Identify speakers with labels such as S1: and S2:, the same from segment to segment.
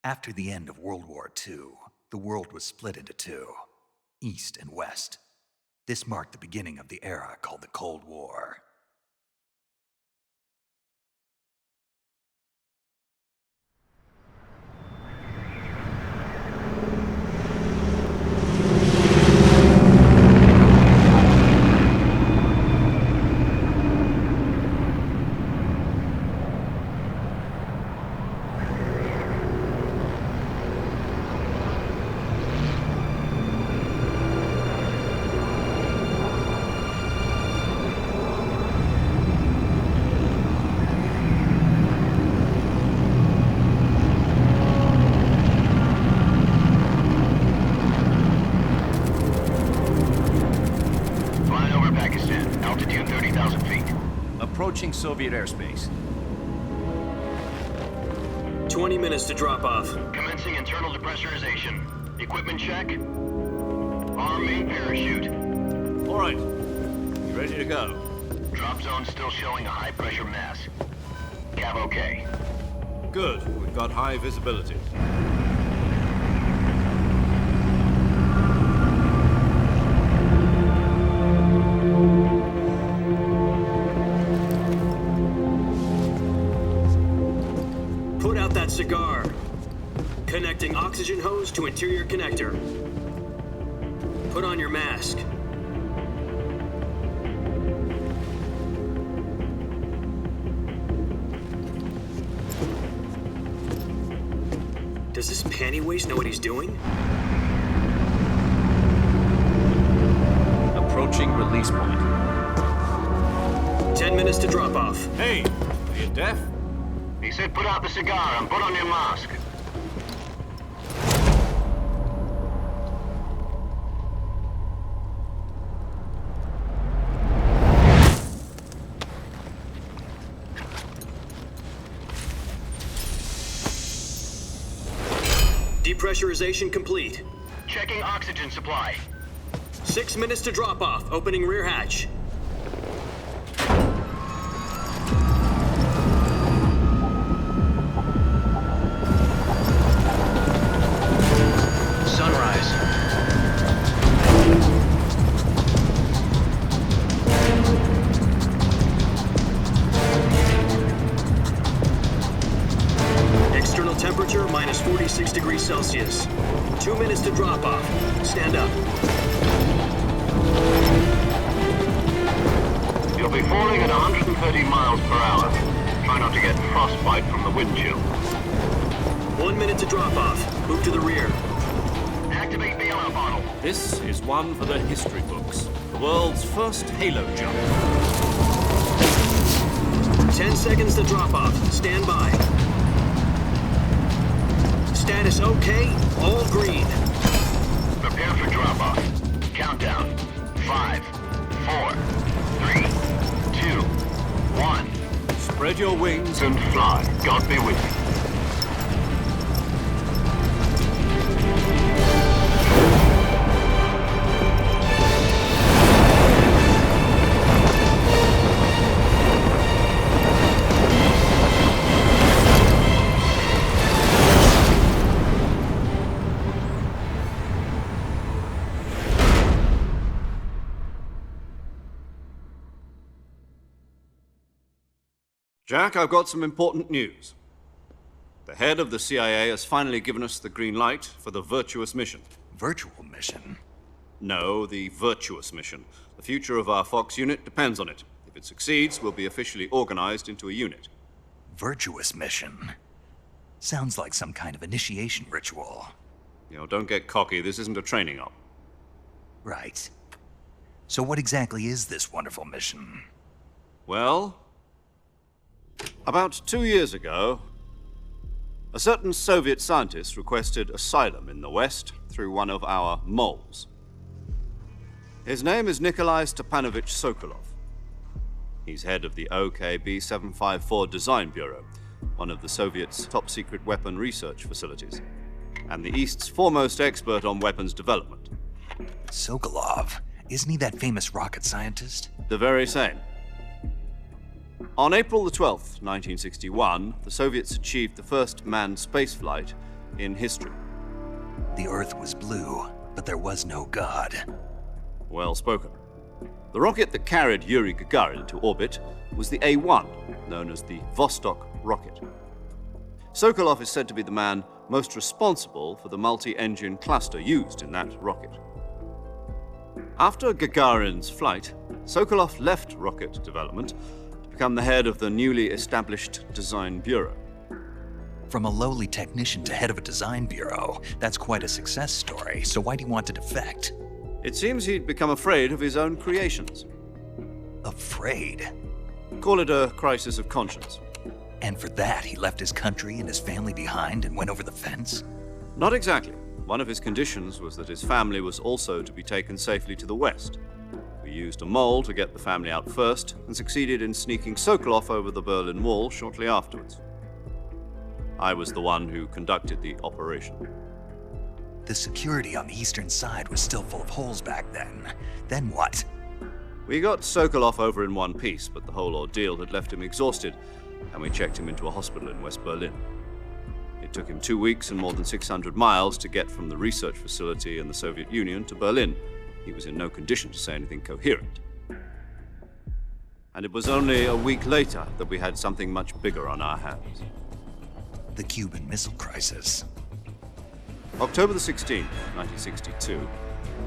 S1: After the end of World War II, the world was split into two, East and West. This marked the beginning of the era called the Cold War.
S2: Approaching Soviet airspace.
S3: 20 minutes to drop off.
S4: Commencing internal depressurization. Equipment check. Arm main parachute.
S2: All right. You ready to go?
S4: Drop zone still showing a high pressure mass. Cav okay.
S2: Good. We've got high visibility.
S3: Cigar. Connecting oxygen hose to interior connector. Put on your mask. Does this panty waste know what he's doing?
S2: Approaching release point.
S3: 10 minutes to drop off.
S2: Hey, are you deaf?
S4: He said put out the cigar and put on your mask.
S3: Depressurization complete.
S4: Checking oxygen supply.
S3: 6 minutes to drop off. Opening rear hatch. Temperature minus 46 degrees Celsius. 2 minutes to drop off. Stand up.
S4: You'll be falling at 130 miles per hour. Try not to get frostbite from the wind chill.
S3: 1 minute to drop off. Move to the rear.
S4: Activate bailout bottle.
S2: This is one for the history books. The world's first halo jump.
S3: 10 seconds to drop off. Stand by. Status okay, all green.
S4: Prepare for drop-off. Countdown. 5, 4, 3, 2, 1.
S2: Spread your wings
S4: And fly. God be with you.
S2: Jack, I've got some important news. The head of the CIA has finally given us the green light for the virtuous mission.
S1: Virtual mission?
S2: No, the virtuous mission. The future of our Fox unit depends on it. If it succeeds, we'll be officially organized into a unit.
S1: Virtuous mission? Sounds like some kind of initiation ritual.
S2: You know, don't get cocky. This isn't a training op.
S1: Right. So what exactly is this wonderful mission?
S2: Well, about 2 years ago, a certain Soviet scientist requested asylum in the West through one of our moles. His name is Nikolai Stepanovich Sokolov. He's head of the OKB 754 Design Bureau, one of the Soviets' top-secret weapon research facilities, and the East's foremost expert on weapons development.
S1: Sokolov? Isn't he that famous rocket scientist?
S2: The very same. On April the 12th, 1961, the Soviets achieved the first manned spaceflight in history.
S1: The Earth was blue, but there was no God.
S2: Well spoken. The rocket that carried Yuri Gagarin to orbit was the A-1, known as the Vostok rocket. Sokolov is said to be the man most responsible for the multi-engine cluster used in that rocket. After Gagarin's flight, Sokolov left rocket development to become the head of the newly established Design Bureau.
S1: From a lowly technician to head of a design bureau, that's quite a success story, so why'd he want to defect?
S2: It seems he'd become afraid of his own creations.
S1: Afraid?
S2: Call it a crisis of conscience.
S1: And for that, he left his country and his family behind and went over the fence?
S2: Not exactly. One of his conditions was that his family was also to be taken safely to the West. We used a mole to get the family out first and succeeded in sneaking Sokolov over the Berlin Wall shortly afterwards. I was the one who conducted the operation.
S1: The security on the eastern side was still full of holes back then. Then what?
S2: We got Sokolov over in one piece, but the whole ordeal had left him exhausted, and we checked him into a hospital in West Berlin. It took him 2 weeks and more than 600 miles to get from the research facility in the Soviet Union to Berlin. He was in no condition to say anything coherent. And it was only a week later that we had something much bigger on our hands.
S1: The Cuban Missile Crisis.
S2: October the 16th, 1962,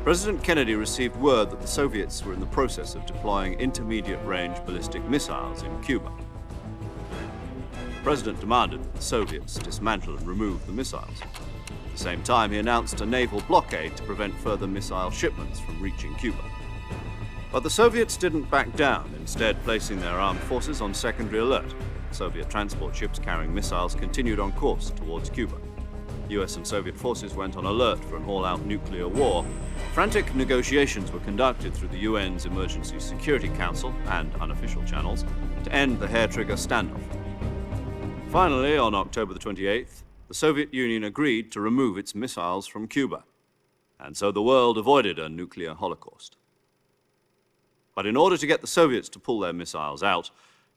S2: President Kennedy received word that the Soviets were in the process of deploying intermediate-range ballistic missiles in Cuba. The President demanded that the Soviets dismantle and remove the missiles. At the same time, he announced a naval blockade to prevent further missile shipments from reaching Cuba. But the Soviets didn't back down, instead placing their armed forces on secondary alert. Soviet transport ships carrying missiles continued on course towards Cuba. US and Soviet forces went on alert for an all-out nuclear war. Frantic negotiations were conducted through the UN's Emergency Security Council and unofficial channels to end the hair-trigger standoff. Finally, on October the 28th, the Soviet Union agreed to remove its missiles from Cuba, and so the world avoided a nuclear holocaust. But in order to get the Soviets to pull their missiles out,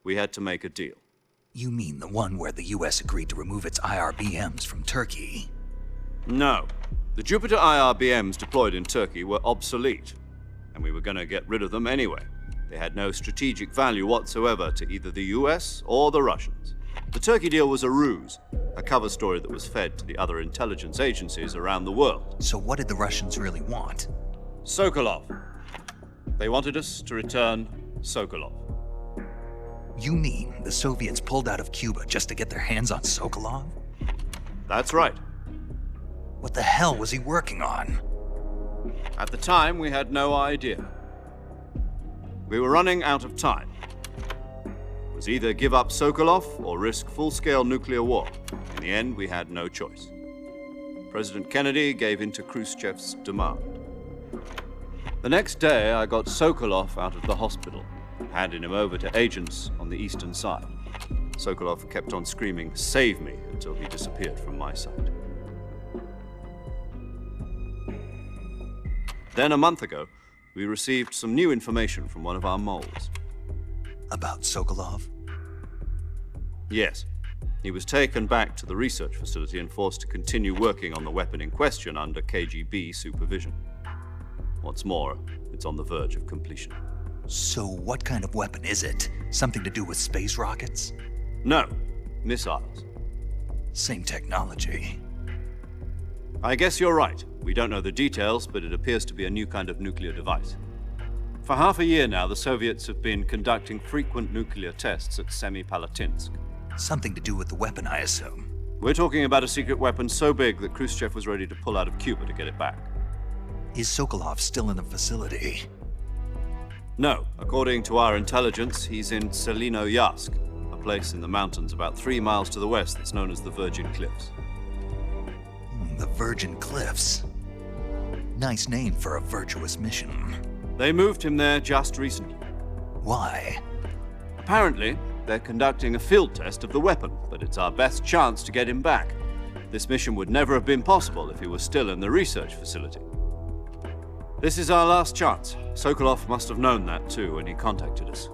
S2: we had to make a deal.
S1: You mean the one where the US agreed to remove its IRBMs from Turkey?
S2: No. The Jupiter IRBMs deployed in Turkey were obsolete, and we were going to get rid of them anyway. They had no strategic value whatsoever to either the US or the Russians. The Turkey deal was a ruse, a cover story that was fed to the other intelligence agencies around the world.
S1: So what did the Russians really want?
S2: Sokolov. They wanted us to return Sokolov.
S1: You mean the Soviets pulled out of Cuba just to get their hands on Sokolov?
S2: That's right.
S1: What the hell was he working on?
S2: At the time, we had no idea. We were running out of time. It was either give up Sokolov or risk full-scale nuclear war. In the end, we had no choice. President Kennedy gave in to Khrushchev's demand. The next day, I got Sokolov out of the hospital, handing him over to agents on the eastern side. Sokolov kept on screaming, "Save me," until he disappeared from my sight. Then a month ago, we received some new information from one of our moles.
S1: About Sokolov?
S2: Yes. He was taken back to the research facility and forced to continue working on the weapon in question under KGB supervision. What's more, it's on the verge of completion.
S1: So what kind of weapon is it? Something to do with space rockets?
S2: No, missiles.
S1: Same technology.
S2: I guess you're right. We don't know the details, but it appears to be a new kind of nuclear device. For half a year now, the Soviets have been conducting frequent nuclear tests at Semipalatinsk.
S1: Something to do with the weapon, I assume.
S2: We're talking about a secret weapon so big that Khrushchev was ready to pull out of Cuba to get it back.
S1: Is Sokolov still in the facility?
S2: No, according to our intelligence, he's in Selino-Yarsk, a place in the mountains about 3 miles to the west that's known as the Virgin Cliffs.
S1: The Virgin Cliffs. Nice name for a virtuous mission.
S2: They moved him there just recently.
S1: Why?
S2: Apparently, they're conducting a field test of the weapon, but it's our best chance to get him back. This mission would never have been possible if he was still in the research facility. This is our last chance. Sokolov must have known that too when he contacted us.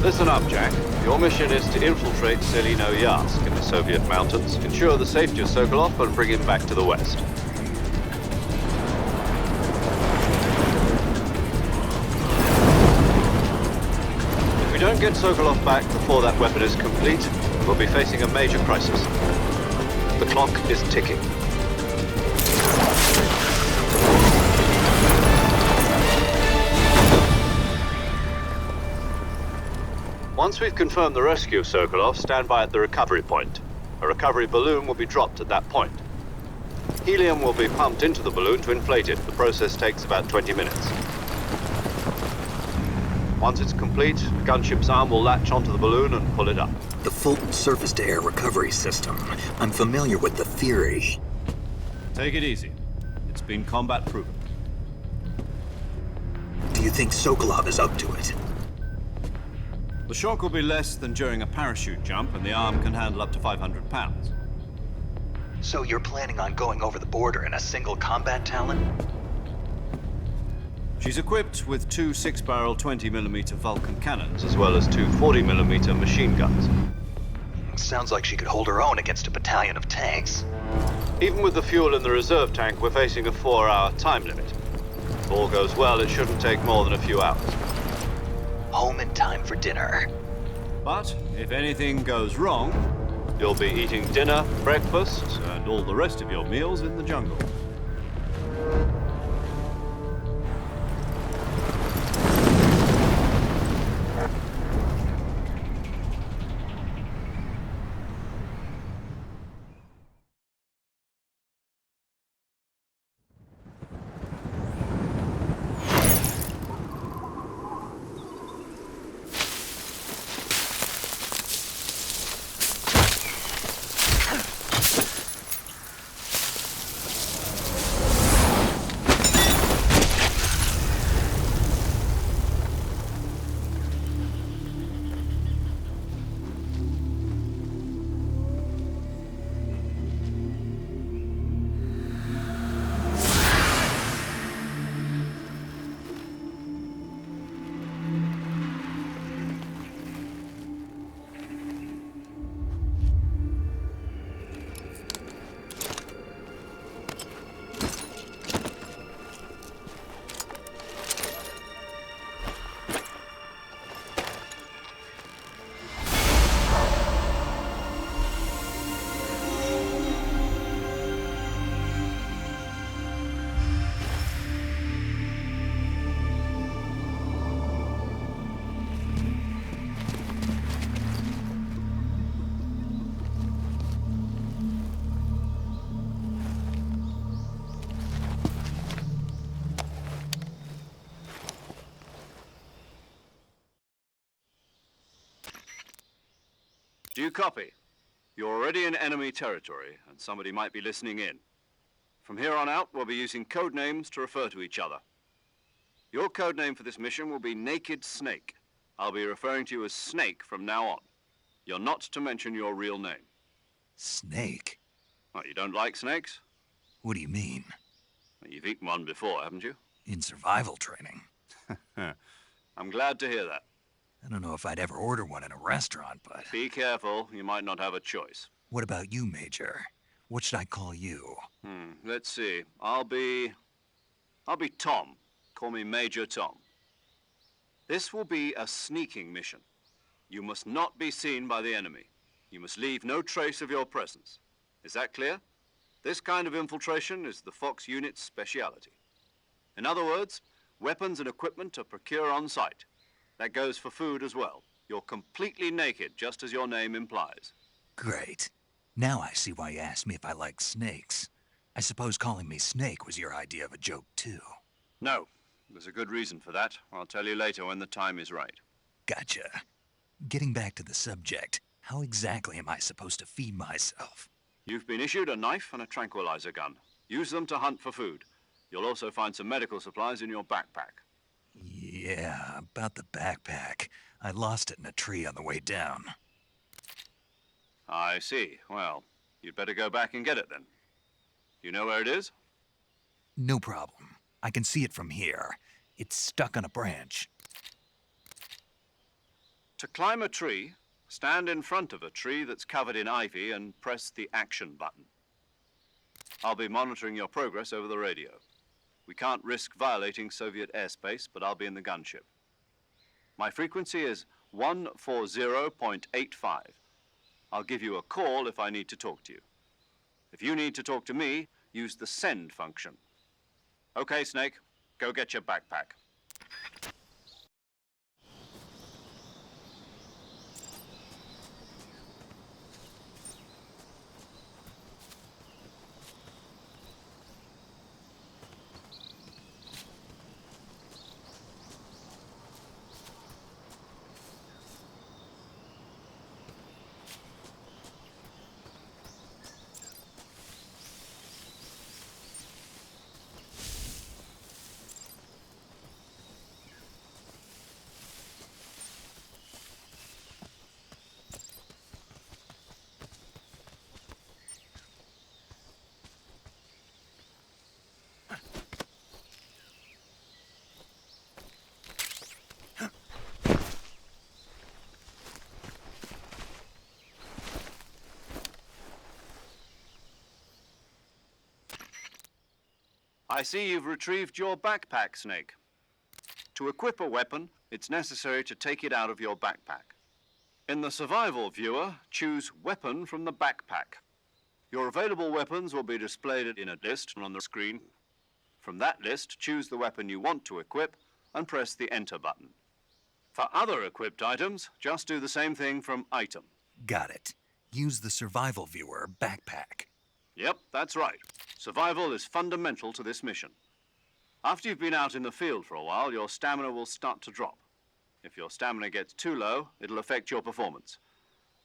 S2: Listen up, Jack. Your mission is to infiltrate Selino-Yarsk in the Soviet mountains, ensure the safety of Sokolov, and bring him back to the West. If we don't get Sokolov back before that weapon is complete, we'll be facing a major crisis. The clock is ticking. Once we've confirmed the rescue of Sokolov, stand by at the recovery point. A recovery balloon will be dropped at that point. Helium will be pumped into the balloon to inflate it. The process takes about 20 minutes. Once it's complete, the gunship's arm will latch onto the balloon and pull it up.
S3: The Fulton surface-to-air recovery system. I'm familiar with the theory.
S2: Take it easy. It's been combat proven.
S3: Do you think Sokolov is up to it?
S2: The shock will be less than during a parachute jump, and the arm can handle up to 500 pounds.
S1: So you're planning on going over the border in a single combat Talon?
S2: She's equipped with 2 6-barrel 20mm Vulcan cannons, as well as 2 40mm machine guns.
S1: Sounds like she could hold her own against a battalion of tanks.
S2: Even with the fuel in the reserve tank, we're facing a 4-hour time limit. If all goes well, it shouldn't take more than a few hours.
S1: Home in time for dinner.
S2: But if anything goes wrong, you'll be eating dinner, breakfast, and all the rest of your meals in the jungle. Do you copy? You're already in enemy territory, and somebody might be listening in. From here on out, we'll be using code names to refer to each other. Your code name for this mission will be Naked Snake. I'll be referring to you as Snake from now on. You're not to mention your real name.
S1: Snake?
S2: What, you don't like snakes?
S1: What do you mean?
S2: Well, you've eaten one before, haven't you?
S1: In survival training?
S2: I'm glad to hear that.
S1: I don't know if I'd ever order one in a restaurant, but...
S2: Be careful, you might not have a choice.
S1: What about you, Major? What should I call you?
S2: Let's see. I'll be Tom. Call me Major Tom. This will be a sneaking mission. You must not be seen by the enemy. You must leave no trace of your presence. Is that clear? This kind of infiltration is the Fox unit's speciality. In other words, weapons and equipment are procured on site. That goes for food as well. You're completely naked, just as your name implies.
S1: Great. Now I see why you asked me if I like snakes. I suppose calling me Snake was your idea of a joke, too.
S2: No, there's a good reason for that. I'll tell you later when the time is right.
S1: Gotcha. Getting back to the subject, how exactly am I supposed to feed myself?
S2: You've been issued a knife and a tranquilizer gun. Use them to hunt for food. You'll also find some medical supplies in your backpack.
S1: Yeah, about the backpack. I lost it in a tree on the way down.
S2: I see. Well, you'd better go back and get it then. You know where it is?
S1: No problem. I can see it from here. It's stuck on a branch.
S2: To climb a tree, stand in front of a tree that's covered in ivy and press the action button. I'll be monitoring your progress over the radio. We can't risk violating Soviet airspace, but I'll be in the gunship. My frequency is 140.85. I'll give you a call if I need to talk to you. If you need to talk to me, use the send function. Okay, Snake, go get your backpack. I see you've retrieved your backpack, Snake. To equip a weapon, it's necessary to take it out of your backpack. In the survival viewer, choose Weapon from the backpack. Your available weapons will be displayed in a list on the screen. From that list, choose the weapon you want to equip and press the Enter button. For other equipped items, just do the same thing from Item.
S1: Got it. Use the survival viewer backpack.
S2: Yep, that's right. Survival is fundamental to this mission. After you've been out in the field for a while, your stamina will start to drop. If your stamina gets too low, it'll affect your performance.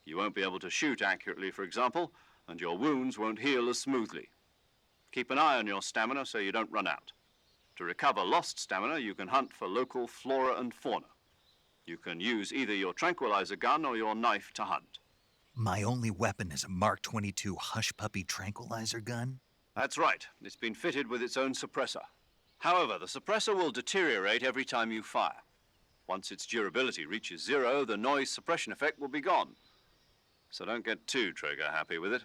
S2: You won't be able to shoot accurately, for example, and your wounds won't heal as smoothly. Keep an eye on your stamina so you don't run out. To recover lost stamina, you can hunt for local flora and fauna. You can use either your tranquilizer gun or your knife to hunt.
S1: My only weapon is a Mark 22 Hush Puppy tranquilizer gun?
S2: That's right. It's been fitted with its own suppressor. However, the suppressor will deteriorate every time you fire. Once its durability reaches 0, the noise suppression effect will be gone. So don't get too trigger happy with it.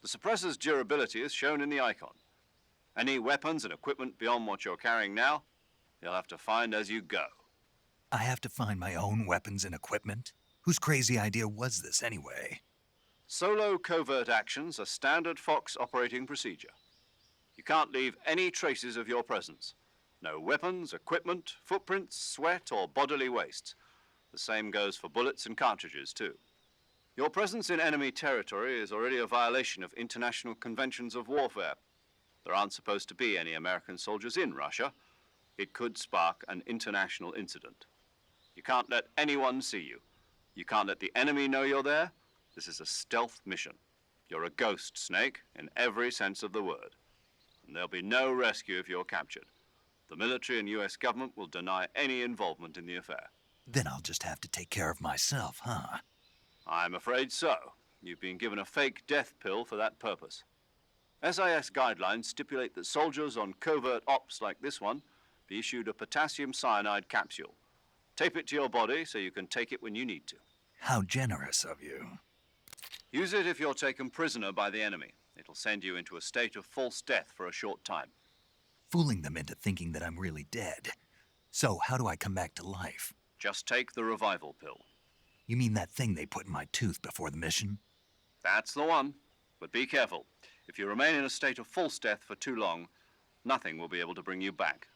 S2: The suppressor's durability is shown in the icon. Any weapons and equipment beyond what you're carrying now, you'll have to find as you go.
S1: I have to find my own weapons and equipment? Whose crazy idea was this anyway?
S2: Solo covert actions are standard Fox operating procedure. You can't leave any traces of your presence. No weapons, equipment, footprints, sweat, or bodily waste. The same goes for bullets and cartridges, too. Your presence in enemy territory is already a violation of international conventions of warfare. There aren't supposed to be any American soldiers in Russia. It could spark an international incident. You can't let anyone see you. You can't let the enemy know you're there. This is a stealth mission. You're a ghost, Snake, in every sense of the word. And there'll be no rescue if you're captured. The military and US government will deny any involvement in the affair.
S1: Then I'll just have to take care of myself, huh?
S2: I'm afraid so. You've been given a fake death pill for that purpose. SIS guidelines stipulate that soldiers on covert ops like this one be issued a potassium cyanide capsule. Tape it to your body so you can take it when you need to.
S1: How generous of you.
S2: Use it if you're taken prisoner by the enemy. It'll send you into a state of false death for a short time.
S1: Fooling them into thinking that I'm really dead. So, how do I come back to life?
S2: Just take the revival pill.
S1: You mean that thing they put in my tooth before the mission?
S2: That's the one. But be careful. If you remain in a state of false death for too long, nothing will be able to bring you back.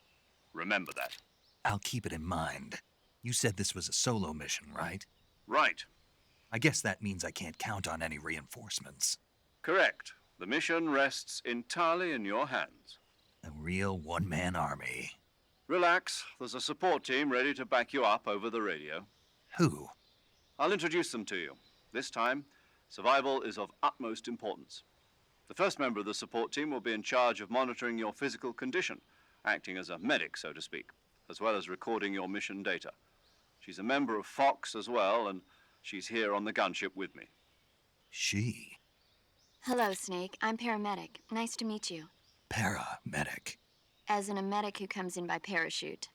S2: Remember that.
S1: I'll keep it in mind. You said this was a solo mission, right?
S2: Right.
S1: I guess that means I can't count on any reinforcements.
S2: Correct. The mission rests entirely in your hands.
S1: A real one-man army.
S2: Relax. There's a support team ready to back you up over the radio.
S1: Who?
S2: I'll introduce them to you. This time, survival is of utmost importance. The first member of the support team will be in charge of monitoring your physical condition, acting as a medic, so to speak, as well as recording your mission data. She's a member of Fox as well, and she's here on the gunship with me.
S1: She?
S5: Hello, Snake. I'm paramedic. Nice to meet you.
S1: Paramedic.
S5: As in a medic who comes in by parachute.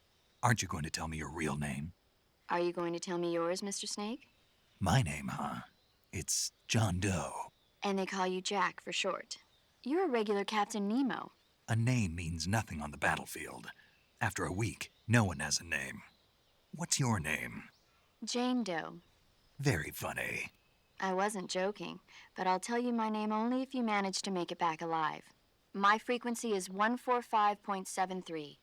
S1: Aren't you going to tell me your real name?
S5: Are you going to tell me yours, Mr. Snake?
S1: My name, huh? It's John Doe.
S5: And they call you Jack for short. You're a regular Captain Nemo.
S1: A name means nothing on the battlefield. After a week, no one has a name. What's your name?
S5: Jane Doe.
S1: Very funny.
S5: I wasn't joking, but I'll tell you my name only if you manage to make it back alive. My frequency is 145.73.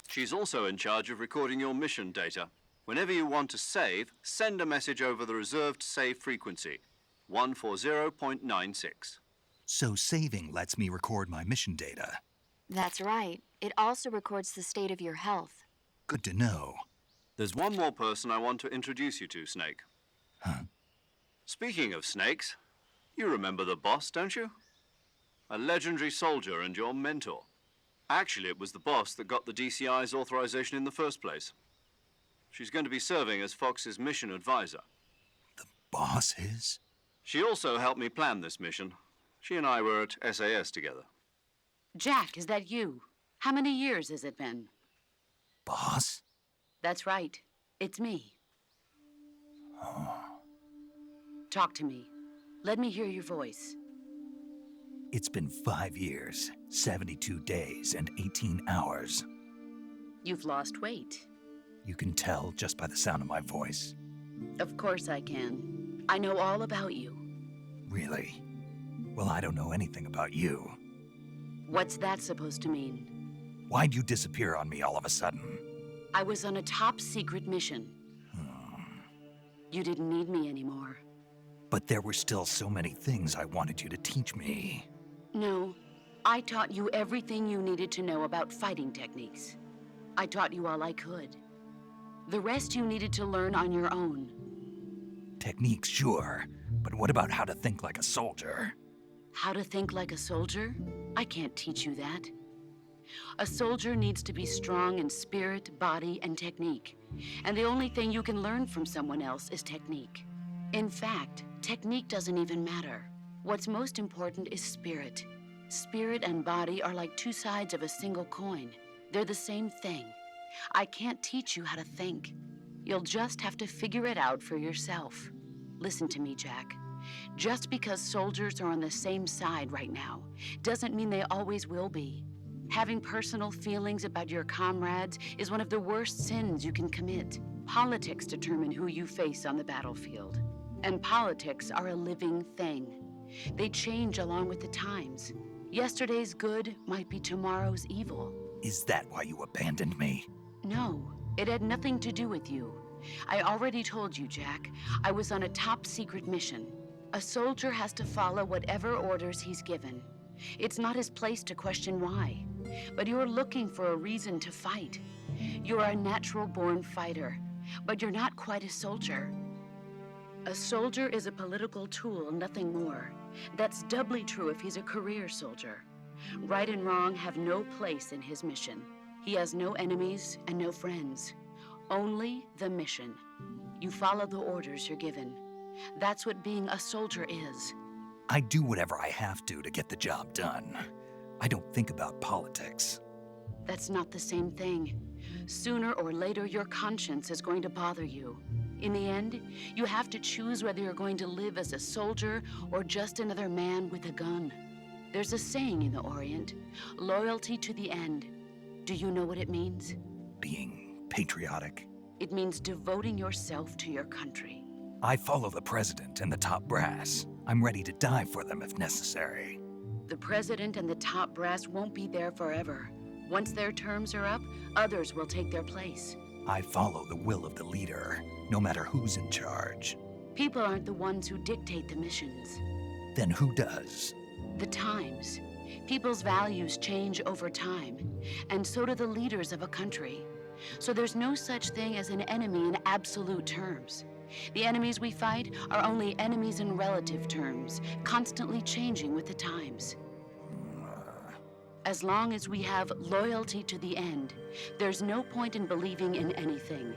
S2: She's also in charge of recording your mission data. Whenever you want to save, send a message over the reserved save frequency, 140.96.
S1: So saving lets me record my mission data.
S5: That's right. It also records the state of your health.
S1: Good to know.
S2: There's one more person I want to introduce you to, Snake.
S1: Huh?
S2: Speaking of snakes, you remember the boss, don't you? A legendary soldier and your mentor. Actually, it was the boss that got the DCI's authorization in the first place. She's going to be serving as Fox's mission advisor.
S1: The boss is?
S2: She also helped me plan this mission. She and I were at SAS together.
S6: Jack, is that you? How many years has it been?
S1: Boss?
S6: That's right. It's me. Talk to me. Let me hear your voice.
S1: It's been 5 years, 72 days, and 18 hours.
S6: You've lost weight.
S1: You can tell just by the sound of my voice.
S6: Of course I can. I know all about you.
S1: Really? Well, I don't know anything about you.
S6: What's that supposed to mean?
S1: Why'd you disappear on me all of a sudden?
S6: I was on a top-secret mission. You didn't need me anymore.
S1: But there were still so many things I wanted you to teach me.
S6: No, I taught you everything you needed to know about fighting techniques. I taught you all I could. The rest you needed to learn on your own.
S1: Techniques, sure. But what about how to think like a soldier?
S6: How to think like a soldier? I can't teach you that. A soldier needs to be strong in spirit, body, and technique. And the only thing you can learn from someone else is technique. In fact, technique doesn't even matter. What's most important is spirit. Spirit and body are like two sides of a single coin. They're the same thing. I can't teach you how to think. You'll just have to figure it out for yourself. Listen to me, Jack. Just because soldiers are on the same side right now doesn't mean they always will be. Having personal feelings about your comrades is one of the worst sins you can commit. Politics determine who you face on the battlefield. And politics are a living thing. They change along with the times. Yesterday's good might be tomorrow's evil.
S1: Is that why you abandoned me?
S6: No, it had nothing to do with you. I already told you, Jack. I was on a top-secret mission. A soldier has to follow whatever orders he's given. It's not his place to question why. But you're looking for a reason to fight. You're a natural-born fighter, but you're not quite a soldier. A soldier is a political tool, nothing more. That's doubly true if he's a career soldier. Right and wrong have no place in his mission. He has no enemies and no friends. Only the mission. You follow the orders you're given. That's what being a soldier is.
S1: I do whatever I have to get the job done. I don't think about politics.
S6: That's not the same thing. Sooner or later, your conscience is going to bother you. In the end, you have to choose whether you're going to live as a soldier or just another man with a gun. There's a saying in the Orient, loyalty to the end. Do you know what it means?
S1: Being patriotic.
S6: It means devoting yourself to your country.
S1: I follow the president and the top brass. I'm ready to die for them if necessary.
S6: The president and the top brass won't be there forever. Once their terms are up, others will take their place.
S1: I follow the will of the leader, no matter who's in charge.
S6: People aren't the ones who dictate the missions.
S1: Then who does?
S6: The times. People's values change over time, and so do the leaders of a country. So there's no such thing as an enemy in absolute terms. The enemies we fight are only enemies in relative terms, constantly changing with the times. As long as we have loyalty to the end, there's no point in believing in anything,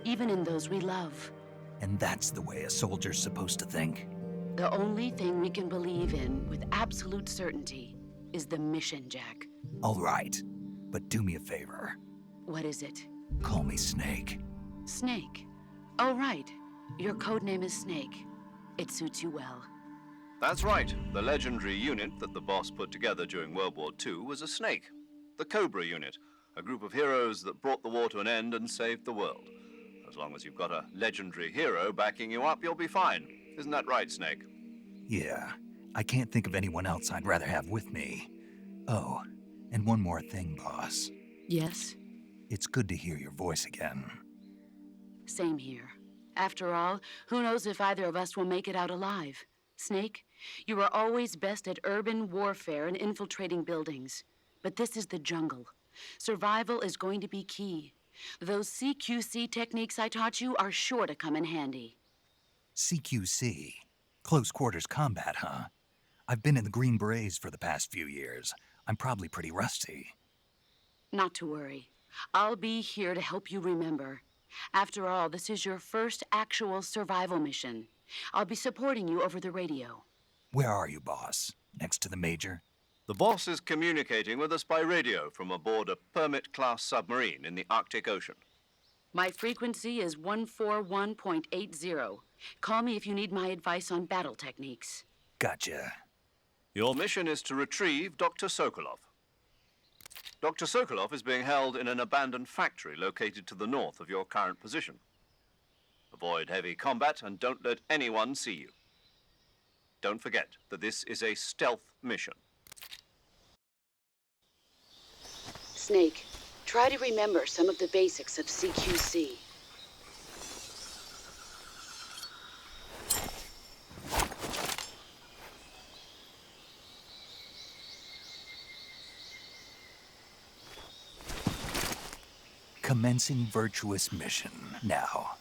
S6: even in those we love.
S1: And that's the way a soldier's supposed to think?
S6: The only thing we can believe in with absolute certainty is the mission, Jack.
S1: All right, but do me a favor.
S6: What is it?
S1: Call me Snake.
S6: Snake. Oh, right. Your codename is Snake. It suits you well.
S2: That's right. The legendary unit that the boss put together during World War II was a snake. The Cobra unit, a group of heroes that brought the war to an end and saved the world. As long as you've got a legendary hero backing you up, you'll be fine. Isn't that right, Snake?
S1: Yeah, I can't think of anyone else I'd rather have with me. Oh, and one more thing, boss.
S6: Yes?
S1: It's good to hear your voice again.
S6: Same here. After all, who knows if either of us will make it out alive? Snake, you are always best at urban warfare and infiltrating buildings. But this is the jungle. Survival is going to be key. Those CQC techniques I taught you are sure to come in handy.
S1: CQC? Close quarters combat, huh? I've been in the Green Berets for the past few years. I'm probably pretty rusty.
S6: Not to worry. I'll be here to help you remember. After all, this is your first actual survival mission. I'll be supporting you over the radio.
S1: Where are you, boss? Next to the Major?
S2: The boss is communicating with us by radio from aboard a Permit-class submarine in the Arctic Ocean.
S6: My frequency is 141.80. Call me if you need my advice on battle techniques.
S1: Gotcha.
S2: Your mission is to retrieve Dr. Sokolov. Dr. Sokolov is being held in an abandoned factory located to the north of your current position. Avoid heavy combat and don't let anyone see you. Don't forget that this is a stealth mission.
S6: Snake, try to remember some of the basics of CQC.
S1: Commencing virtuous mission now.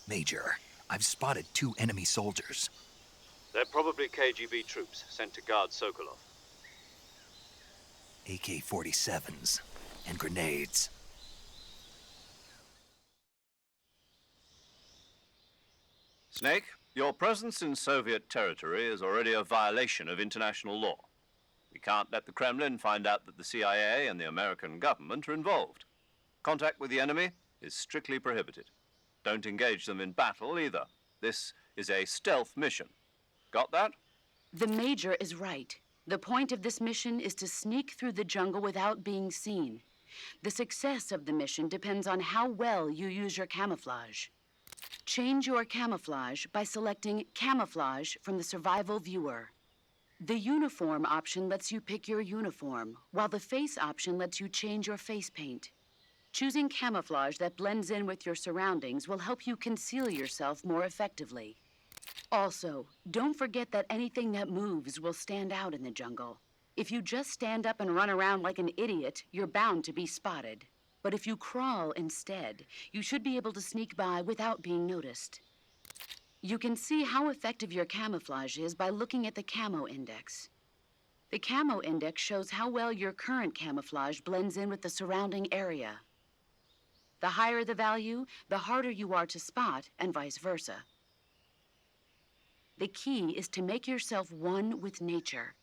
S1: Major, I've spotted 2 enemy soldiers.
S2: They're probably KGB troops sent to guard Sokolov.
S1: AK-47s and grenades.
S2: Snake, your presence in Soviet territory is already a violation of international law. We can't let the Kremlin find out that the CIA and the American government are involved. Contact with the enemy is strictly prohibited. Don't engage them in battle either. This is a stealth mission. Got that?
S6: The Major is right. The point of this mission is to sneak through the jungle without being seen. The success of the mission depends on how well you use your camouflage. Change your camouflage by selecting Camouflage from the Survival Viewer. The Uniform option lets you pick your uniform, while the Face option lets you change your face paint. Choosing camouflage that blends in with your surroundings will help you conceal yourself more effectively. Also, don't forget that anything that moves will stand out in the jungle. If you just stand up and run around like an idiot, you're bound to be spotted. But if you crawl instead, you should be able to sneak by without being noticed. You can see how effective your camouflage is by looking at the Camo Index. The Camo Index shows how well your current camouflage blends in with the surrounding area. The higher the value, the harder you are to spot, and vice versa. The key is to make yourself one with nature.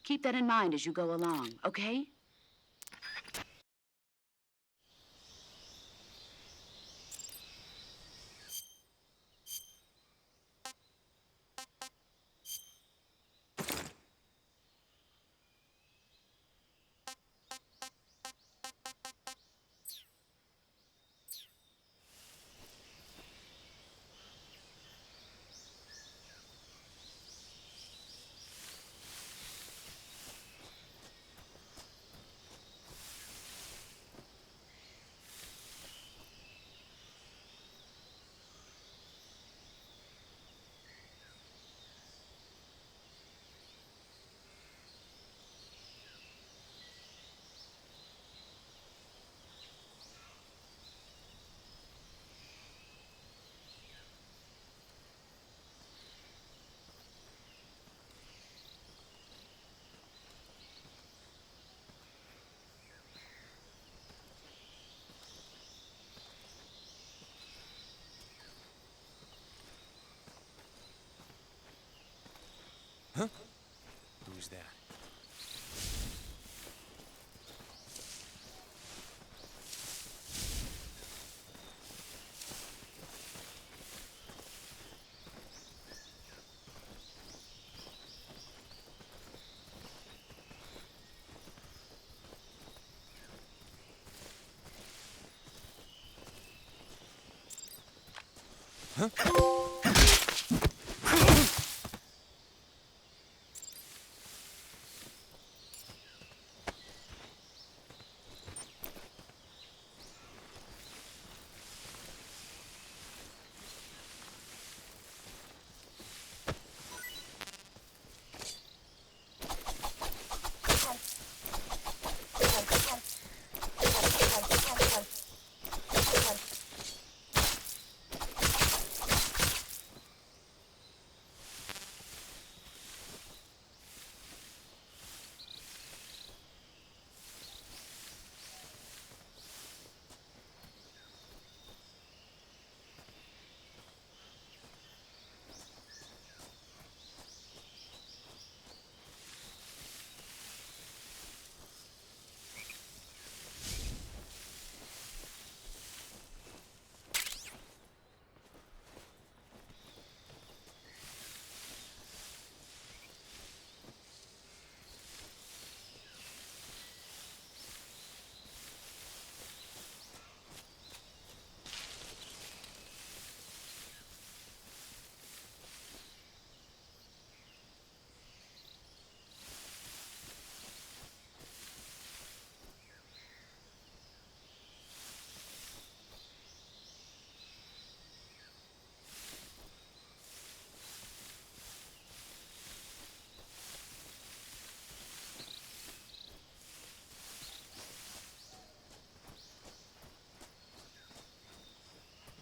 S6: Keep that in mind as you go along, okay?
S7: Who's that?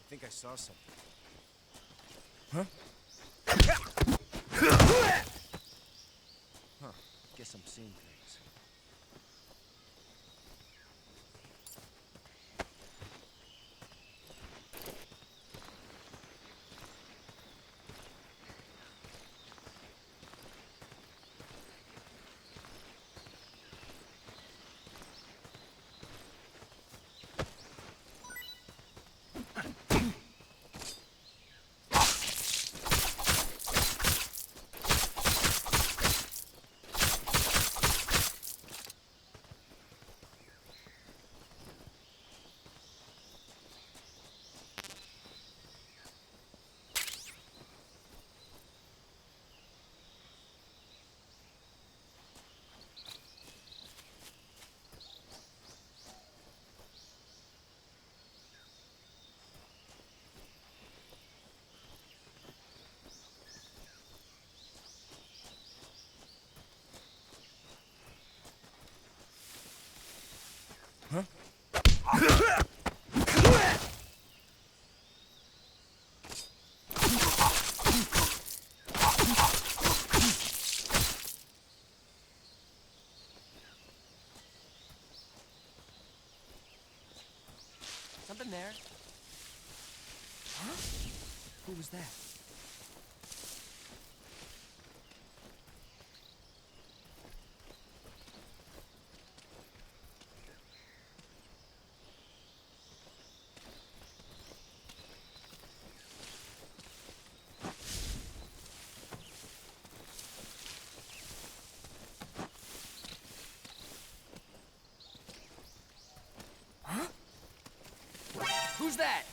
S7: I think I saw something. Huh? Guess I'm seeing things. Huh? Something there. Huh? Who was that? Who's that?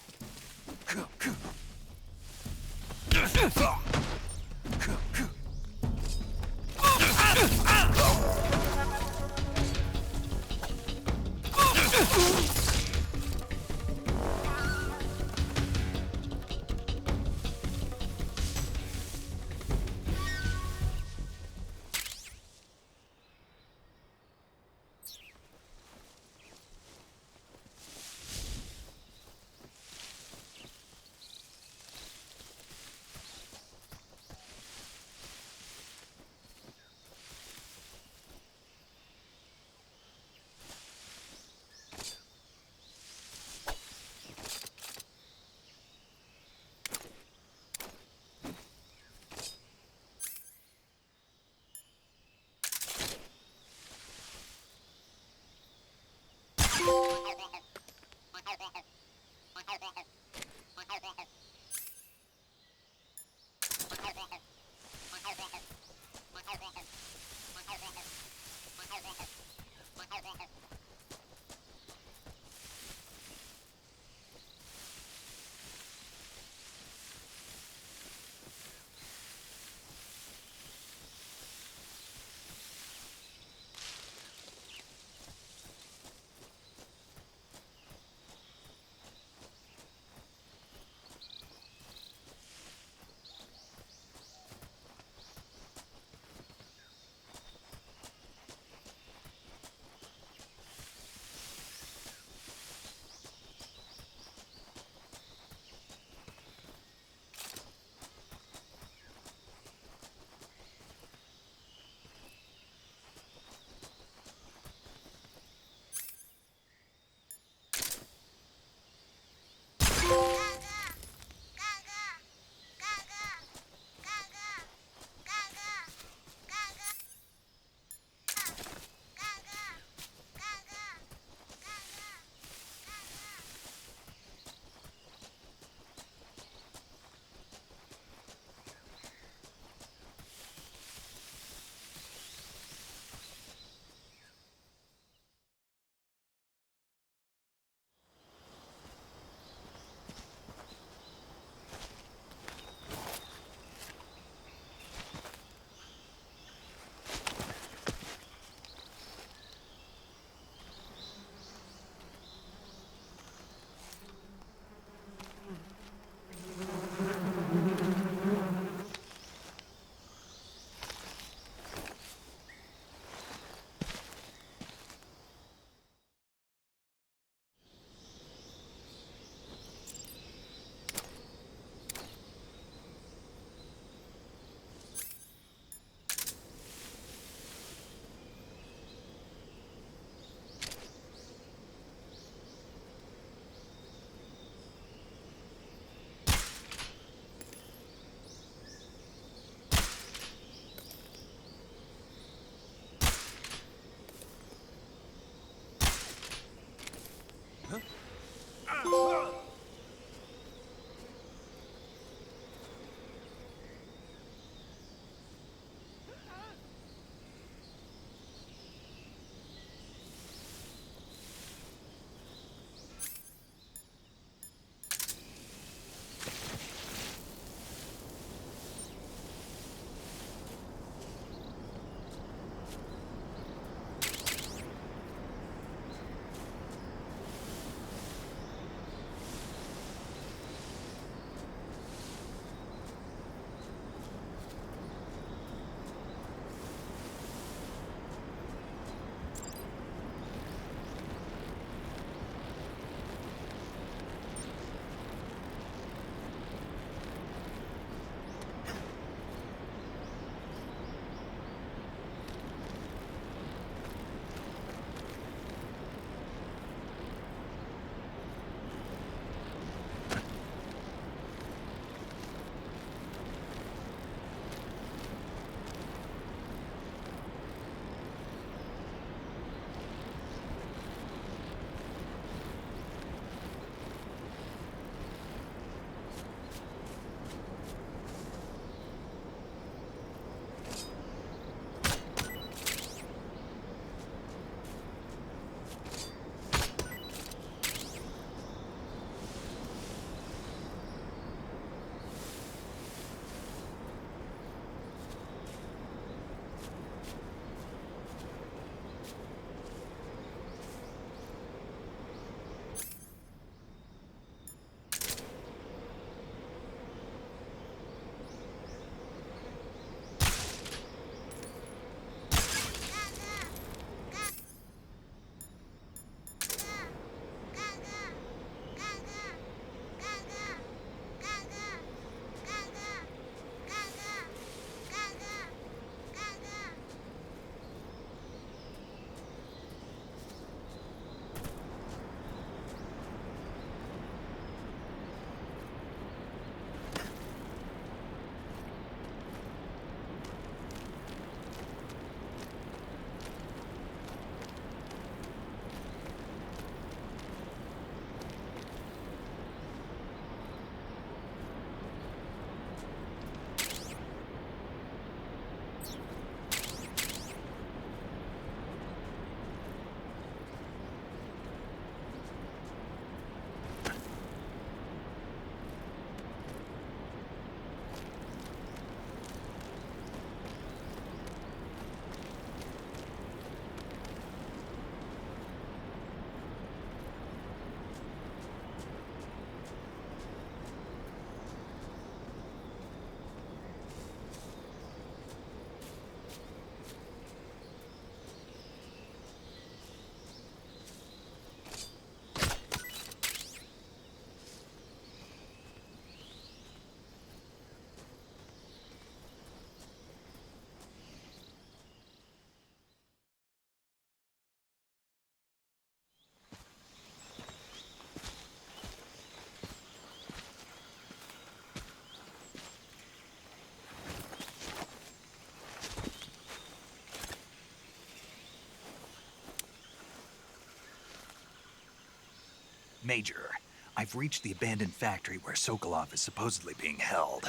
S1: Major, I've reached the abandoned factory where Sokolov is supposedly being held.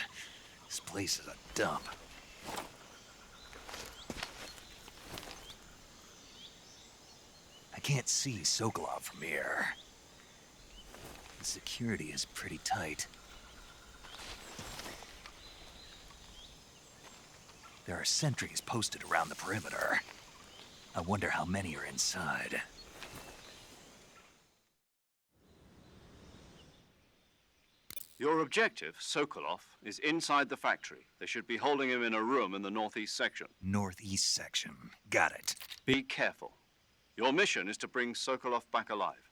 S1: This place is a dump. I can't see Sokolov from here. The security is pretty tight. There are sentries posted around the perimeter. I wonder how many are inside.
S2: Your objective, Sokolov, is inside the factory. They should be holding him in a room in the northeast section.
S1: Northeast section. Got it.
S2: Be careful. Your mission is to bring Sokolov back alive.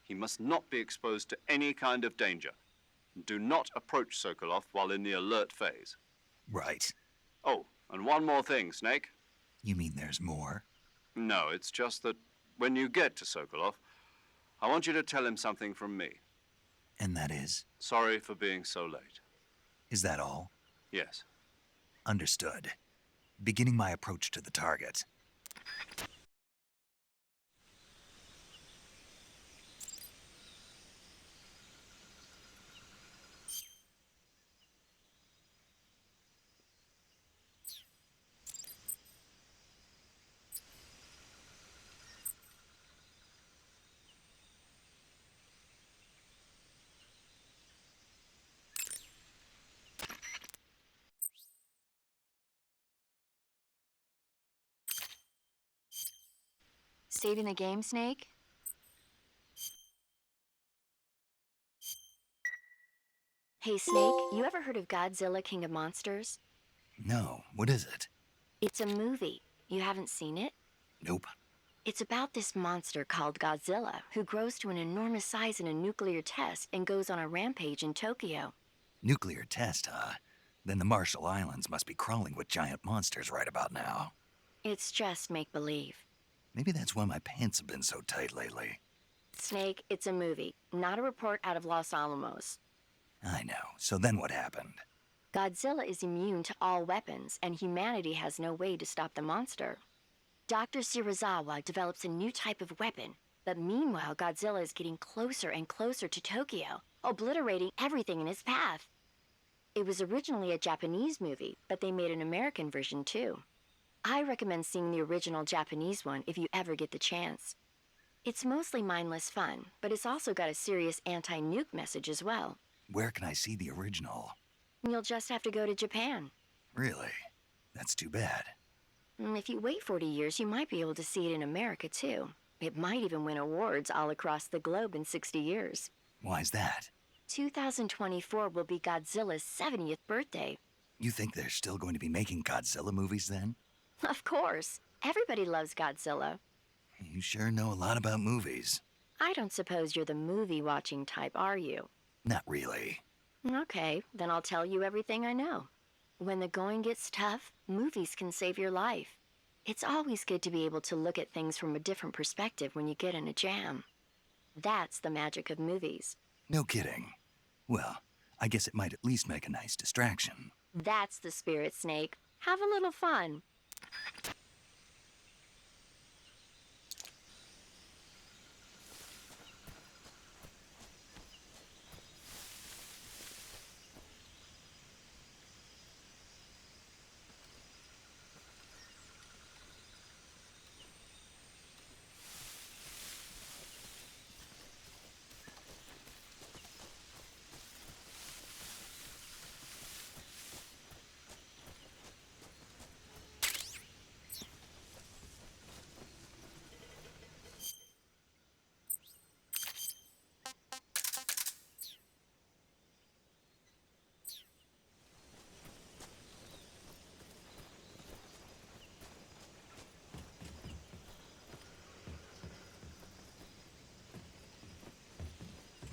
S2: He must not be exposed to any kind of danger. Do not approach Sokolov while in the alert phase.
S1: Right.
S2: Oh, and one more thing, Snake.
S1: You mean there's more?
S2: No, it's just that when you get to Sokolov, I want you to tell him something from me.
S1: And that is?
S2: Sorry for being so late.
S1: Is that all?
S2: Yes.
S1: Understood. Beginning my approach to the target.
S5: Saving the game, Snake? Hey, Snake, you ever heard of Godzilla King of Monsters?
S1: No, what is it?
S5: It's a movie. You haven't seen it?
S1: Nope.
S5: It's about this monster called Godzilla, who grows to an enormous size in a nuclear test and goes on a rampage in Tokyo.
S1: Nuclear test, huh? Then the Marshall Islands must be crawling with giant monsters right about now.
S5: It's just make-believe.
S1: Maybe that's why my pants have been so tight lately.
S5: Snake, it's a movie, not a report out of Los Alamos.
S1: I know. So then what happened?
S5: Godzilla is immune to all weapons, and humanity has no way to stop the monster. Dr. Shirazawa develops a new type of weapon, but meanwhile Godzilla is getting closer and closer to Tokyo, obliterating everything in his path. It was originally a Japanese movie, but they made an American version too. I recommend seeing the original Japanese one if you ever get the chance. It's mostly mindless fun, but it's also got a serious anti-nuke message as well.
S1: Where can I see the original?
S5: You'll just have to go to Japan.
S1: Really? That's too bad.
S5: If you wait 40 years, you might be able to see it in America too. It might even win awards all across the globe in 60 years.
S1: Why's that?
S5: 2024 will be Godzilla's 70th birthday.
S1: You think they're still going to be making Godzilla movies then?
S5: Of course. Everybody loves Godzilla.
S1: You sure know a lot about movies.
S5: I don't suppose you're the movie-watching type, are you?
S1: Not really.
S5: Okay, then I'll tell you everything I know. When the going gets tough, movies can save your life. It's always good to be able to look at things from a different perspective when you get in a jam. That's the magic of movies.
S1: No kidding. Well, I guess it might at least make a nice distraction.
S5: That's the spirit, Snake. Have a little fun.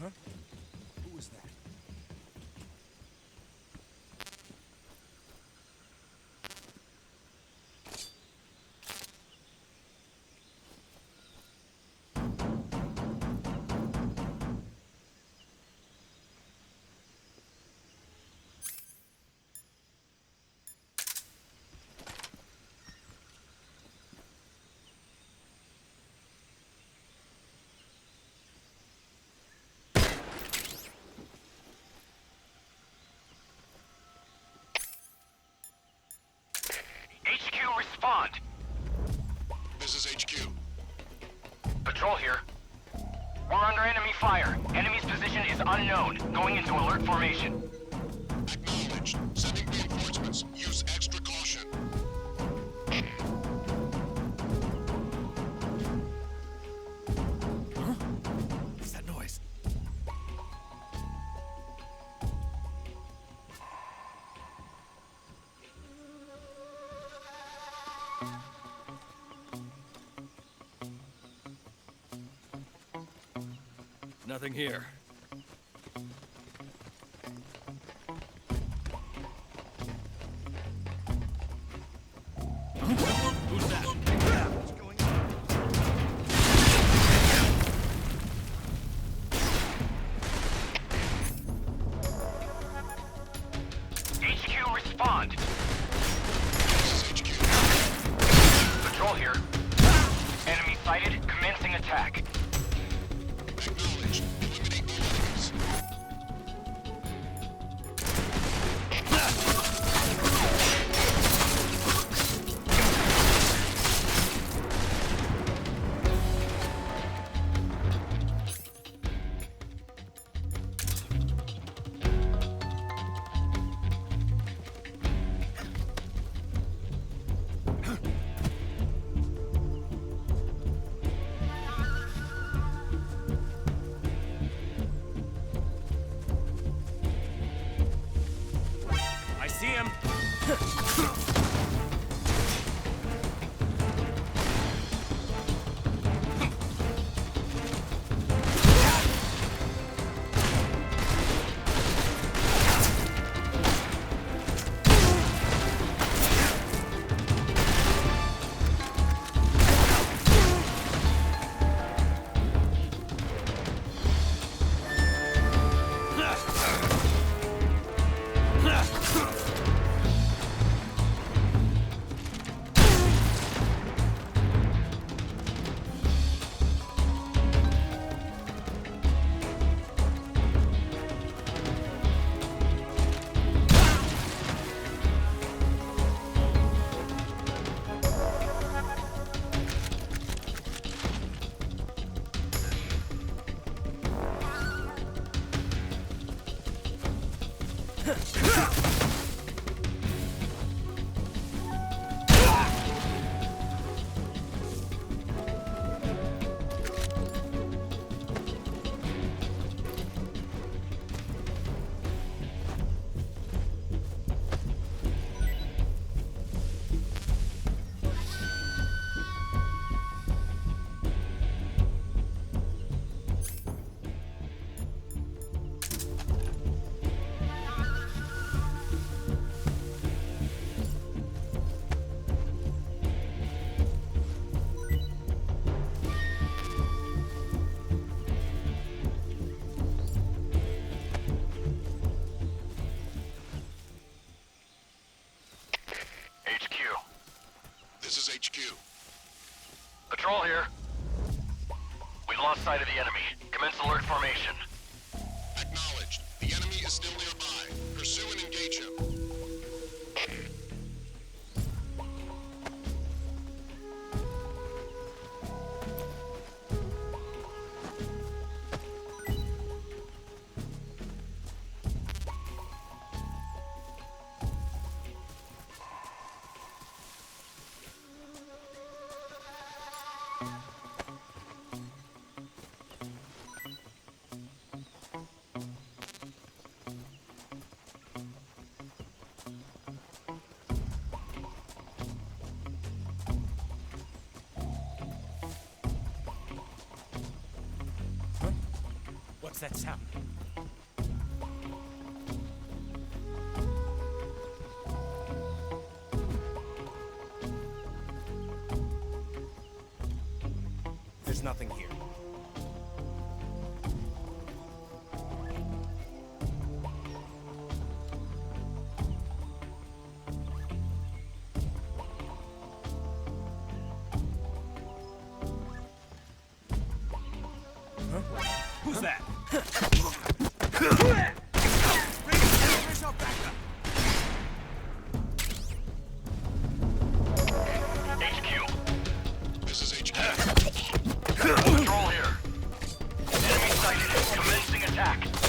S7: Huh? Who was that?
S8: Enemy's position is unknown. Going into alert formation.
S4: Acknowledged. Sending reinforcements. Use extra caution.
S7: What's that noise? Nothing here. Who's that? What's going on?
S8: HQ, respond.
S4: This is HQ.
S8: Patrol here. Enemy sighted. Commencing attack.
S4: Acknowledged. Eliminate all enemies.
S8: I see him.
S4: This is HQ.
S8: Patrol here. We've lost sight of the enemy. Commence alert formation.
S4: Acknowledged. The enemy is still nearby. Pursue and engage him.
S7: What's that sound? There's nothing here. Who's that? Where's our backup?
S8: HQ.
S4: This is HQ.
S8: attack.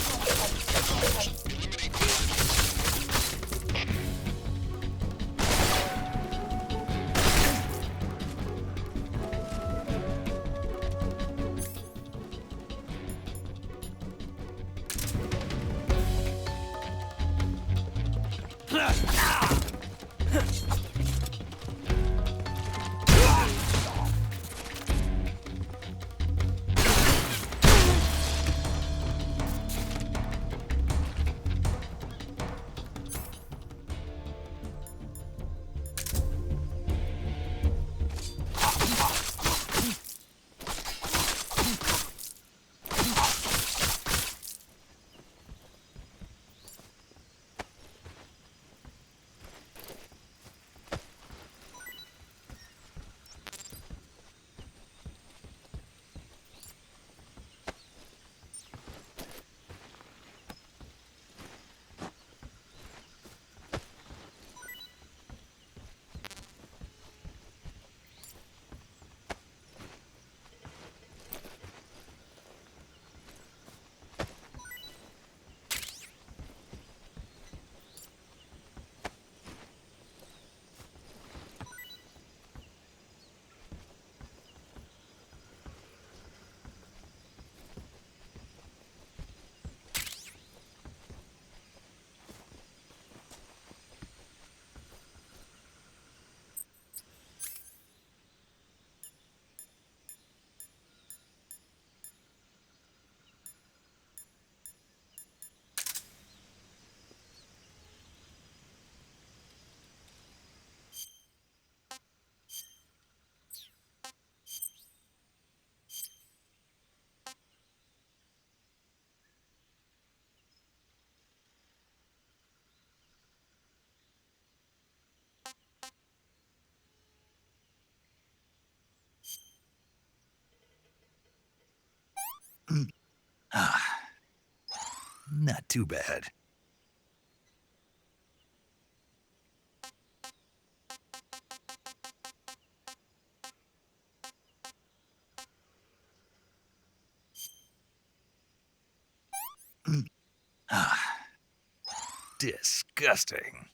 S1: Not too bad. Disgusting.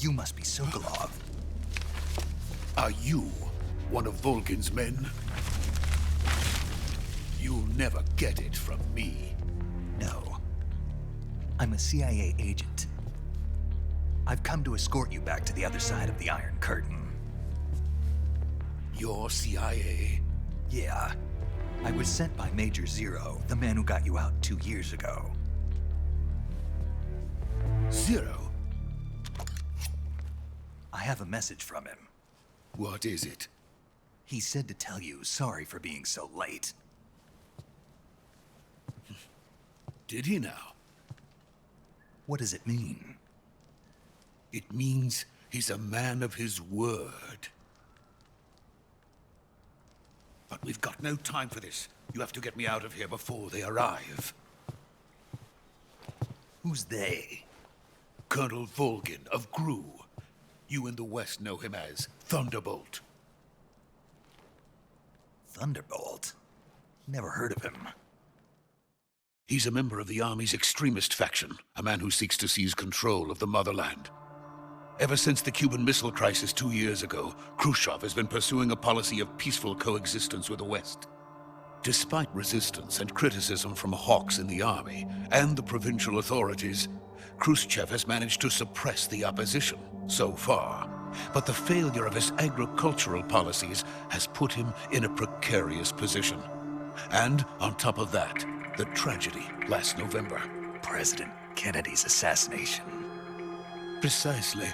S1: You must be Sokolov.
S9: Are you one of Volgin's men? You'll never get it from me.
S1: No. I'm a CIA agent. I've come to escort you back to the other side of the Iron Curtain.
S9: You're CIA?
S1: Yeah. I was sent by Major Zero, the man who got you out 2 years ago.
S9: Zero?
S1: I have a message from him.
S9: What is it?
S1: He said to tell you sorry for being so late.
S9: Did he now?
S1: What does it mean?
S9: It means he's a man of his word. But we've got no time for this. You have to get me out of here before they arrive.
S1: Who's they?
S9: Colonel Volgin of GRU. You in the West know him as Thunderbolt.
S1: Thunderbolt? Never heard of him.
S9: He's a member of the Army's extremist faction, a man who seeks to seize control of the motherland. Ever since the Cuban Missile Crisis 2 years ago, Khrushchev has been pursuing a policy of peaceful coexistence with the West. Despite resistance and criticism from hawks in the army and the provincial authorities, Khrushchev has managed to suppress the opposition so far. But the failure of his agricultural policies has put him in a precarious position. And on top of that, the tragedy last November.
S1: President Kennedy's assassination.
S9: Precisely.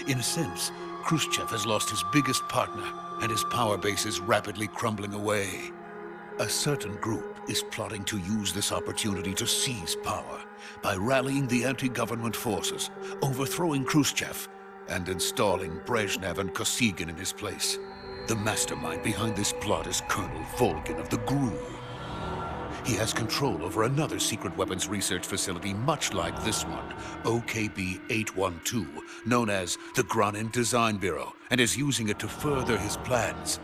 S9: In a sense, Khrushchev has lost his biggest partner, and his power base is rapidly crumbling away. A certain group is plotting to use this opportunity to seize power by rallying the anti-government forces, overthrowing Khrushchev, and installing Brezhnev and Kosygin in his place. The mastermind behind this plot is Colonel Volgin of the GRU. He has control over another secret weapons research facility much like this one, OKB-812, known as the Granin Design Bureau, and is using it to further his plans.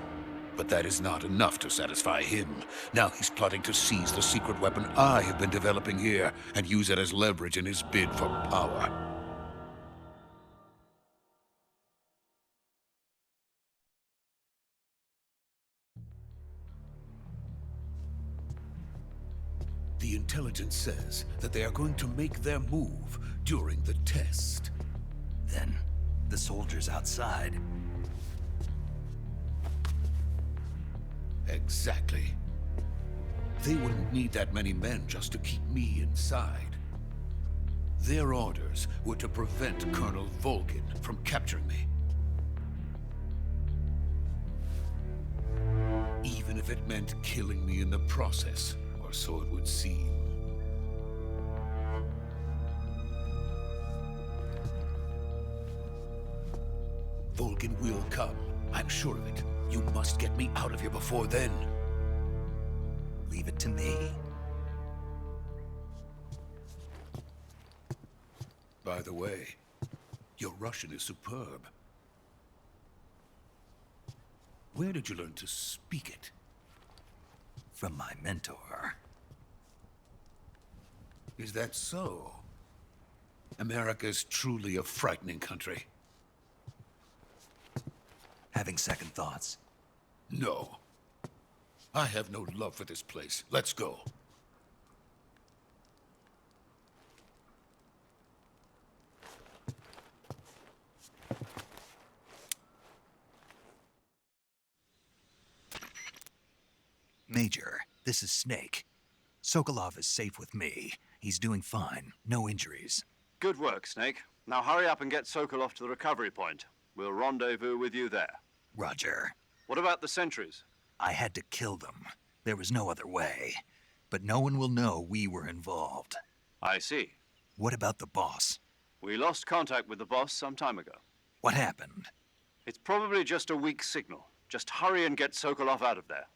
S9: But that is not enough to satisfy him. Now he's plotting to seize the secret weapon I have been developing here and use it as leverage in his bid for power. The intelligence says that they are going to make their move during the test.
S1: Then, the soldiers outside.
S9: Exactly. They wouldn't need that many men just to keep me inside. Their orders were to prevent Colonel Volgin from capturing me. Even if it meant killing me in the process, or so it would seem. Volgin will come. I'm sure of it. You must get me out of here before then.
S1: Leave it to me.
S9: By the way, your Russian is superb. Where did you learn to speak it?
S1: From my mentor.
S9: Is that so? America's truly a frightening country.
S1: Having second thoughts?
S9: No. I have no love for this place. Let's go.
S1: Major, this is Snake. Sokolov is safe with me. He's doing fine. No injuries.
S2: Good work, Snake. Now hurry up and get Sokolov to the recovery point. We'll rendezvous with you there.
S1: Roger.
S2: What about the sentries?
S1: I had to kill them. There was no other way. But no one will know we were involved.
S2: I see.
S1: What about the boss?
S2: We lost contact with the boss some time ago.
S1: What happened?
S2: It's probably just a weak signal. Just hurry and get Sokolov out of there.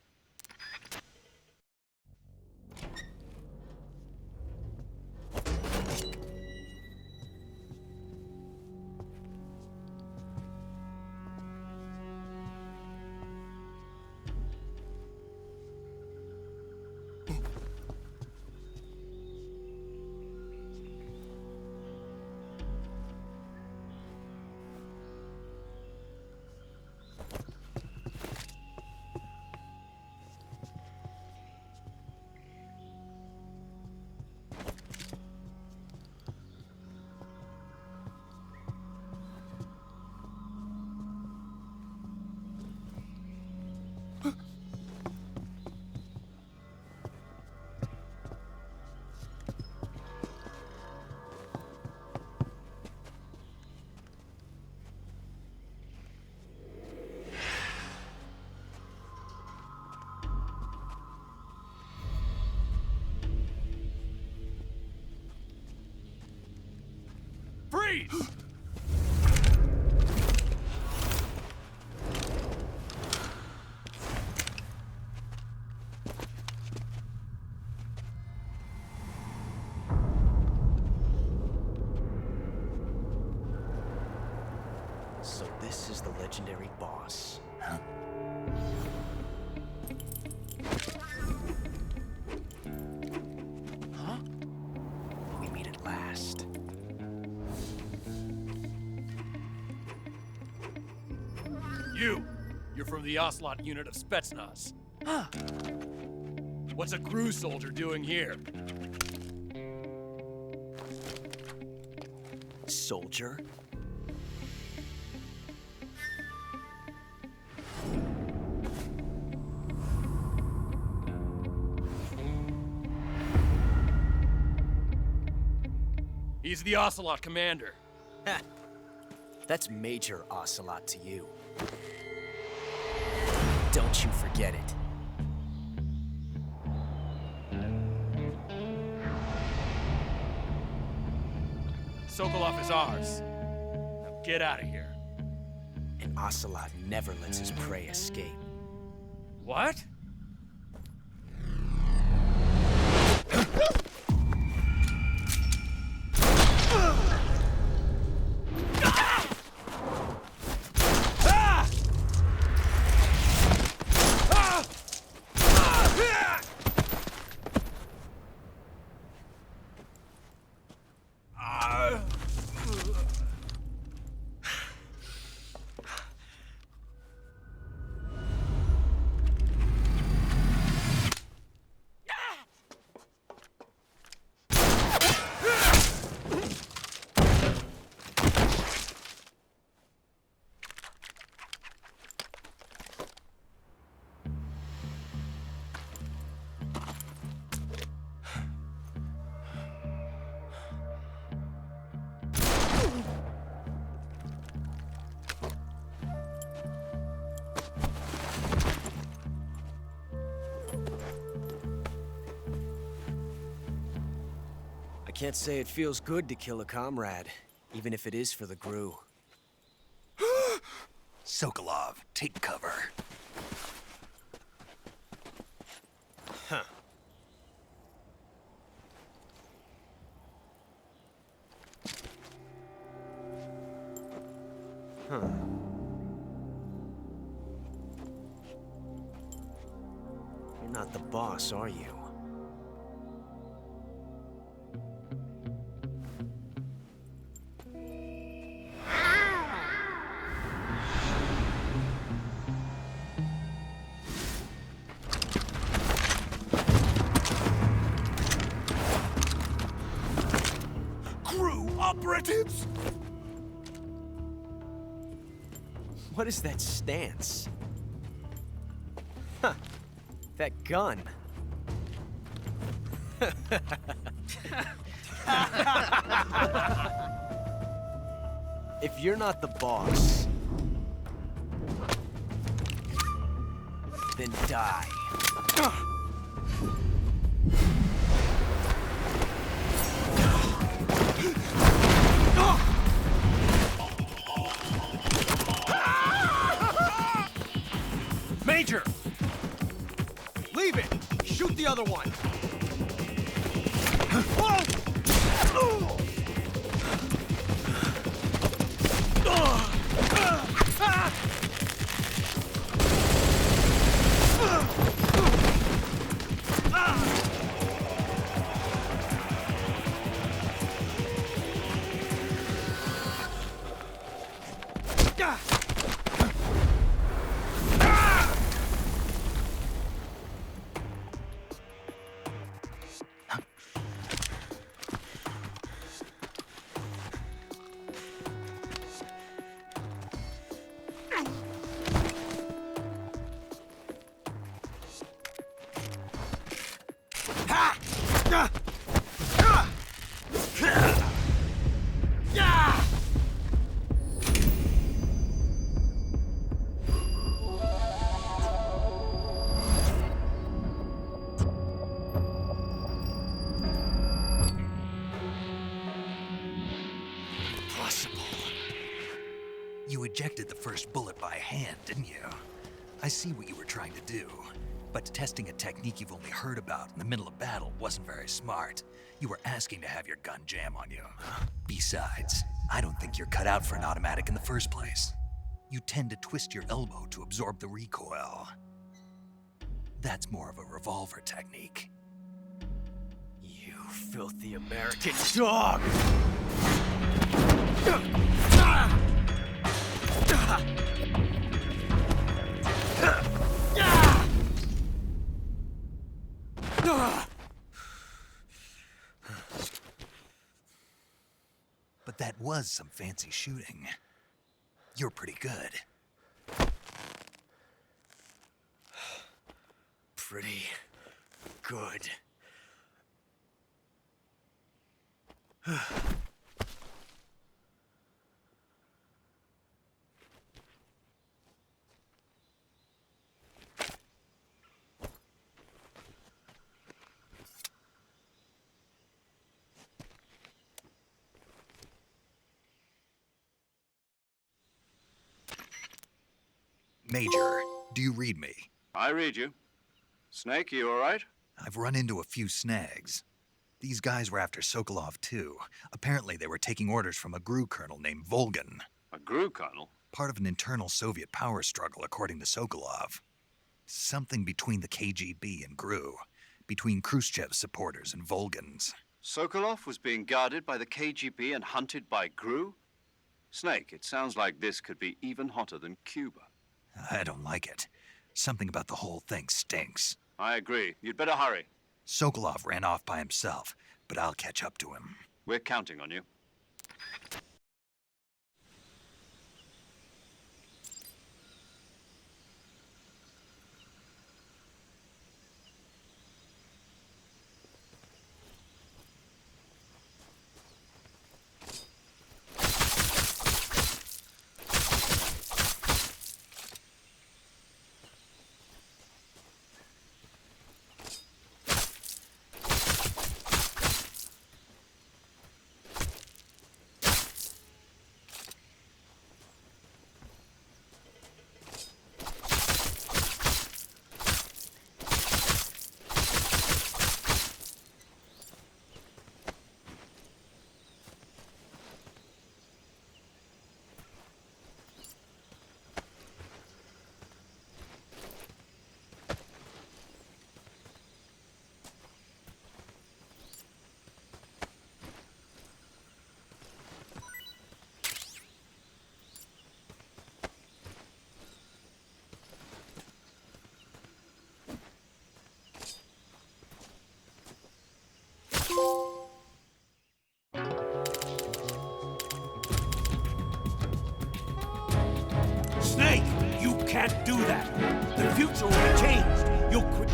S8: Freeze!
S10: So this is the legendary boss.
S1: Huh?
S10: Huh? We meet at last.
S8: You're from the Ocelot unit of Spetsnaz. Huh. What's a crew soldier doing here?
S10: Soldier?
S8: He's the Ocelot commander.
S10: Ha! That's Major Ocelot to you. Don't you forget it.
S8: Sokolov is ours. Now get out of here.
S10: And Ocelot never lets his prey escape.
S8: What?
S10: I can't say it feels good to kill a comrade, even if it is for the GRU.
S1: Sokolov, take cover.
S10: Huh. Huh. You're not the boss, are you?
S7: Operatives?
S10: What is that stance? Huh. That gun. If you're not the boss, then die.
S7: Major! Leave it! Shoot the other one!
S1: ejected the first bullet by hand, didn't you? I see what you were trying to do, but testing a technique you've only heard about in the middle of battle wasn't very smart. You were asking to have your gun jam on you. Besides, I don't think you're cut out for an automatic in the first place. You tend to twist your elbow to absorb the recoil. That's more of a revolver technique.
S10: You filthy American dog!
S1: But that was some fancy shooting. You're pretty good.
S10: Pretty good.
S1: Major, do you read me?
S2: I read you. Snake, you all right?
S1: I've run into a few snags. These guys were after Sokolov too. Apparently they were taking orders from a GRU colonel named Volgan.
S2: A GRU colonel?
S1: Part of an internal Soviet power struggle, according to Sokolov. Something between the KGB and GRU. Between Khrushchev's supporters and Volgan's.
S2: Sokolov was being guarded by the KGB and hunted by GRU? Snake, it sounds like this could be even hotter than Cuba.
S1: I don't like it. Something about the whole thing stinks.
S2: I agree. You'd better hurry.
S1: Sokolov ran off by himself, but I'll catch up to him.
S2: We're counting on you.
S7: Snake, you can't do that. The future will be changed. You'll quit.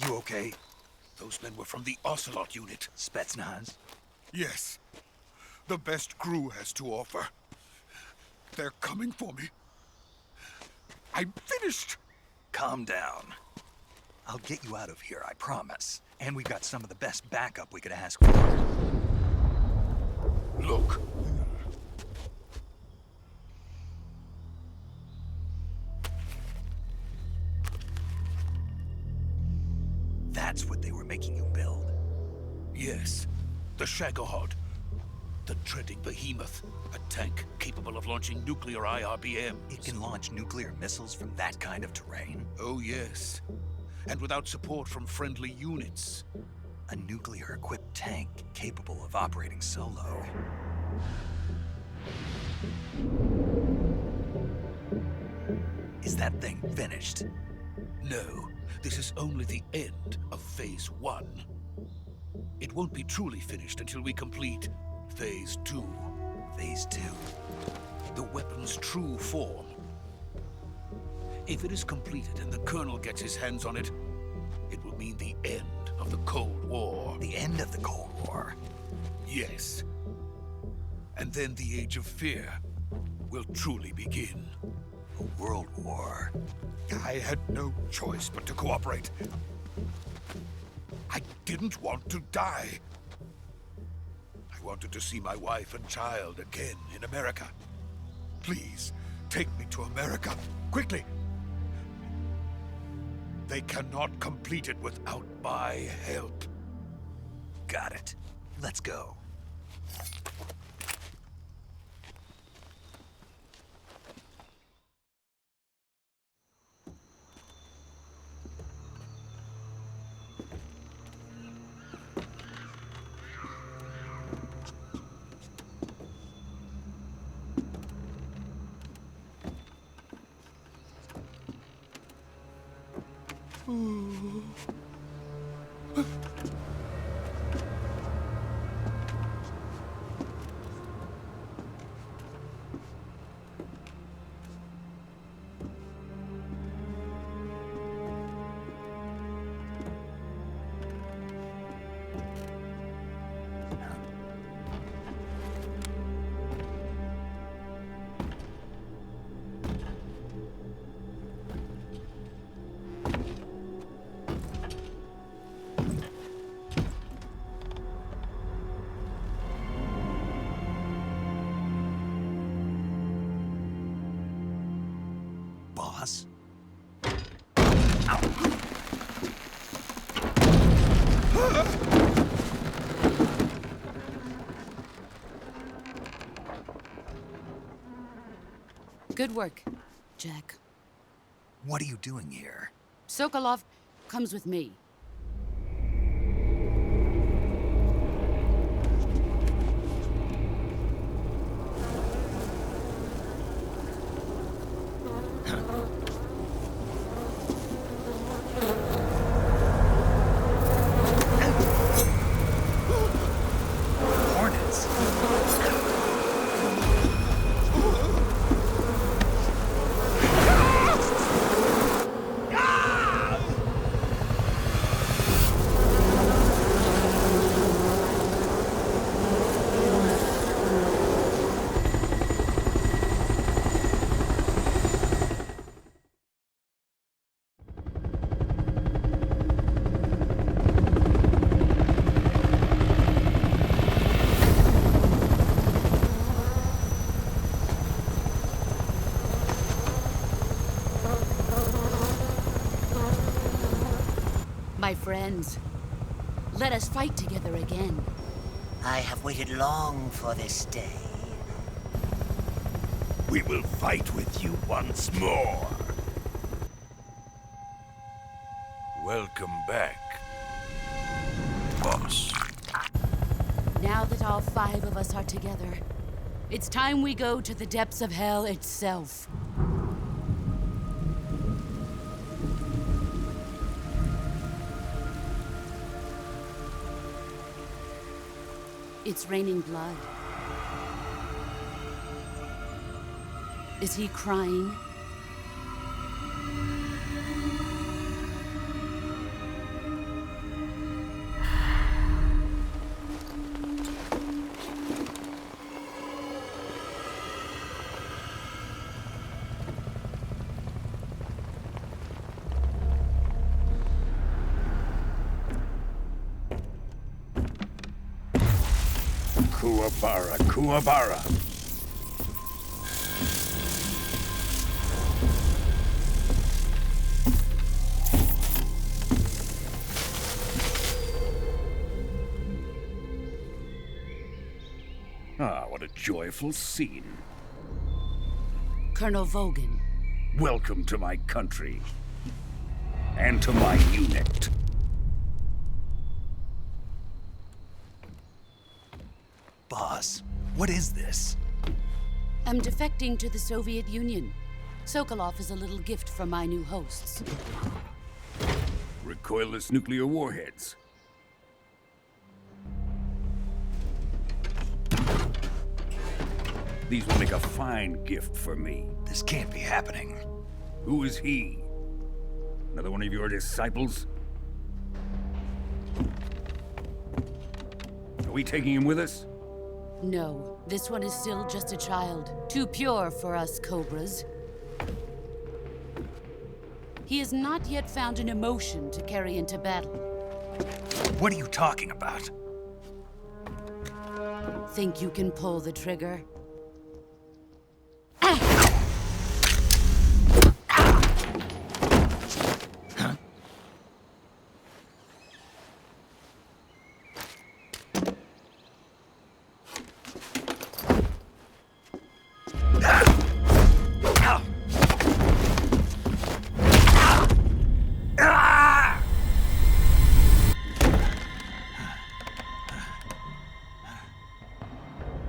S1: You okay?
S9: Those men were from the Ocelot unit.
S1: Spetsnaz?
S9: Yes. The best GRU has to offer. They're coming for me. I'm finished.
S1: Calm down. I'll get you out of here, I promise. And we've got some of the best backup we could ask for.
S9: Look.
S1: That's what they were making you build?
S9: Yes. The Shagohod. The dreaded behemoth. A tank capable of launching nuclear IRBMs.
S1: It can launch nuclear missiles from that kind of terrain?
S9: Oh, yes. And without support from friendly units.
S1: A nuclear-equipped tank capable of operating solo. Is that thing finished?
S9: No, this is only the end of Phase 1. It won't be truly finished until we complete Phase 2.
S1: Phase 2?
S9: The weapon's true form. If it is completed and the Colonel gets his hands on it, it will mean the end of the Cold War.
S1: The end of the Cold War?
S9: Yes. And then the Age of Fear will truly begin.
S1: A world war?
S9: I had no choice but to cooperate. I didn't want to die. I wanted to see my wife and child again in America. Please, take me to America, quickly. They cannot complete it without my help.
S1: Got it. Let's go. Boss?
S6: Good work, Jack.
S1: What are you doing here?
S6: Sokolov comes with me.
S1: Hornets?
S6: My friends, let us fight together again.
S11: I have waited long for this day.
S7: We will fight with you once more. Welcome back, boss.
S6: Now that all 5 of us are together, it's time we go to the depths of hell itself. It's raining blood. Is he crying?
S7: Kuwabara, Kuwabara. Ah, what a joyful scene.
S6: Colonel Vogan.
S7: Welcome to my country. And to my unit.
S1: Boss, what is this?
S6: I'm defecting to the Soviet Union. Sokolov is a little gift from my new hosts.
S7: Recoilless nuclear warheads. These will make a fine gift for me.
S1: This can't be happening.
S7: Who is he? Another one of your disciples? Are we taking him with us?
S6: No, this one is still just a child. Too pure for us Cobras. He has not yet found an emotion to carry into battle.
S1: What are you talking about?
S6: Think you can pull the trigger?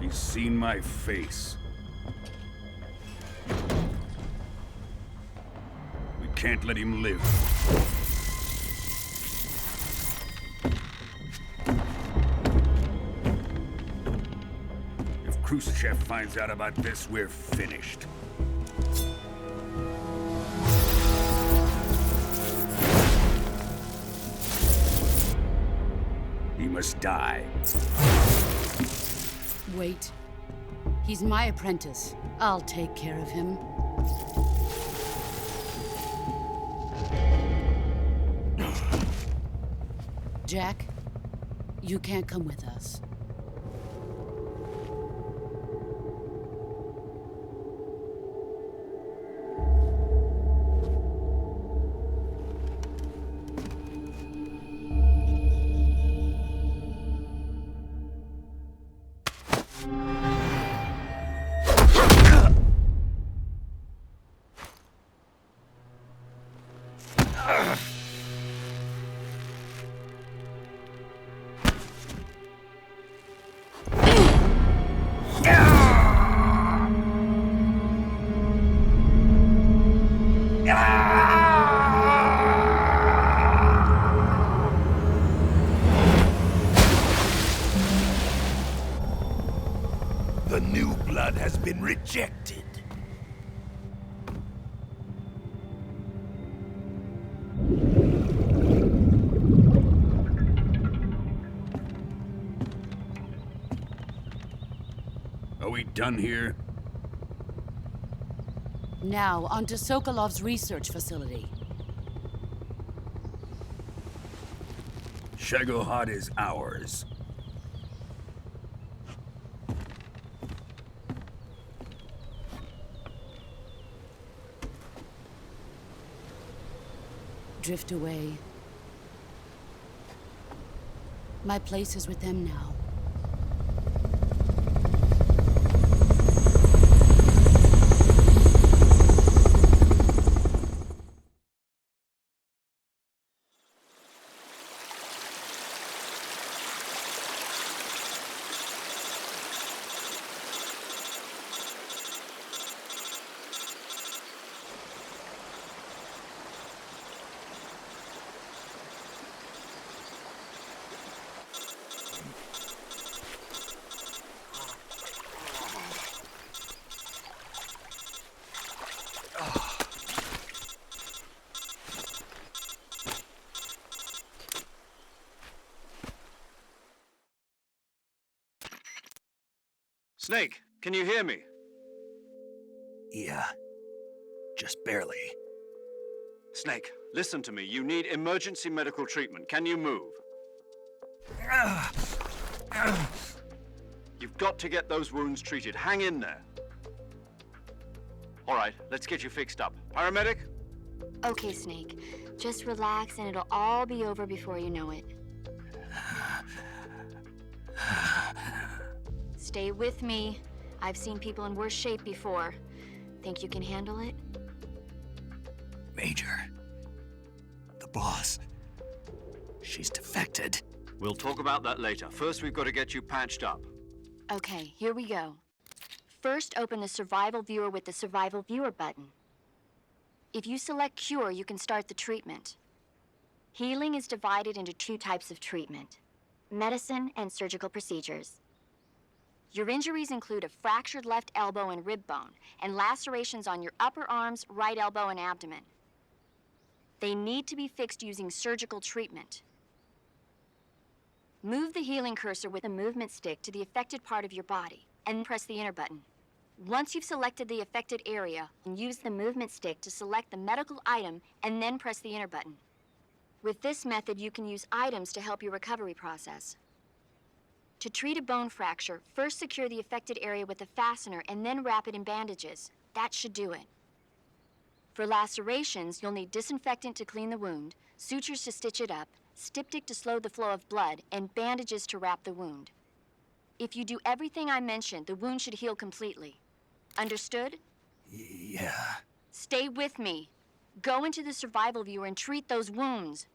S7: He's seen my face. We can't let him live. If Khrushchev finds out about this, we're finished. He must die.
S6: Wait. He's my apprentice. I'll take care of him. Jack, you can't come with us.
S7: The new blood has been rejected. Are we done here?
S6: Now, onto Sokolov's research facility.
S7: Shagohod is ours.
S6: Drift away. My place is with them now.
S2: Snake, can you hear me?
S1: Yeah. Just barely.
S2: Snake, listen to me. You need emergency medical treatment. Can you move? You've got to get those wounds treated. Hang in there. All right, let's get you fixed up. Paramedic?
S5: Okay, Snake. Just relax and it'll all be over before you know it. Stay with me. I've seen people in worse shape before. Think you can handle it?
S1: Major. The boss. She's defected.
S2: We'll talk about that later. First, we've got to get you patched up.
S5: Okay, here we go. First, open the Survival Viewer with the Survival Viewer button. If you select Cure, you can start the treatment. Healing is divided into 2 types of treatment: medicine and surgical procedures. Your injuries include a fractured left elbow and rib bone, and lacerations on your upper arms, right elbow, and abdomen. They need to be fixed using surgical treatment. Move the healing cursor with a movement stick to the affected part of your body, and press the enter button. Once you've selected the affected area, use the movement stick to select the medical item, and then press the enter button. With this method, you can use items to help your recovery process. To treat a bone fracture, first secure the affected area with a fastener and then wrap it in bandages. That should do it. For lacerations, you'll need disinfectant to clean the wound, sutures to stitch it up, styptic to slow the flow of blood, and bandages to wrap the wound. If you do everything I mentioned, the wound should heal completely. Understood?
S1: Yeah.
S5: Stay with me. Go into the Survival Viewer and treat those wounds.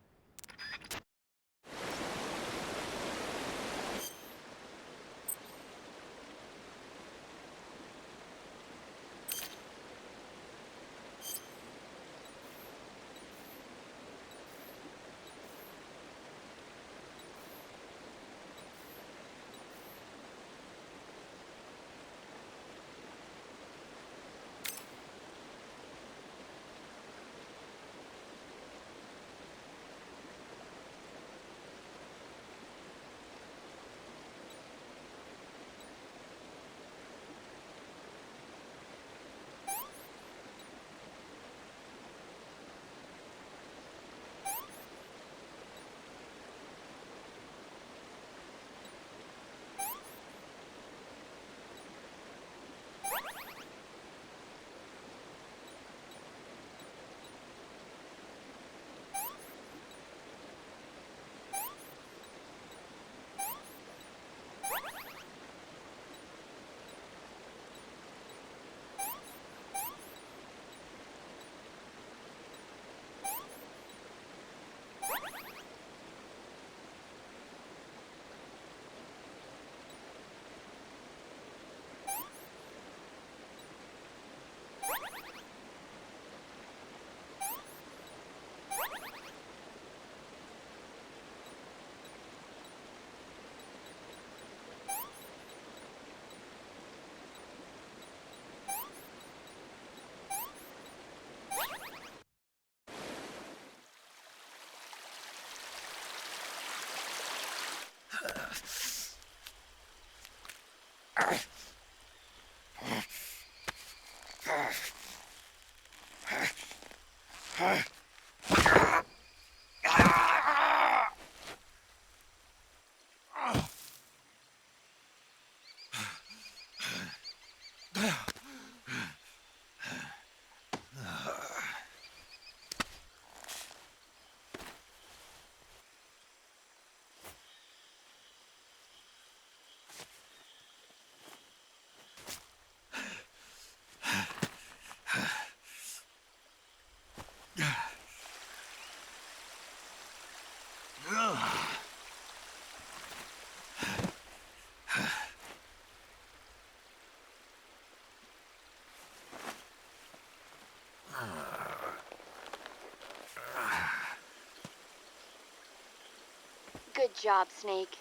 S5: Good job, Snake.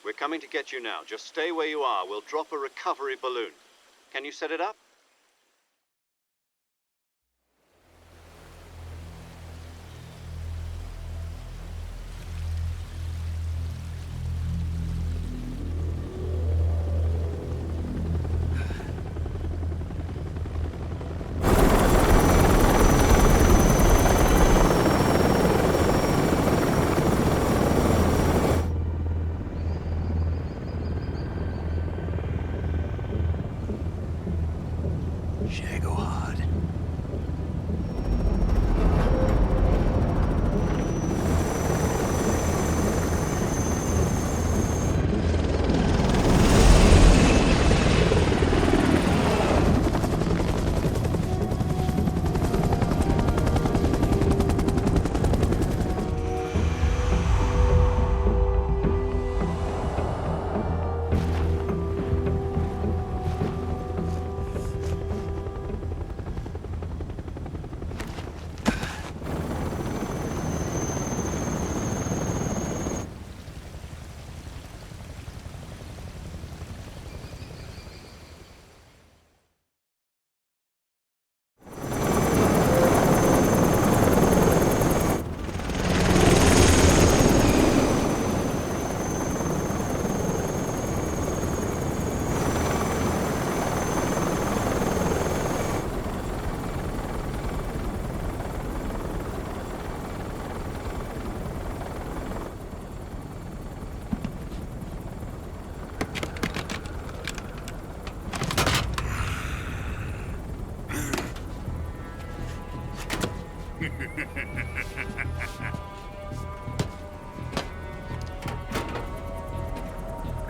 S2: We're coming to get you now. Just stay where you are. We'll drop a recovery balloon. Can you set it up?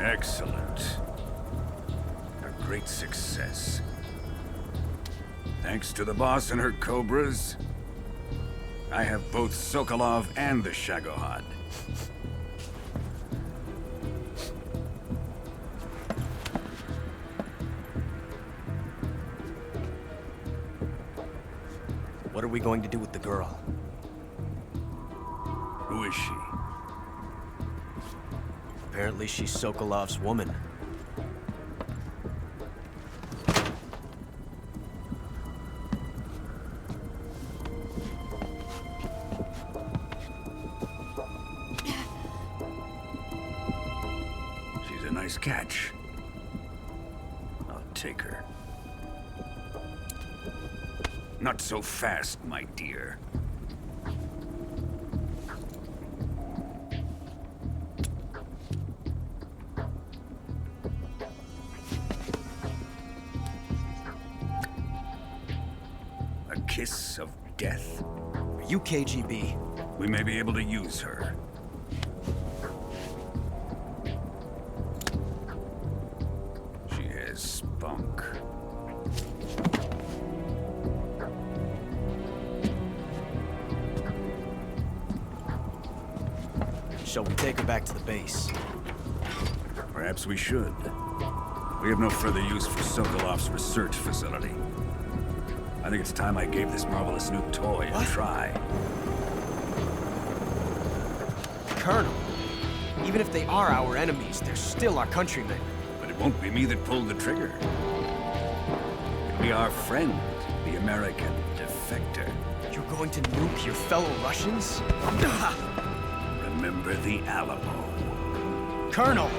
S12: Excellent. A great success. Thanks to the boss and her cobras, I have both Sokolov and the Shagohod.
S10: What are we going to do with the girl?
S12: Who is she?
S10: Apparently she's Sokolov's woman.
S12: She's a nice catch. I'll take her. Not so fast, my dear. A kiss of death?
S10: Are you KGB?
S12: We may be able to use her. She has spunk.
S10: Shall we take her back to the base?
S12: Perhaps we should. We have no further use for Sokolov's research facility. I think it's time I gave this marvelous new toy a try.
S10: Colonel, even if they are our enemies, they're still our countrymen.
S12: But it won't be me that pulled the trigger. It'll be our friend, the American defector.
S10: You're going to nuke your fellow Russians?
S12: Remember the Alamo.
S10: Colonel!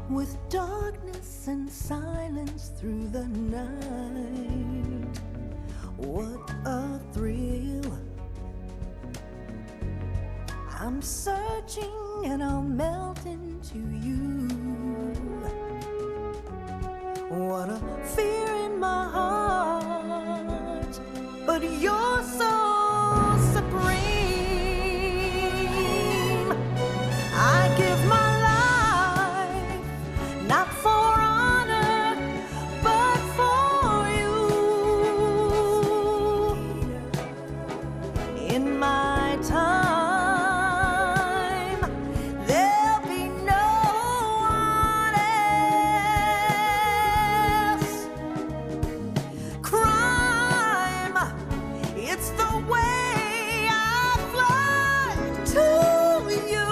S13: With darkness and silence through the night, what a thrill. I'm searching and I'll melt into you. What a fear in my heart, but you're so supreme. I give my not for honor, but for you. In my time, there'll be no one else. Crime, it's the way I fly to you.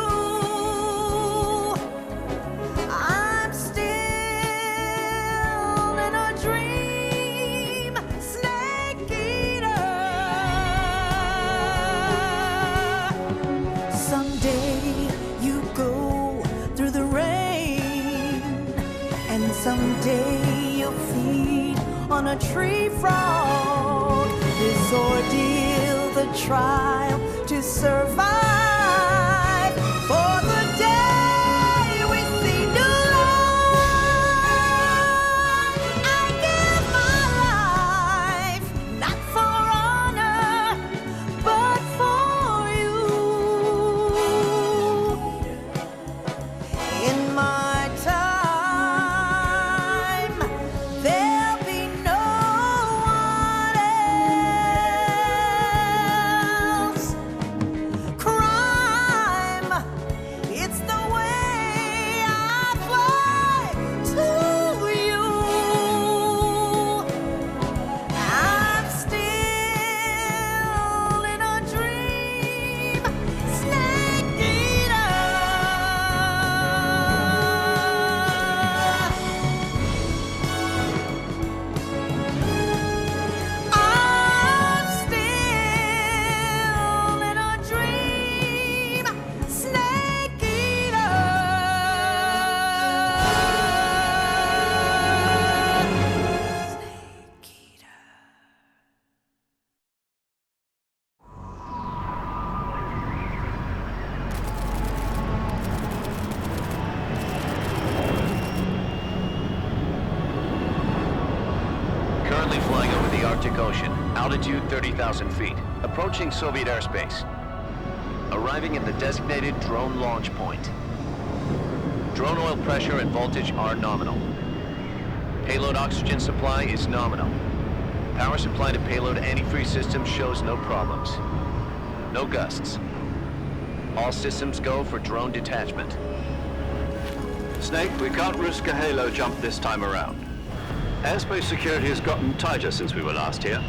S13: Someday you'll feed on a tree frog. This ordeal, the trial to survive. For the day we see new light.
S4: Arctic Ocean. Altitude 30,000 feet. Approaching Soviet airspace. Arriving at the designated drone launch point. Drone oil pressure and voltage are nominal. Payload oxygen supply is nominal. Power supply to payload antifreeze system shows no problems. No gusts. All systems go for drone detachment.
S2: Snake, we can't risk a halo jump this time around. Airspace security has gotten tighter since we were last here.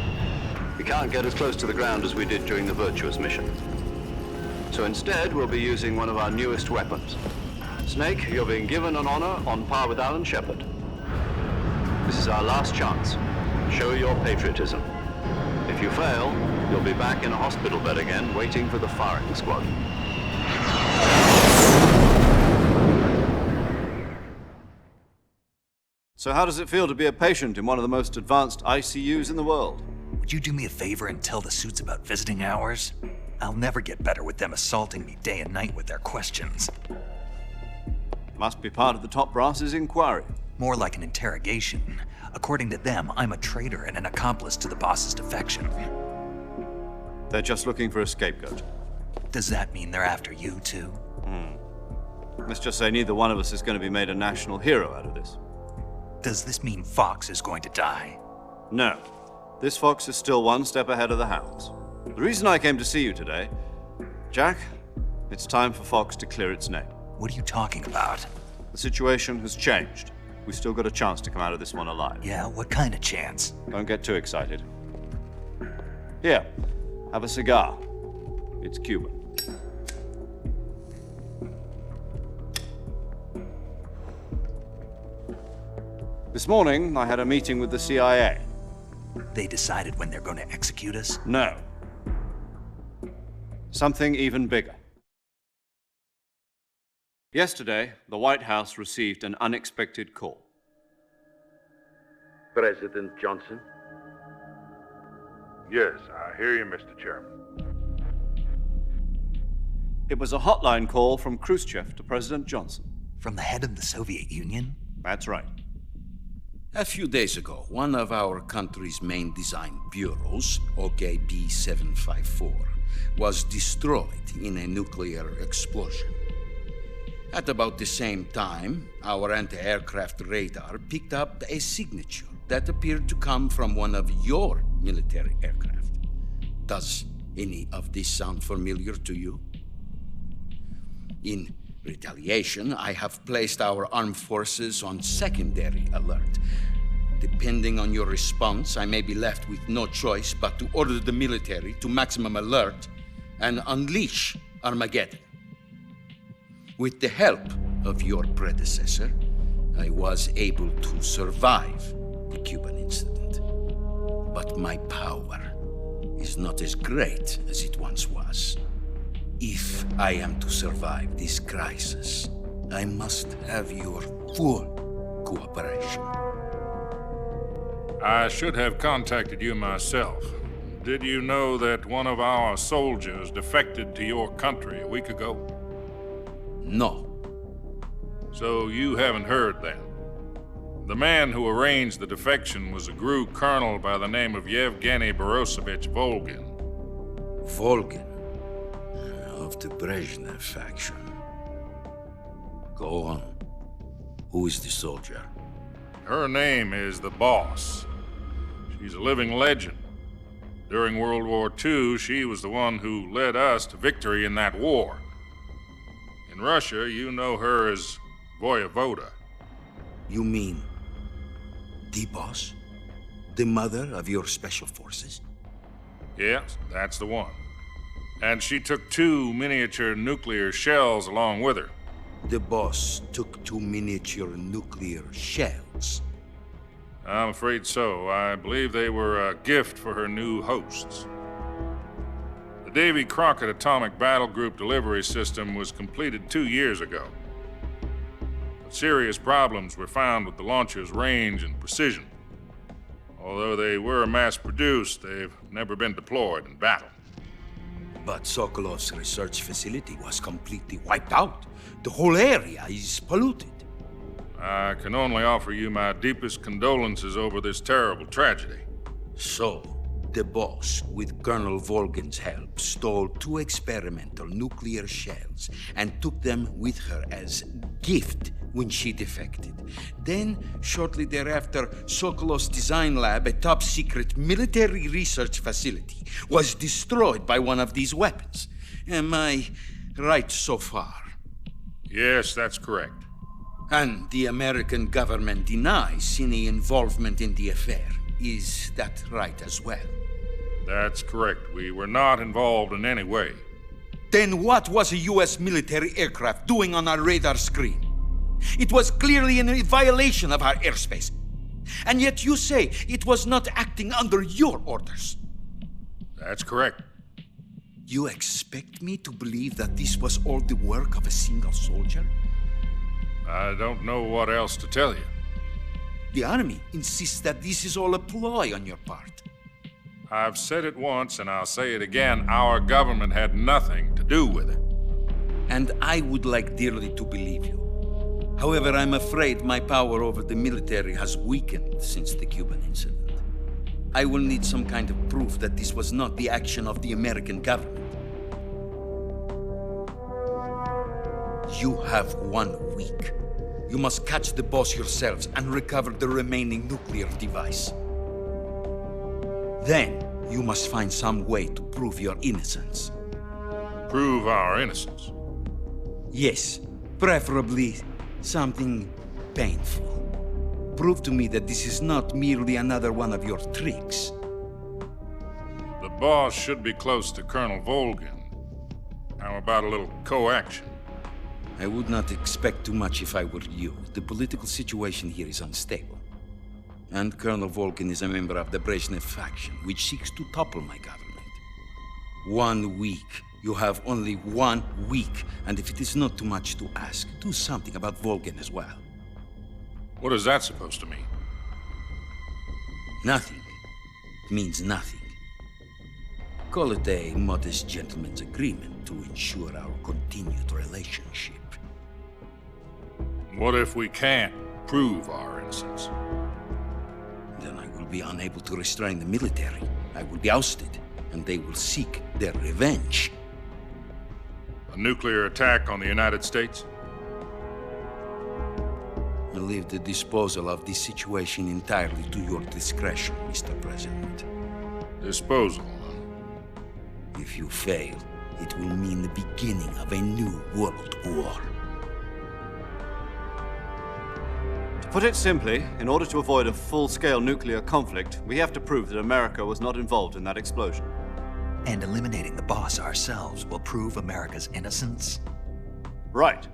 S2: We can't get as close to the ground as we did during the Virtuous mission. So instead, we'll be using one of our newest weapons. Snake, you're being given an honor on par with Alan Shepard. This is our last chance. Show your patriotism. If you fail, you'll be back in a hospital bed again, waiting for the firing squad. So how does it feel to be a patient in one of the most advanced ICUs in the world?
S1: Would you do me a favor and tell the suits about visiting hours? I'll never get better with them assaulting me day and night with their questions.
S2: Must be part of the top brass's inquiry.
S1: More like an interrogation. According to them, I'm a traitor and an accomplice to the boss's defection.
S2: They're just looking for a scapegoat.
S1: Does that mean they're after you, too?
S2: Let's just say neither one of us is going to be made a national hero out of this.
S1: Does this mean Fox is going to die?
S2: No. This Fox is still one step ahead of the Hounds. The reason I came to see you today, Jack, it's time for Fox to clear its name.
S1: What are you talking about?
S2: The situation has changed. We've still got a chance to come out of this one alive.
S1: Yeah, what kind of chance?
S2: Don't get too excited. Here, have a cigar. It's Cuban. This morning, I had a meeting with the CIA.
S1: They decided when they're going to execute us?
S2: No. Something even bigger. Yesterday, the White House received an unexpected call.
S14: President Johnson?
S15: Yes, I hear you, Mr. Chairman.
S2: It was a hotline call from Khrushchev to President Johnson.
S1: From the head of the Soviet Union?
S2: That's right.
S9: A few days ago, one of our country's main design bureaus, OKB 754, was destroyed in a nuclear explosion. At about the same time, our anti-aircraft radar picked up a signature that appeared to come from one of your military aircraft. Does any of this sound familiar to you? In retaliation, I have placed our armed forces on secondary alert. Depending on your response, I may be left with no choice but to order the military to maximum alert and unleash Armageddon. With the help of your predecessor, I was able to survive the Cuban incident. But my power is not as great as it once was. If I am to survive this crisis, I must have your full cooperation.
S15: I should have contacted you myself. Did you know that one of our soldiers defected to your country a week ago?
S9: No.
S15: So you haven't heard then. The man who arranged the defection was a GRU colonel by the name of Yevgeny Borosovich Volgin.
S9: Volgin? Of the Brezhnev faction. Go on. Who is the soldier?
S15: Her name is the Boss. She's a living legend. During World War II, she was the one who led us to victory in that war. In Russia, you know her as Voyevoda.
S9: You mean the Boss? The mother of your special forces?
S15: Yes, that's the one. And she took 2 miniature nuclear shells along with her.
S9: The Boss took 2 miniature nuclear shells?
S15: I'm afraid so. I believe they were a gift for her new hosts. The Davy Crockett Atomic Battle Group delivery system was completed 2 years ago. But serious problems were found with the launcher's range and precision. Although they were mass-produced, they've never been deployed in battle.
S9: But Sokolov's research facility was completely wiped out. The whole area is polluted.
S15: I can only offer you my deepest condolences over this terrible tragedy.
S9: So, the boss, with Colonel Volgin's help, stole 2 experimental nuclear shells and took them with her as gift when she defected. Then, shortly thereafter, Sokolov's design lab, a top-secret military research facility, was destroyed by one of these weapons. Am I right so far?
S15: Yes, that's correct.
S9: And the American government denies any involvement in the affair. Is that right as well?
S15: That's correct. We were not involved in any way.
S9: Then what was a U.S. military aircraft doing on our radar screen? It was clearly in violation of our airspace. And yet you say it was not acting under your orders.
S15: That's correct.
S9: You expect me to believe that this was all the work of a single soldier?
S15: I don't know what else to tell you.
S9: The Army insists that this is all a ploy on your part.
S15: I've said it once and I'll say it again. Our government had nothing to do with it.
S9: And I would like dearly to believe you. However, I'm afraid my power over the military has weakened since the Cuban incident. I will need some kind of proof that this was not the action of the American government. You have 1 week. You must catch the boss yourselves and recover the remaining nuclear device. Then, you must find some way to prove your innocence.
S15: Prove our innocence?
S9: Yes, preferably something painful. Prove to me that this is not merely another one of your tricks.
S15: The boss should be close to Colonel Volgin. How about a little co-action?
S9: I would not expect too much if I were you. The political situation here is unstable. And Colonel Volgin is a member of the Brezhnev faction, which seeks to topple my government. 1 week. You have only 1 week. And if it is not too much to ask, do something about Volgin as well.
S15: What is that supposed to mean?
S9: Nothing. It means nothing. Call it a modest gentleman's agreement to ensure our continued relationship.
S15: What if we can't prove our innocence?
S9: Then I will be unable to restrain the military. I will be ousted, and they will seek their revenge.
S15: A nuclear attack on the United States?
S9: I leave the disposal of this situation entirely to your discretion, Mr. President.
S15: Disposal?
S9: If you fail, it will mean the beginning of a new world war.
S2: To put it simply, in order to avoid a full-scale nuclear conflict, we have to prove that America was not involved in that explosion.
S1: And eliminating the boss ourselves will prove America's innocence?
S2: Right.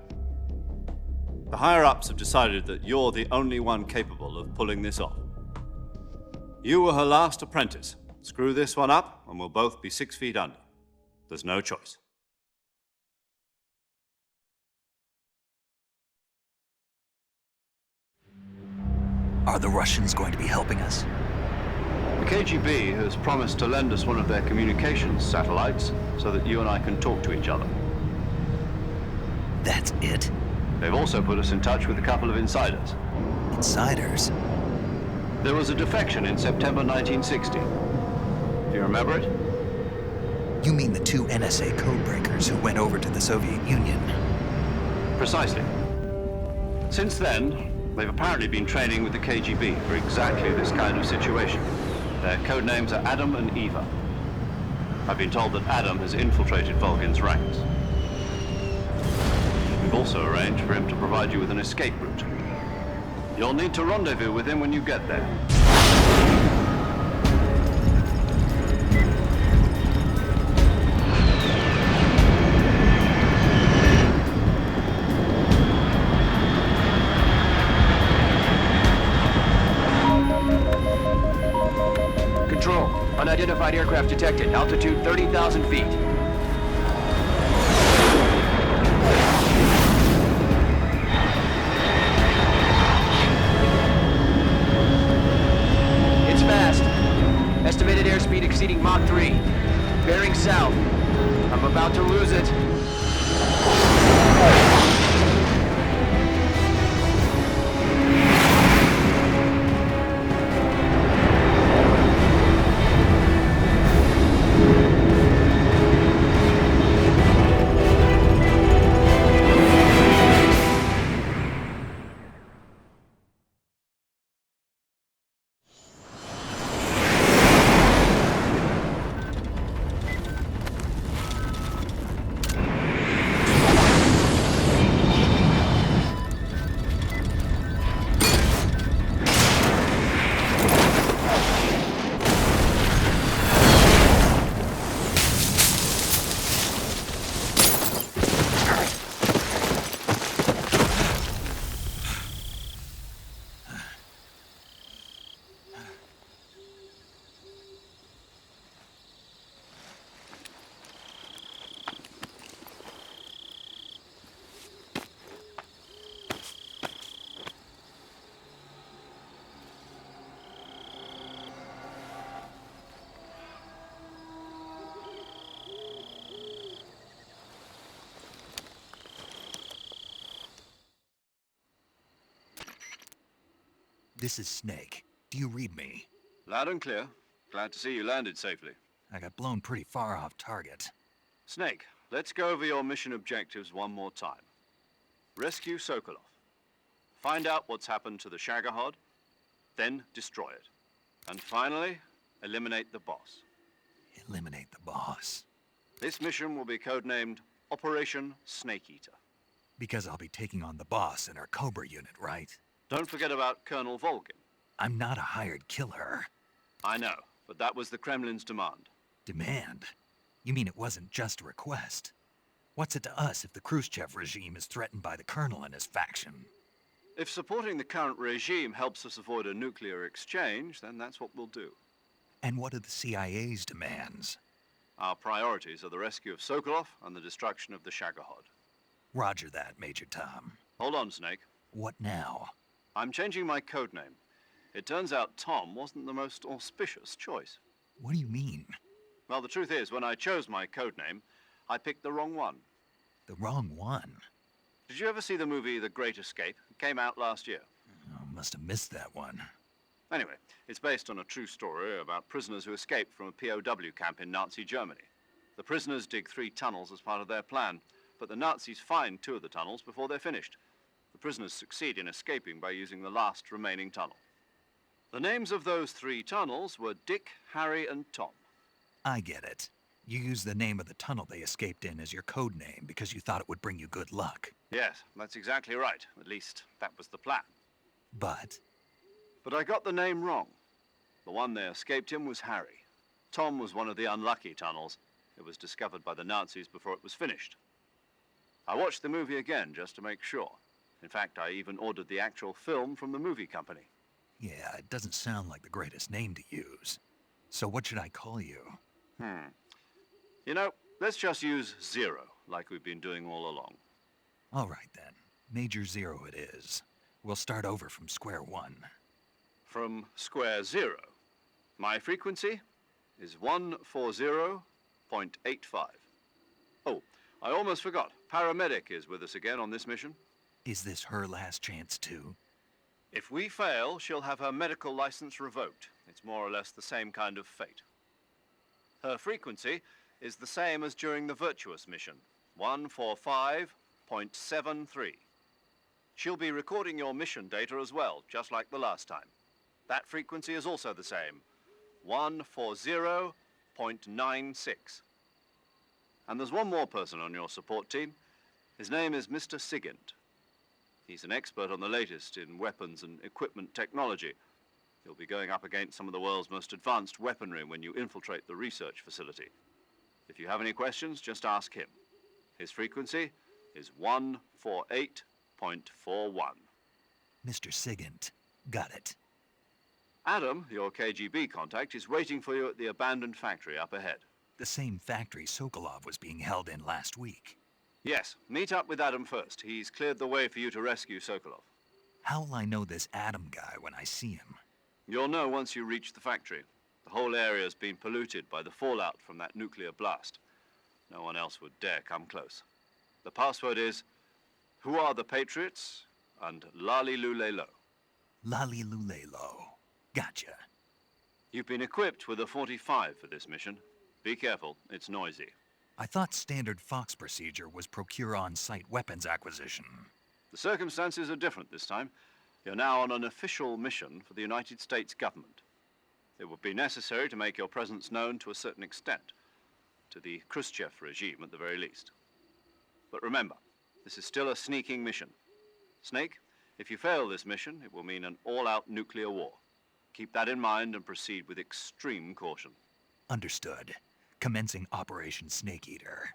S2: The higher-ups have decided that you're the only one capable of pulling this off. You were her last apprentice. Screw this one up, and we'll both be 6 feet under. There's no choice.
S1: Are the Russians going to be helping us?
S2: The KGB has promised to lend us one of their communications satellites so that you and I can talk to each other.
S1: That's it?
S2: They've also put us in touch with a couple of insiders.
S1: Insiders?
S2: There was a defection in September 1960. Do you remember it?
S1: You mean the 2 NSA codebreakers who went over to the Soviet Union?
S2: Precisely. Since then, they've apparently been training with the KGB for exactly this kind of situation. Their code names are Adam and Eva. I've been told that Adam has infiltrated Volgin's ranks. We've also arranged for him to provide you with an escape route. You'll need to rendezvous with him when you get there.
S3: Control. Unidentified aircraft detected. Altitude 30,000 feet. It's fast. Estimated airspeed exceeding Mach 3. Bearing south. I'm about to lose it.
S1: This is Snake. Do you read me?
S2: Loud and clear. Glad to see you landed safely.
S1: I got blown pretty far off target.
S2: Snake, let's go over your mission objectives one more time. Rescue Sokolov. Find out what's happened to the Shagohod, then destroy it. And finally, eliminate the boss.
S1: Eliminate the boss.
S2: This mission will be codenamed Operation Snake Eater.
S1: Because I'll be taking on the boss in our Cobra unit, right?
S2: Don't forget about Colonel Volgin.
S1: I'm not a hired killer.
S2: I know, but that was the Kremlin's demand.
S1: Demand? You mean it wasn't just a request? What's it to us if the Khrushchev regime is threatened by the Colonel and his faction?
S2: If supporting the current regime helps us avoid a nuclear exchange, then that's what we'll do.
S1: And what are the CIA's demands?
S2: Our priorities are the rescue of Sokolov and the destruction of the Shagohod.
S1: Roger that, Major Tom.
S2: Hold on, Snake.
S1: What now?
S2: I'm changing my codename. It turns out Tom wasn't the most auspicious choice.
S1: What do you mean?
S2: Well, the truth is, when I chose my codename, I picked the wrong one.
S1: The wrong one?
S2: Did you ever see the movie The Great Escape? It came out last year.
S1: Oh, must have missed that one.
S2: Anyway, it's based on a true story about prisoners who escaped from a POW camp in Nazi Germany. The prisoners dig 3 tunnels as part of their plan, but the Nazis find 2 of the tunnels before they're finished. The prisoners succeed in escaping by using the last remaining tunnel. The names of those 3 tunnels were Dick, Harry, and Tom.
S1: I get it. You used the name of the tunnel they escaped in as your code name because you thought it would bring you good luck.
S2: Yes, that's exactly right. At least, that was the plan.
S1: But
S2: I got the name wrong. The one they escaped in was Harry. Tom was one of the unlucky tunnels. It was discovered by the Nazis before it was finished. I watched the movie again just to make sure. In fact, I even ordered the actual film from the movie company.
S1: yeah, it doesn't sound like the greatest name to use. So what should I call you?
S2: You know, let's just use Zero, like we've been doing all along.
S1: All right then. Major Zero it is. We'll start over from square one.
S2: From square 0. My frequency is 140.85. Oh, I almost forgot. Paramedic is with us again on this mission.
S1: Is this her last chance too?
S2: If we fail, she'll have her medical license revoked. It's more or less the same kind of fate. Her frequency is the same as during the Virtuous mission, 145.73. She'll be recording your mission data as well, just like the last time. That frequency is also the same, 140.96. And there's one more person on your support team. His name is Mr. Sigint. He's an expert on the latest in weapons and equipment technology. You'll be going up against some of the world's most advanced weaponry when you infiltrate the research facility. If you have any questions, just ask him. His frequency is 148.41.
S1: Mr. Sigint. Got it.
S2: Adam, your KGB contact, is waiting for you at the abandoned factory up ahead.
S1: The same factory Sokolov was being held in last week.
S2: Yes, meet up with Adam first. He's cleared the way for you to rescue Sokolov.
S1: How will I know this Adam guy when I see him?
S2: You'll know once you reach the factory. The whole area's been polluted by the fallout from that nuclear blast. No one else would dare come close. The password is, "Who are the Patriots?" and Lali Lulelo.
S1: Lali Lulelo. Gotcha.
S2: You've been equipped with a 45 for this mission. Be careful, it's noisy.
S1: I thought standard Fox procedure was procure on-site weapons acquisition.
S2: The circumstances are different this time. You're now on an official mission for the United States government. It would be necessary to make your presence known to a certain extent, to the Khrushchev regime at the very least. But remember, this is still a sneaking mission. Snake, if you fail this mission, it will mean an all-out nuclear war. Keep that in mind and proceed with extreme caution.
S1: Understood. Commencing Operation Snake Eater.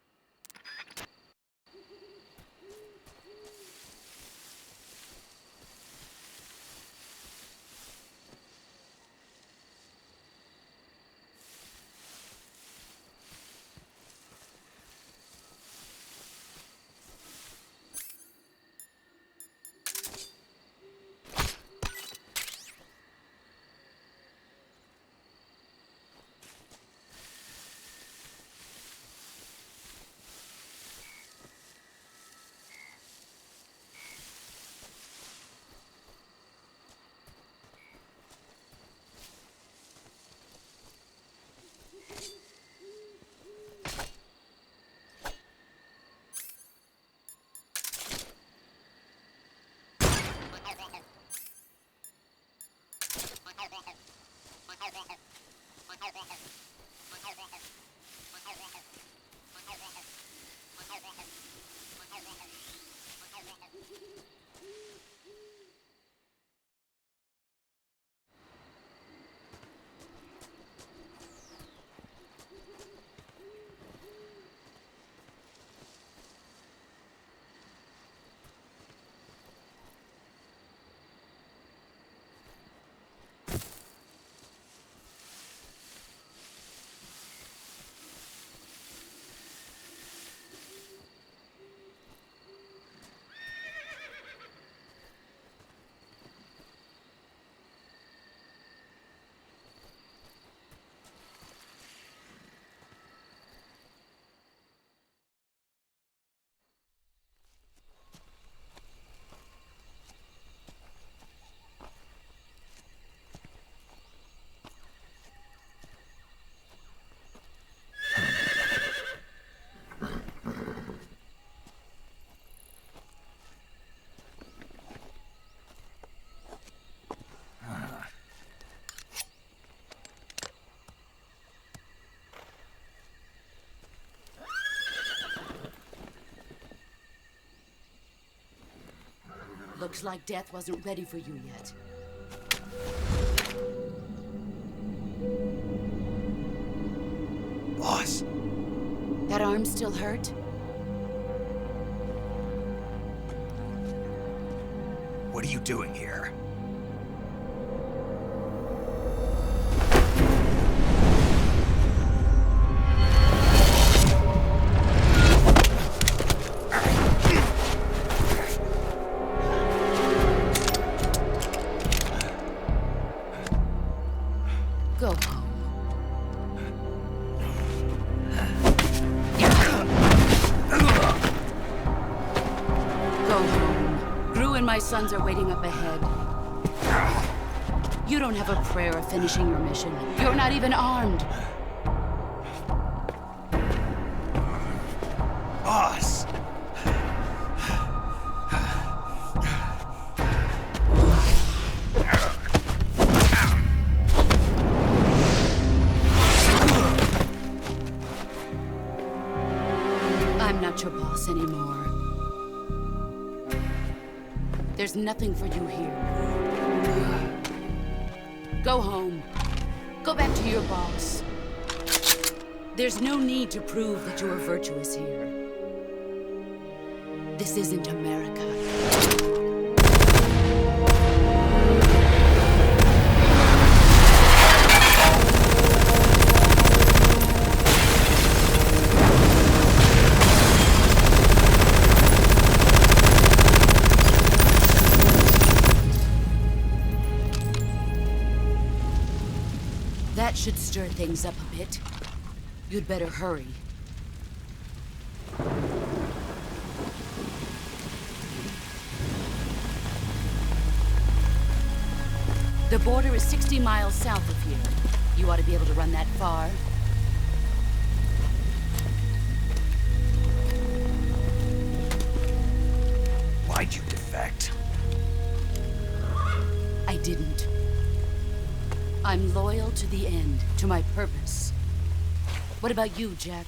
S6: Looks like death wasn't ready for you yet.
S1: Boss.
S6: That arm still hurt?
S1: What are you doing here?
S6: Go home. Go home. Gru and my sons are waiting up ahead. You don't have a prayer of finishing your mission. You're not even armed.
S1: Boss!
S6: I'm not your boss anymore. There's nothing for you here. Go home. Go back to your boss. There's no need to prove that you are virtuous here. This isn't America. That should stir things up a bit. You'd better hurry. The border is 60 miles south of here. You ought to be able to run that far.
S1: Why'd you defect?
S6: I didn't. I'm loyal to the end, to my purpose. What about you, Jack?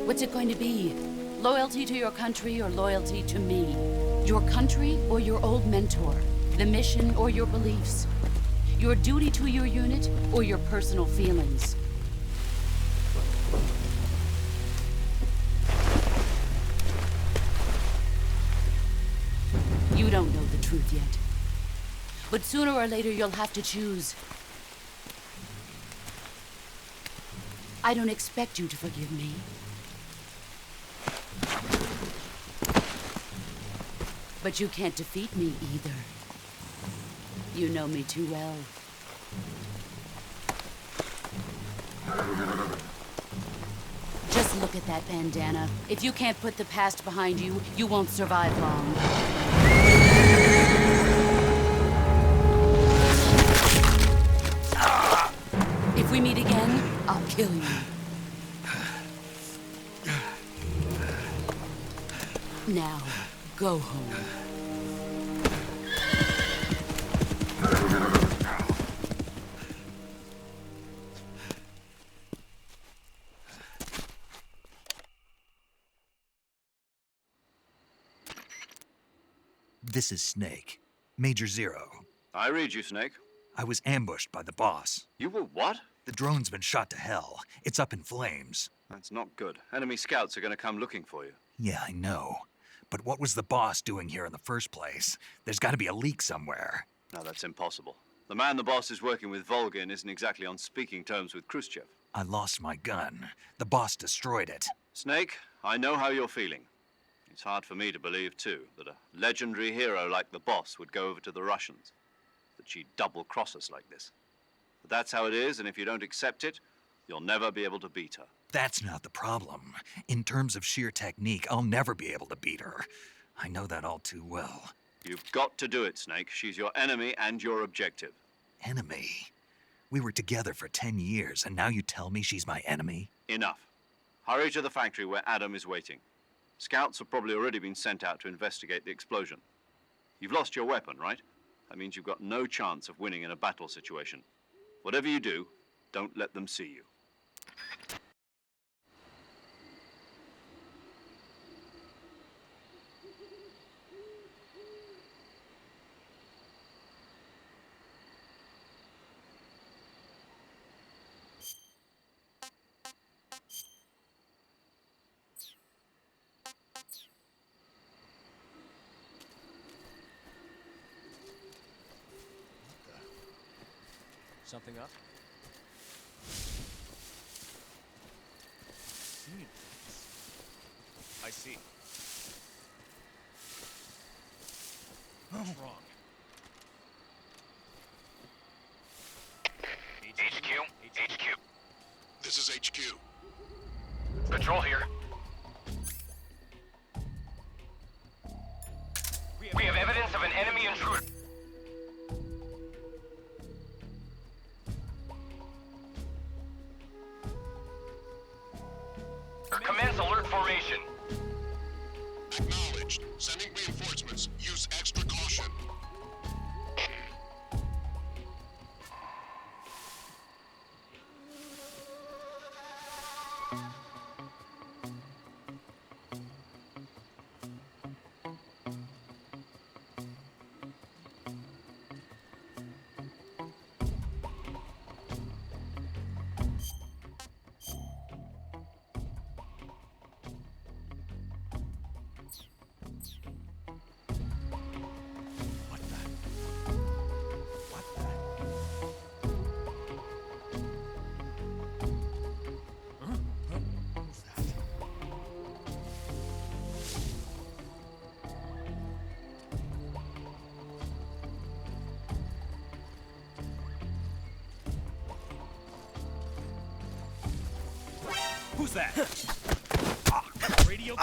S6: What's it going to be? Loyalty to your country or loyalty to me? Your country or your old mentor? The mission or your beliefs? Your duty to your unit or your personal feelings? You don't know the truth yet. But sooner or later, you'll have to choose. I don't expect you to forgive me. But you can't defeat me either. You know me too well. Just look at that bandana. If you can't put the past behind you, you won't survive long. If we meet again, I'll kill you. Now, go home.
S1: This is Snake. Major Zero.
S2: I read you, Snake.
S1: I was ambushed by the boss.
S2: You were what?
S1: The drone's been shot to hell. It's up in flames.
S2: That's not good. Enemy scouts are going to come looking for you.
S1: Yeah, I know. But what was the boss doing here in the first place? There's got to be a leak somewhere.
S2: No, that's impossible. The man the boss is working with, Volgin, isn't exactly on speaking terms with Khrushchev.
S1: I lost my gun. The boss destroyed it.
S2: Snake, I know how you're feeling. It's hard for me to believe, too, that a legendary hero like the boss would go over to the Russians. That she'd double-cross us like this. But that's how it is, and if you don't accept it, you'll never be able to beat her.
S1: That's not the problem. In terms of sheer technique, I'll never be able to beat her. I know that all too well.
S2: You've got to do it, Snake. She's your enemy and your objective.
S1: Enemy? We were together for 10 years, and now you tell me she's my enemy?
S2: Enough. Hurry to the factory where Adam is waiting. Scouts have probably already been sent out to investigate the explosion. You've lost your weapon, right? That means you've got no chance of winning in a battle situation. Whatever you do, don't let them see you.
S10: Something up? I see. What's wrong?
S8: HQ.
S9: This is HQ.
S8: Patrol here. We have evidence of an enemy intruder. Commence alert formation.
S9: Acknowledged. Sending reinforcements. Use extra caution.
S7: Who's that? Radio.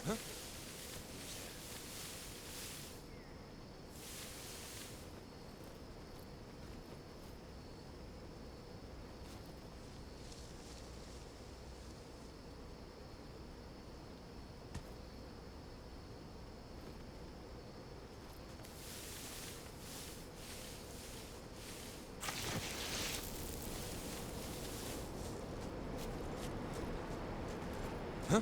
S1: What?
S10: Huh?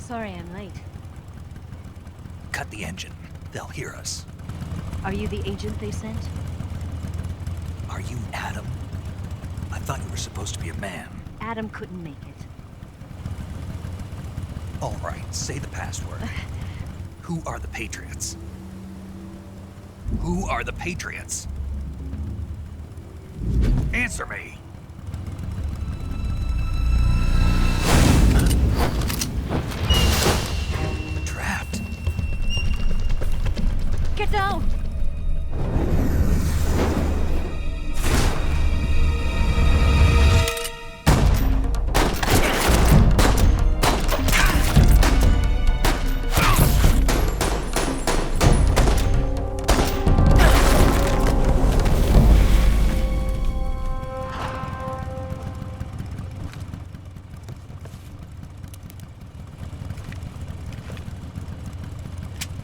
S14: Sorry I'm late.
S1: Cut the engine. They'll hear us.
S14: Are you the agent they sent?
S1: Are you Adam? I thought you were supposed to be a man.
S14: Adam couldn't make it.
S1: All right, say the password. Who are the Patriots? Who are the Patriots? Answer me! Trapped.
S14: Get down!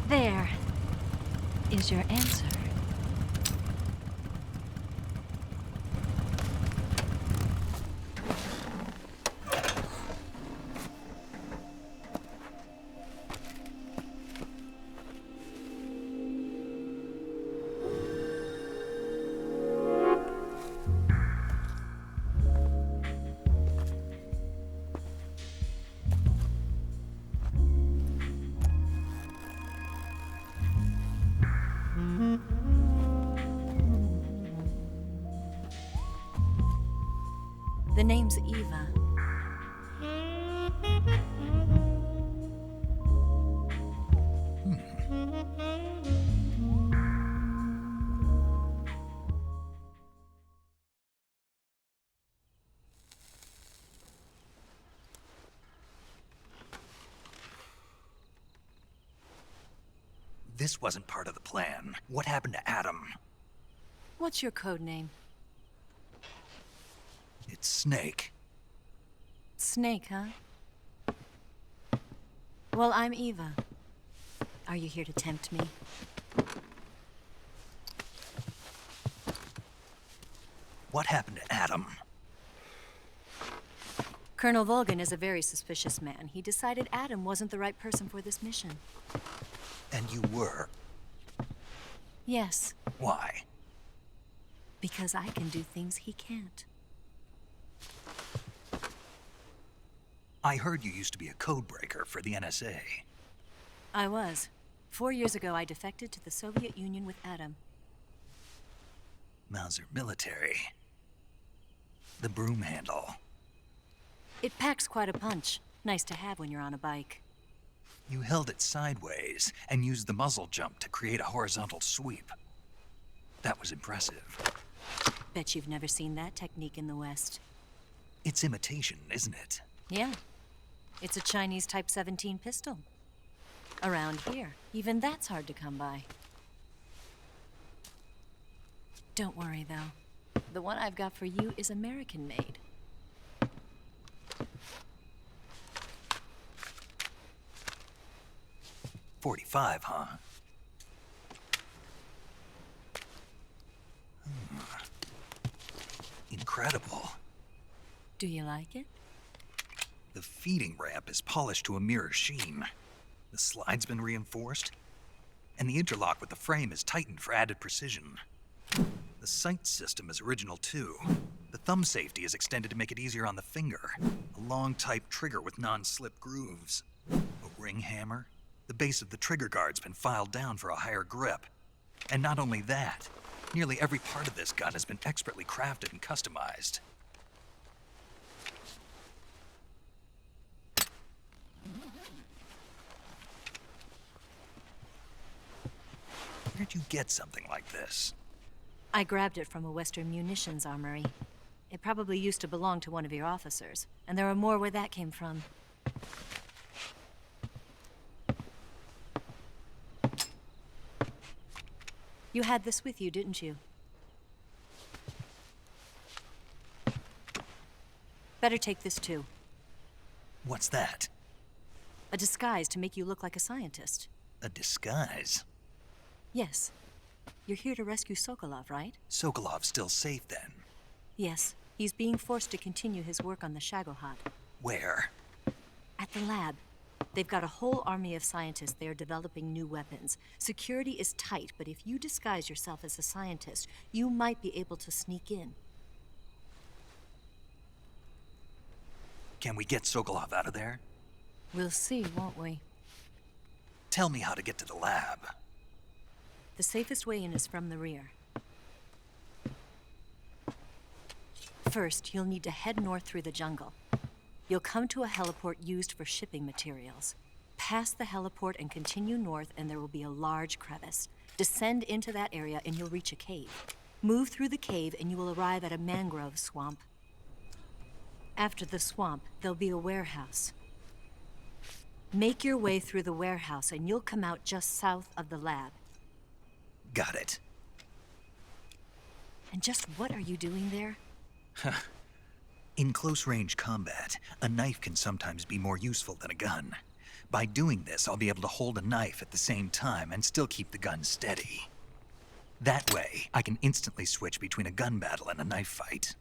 S14: There is your answer. The name's Eva.
S1: This wasn't part of the plan. What happened to Adam?
S14: What's your code name?
S1: It's Snake.
S14: Snake, huh? Well, I'm Eva. Are you here to tempt me?
S1: What happened to Adam?
S14: Colonel Volgan is a very suspicious man. He decided Adam wasn't the right person for this mission.
S1: And you were?
S14: Yes.
S1: Why?
S14: Because I can do things he can't.
S1: I heard you used to be a codebreaker for the NSA.
S14: I was. 4 years ago, I defected to the Soviet Union with Adam.
S1: Mauser military. The broom handle.
S14: It packs quite a punch. Nice to have when you're on a bike.
S1: You held it sideways and used the muzzle jump to create a horizontal sweep. That was impressive.
S14: Bet you've never seen that technique in the West.
S1: It's imitation, isn't it?
S14: Yeah. It's a Chinese Type 17 pistol. Around here, even that's hard to come by. Don't worry, though. The one I've got for you is American-made.
S1: .45, huh? Incredible.
S14: Do you like it?
S1: The feeding ramp is polished to a mirror sheen. The slide's been reinforced, and the interlock with the frame is tightened for added precision. The sight system is original too. The thumb safety is extended to make it easier on the finger. A long type trigger with non-slip grooves. A ring hammer. The base of the trigger guard's been filed down for a higher grip. And not only that, nearly every part of this gun has been expertly crafted and customized. Where'd you get something like this?
S14: I grabbed it from a Western munitions armory. It probably used to belong to one of your officers, and there are more where that came from. You had this with you, didn't you? Better take this too.
S1: What's that?
S14: A disguise to make you look like a scientist.
S1: A disguise?
S14: Yes. You're here to rescue Sokolov, right?
S1: Sokolov's still safe then?
S14: Yes. He's being forced to continue his work on the Shagohod.
S1: Where?
S14: At the lab. They've got a whole army of scientists there developing new weapons. Security is tight, but if you disguise yourself as a scientist, you might be able to sneak in.
S1: Can we get Sokolov out of there?
S14: We'll see, won't we?
S1: Tell me how to get to the lab.
S14: The safest way in is from the rear. First, you'll need to head north through the jungle. You'll come to a heliport used for shipping materials. Pass the heliport and continue north, and there will be a large crevice. Descend into that area and you'll reach a cave. Move through the cave and you will arrive at a mangrove swamp. After the swamp, there'll be a warehouse. Make your way through the warehouse and you'll come out just south of the lab.
S1: Got it.
S14: And just what are you doing there?
S1: In close-range combat, a knife can sometimes be more useful than a gun. By doing this, I'll be able to hold a knife at the same time and still keep the gun steady. That way, I can instantly switch between a gun battle and a knife fight.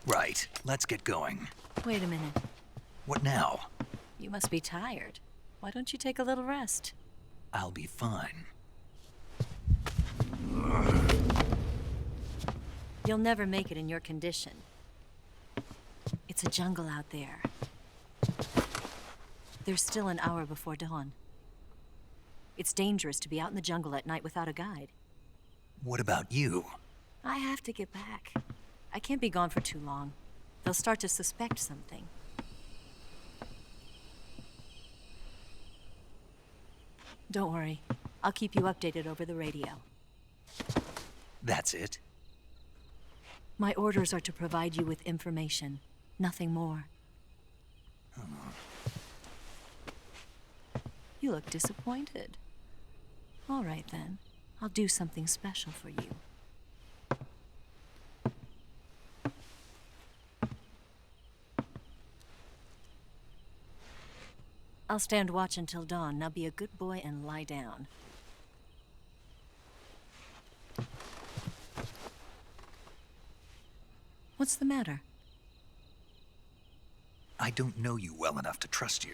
S1: Right, let's get going.
S14: Wait a minute.
S1: What now?
S14: You must be tired. Why don't you take a little rest?
S1: I'll be fine.
S14: You'll never make it in your condition. It's a jungle out there. There's still an hour before dawn. It's dangerous to be out in the jungle at night without a guide.
S1: What about you?
S14: I have to get back. I can't be gone for too long. They'll start to suspect something. Don't worry. I'll keep you updated over the radio.
S1: That's it?
S14: My orders are to provide you with information, nothing more. You look disappointed. All right then. I'll do something special for you. I'll stand watch until dawn. Now be a good boy and lie down. What's the matter?
S1: I don't know you well enough to trust you.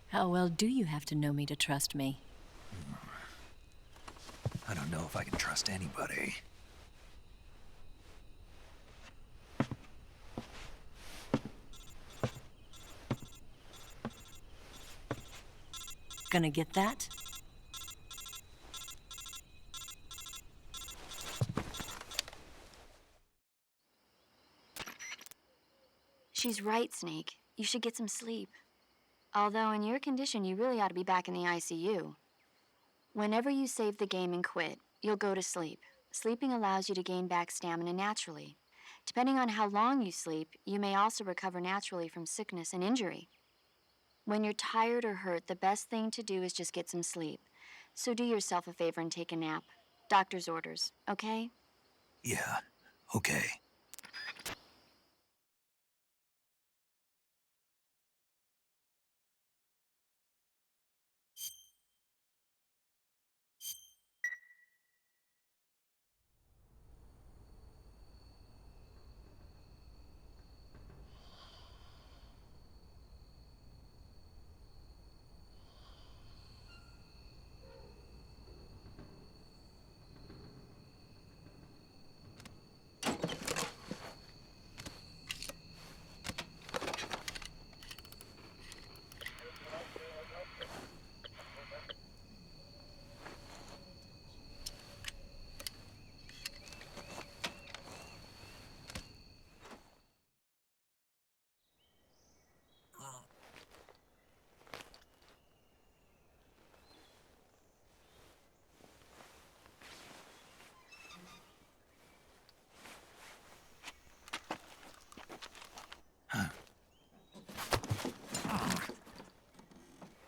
S14: How well do you have to know me to trust me?
S1: I don't know if I can trust anybody.
S14: Gonna get that?
S5: She's right, Snake. You should get some sleep. Although in your condition, you really ought to be back in the ICU. Whenever you save the game and quit, you'll go to sleep. Sleeping allows you to gain back stamina naturally. Depending on how long you sleep, you may also recover naturally from sickness and injury. When you're tired or hurt, the best thing to do is just get some sleep. So do yourself a favor and take a nap. Doctor's orders, okay?
S1: Yeah, okay.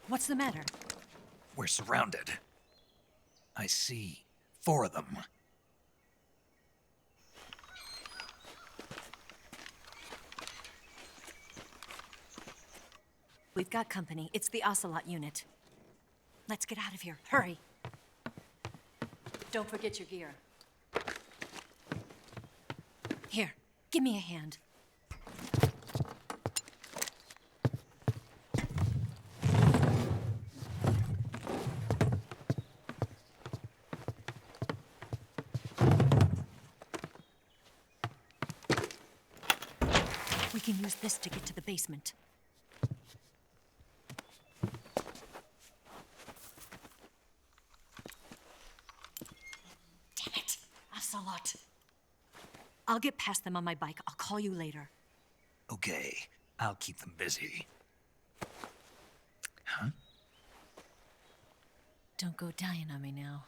S14: What's the matter?
S1: We're surrounded. I see 4 of them.
S14: We've got company. It's the Ocelot unit. Let's get out of here. Hurry. Don't forget your gear. Here, give me a hand. We can use this to get to the basement. Damn it, Ocelot. I'll get past them on my bike. I'll call you later.
S1: Okay, I'll keep them busy. Huh?
S14: Don't go dying on me now.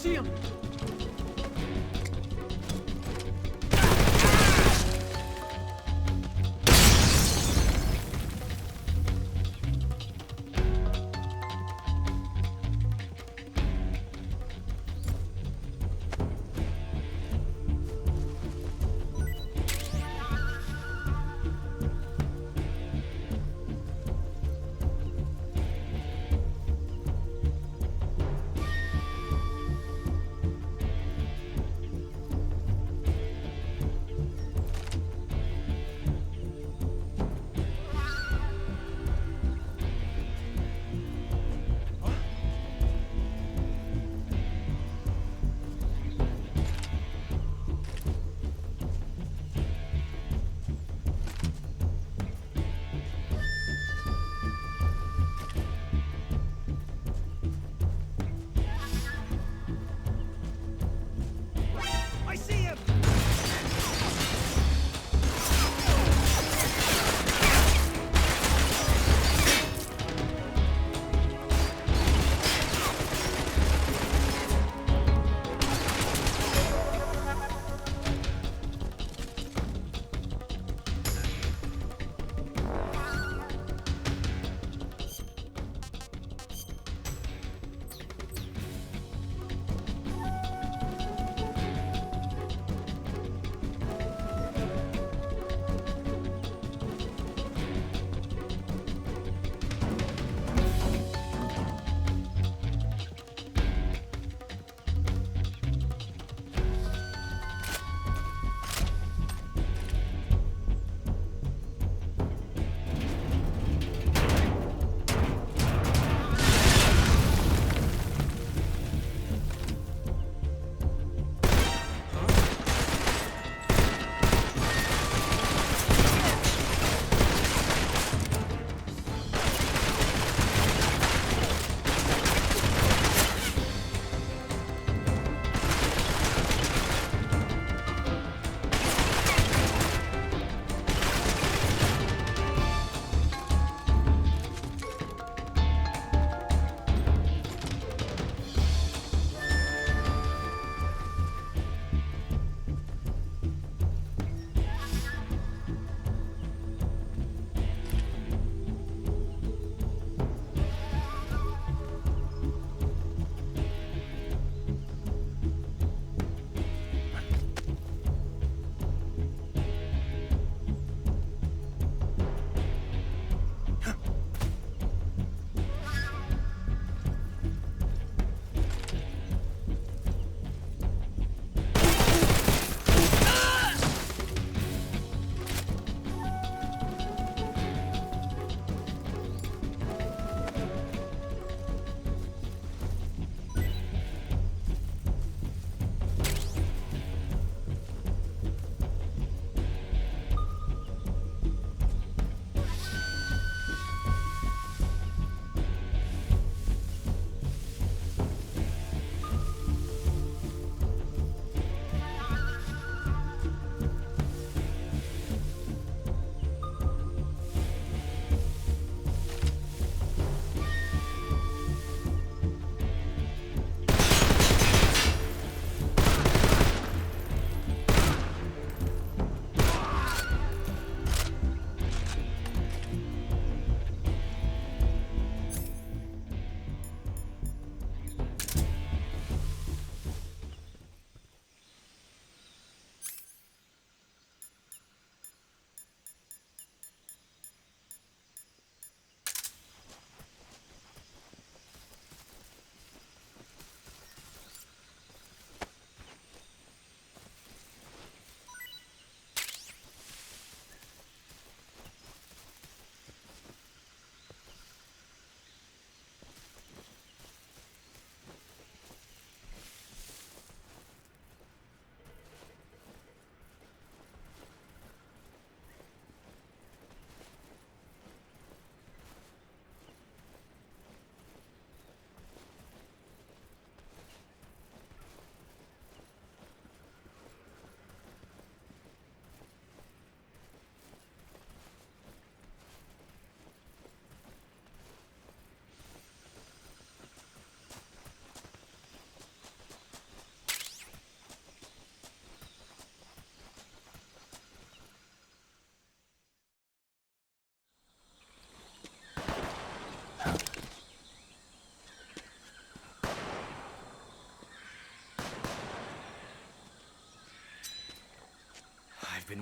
S3: see him!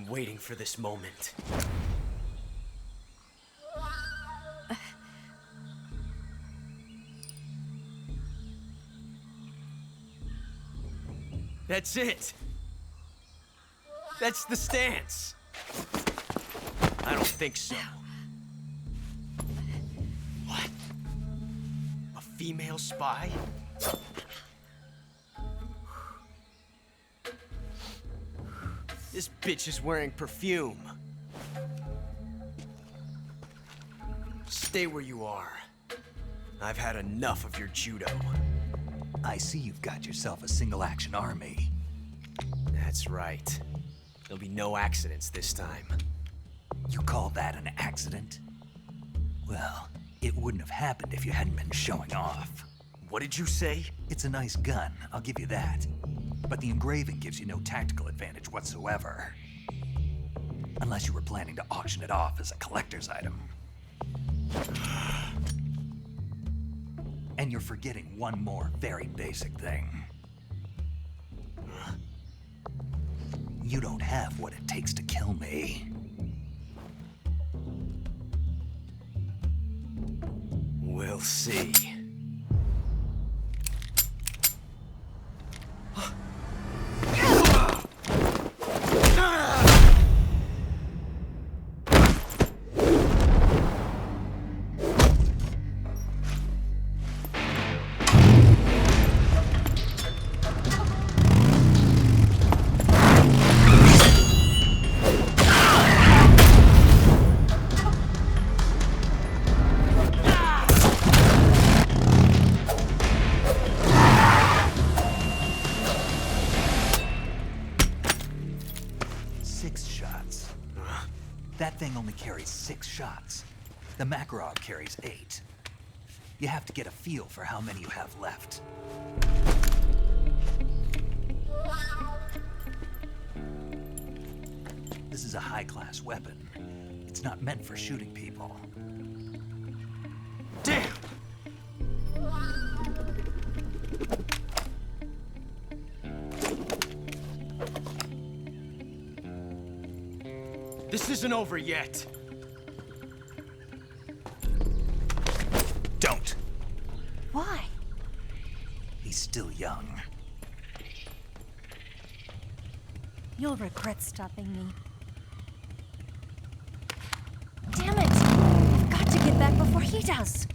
S10: waiting for this moment. That's it. That's the stance. I don't think so. What? A female spy? This bitch is wearing perfume. Stay where you are. I've had enough of your judo.
S1: I see you've got yourself a single-action army.
S10: That's right. There'll be no accidents this time.
S1: You call that an accident? Well, it wouldn't have happened if you hadn't been showing off.
S10: What did you say?
S1: It's a nice gun, I'll give you that. But the engraving gives you no tactical advantage whatsoever. Unless you were planning to auction it off as a collector's item. And you're forgetting one more very basic thing. You don't have what it takes to kill me.
S10: We'll see.
S1: That thing only carries 6 shots. The Makarov carries 8. You have to get a feel for how many you have left. This is a high-class weapon. It's not meant for shooting people.
S10: Damn! This isn't over yet.
S1: Don't.
S14: Why?
S1: He's still young.
S14: You'll regret stopping me. Damn it! I've got to get back before he does.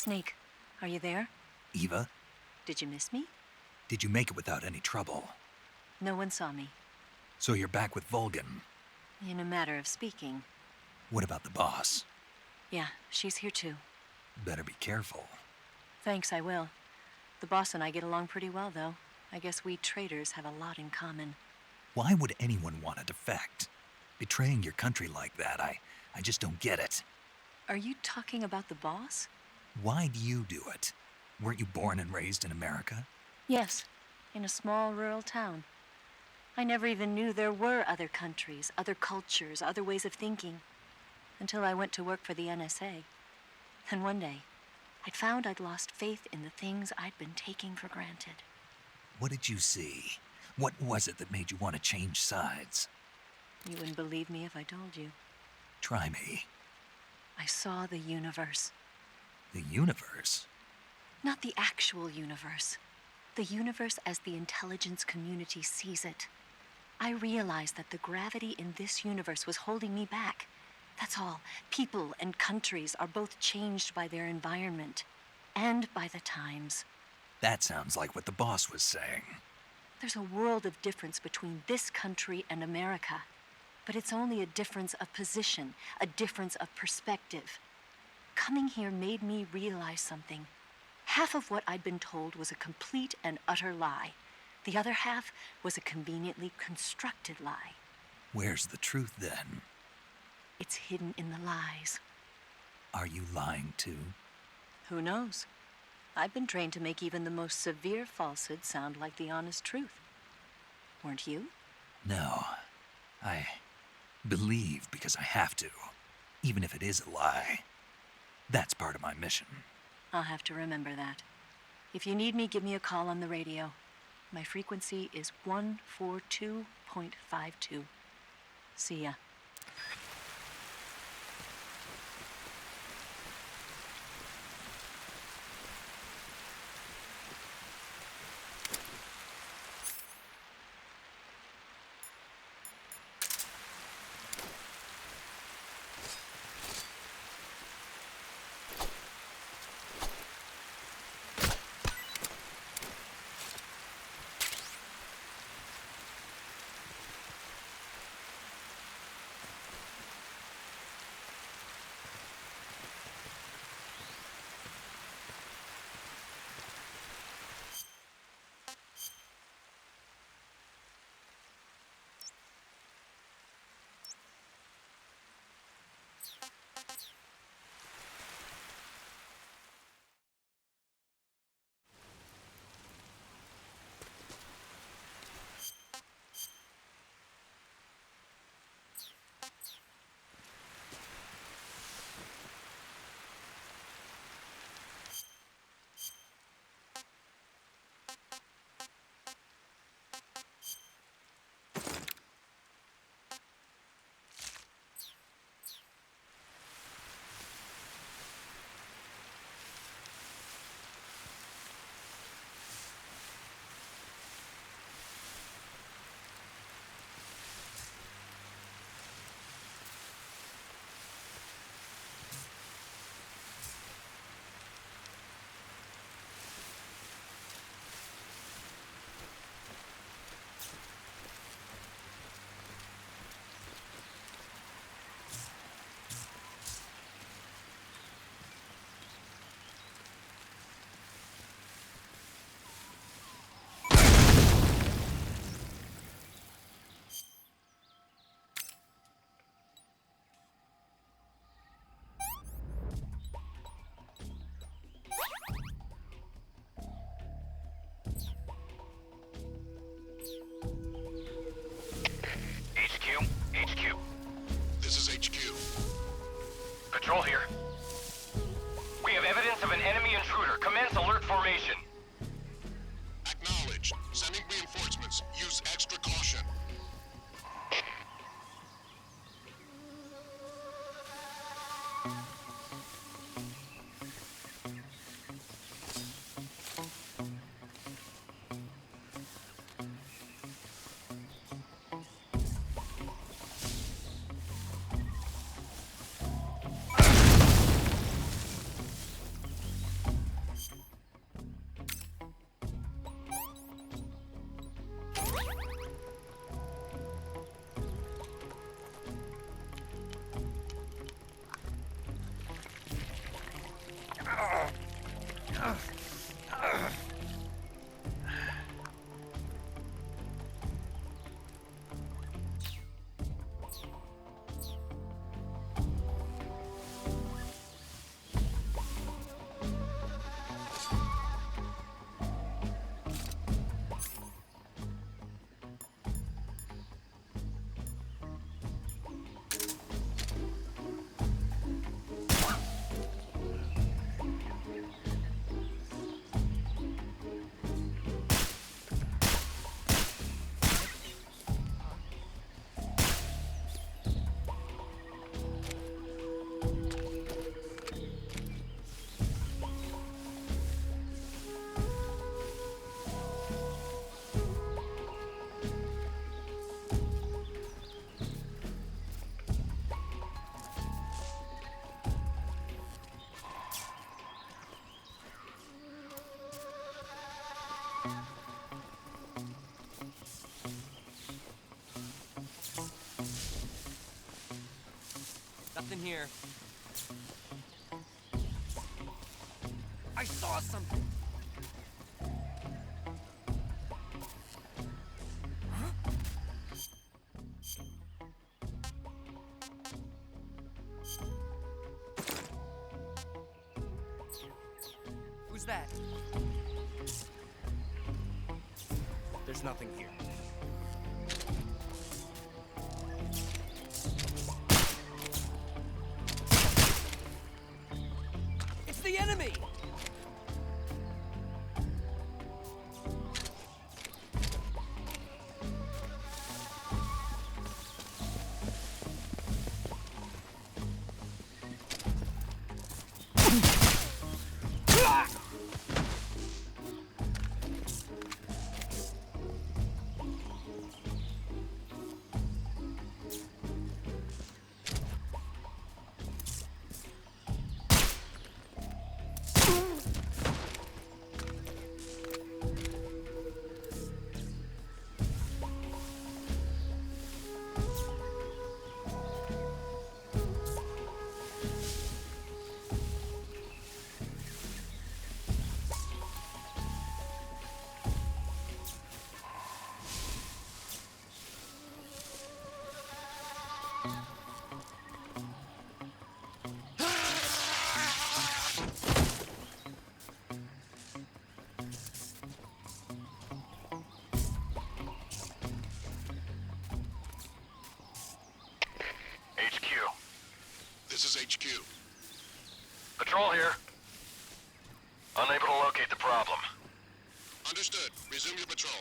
S14: Snake, are you there?
S1: Eva,
S14: Did you miss me?
S1: did you make it without any trouble?
S14: No one saw me.
S1: So you're back with Vulcan.
S14: In a matter of speaking.
S1: What about the boss?
S14: Yeah, she's here too.
S1: Better be careful.
S14: Thanks, I will. The boss and I get along pretty well, though. I guess we traitors have a lot in common.
S1: Why would anyone want to defect? Betraying your country like that, I just don't get it.
S14: Are you talking about the boss?
S1: Why do you do it? Weren't you born and raised in America?
S14: Yes, in a small rural town. I never even knew there were other countries, other cultures, other ways of thinking, until I went to work for the NSA. Then one day, I'd found I'd lost faith in the things I'd been taking for granted.
S1: What did you see? What was it that made you want to change sides?
S14: You wouldn't believe me if I told you.
S1: Try me.
S14: I saw the universe.
S1: The universe?
S14: Not the actual universe. The universe as the intelligence community sees it. I realized that the gravity in this universe was holding me back. That's all. People and countries are both changed by their environment and by the times.
S1: That sounds like what the boss was saying.
S14: There's a world of difference between this country and America, but it's only a difference of position, a difference of perspective. Coming here made me realize something. Half of what I'd been told was a complete and utter lie. The other half was a conveniently constructed lie.
S1: Where's the truth then?
S14: It's hidden in the lies.
S1: Are you lying too?
S14: Who knows? I've been trained to make even the most severe falsehood sound like the honest truth. Weren't you?
S1: No. I believe because I have to, even if it is a lie. That's part of my mission.
S14: I'll have to remember that. If you need me, give me a call on the radio. My frequency is 142.52. See ya.
S8: Patrol here. We have evidence of an enemy intruder. Commence alert formation.
S16: Acknowledged. Sending reinforcements. Use extra caution.
S10: Nothing here.
S7: I saw something. Who's that?
S10: There's nothing here.
S7: It's the enemy!
S16: This is HQ.
S8: Patrol here. Unable to locate the problem.
S16: Understood. Resume your patrol.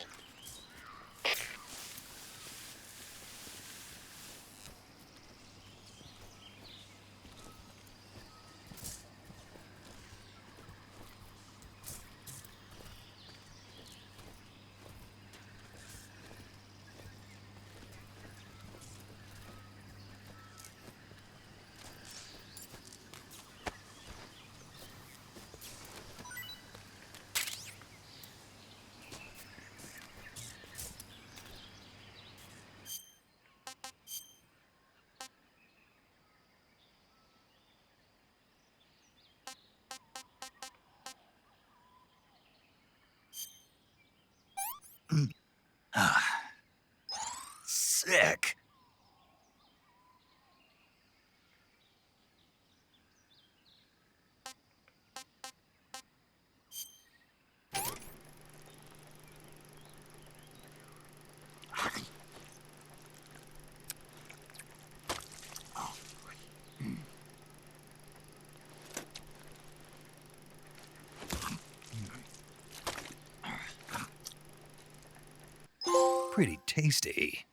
S1: Sick. Pretty tasty.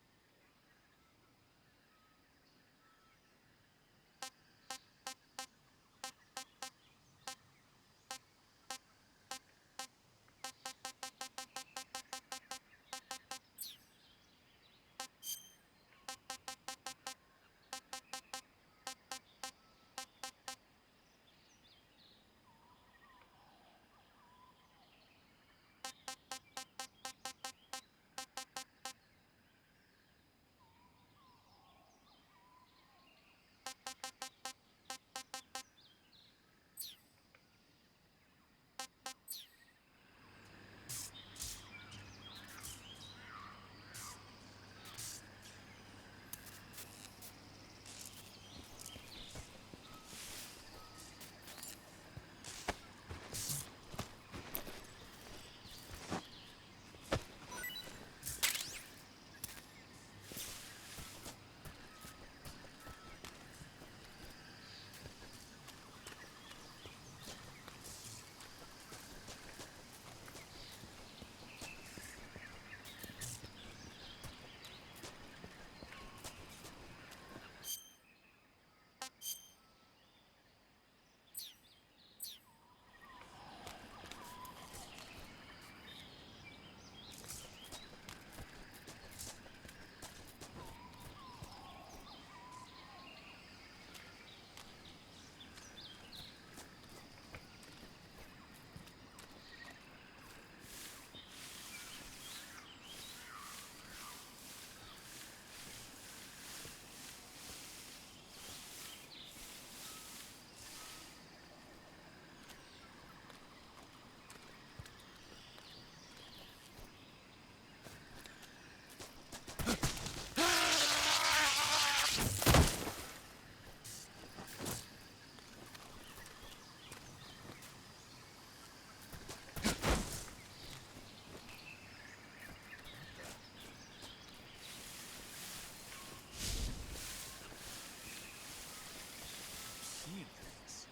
S1: seeing things.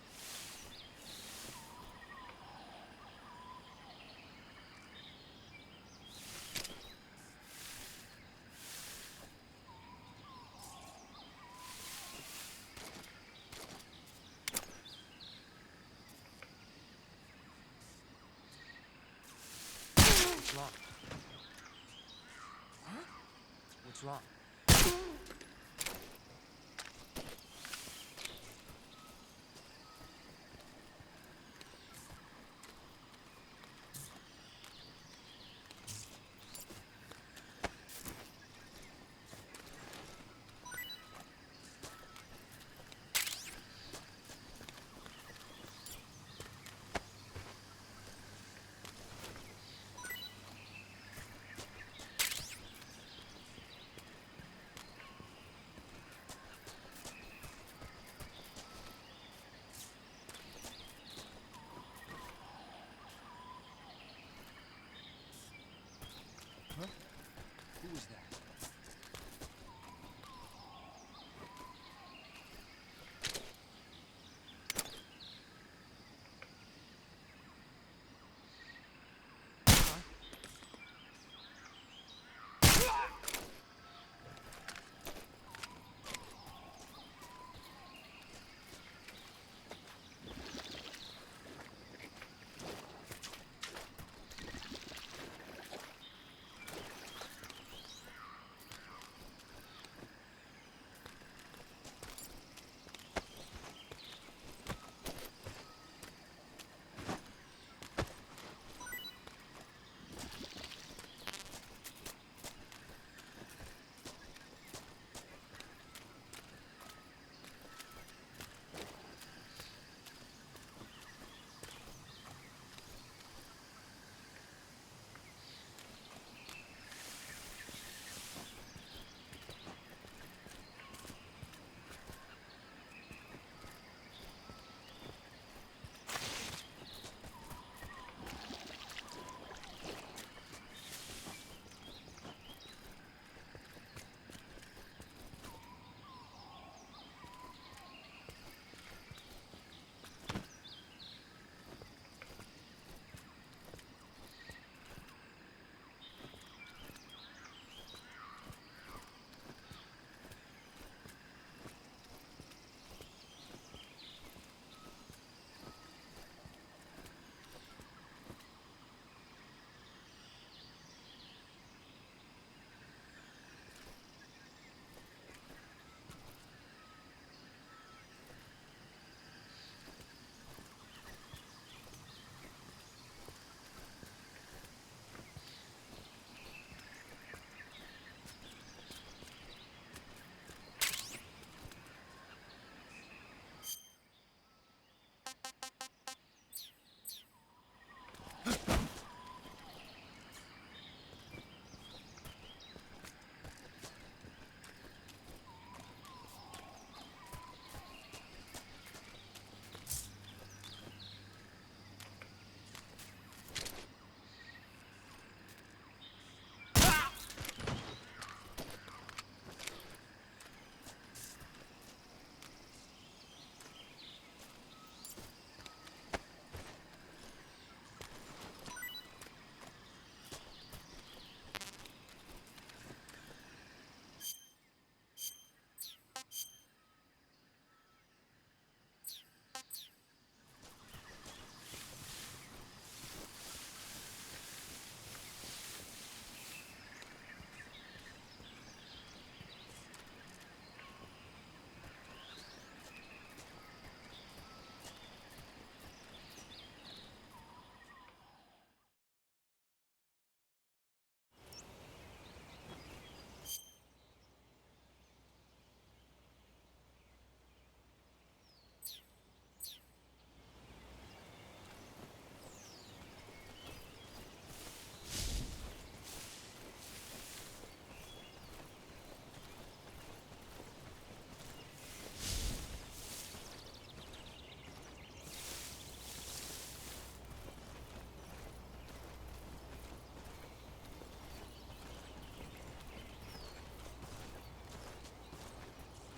S10: What's wrong? Huh? What's wrong? Huh? Who was that?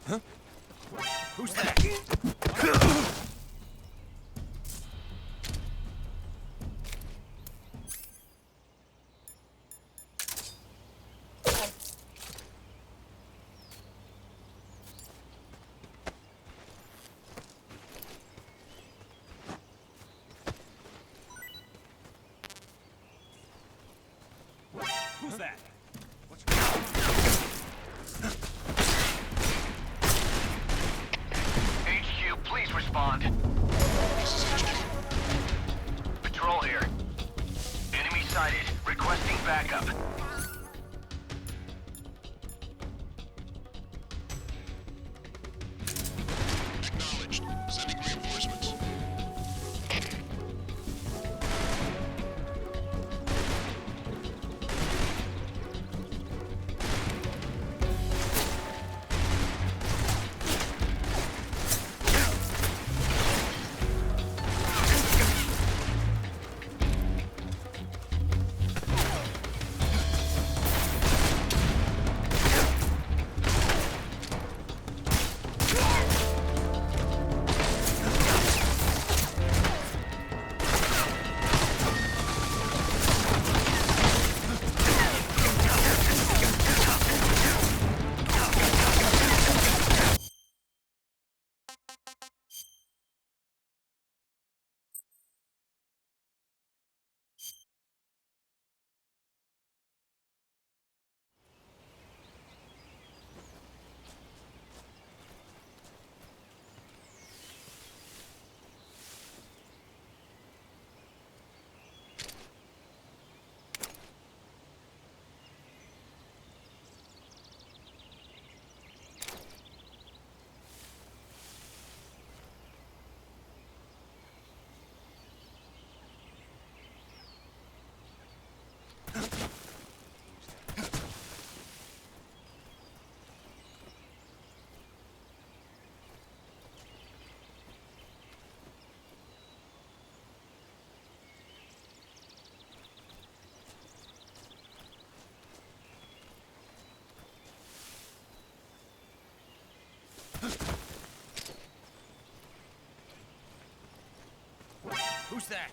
S10: Huh? Who's that?
S7: Who's that?
S8: HQ, please respond.
S16: This is HQ.
S8: Patrol here. Enemy sighted. Requesting backup.
S16: Acknowledged. Sending reinforcements.
S7: Who's that?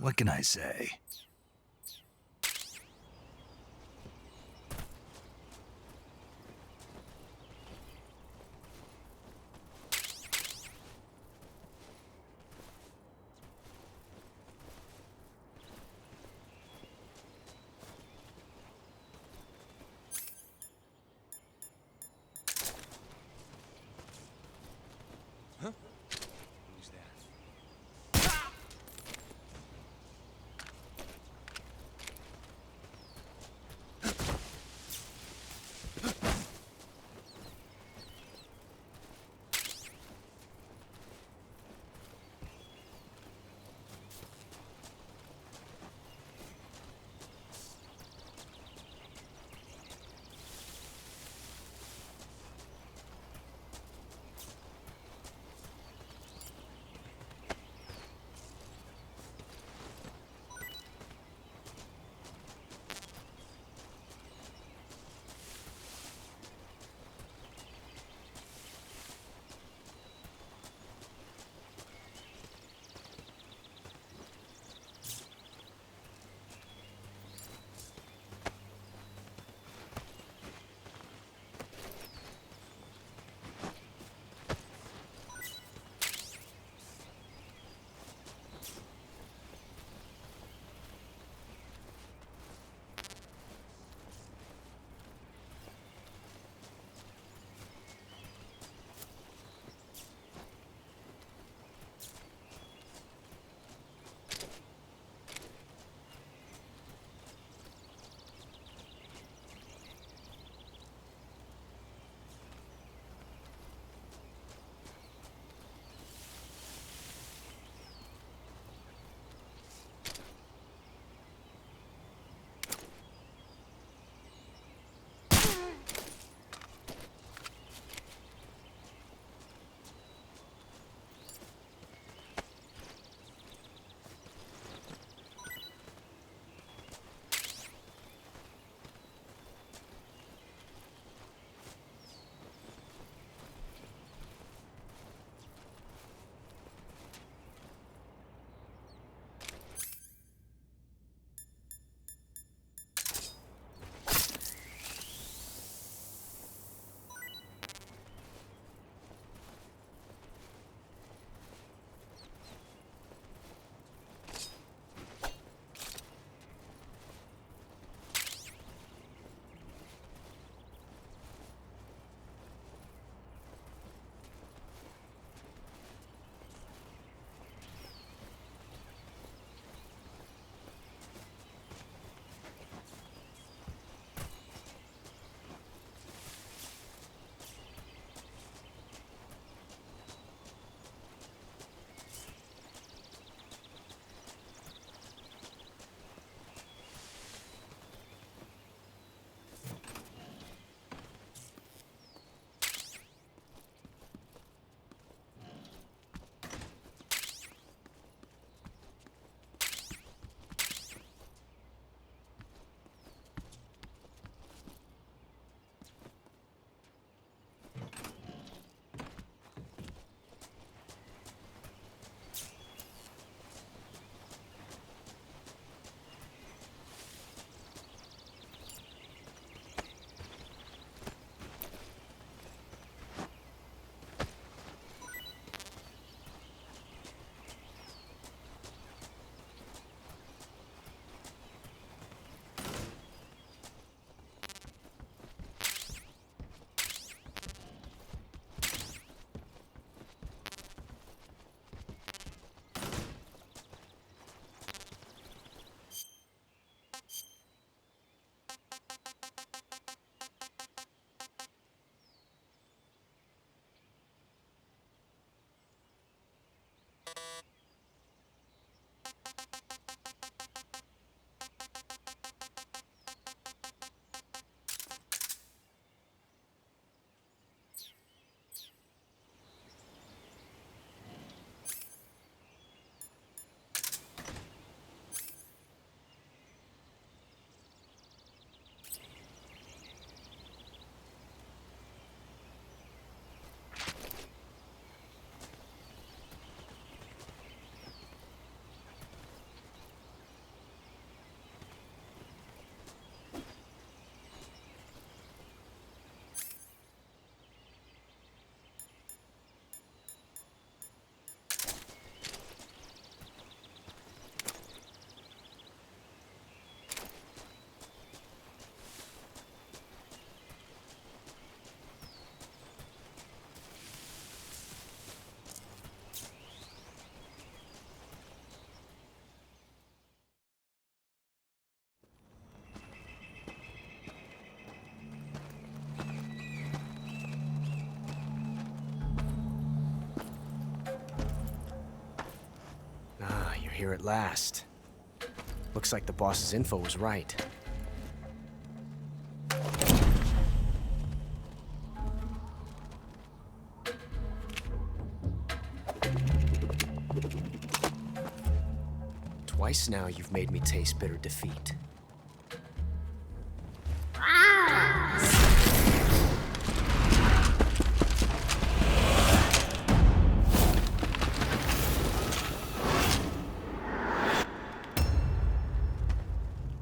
S1: What can I say?
S10: Huh? Who's that? here at last. Looks like the boss's info was right. Twice now you've made me taste bitter defeat.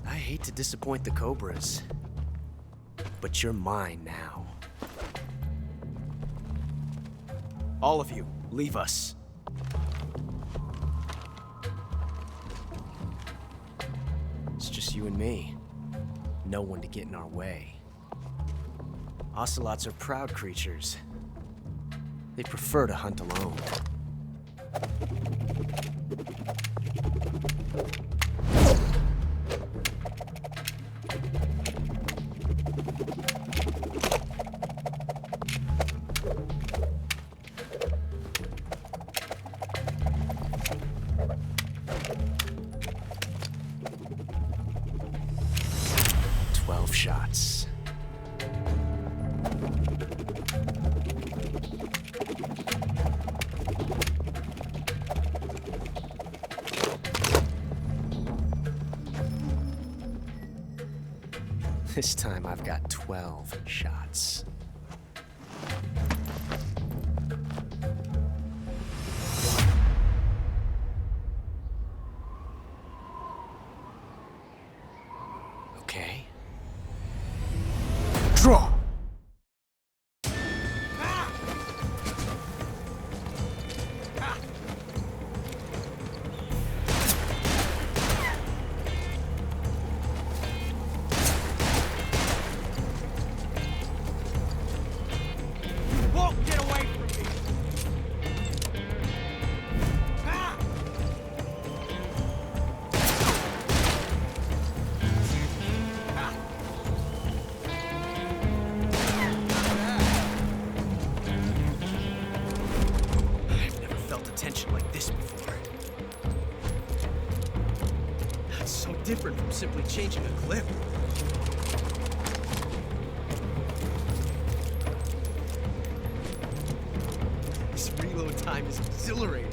S10: I hate to disappoint the Cobras, but you're mine now. All of you, leave us. It's just you and me. No one to get in our way. Ocelots are proud creatures. They prefer to hunt alone. Shots. This time I've got 12 shots. Okay. Draw! Tension like this before. It's so different from simply changing a clip. This reload time is exhilarating.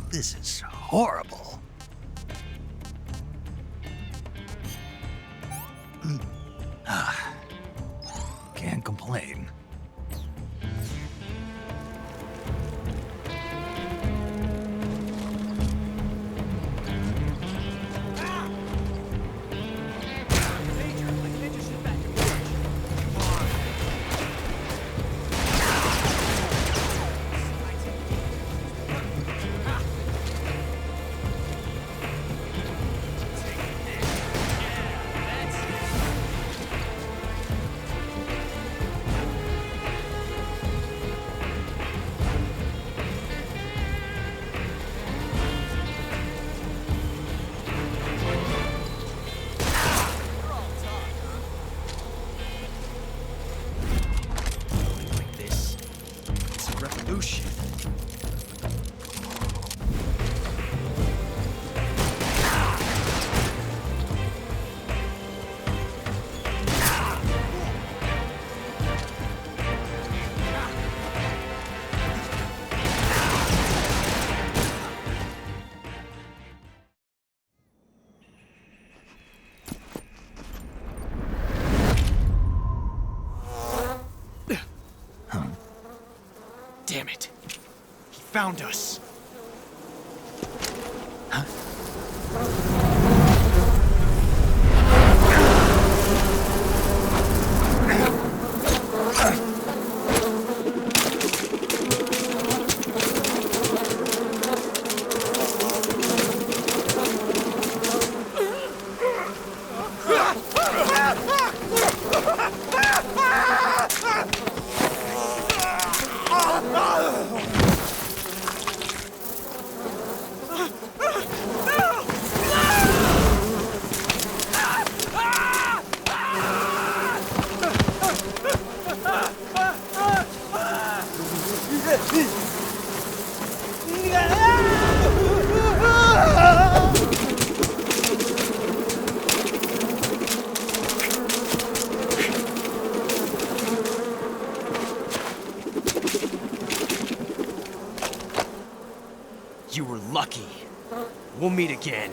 S1: This is horrible. Can't complain.
S10: Revolution. Damn it. He found us. You were lucky. We'll meet again.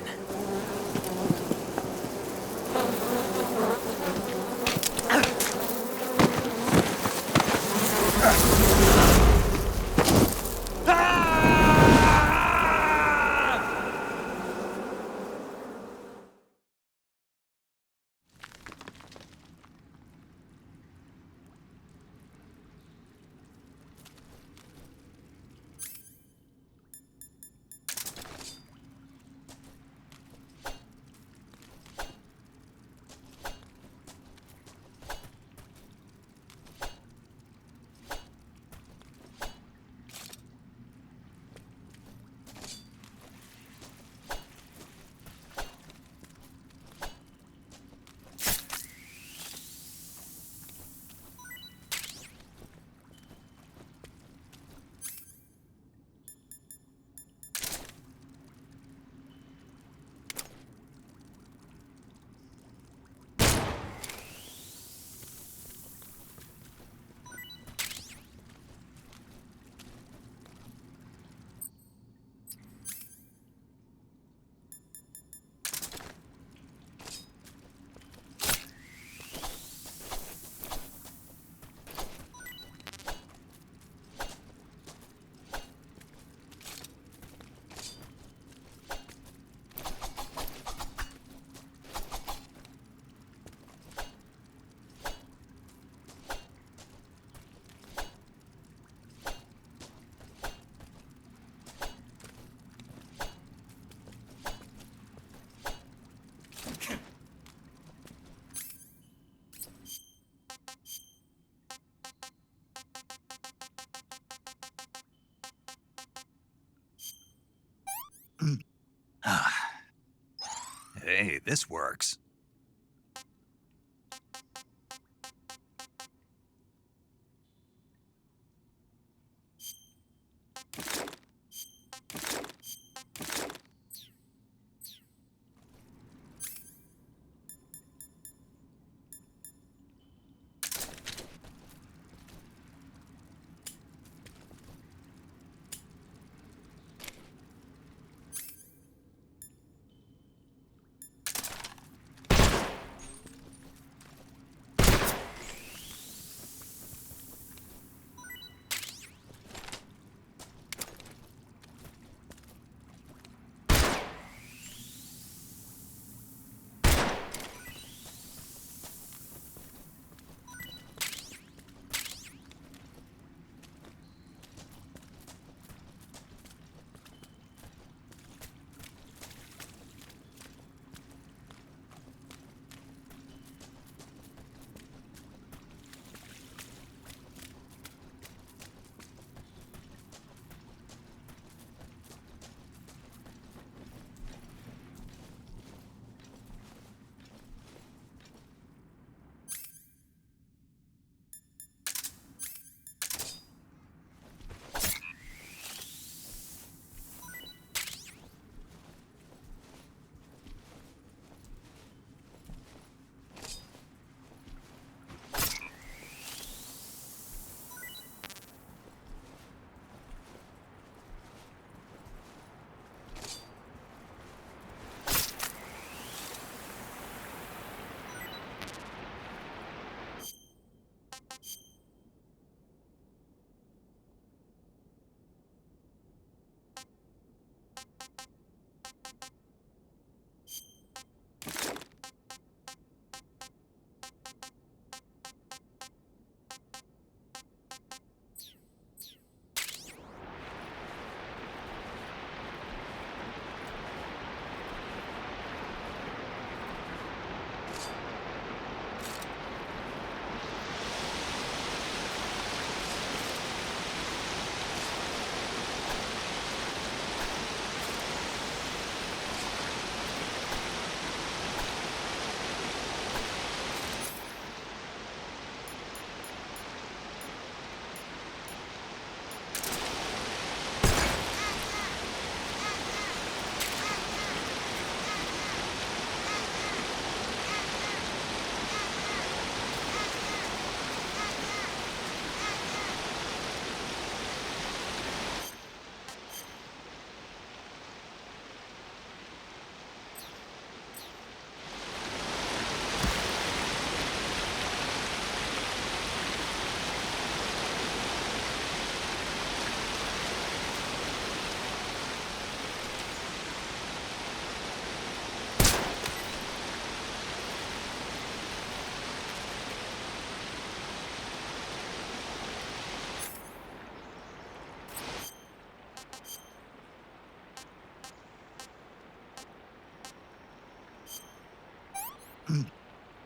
S1: Hey, this works.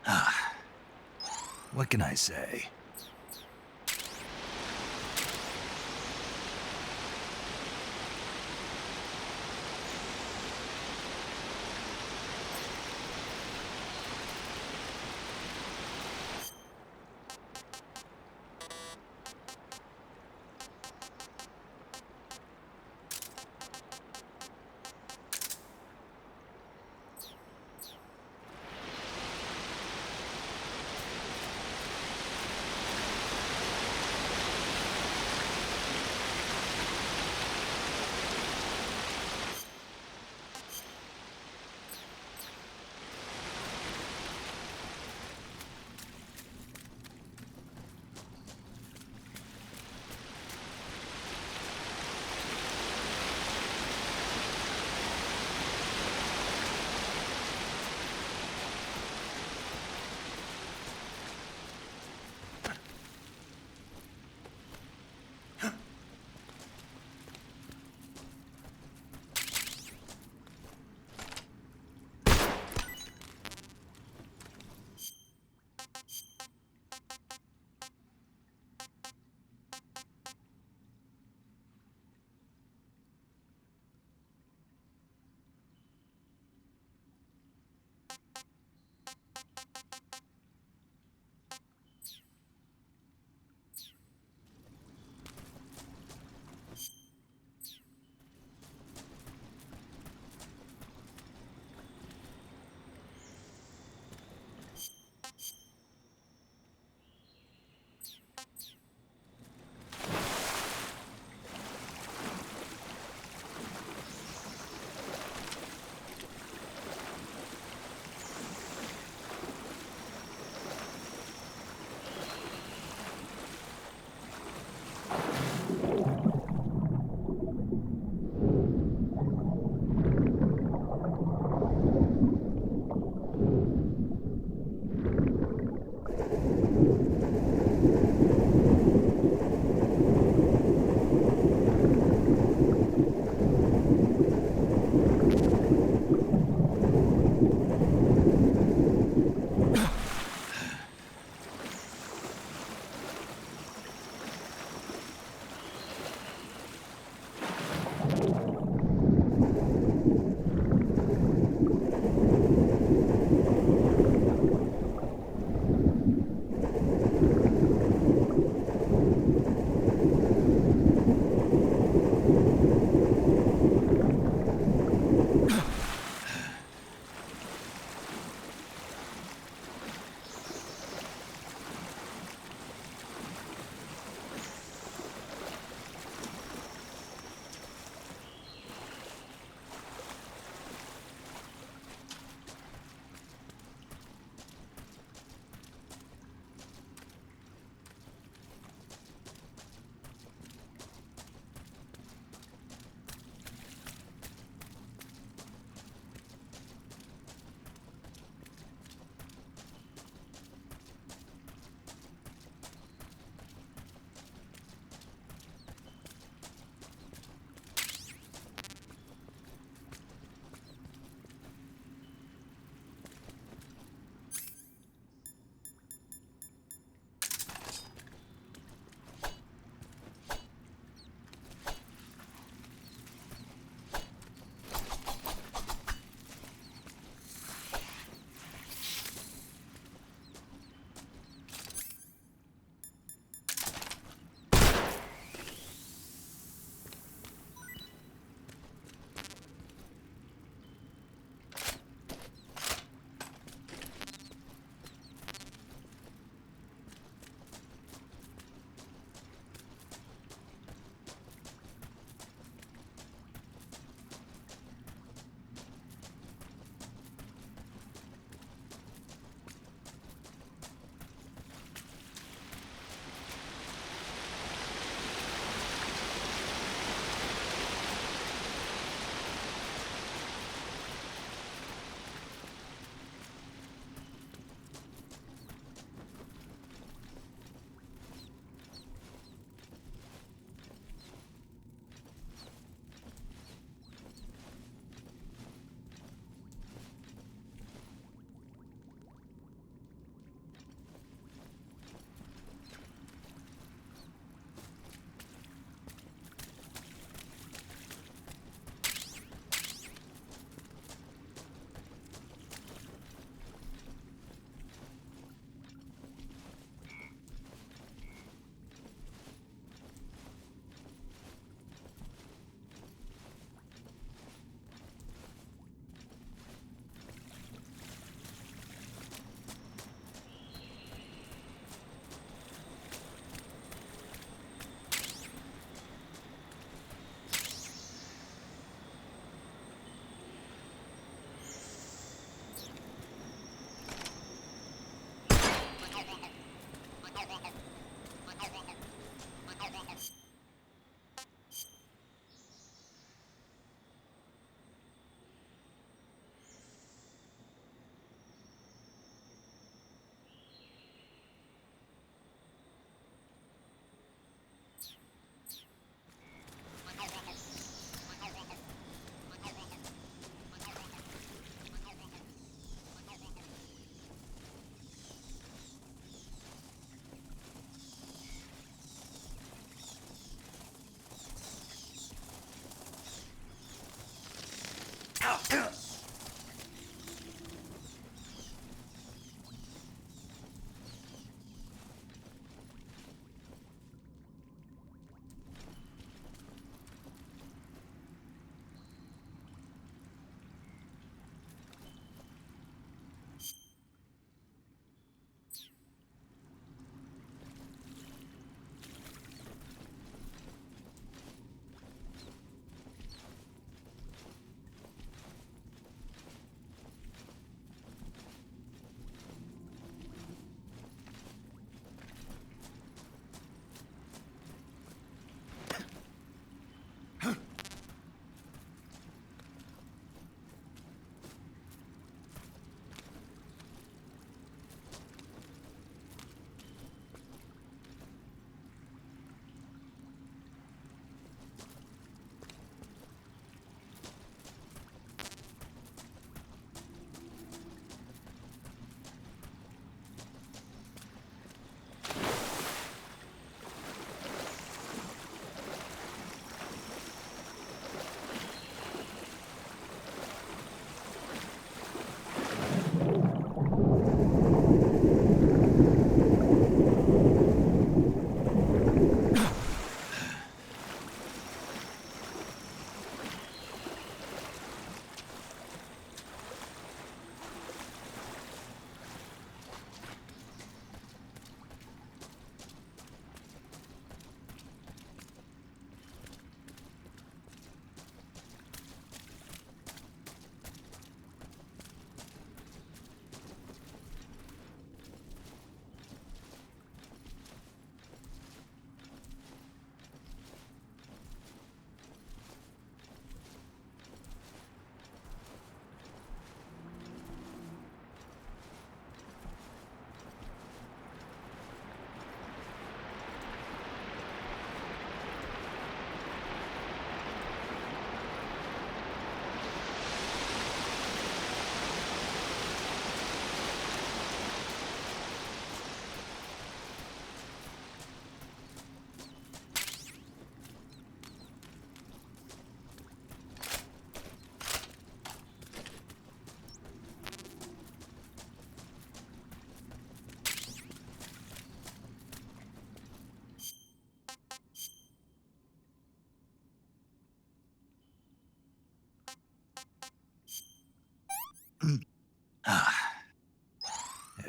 S1: What can I say?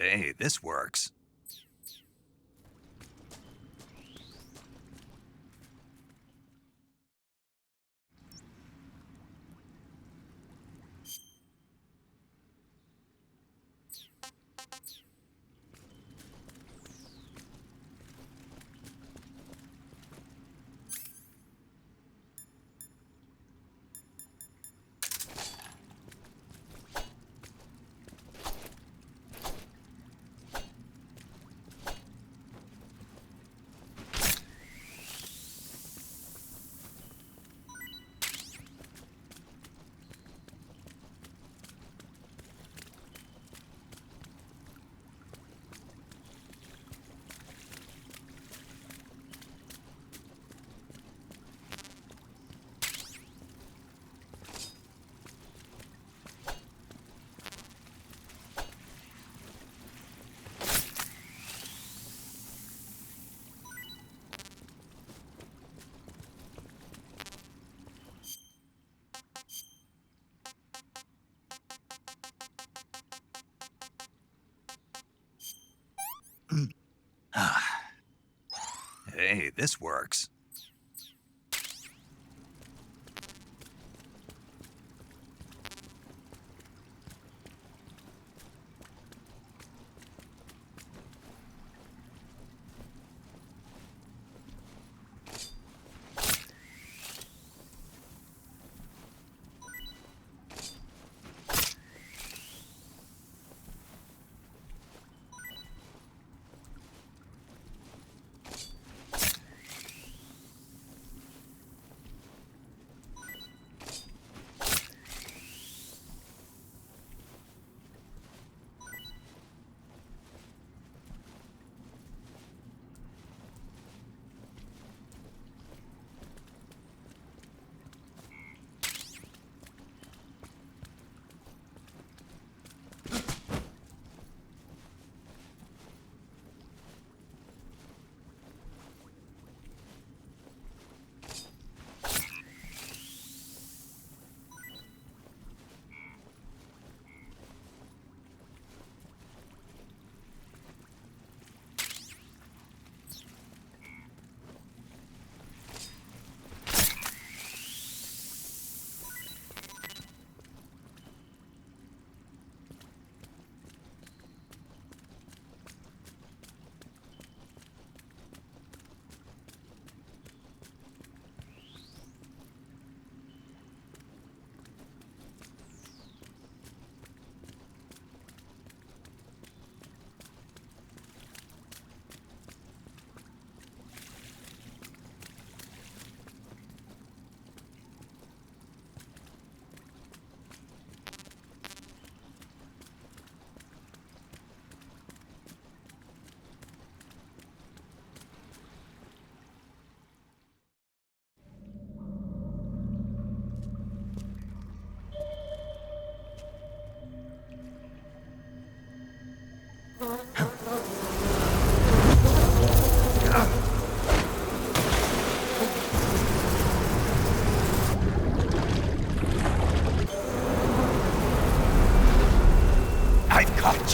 S1: Hey, this works. Hey, this works.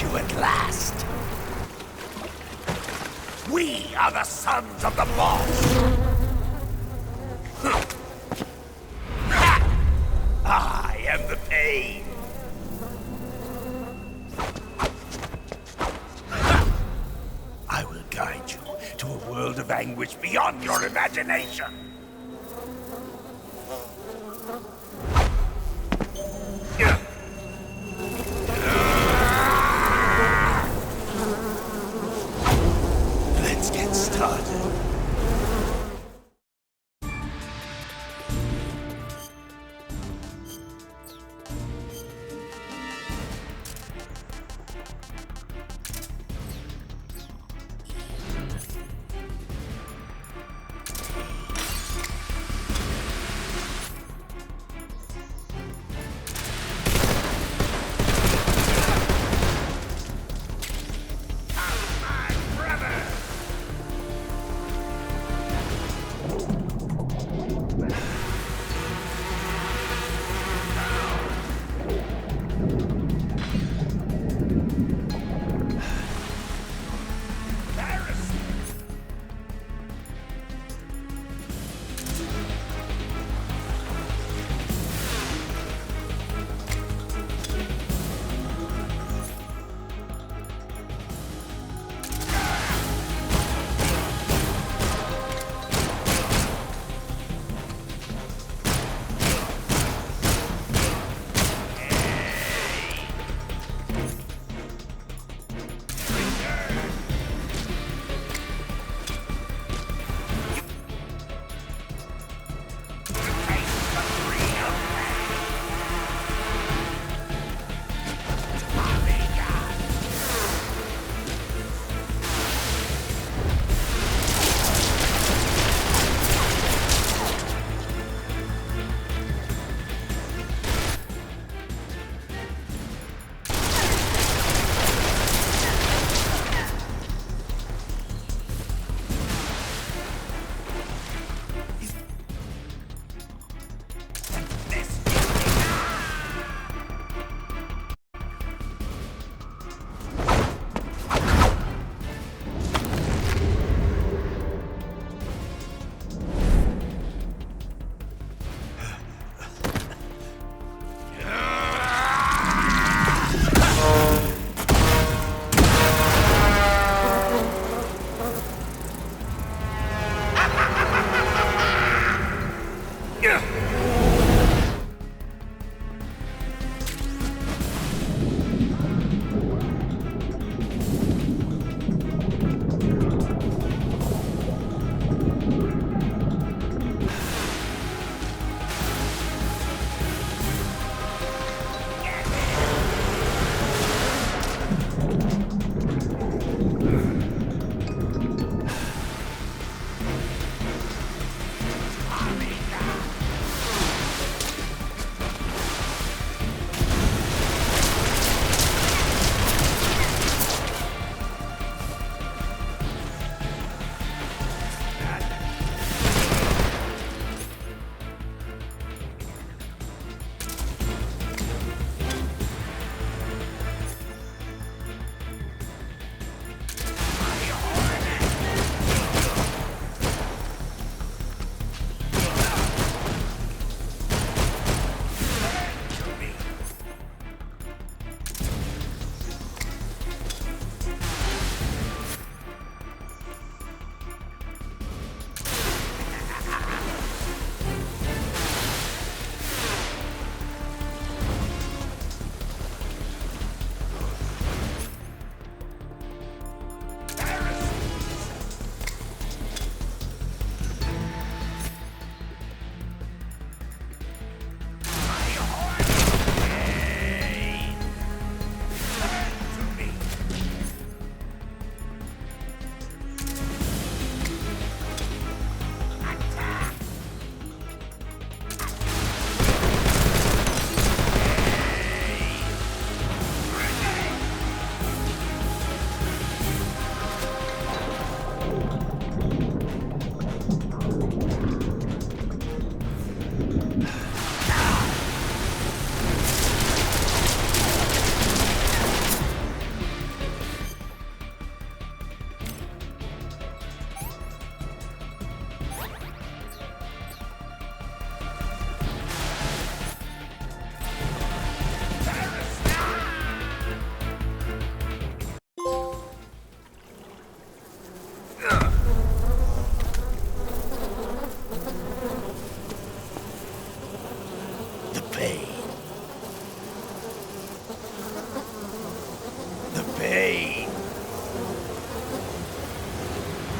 S7: You at last. We are the sons of the boss. I am the pain. I will guide you to a world of anguish beyond your imagination. Let's get started.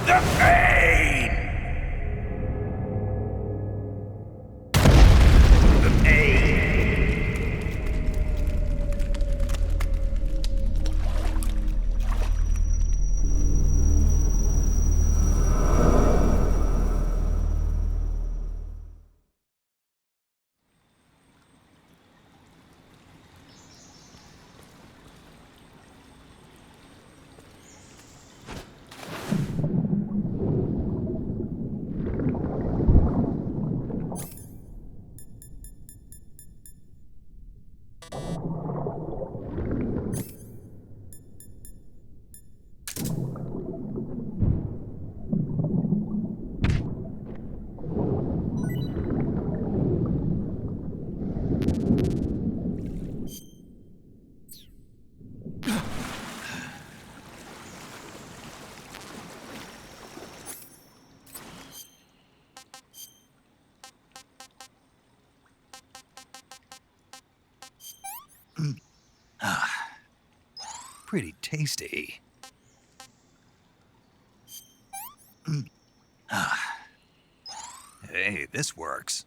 S7: The pain! The pain!
S1: Pretty tasty. Hey, this works.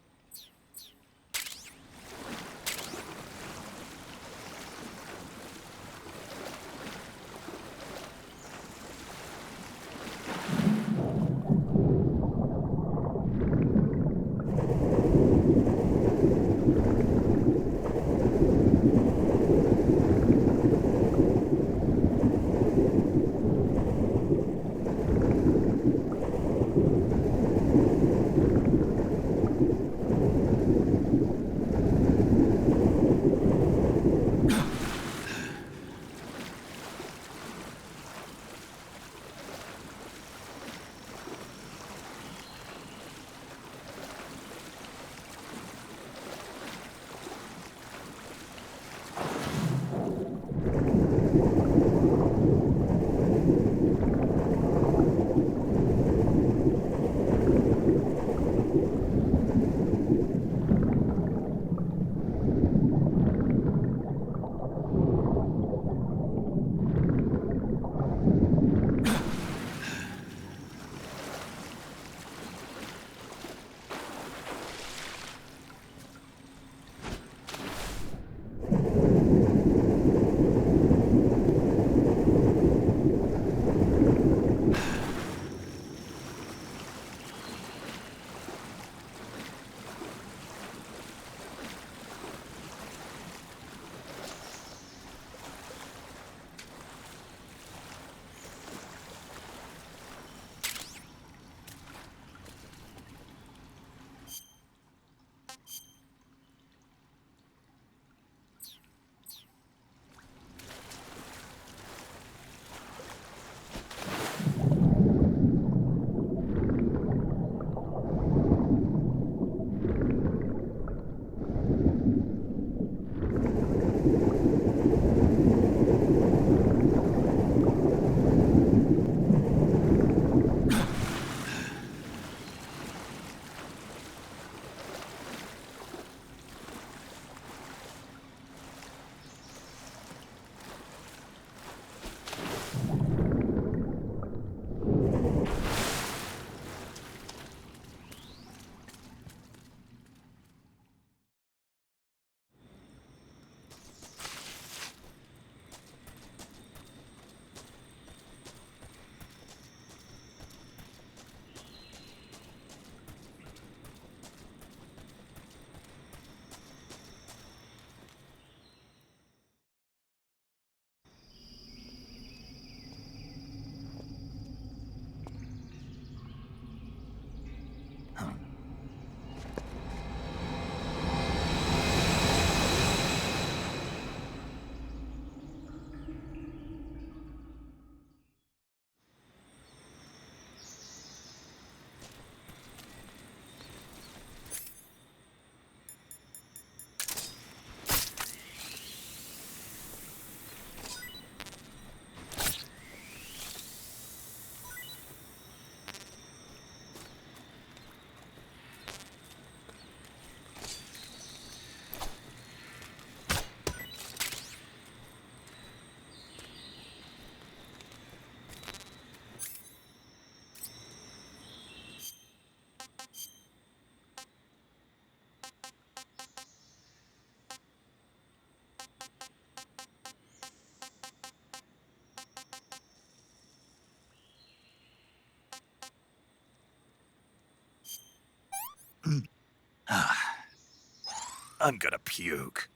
S1: I'm gonna puke.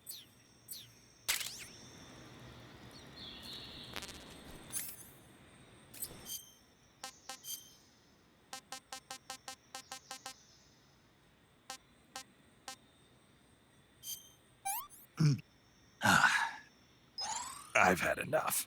S1: I've had enough.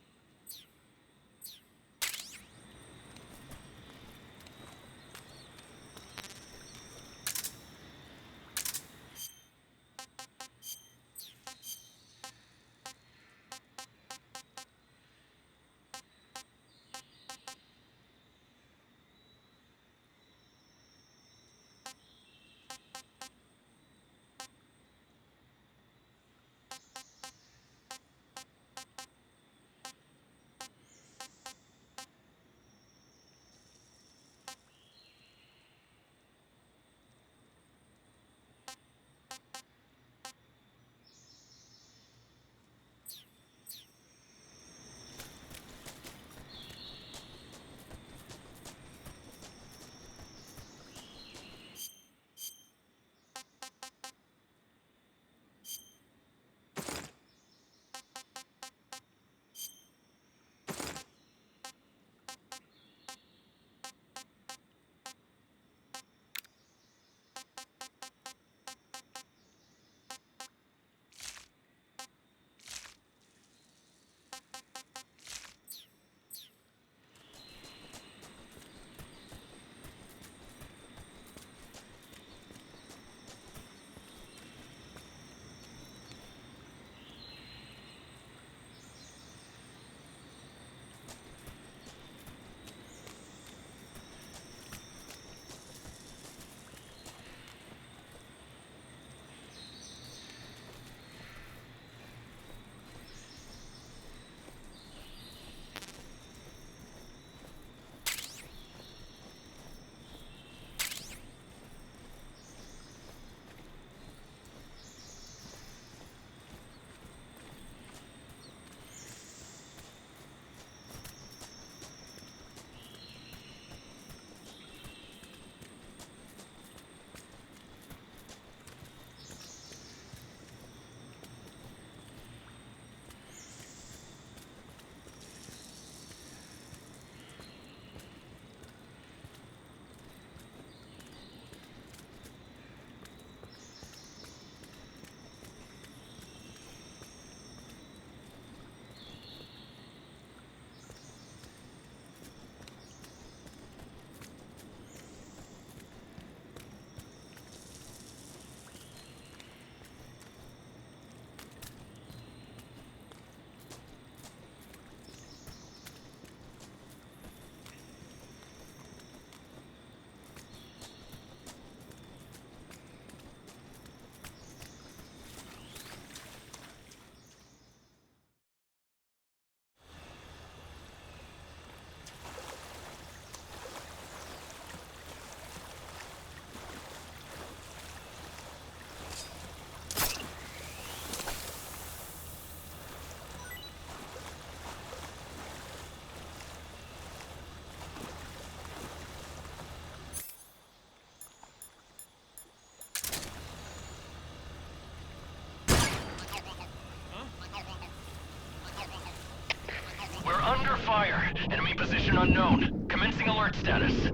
S8: We're under fire. Enemy position unknown. Commencing alert status.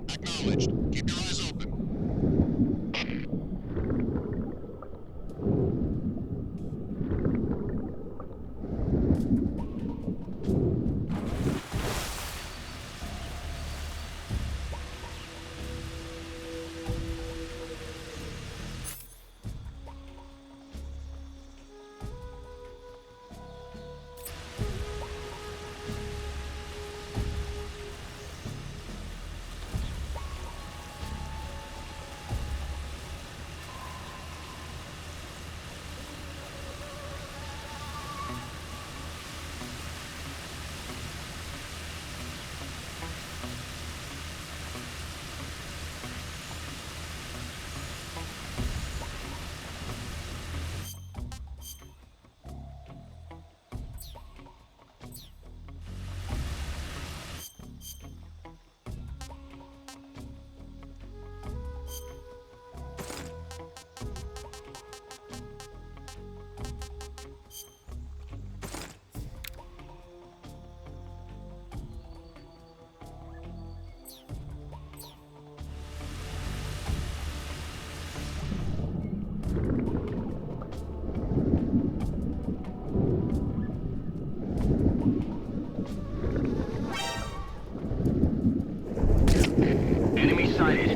S16: Acknowledged. Keep your eyes open.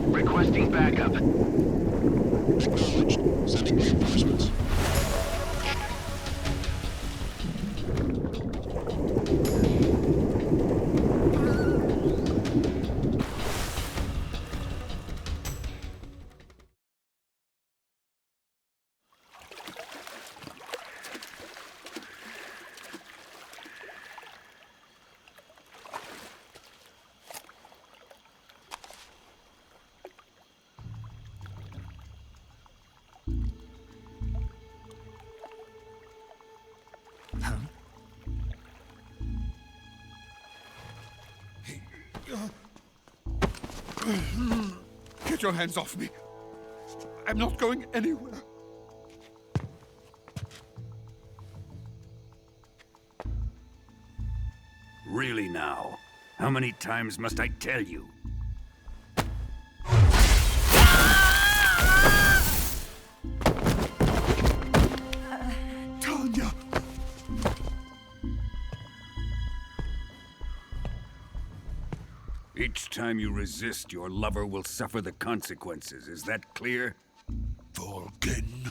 S4: Requesting backup.
S16: Acknowledged. Sending reinforcements.
S9: Get your hands off me. I'm not going anywhere.
S12: Really now? How many times must I tell you?
S9: Tanya!
S12: Each time you resist, your lover will suffer the consequences. Is that clear?
S9: Vulcan.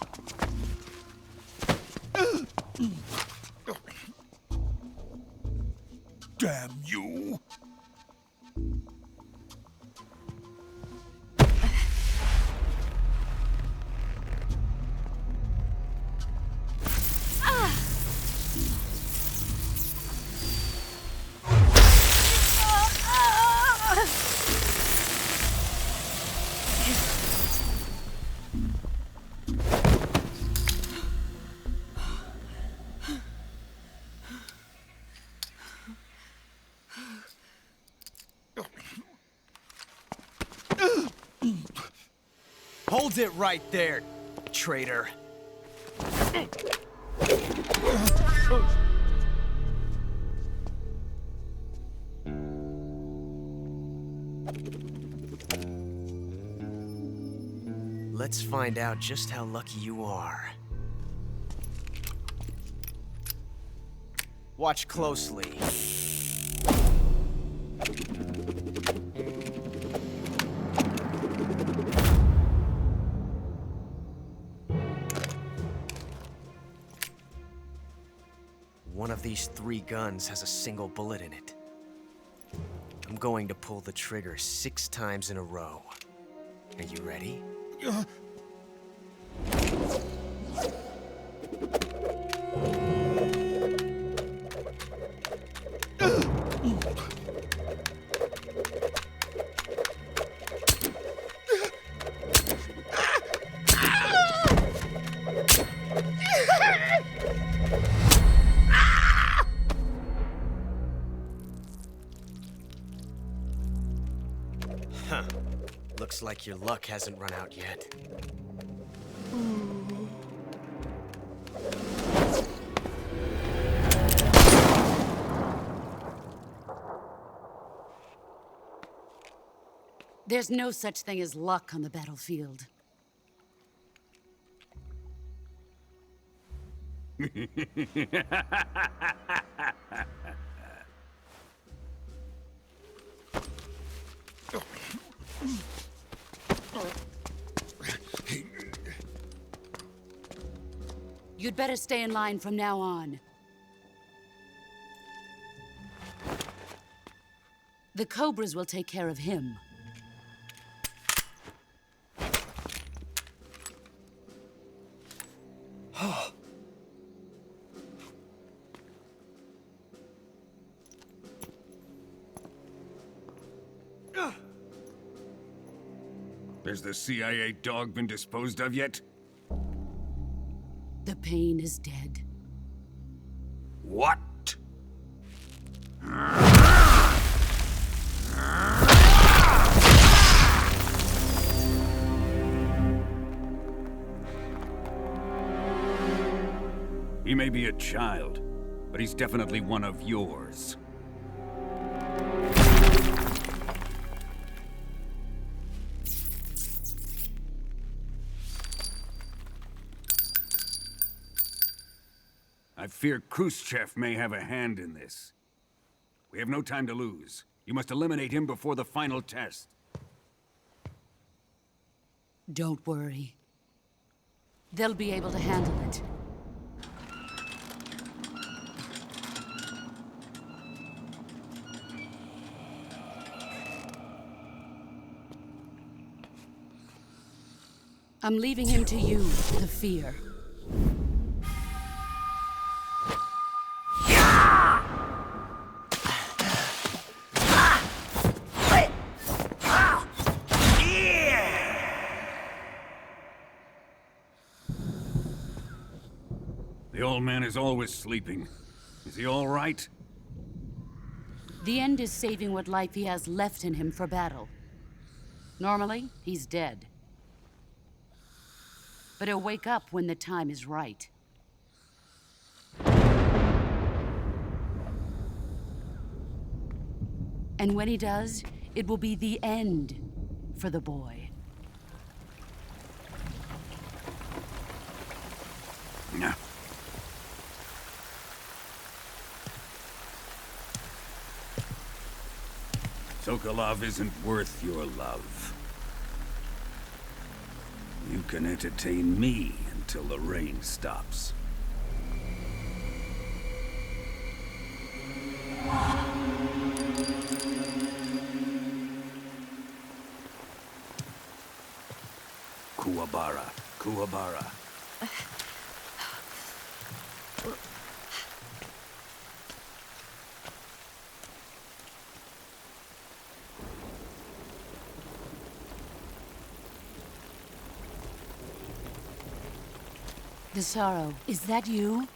S9: Damn you!
S10: Hold it right there, traitor. Let's find out just how lucky you are. Watch closely. One of these 3 guns has a single bullet in it. I'm going to pull the trigger 6 times in a row. Are you ready? Huh. Looks like your luck hasn't run out yet.
S6: There's no such thing as luck on the battlefield. You'd better stay in line from now on. The Cobras will take care of him.
S12: Has the CIA dog been disposed of yet?
S6: The pain is dead.
S12: What? He may be a child, but he's definitely one of yours. I fear Khrushchev may have a hand in this. We have no time to lose. You must eliminate him before the final test.
S6: Don't worry. They'll be able to handle it. I'm leaving him to you, the fear.
S12: The old man is always sleeping. Is he all right?
S6: The end is saving what life he has left in him for battle. Normally, he's dead. But he'll wake up when the time is right. And when he does, it will be the end for the boy.
S12: Yeah. Sokolov isn't worth your love. You can entertain me until the rain stops. Kuwabara, Kuwabara.
S6: The sorrow, is that you?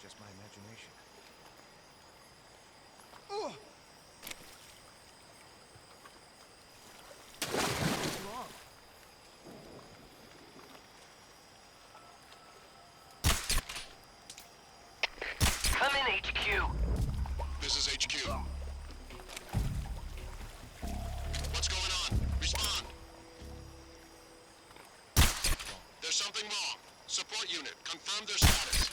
S10: Just my imagination.
S8: Come in, HQ.
S16: This is HQ. What's going on? Respond. There's something wrong. Support unit, confirm their status.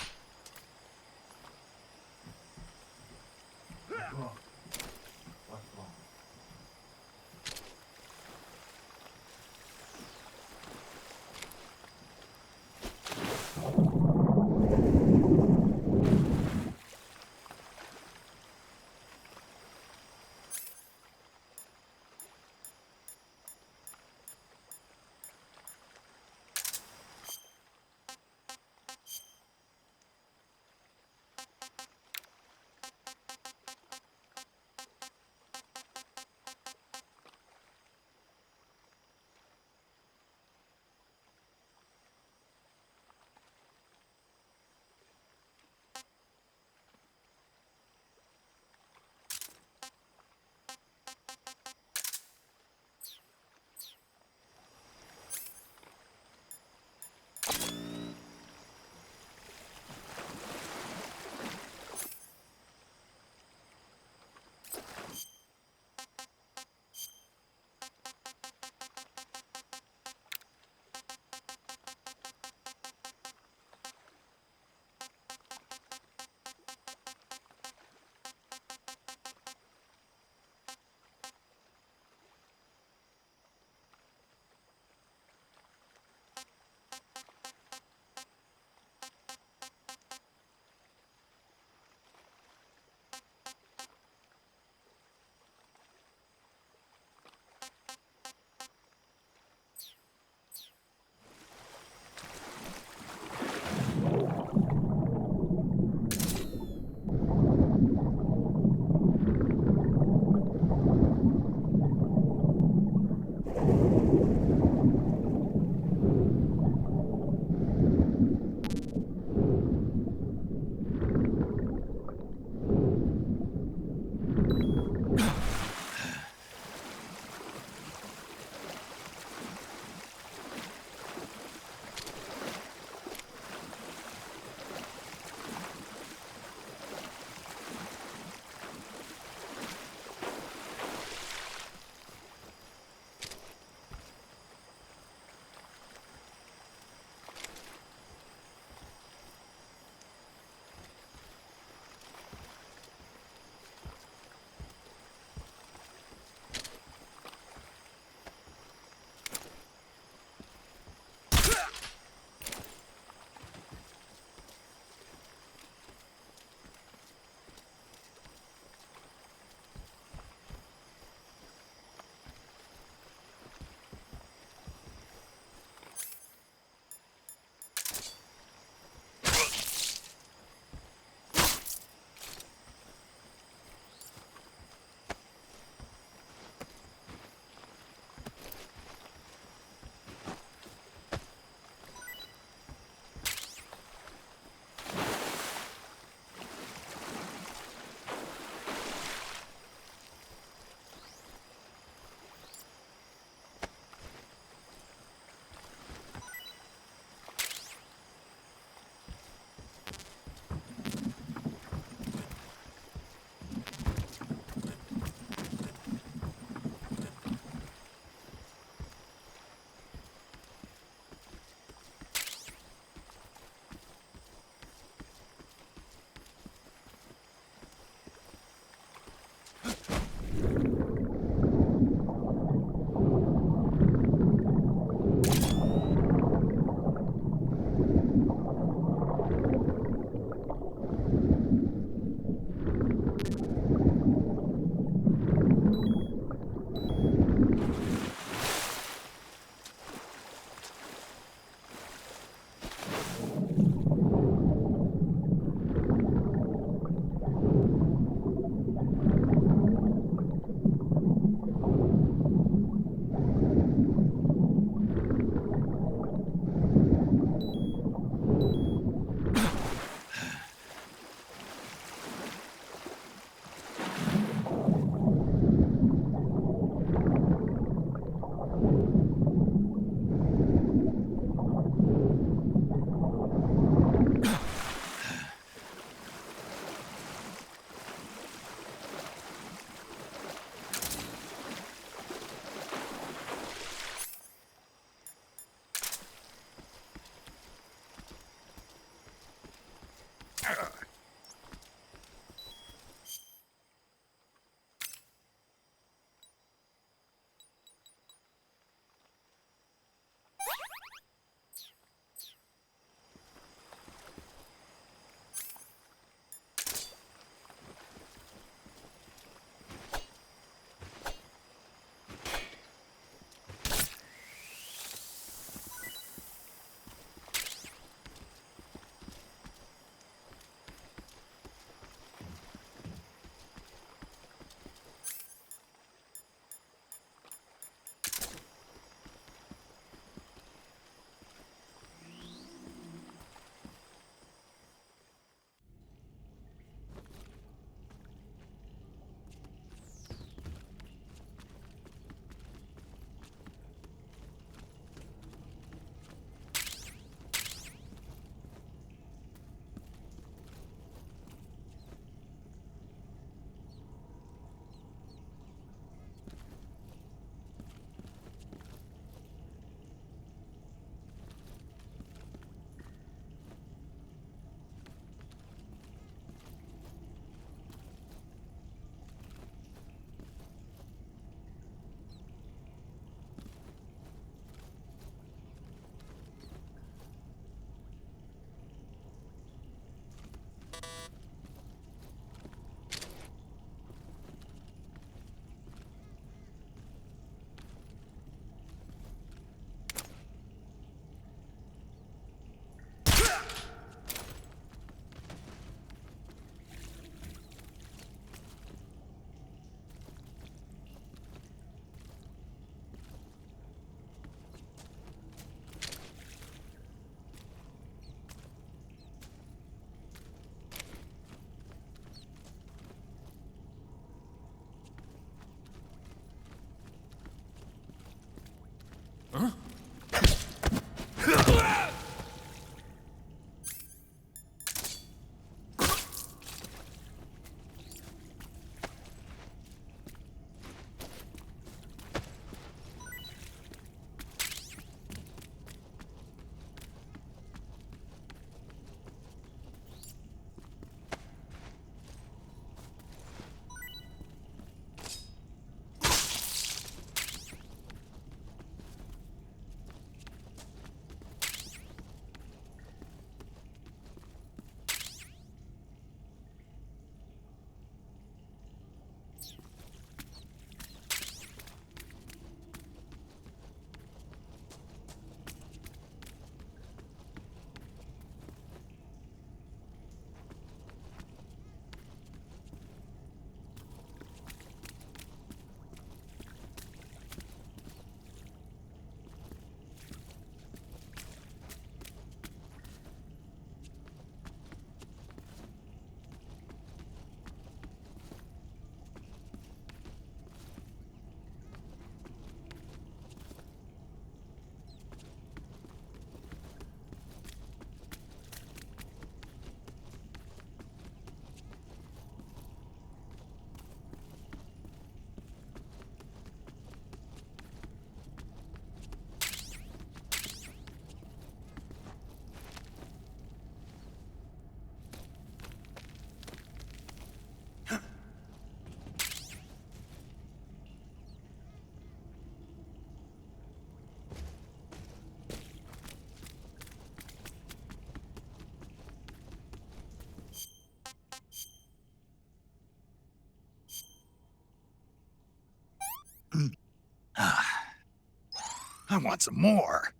S1: I want some more.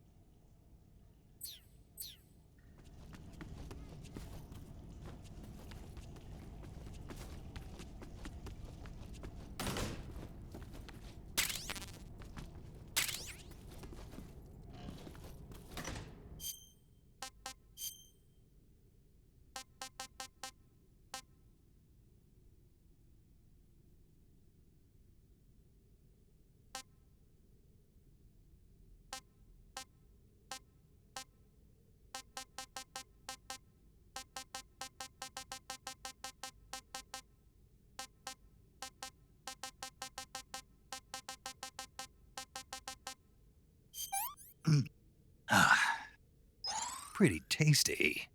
S1: Pretty tasty.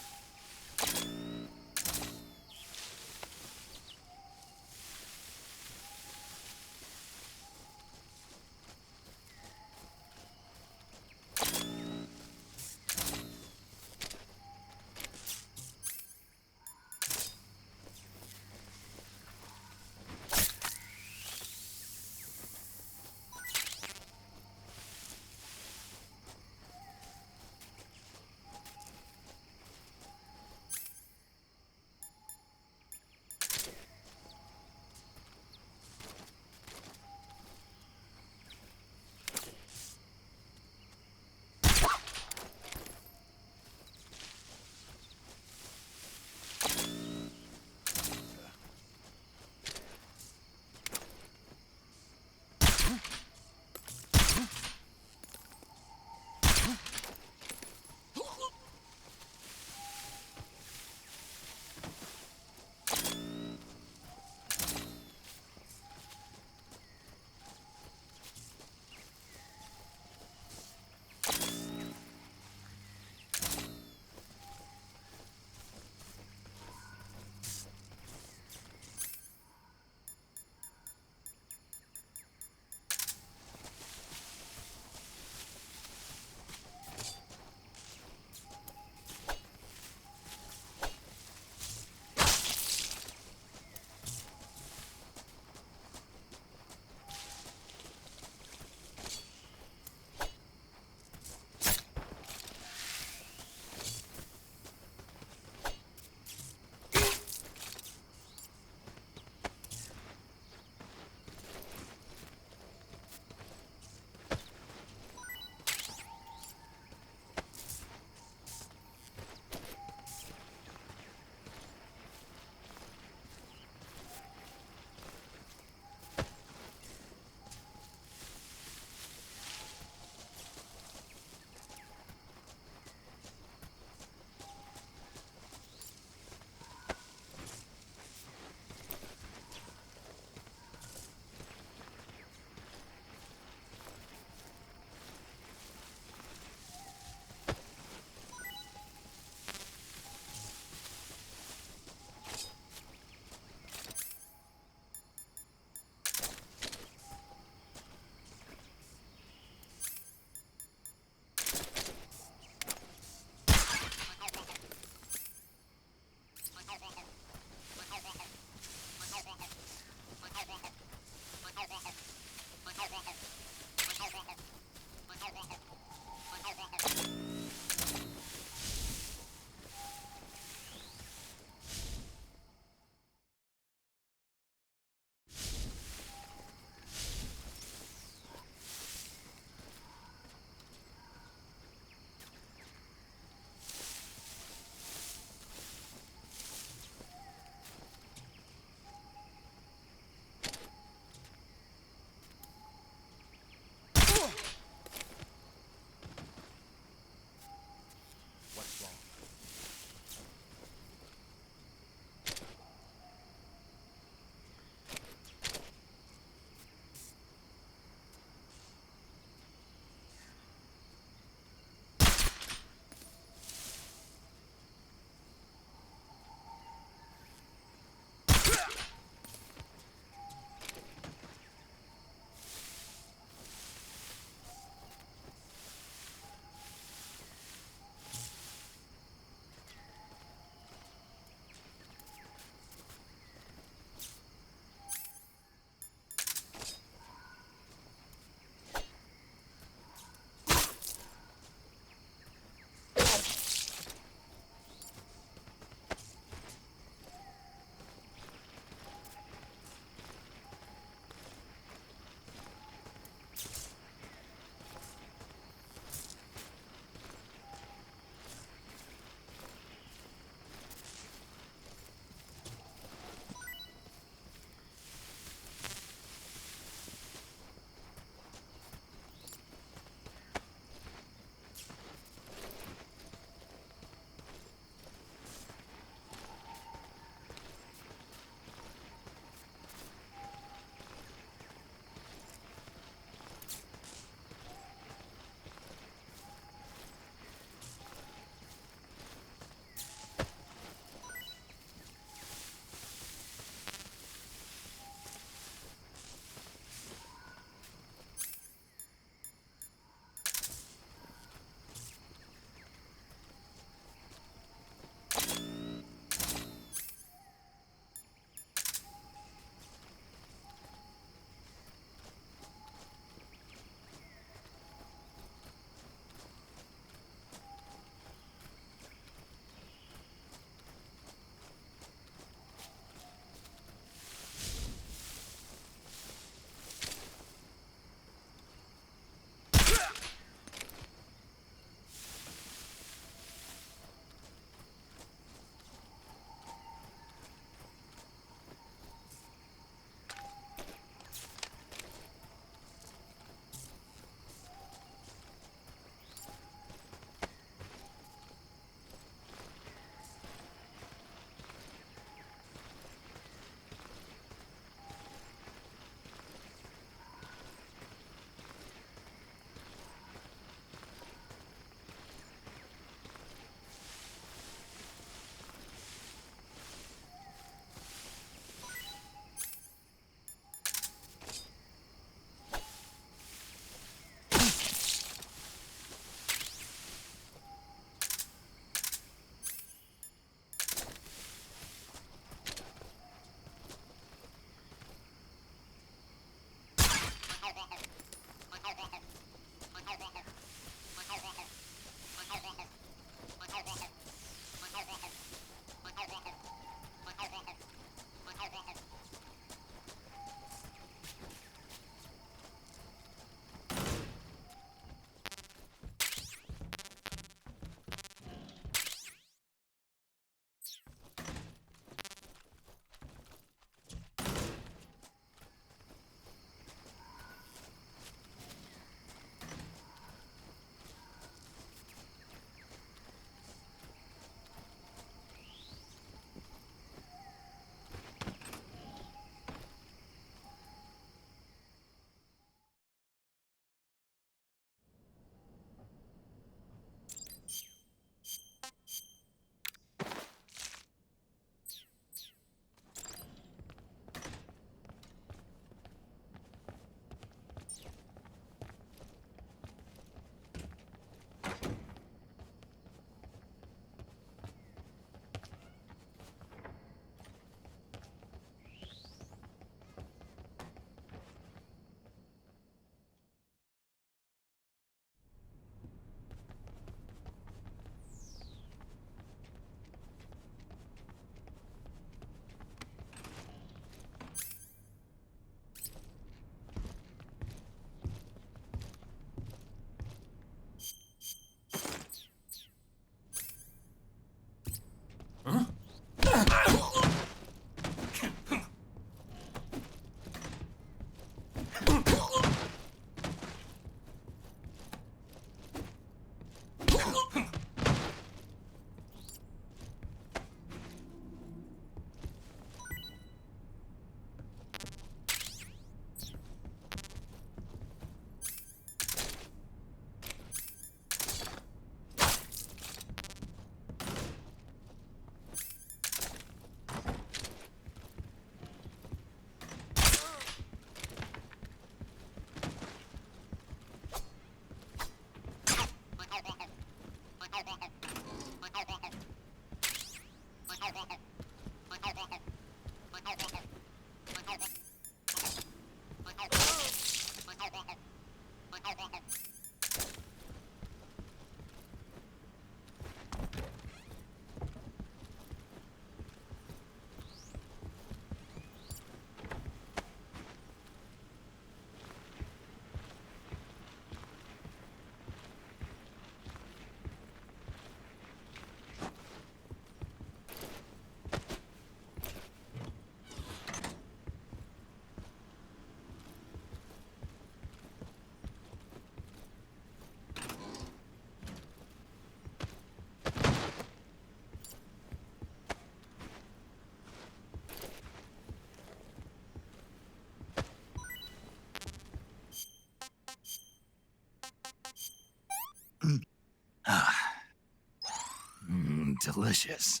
S1: delicious.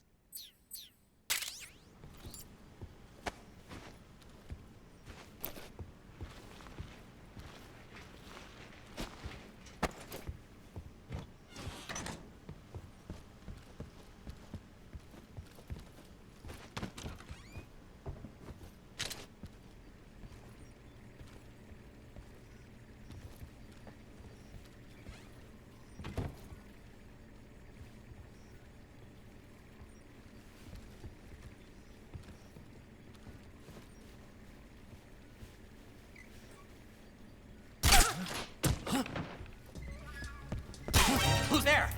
S10: Who's there?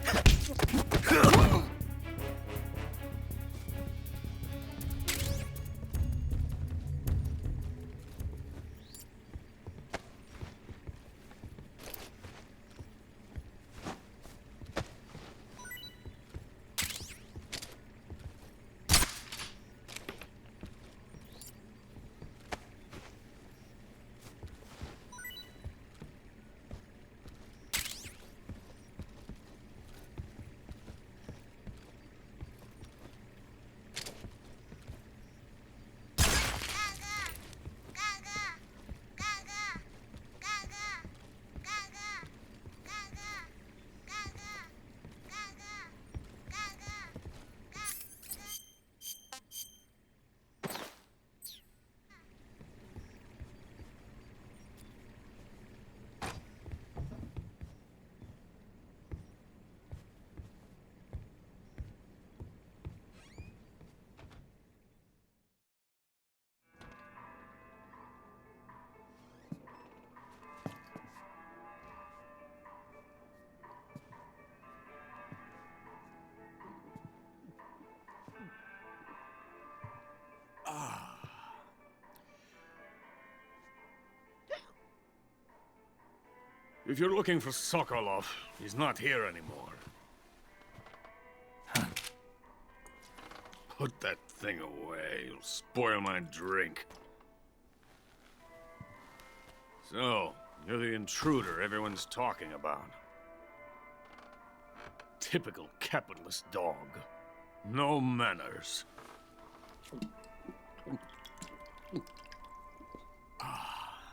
S12: If you're looking for Sokolov, he's not here anymore. Put that thing away. You'll spoil my drink. So, you're the intruder everyone's talking about. Typical capitalist dog. No manners.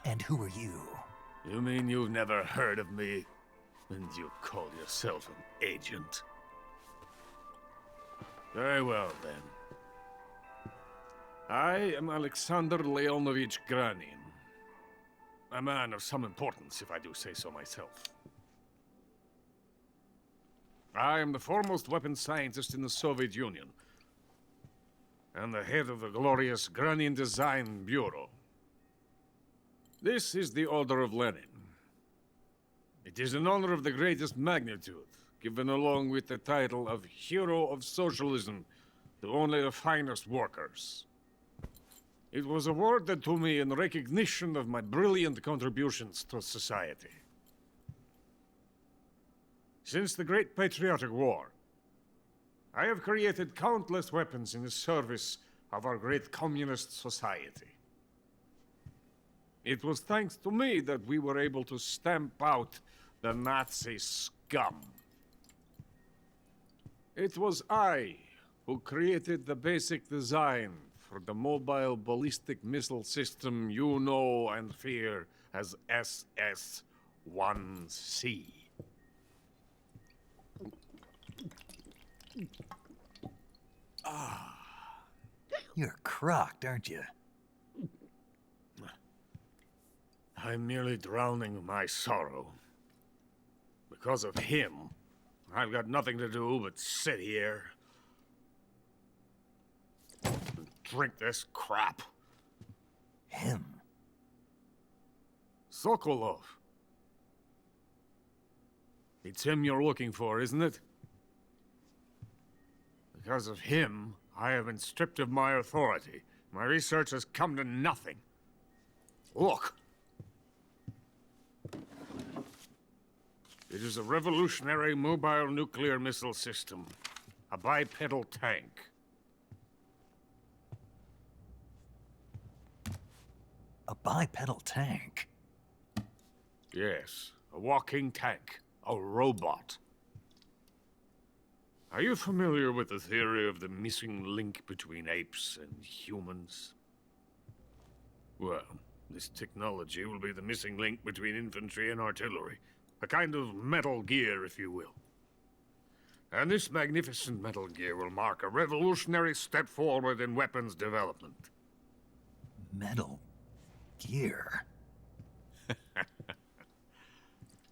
S1: And who are you?
S12: You mean you've never heard of me? And you call yourself an agent? Very well, then. I am Alexander Leonovich Granin. A man of some importance, if I do say so myself. I am the foremost weapons scientist in the Soviet Union, and the head of the glorious Granin Design Bureau. This is the Order of Lenin. It is an honor of the greatest magnitude, given along with the title of Hero of Socialism to only the finest workers. It was awarded to me in recognition of my brilliant contributions to society. Since the Great Patriotic War, I have created countless weapons in the service of our great communist society. It was thanks to me that we were able to stamp out the Nazi scum. It was I who created the basic design for the mobile ballistic missile system you know and fear as SS-1C.
S1: You're crocked, aren't you?
S12: I'm merely drowning my sorrow. Because of him, I've got nothing to do but sit here and drink this crap.
S1: Him?
S12: Sokolov. It's him you're looking for, isn't it? Because of him, I have been stripped of my authority. My research has come to nothing. Look. It is a revolutionary mobile nuclear missile system. A bipedal tank.
S1: A bipedal tank?
S12: Yes, a walking tank. A robot. Are you familiar with the theory of the missing link between apes and humans? Well, this technology will be the missing link between infantry and artillery. A kind of Metal Gear, if you will. And this magnificent Metal Gear will mark a revolutionary step forward in weapons development.
S1: Metal Gear?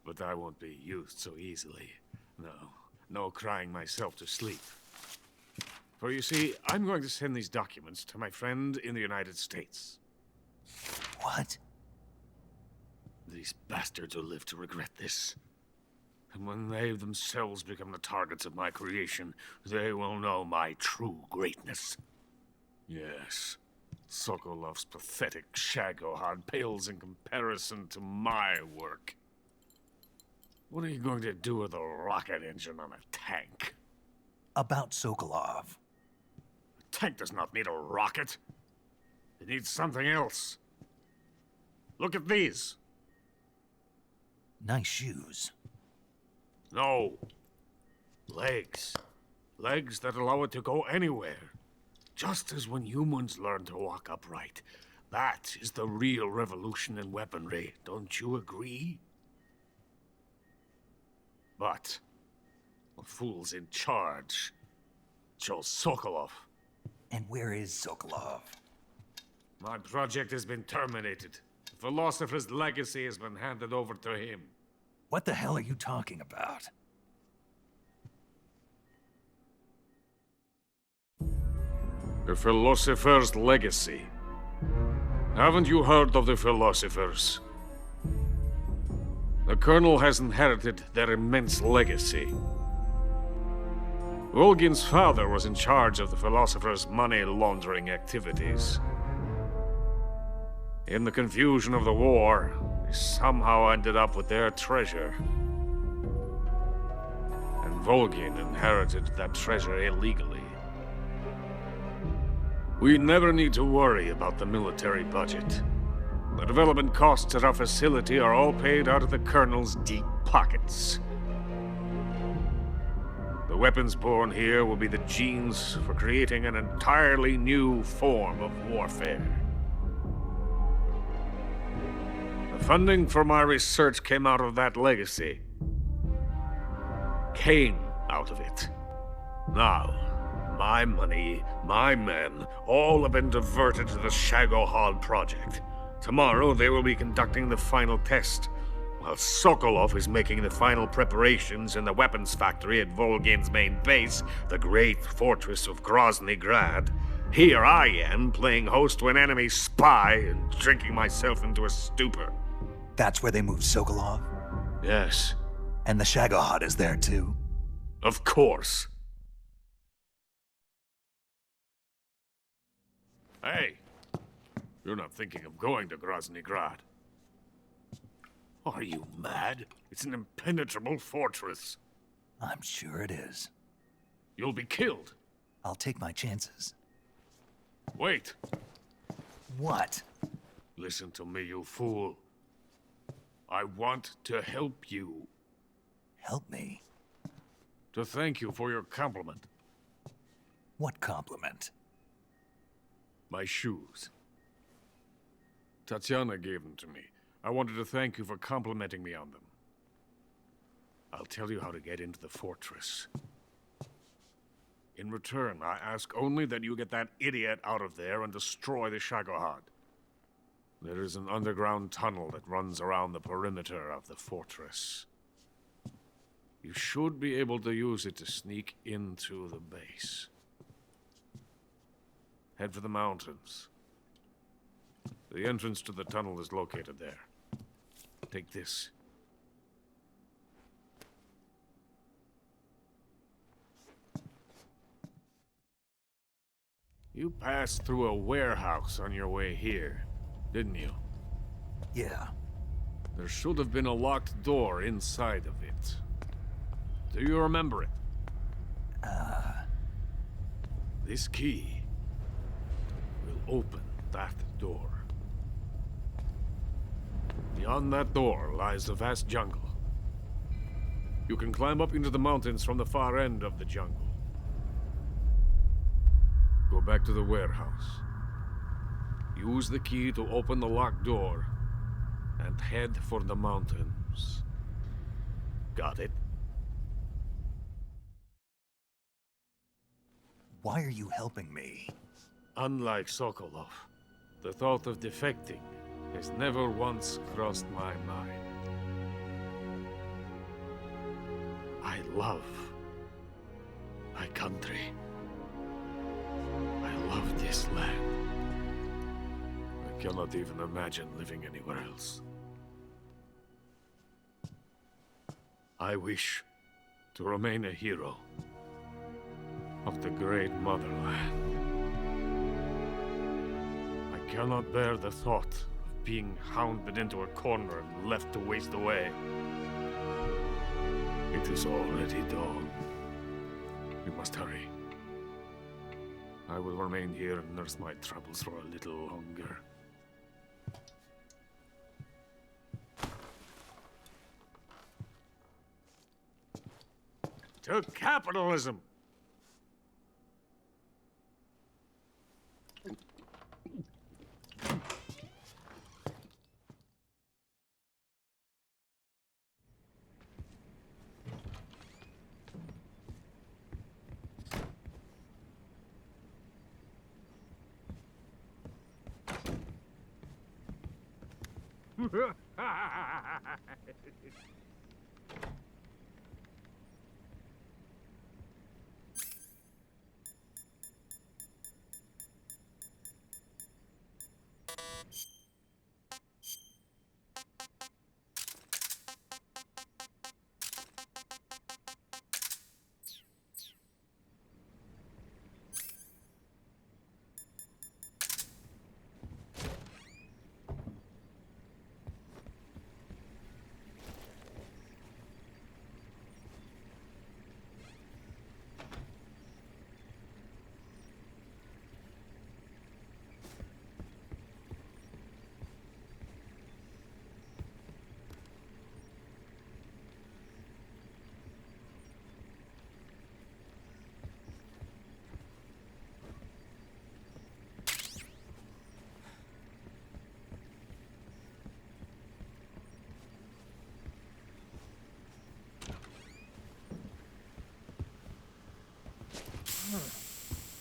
S12: But I won't be used so easily. No crying myself to sleep. For you see, I'm going to send these documents to my friend in the United States.
S1: What?
S12: These bastards will live to regret this. And when they themselves become the targets of my creation, they will know my true greatness. Yes, Sokolov's pathetic Shagohod pales in comparison to my work. What are you going to do with a rocket engine on a tank?
S1: About Sokolov.
S12: A tank does not need a rocket. It needs something else. Look at these.
S1: Nice shoes.
S12: No. Legs. Legs that allow it to go anywhere. Just as when humans learn to walk upright. That is the real revolution in weaponry. Don't you agree? But the fool's in charge. Chose Sokolov.
S1: And where is Sokolov?
S12: My project has been terminated. The philosopher's legacy has been handed over to him.
S1: What the hell are you talking about?
S12: The philosopher's legacy. Haven't you heard of the philosophers? The Colonel has inherited their immense legacy. Volgin's father was in charge of the philosophers' money laundering activities. In the confusion of the war, they somehow ended up with their treasure. And Volgin inherited that treasure illegally. We never need to worry about the military budget. The development costs at our facility are all paid out of the Colonel's deep pockets. The weapons born here will be the genes for creating an entirely new form of warfare. The funding for my research came out of that legacy. Came out of it. Now, my money, my men, all have been diverted to the Shagohod project. Tomorrow, they will be conducting the final test, while Sokolov is making the final preparations in the weapons factory at Volgin's main base, the great fortress of Grozny Grad. Here I am, playing host to an enemy spy and drinking myself into a stupor.
S1: That's where they moved Sokolov?
S12: Yes.
S1: And the Shagohod is there too?
S12: Of course. Hey, you're not thinking of going to Grozny Grad. Are you mad? It's an impenetrable fortress.
S1: I'm sure it is.
S12: You'll be killed.
S1: I'll take my chances.
S12: Wait.
S1: What?
S12: Listen to me, you fool. I want to help you.
S1: Help me?
S12: To thank you for your compliment.
S1: What compliment?
S12: My shoes. Tatiana gave them to me. I wanted to thank you for complimenting me on them. I'll tell you how to get into the fortress. In return, I ask only that you get that idiot out of there and destroy the Shagohod. There is an underground tunnel that runs around the perimeter of the fortress. You should be able to use it to sneak into the base. Head for the mountains. The entrance to the tunnel is located there. Take this. You passed through a warehouse on your way here, didn't you?
S1: Yeah.
S12: There should have been a locked door inside of it. Do you remember it? This key will open that door. Beyond that door lies a vast jungle. You can climb up into the mountains from the far end of the jungle. Go back to the warehouse. Use the key to open the locked door and head for the mountains. Got it?
S1: Why are you helping me?
S12: Unlike Sokolov, the thought of defecting has never once crossed my mind. I love my country. I love this land. I cannot even imagine living anywhere else. I wish to remain a hero of the great motherland. I cannot bear the thought of being hounded into a corner and left to waste away. It is already dawn. We must hurry. I will remain here and nurse my troubles for a little longer. To capitalism!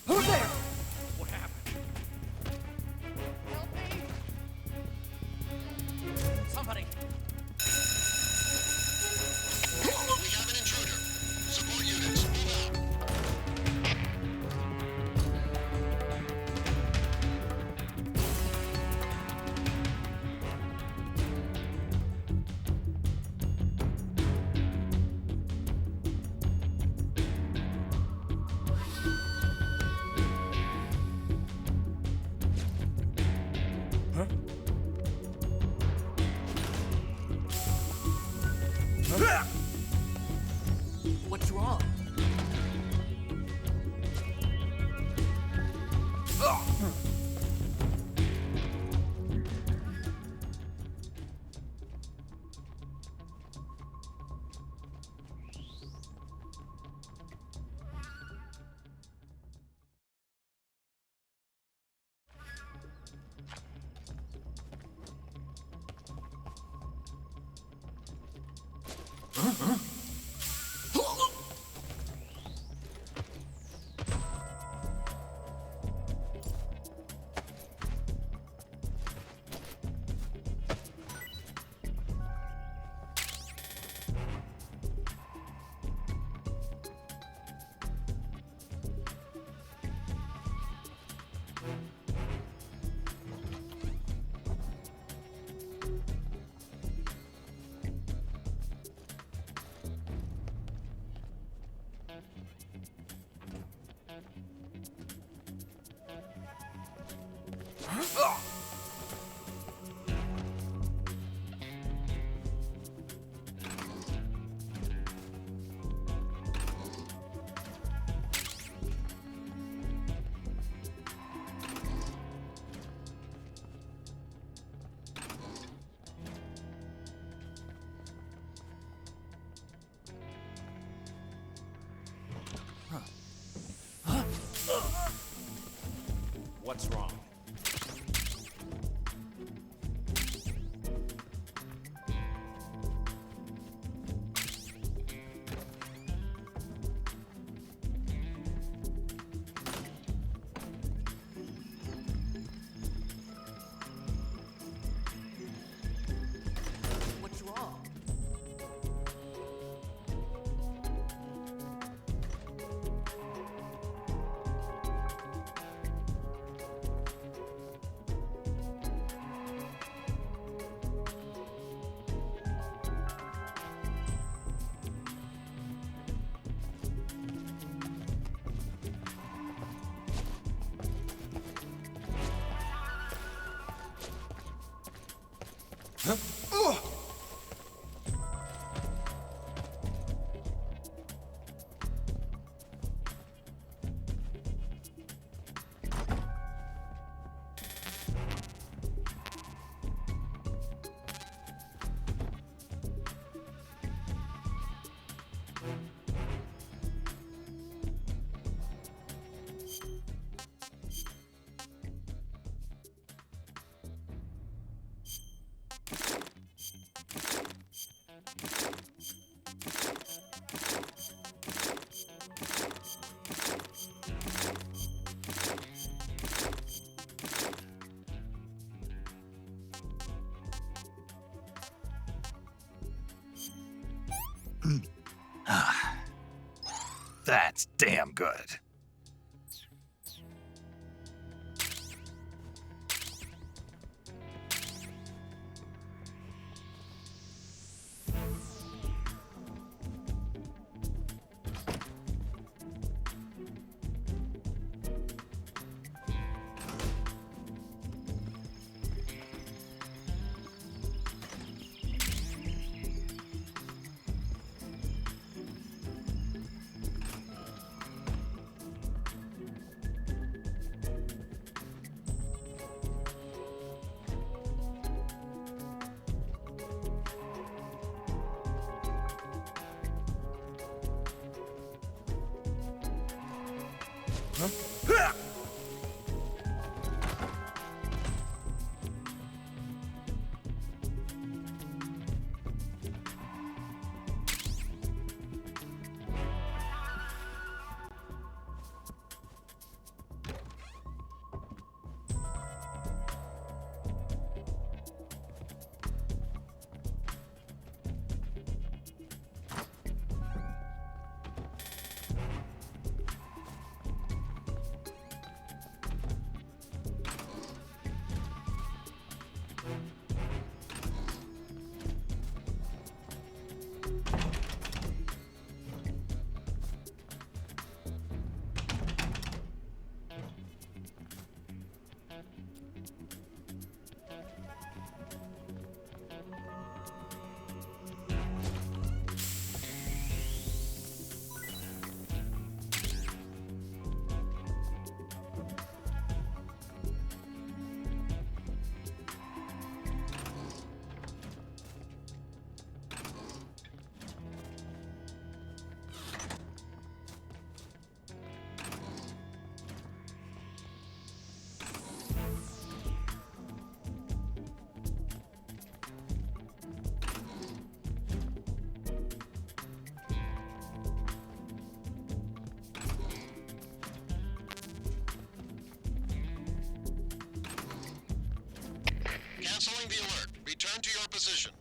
S13: Who's there?
S8: What happened? Help me! Somebody!
S16: We have an intruder. Support units, move out.
S13: What's wrong? Huh?
S17: What's wrong?
S13: What's wrong?
S1: That's damn good.
S16: Canceling the alert. Return to your position.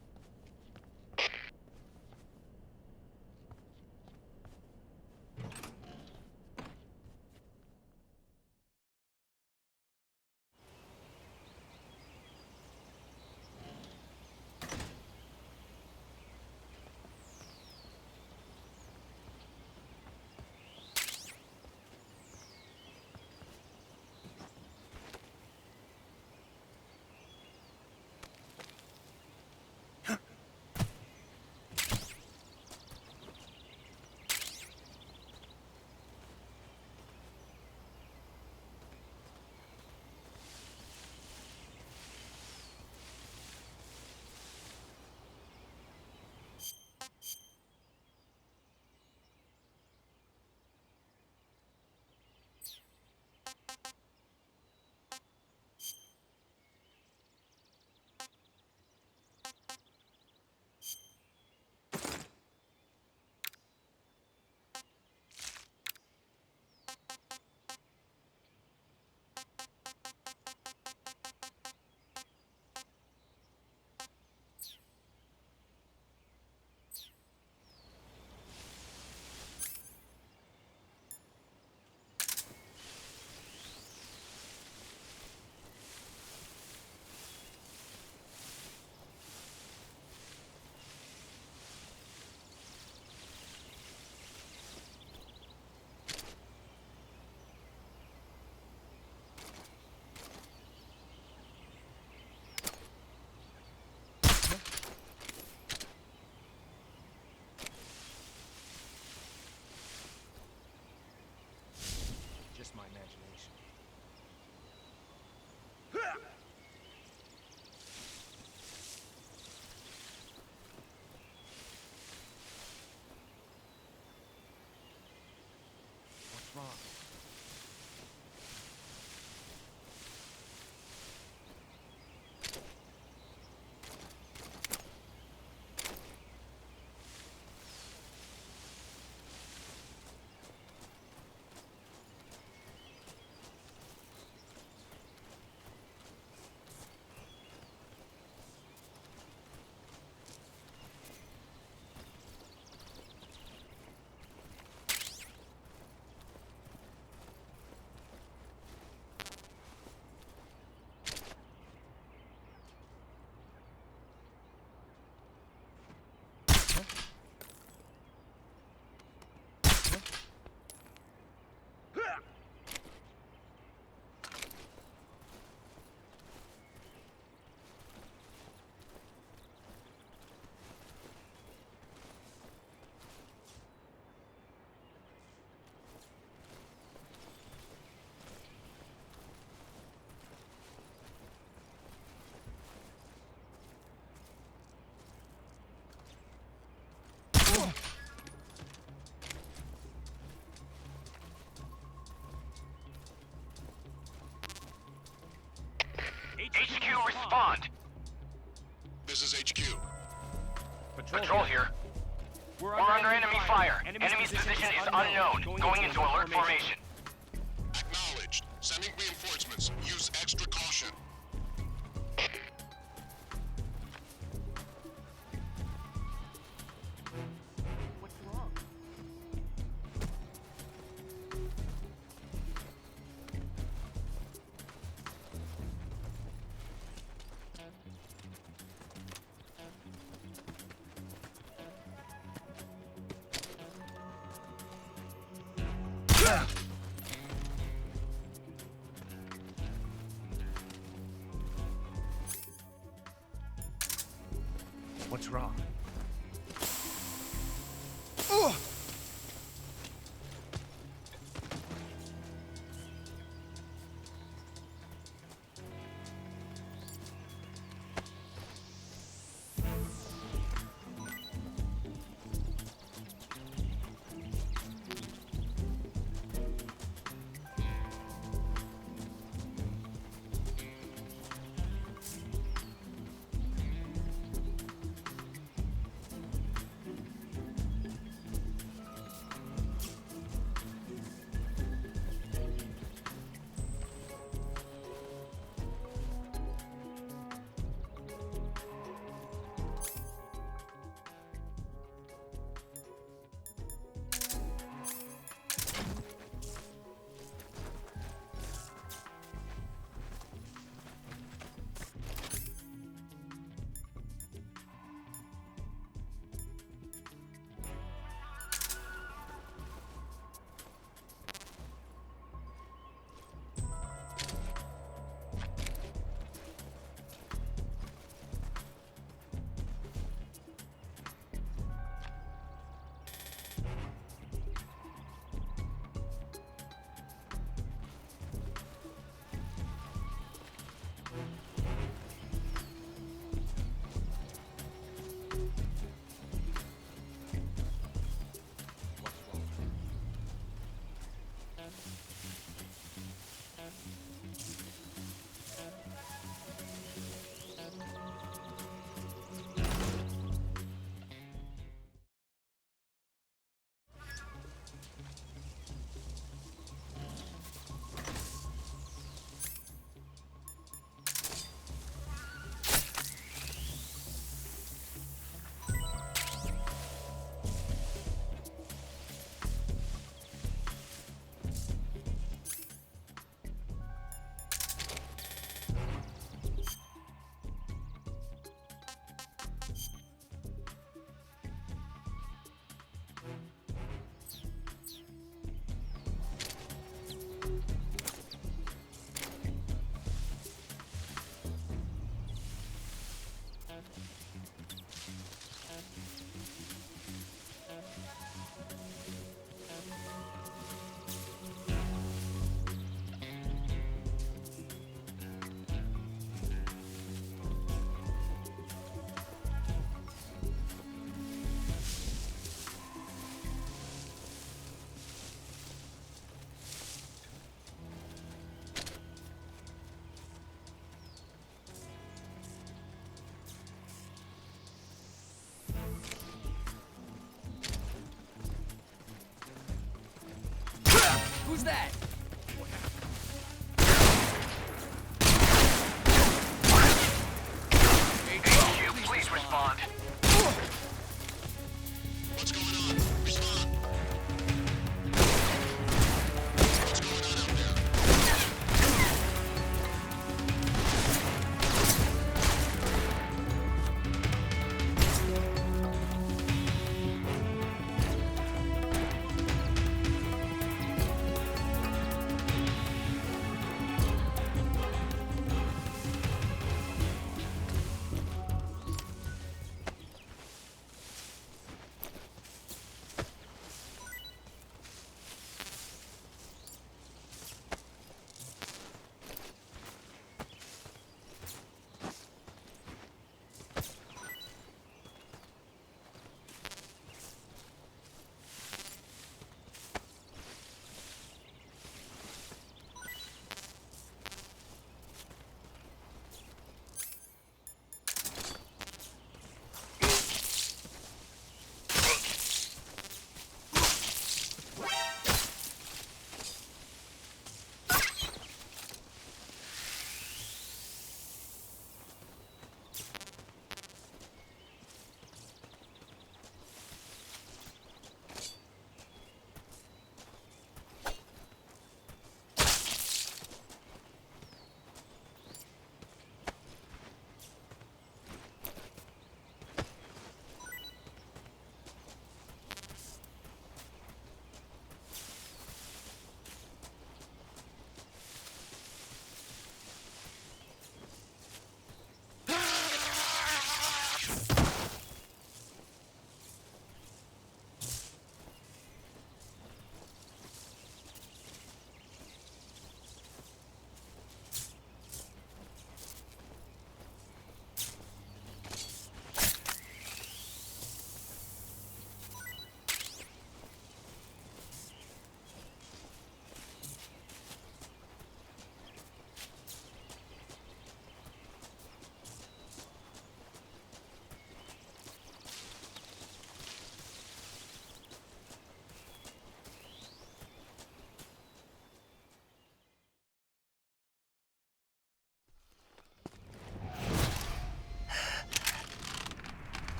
S8: HQ, respond.
S16: This is HQ.
S8: Patrol here. We're under enemy fire. Enemy's position is unknown. Going into alert formation.
S16: Acknowledged. Sending reinforcements. Use extra caution.
S6: What's wrong?
S10: What's wrong?
S17: Who's that?
S8: HQ, please respond.
S16: What's going on? Respond. What's going on out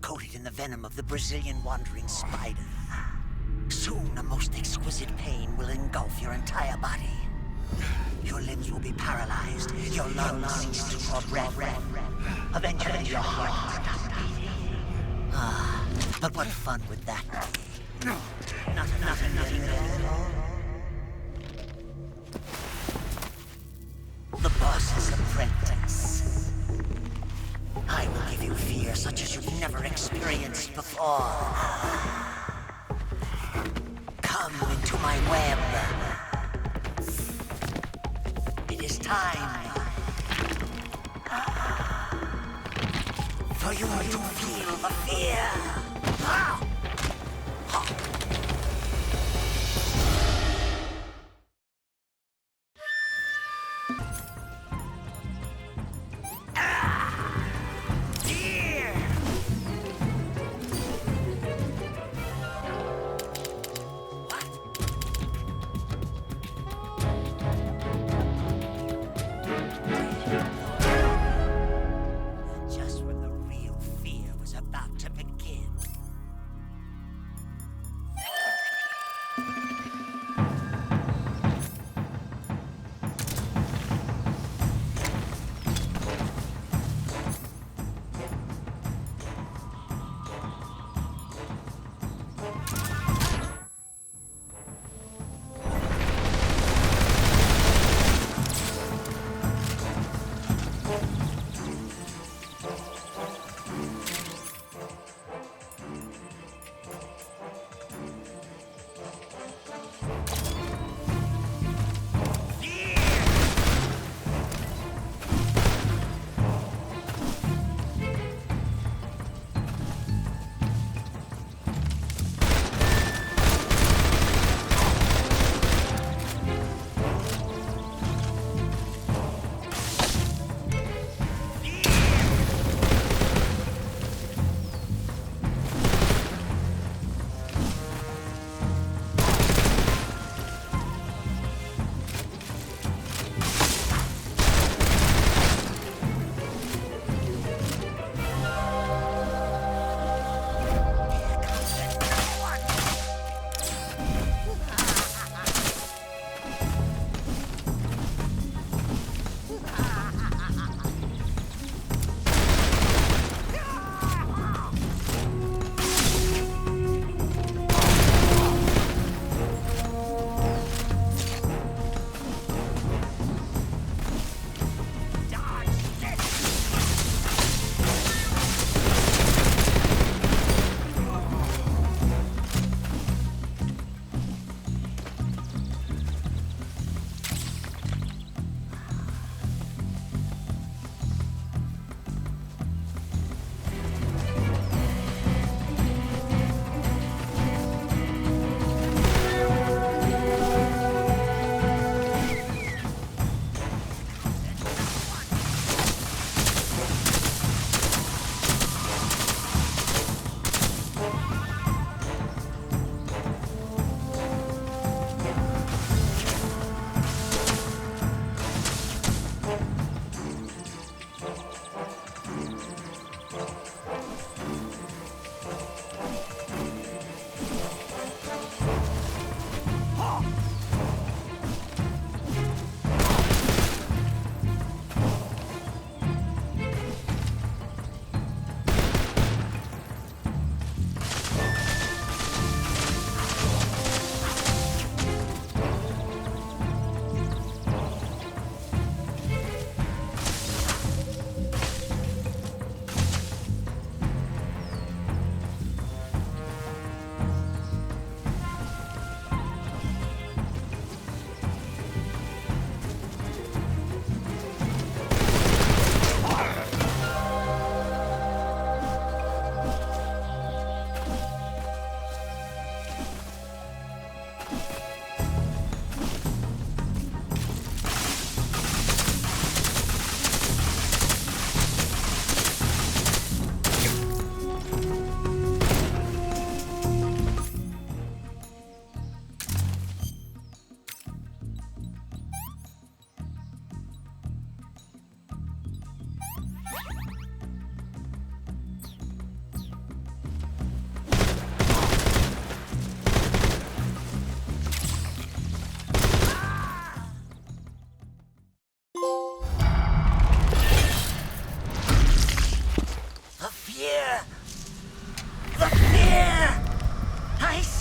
S11: Coated in the venom of the Brazilian wandering spider. Soon, a most exquisite pain will engulf your entire body. Your limbs will be paralyzed, your lungs cease to draw breath. Eventually, your heart will stop beating. Ah, but what fun would that be? Nothing at all. The boss's apprentice. I will give you fear such as you've never experienced before. Come into my web. It is time for you to feel the fear.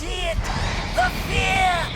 S11: see it? The fear!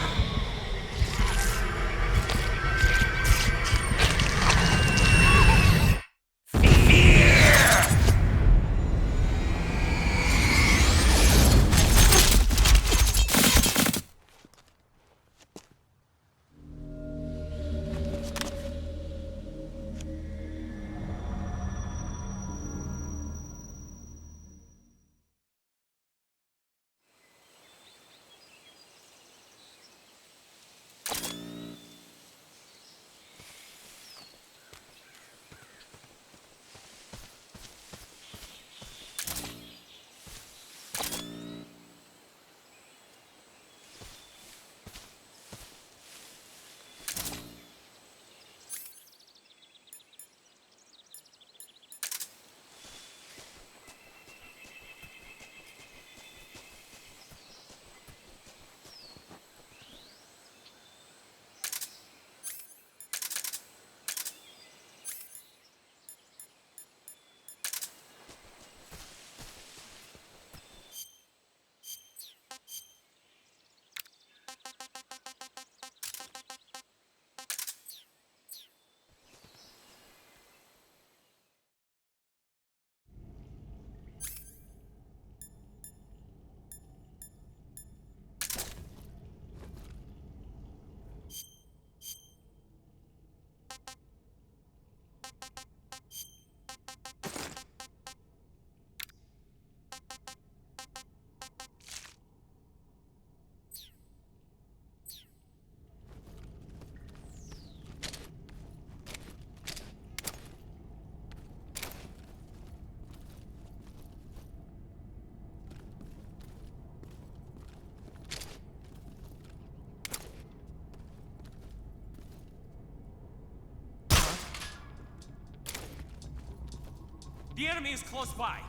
S7: The enemy is close by.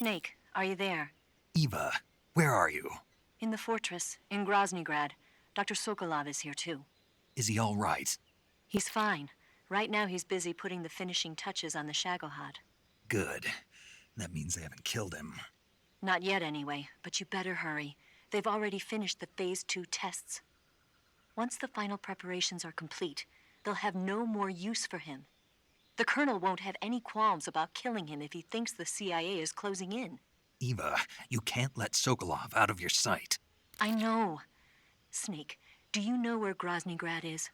S14: Snake, are you there?
S1: Eva, where are you?
S14: In the fortress, in Groznygrad. Dr. Sokolov is here too.
S1: Is he all right?
S14: He's fine. Right now he's busy putting the finishing touches on the Shagohod.
S1: Good. That means they haven't killed him.
S14: Not yet anyway, but you better hurry. They've already finished the Phase 2 tests. Once the final preparations are complete, they'll have no more use for him. The Colonel won't have any qualms about killing him if he thinks the CIA is closing in.
S1: Eva, you can't let Sokolov out of your sight.
S14: I know. Snake, do you know where Groznygrad is?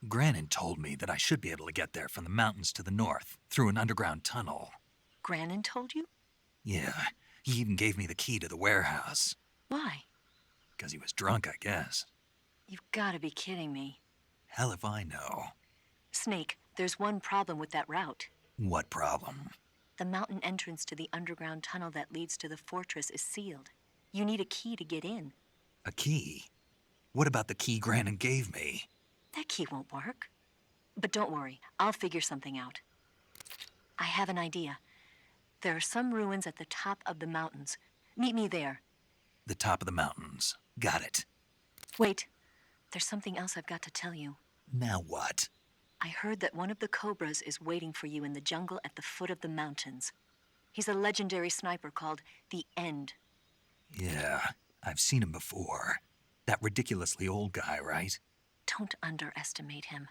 S1: Granin told me that I should be able to get there from the mountains to the north, through an underground tunnel.
S14: Granin told you?
S1: Yeah, he even gave me the key to the warehouse.
S14: Why?
S1: Because he was drunk, I guess.
S14: You've got to be kidding me.
S1: Hell if I know.
S14: Snake, there's one problem with that route.
S1: What problem?
S14: The mountain entrance to the underground tunnel that leads to the fortress is sealed. You need a key to get in.
S1: A key? What about the key Granin gave me?
S14: That key won't work. But don't worry, I'll figure something out. I have an idea. There are some ruins at the top of the mountains. Meet me there.
S1: The top of the mountains. Got it.
S14: Wait, there's something else I've got to tell you.
S1: Now what?
S14: I heard that one of the Cobras is waiting for you in the jungle at the foot of the mountains. He's a legendary sniper called the End.
S1: Yeah, I've seen him before. That ridiculously old guy, right?
S14: Don't underestimate him.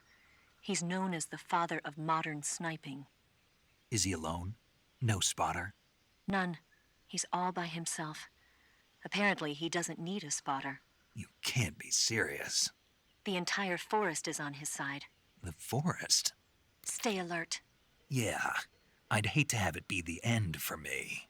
S14: He's known as the father of modern sniping.
S1: Is he alone? No spotter?
S14: None. He's all by himself. Apparently, he doesn't need a spotter.
S1: You can't be serious.
S14: The entire forest is on his side.
S1: The forest?
S14: Stay alert.
S1: Yeah, I'd hate to have it be the end for me.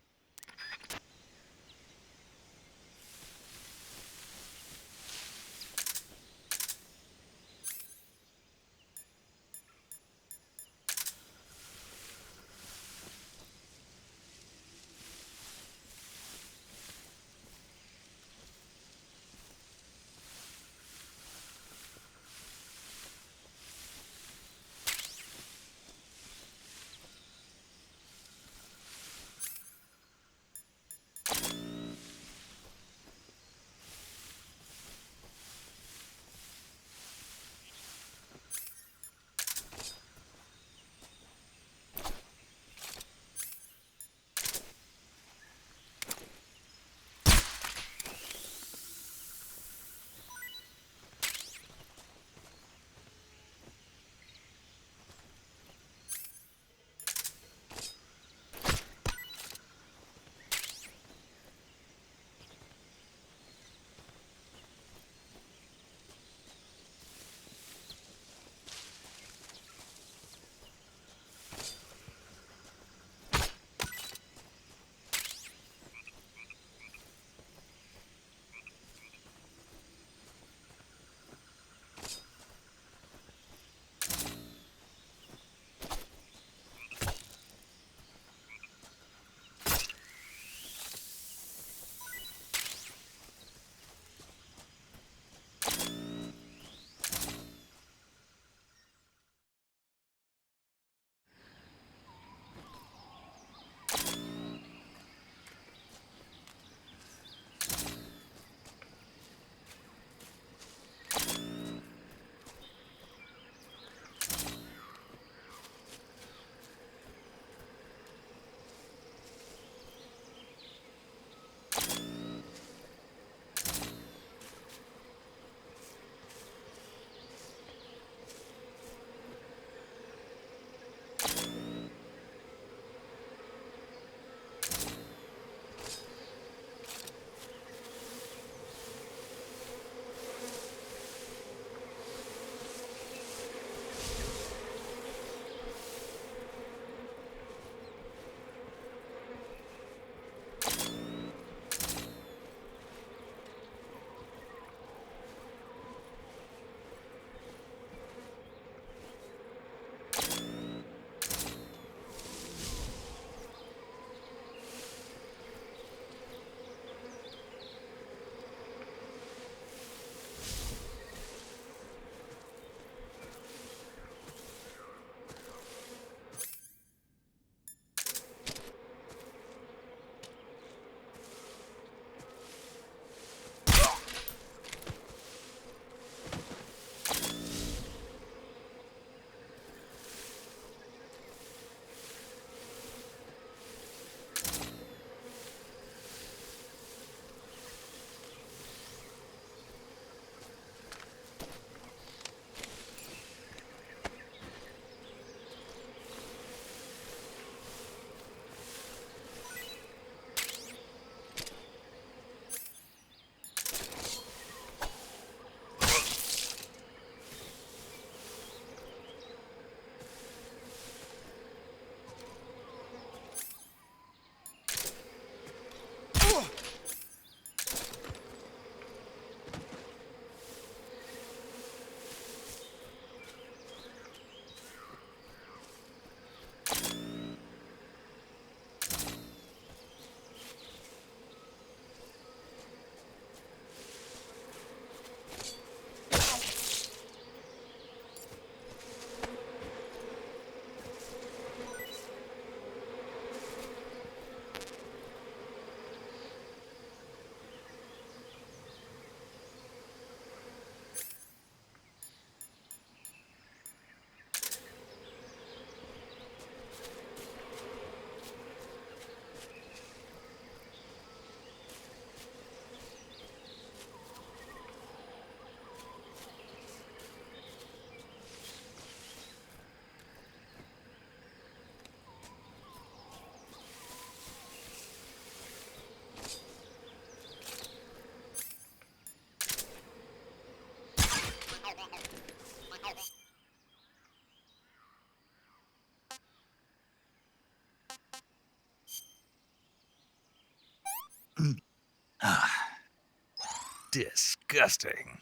S1: Disgusting.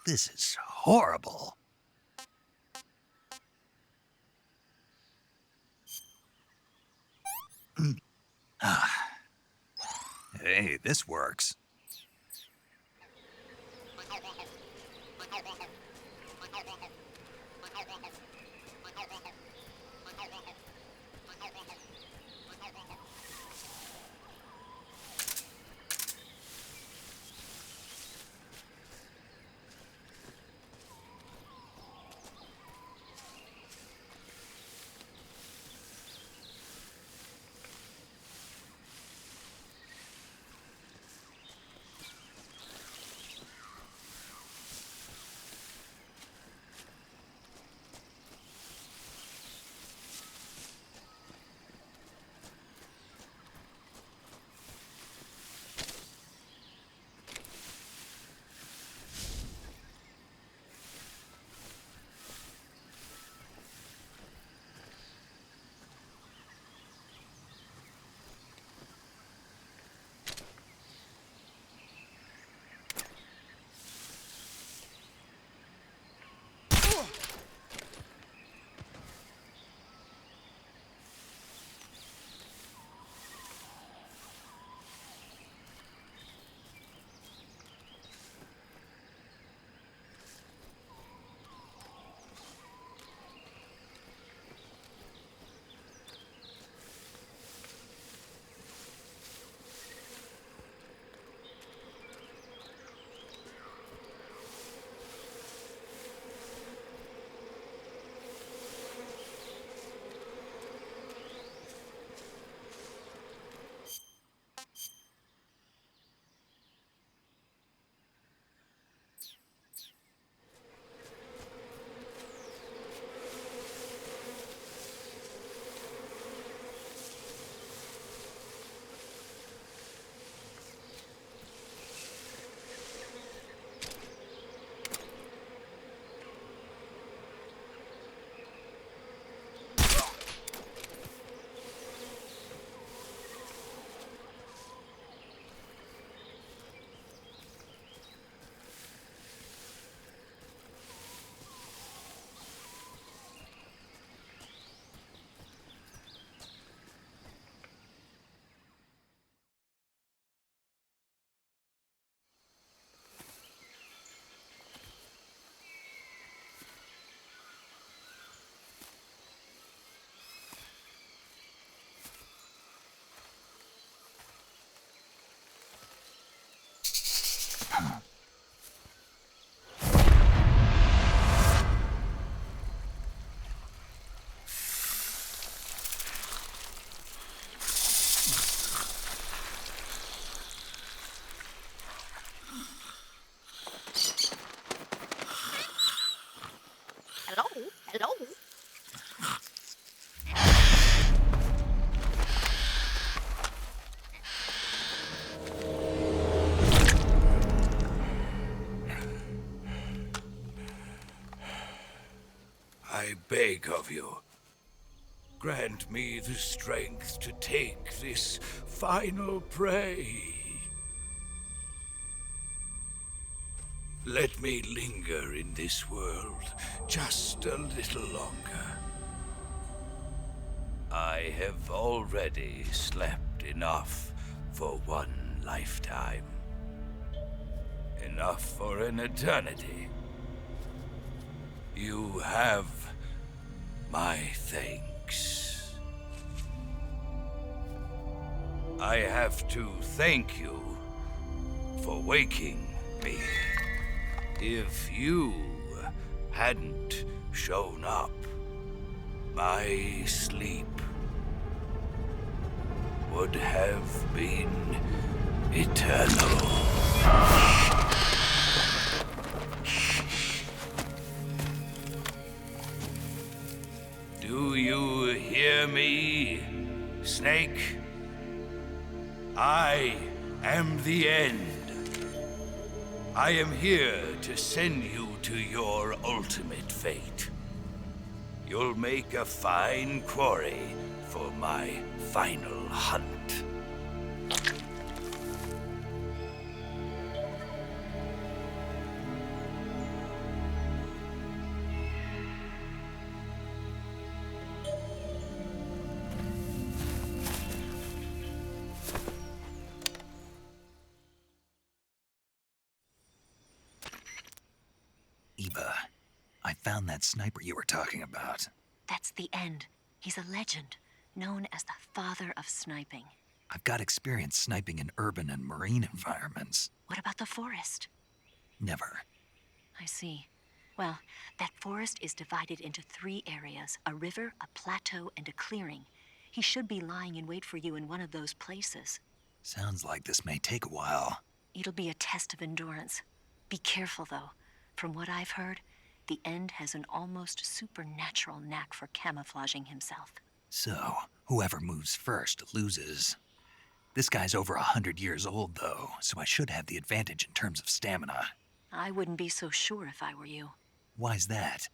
S1: This is horrible. Hey, this works.
S7: I beg of you.
S9: Grant me the strength to take this final prey. Let me linger in this world just a little longer. I have already slept enough for one lifetime. Enough for an eternity. You have my thanks. I have to thank you for waking me. If you hadn't shown up, my sleep would have been eternal. Do you hear me, Snake? I am the end. I am here to send you to your ultimate fate. You'll make a fine quarry for my final hunt.
S1: Eva, I found that sniper you were talking about.
S14: That's the end. He's a legend, known as the father of sniping.
S1: I've got experience sniping in urban and marine environments.
S14: What about the forest?
S1: Never.
S14: I see. Well, that forest is divided into 3 areas, a river, a plateau, and a clearing. He should be lying in wait for you in one of those places.
S1: Sounds like this may take a while.
S14: It'll be a test of endurance. Be careful, though. From what I've heard, the End has an almost supernatural knack for camouflaging himself.
S1: So, whoever moves first loses. This guy's over 100 years old, though, so I should have the advantage in terms of stamina.
S14: I wouldn't be so sure if I were you.
S1: Why's that?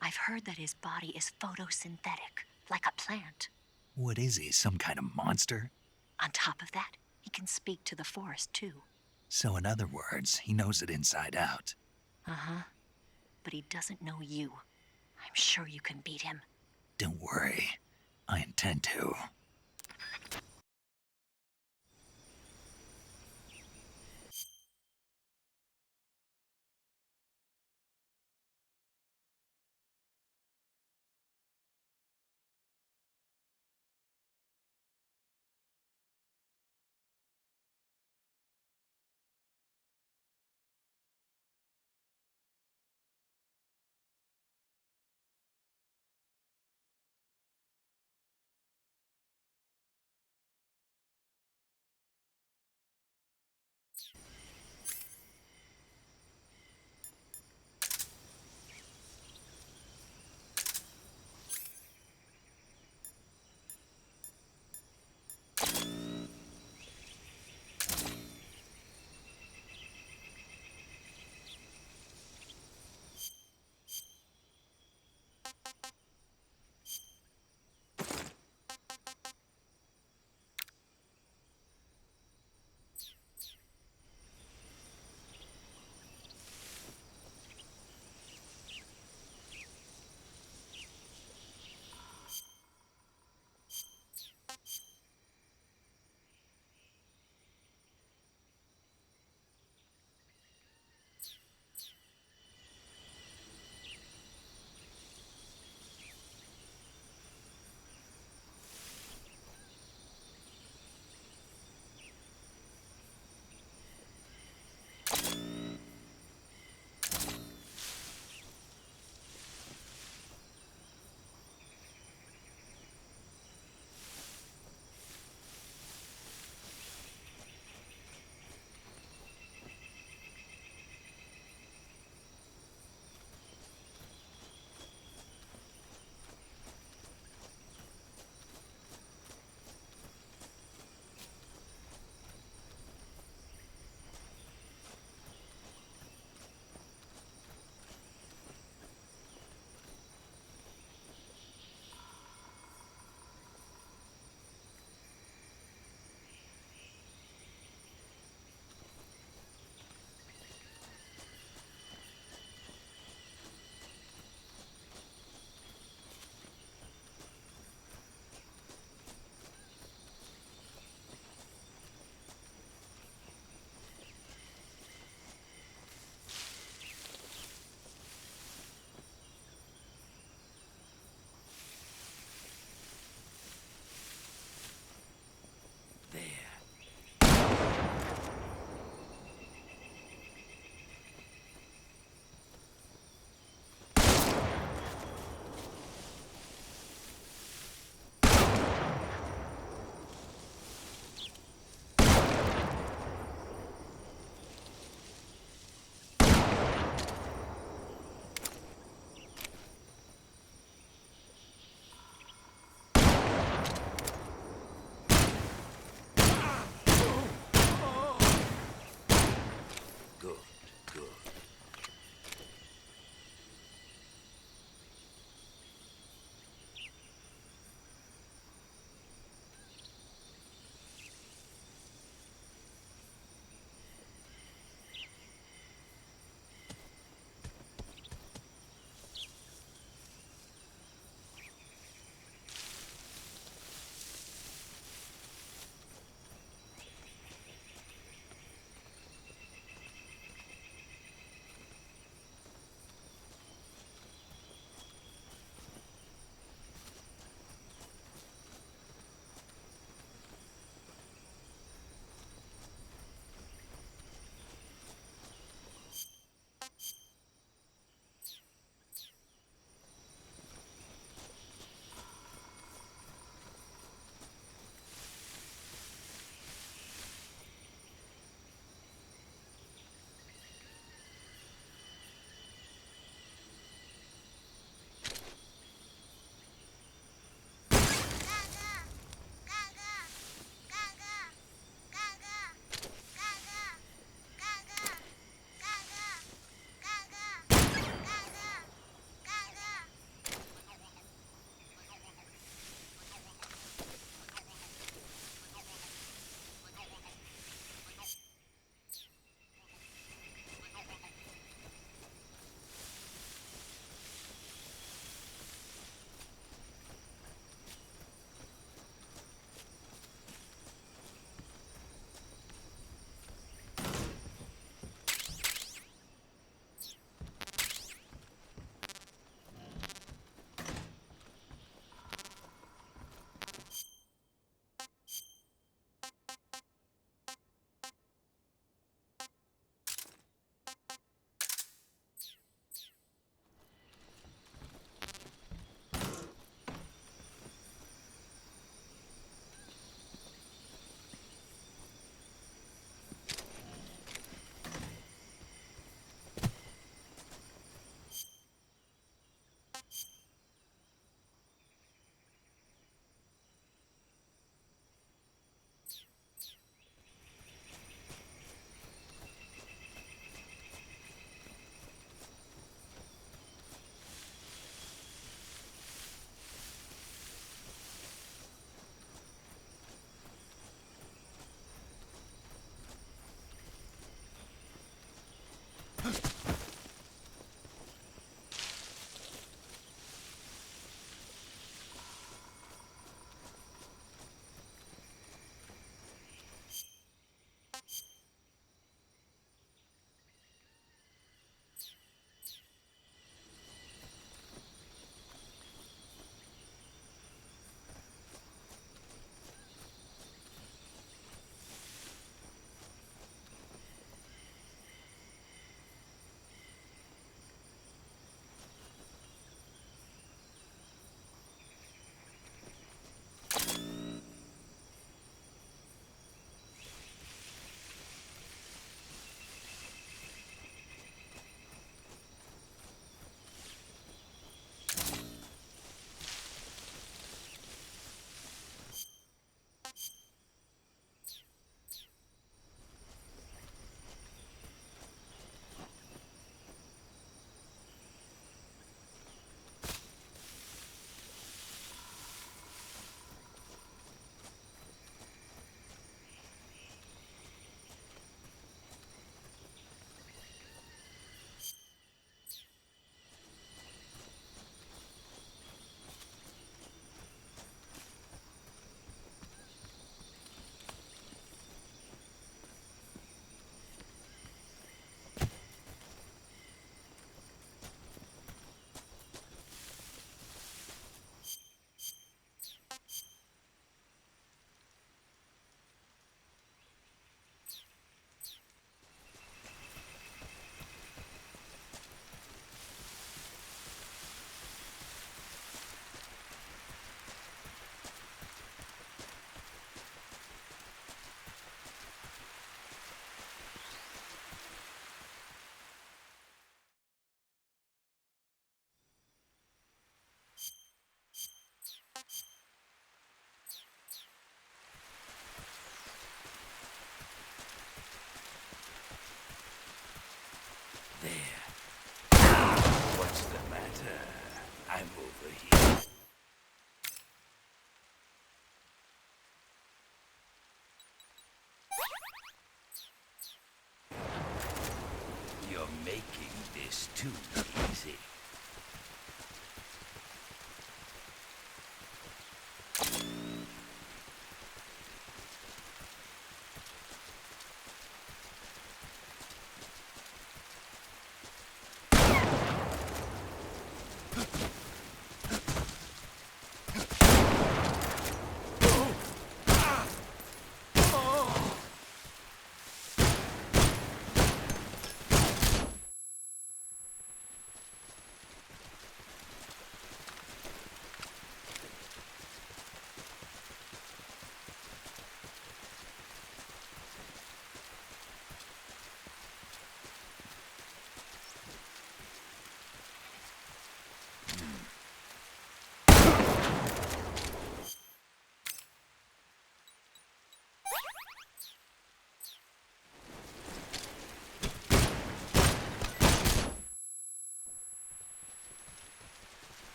S14: I've heard that his body is photosynthetic, like a plant.
S1: What is he, some kind of monster?
S14: On top of that, he can speak to the forest, too.
S1: So in other words, he knows it inside out.
S14: Uh-huh. But he doesn't know you. I'm sure you can beat him.
S1: Don't worry. I intend to.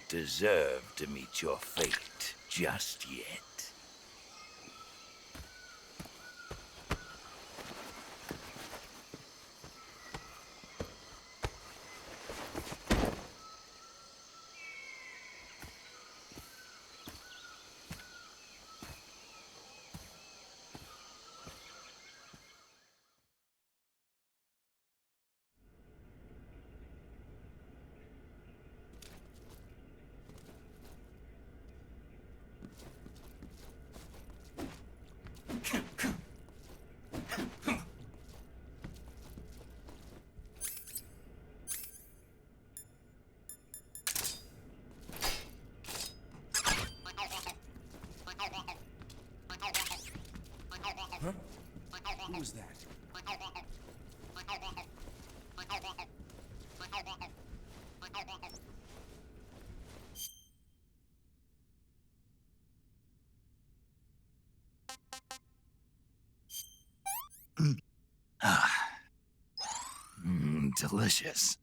S17: don't deserve to meet your fate just yet.
S7: Huh? Who was that?
S1: Delicious.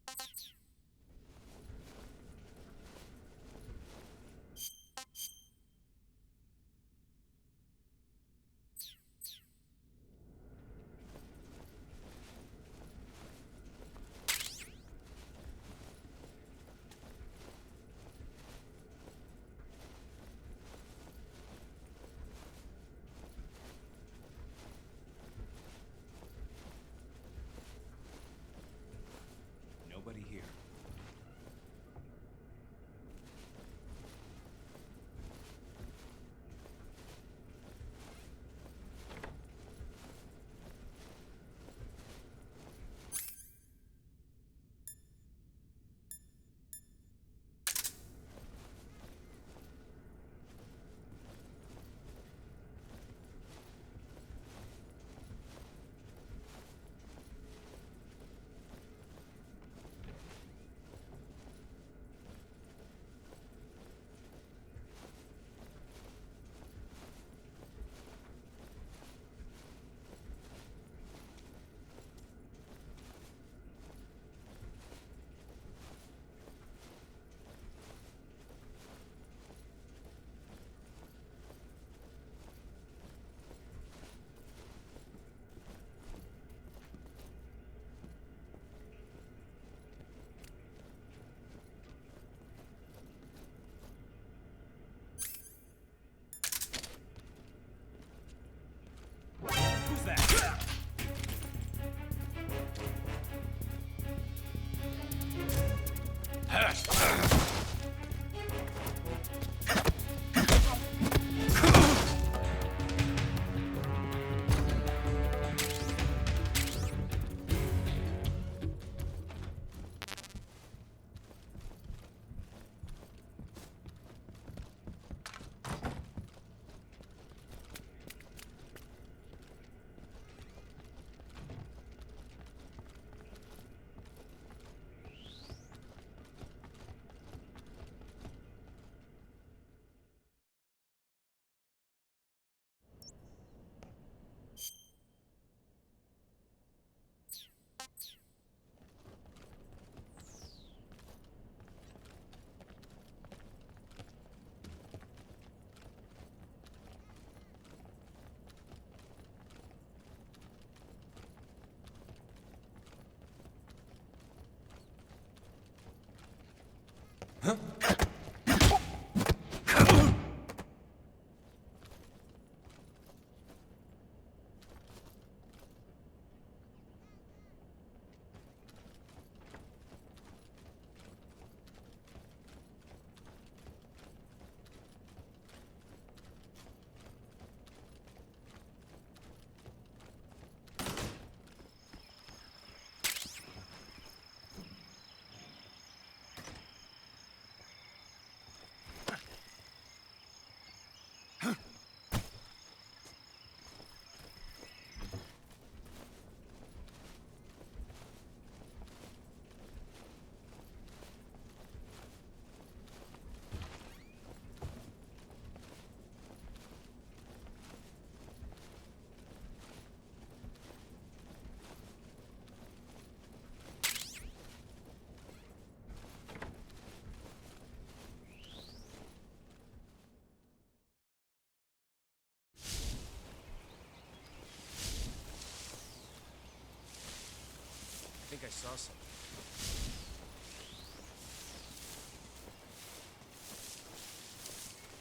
S10: saw something.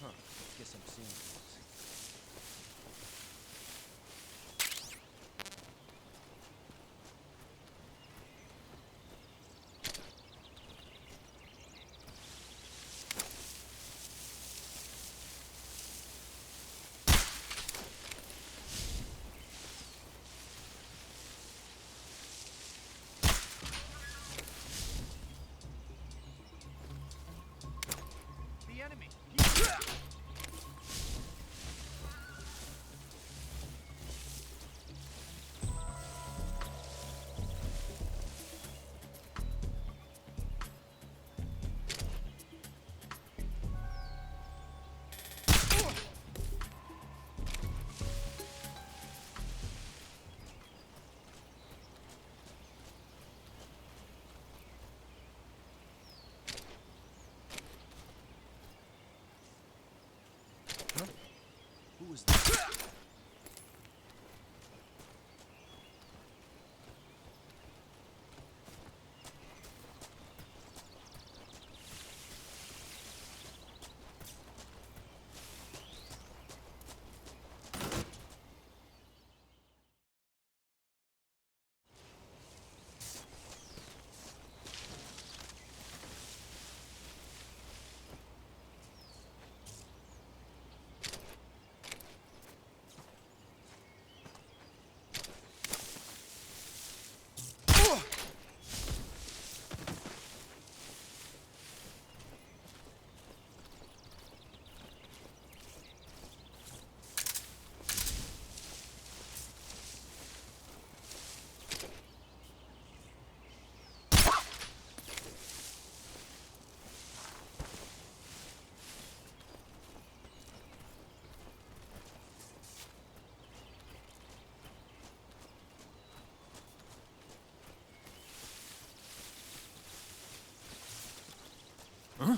S10: Huh. Guess I'm seeing things.
S8: Enemy.
S10: Who was that?
S1: Huh?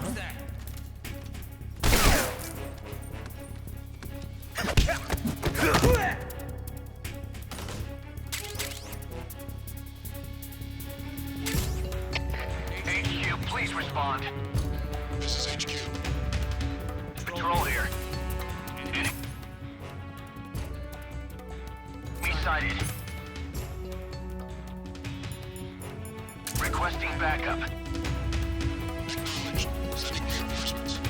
S8: Who's that? HQ, please respond.
S16: This is HQ.
S8: Patrol here. We sighted. Requesting backup.
S16: Acknowledged. Sending reinforcements.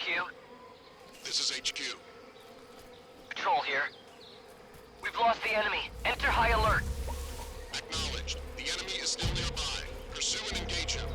S8: HQ?
S16: This is HQ.
S8: Patrol here. We've lost the enemy. Enter high alert.
S16: Acknowledged. The enemy is still nearby. Pursue and engage him.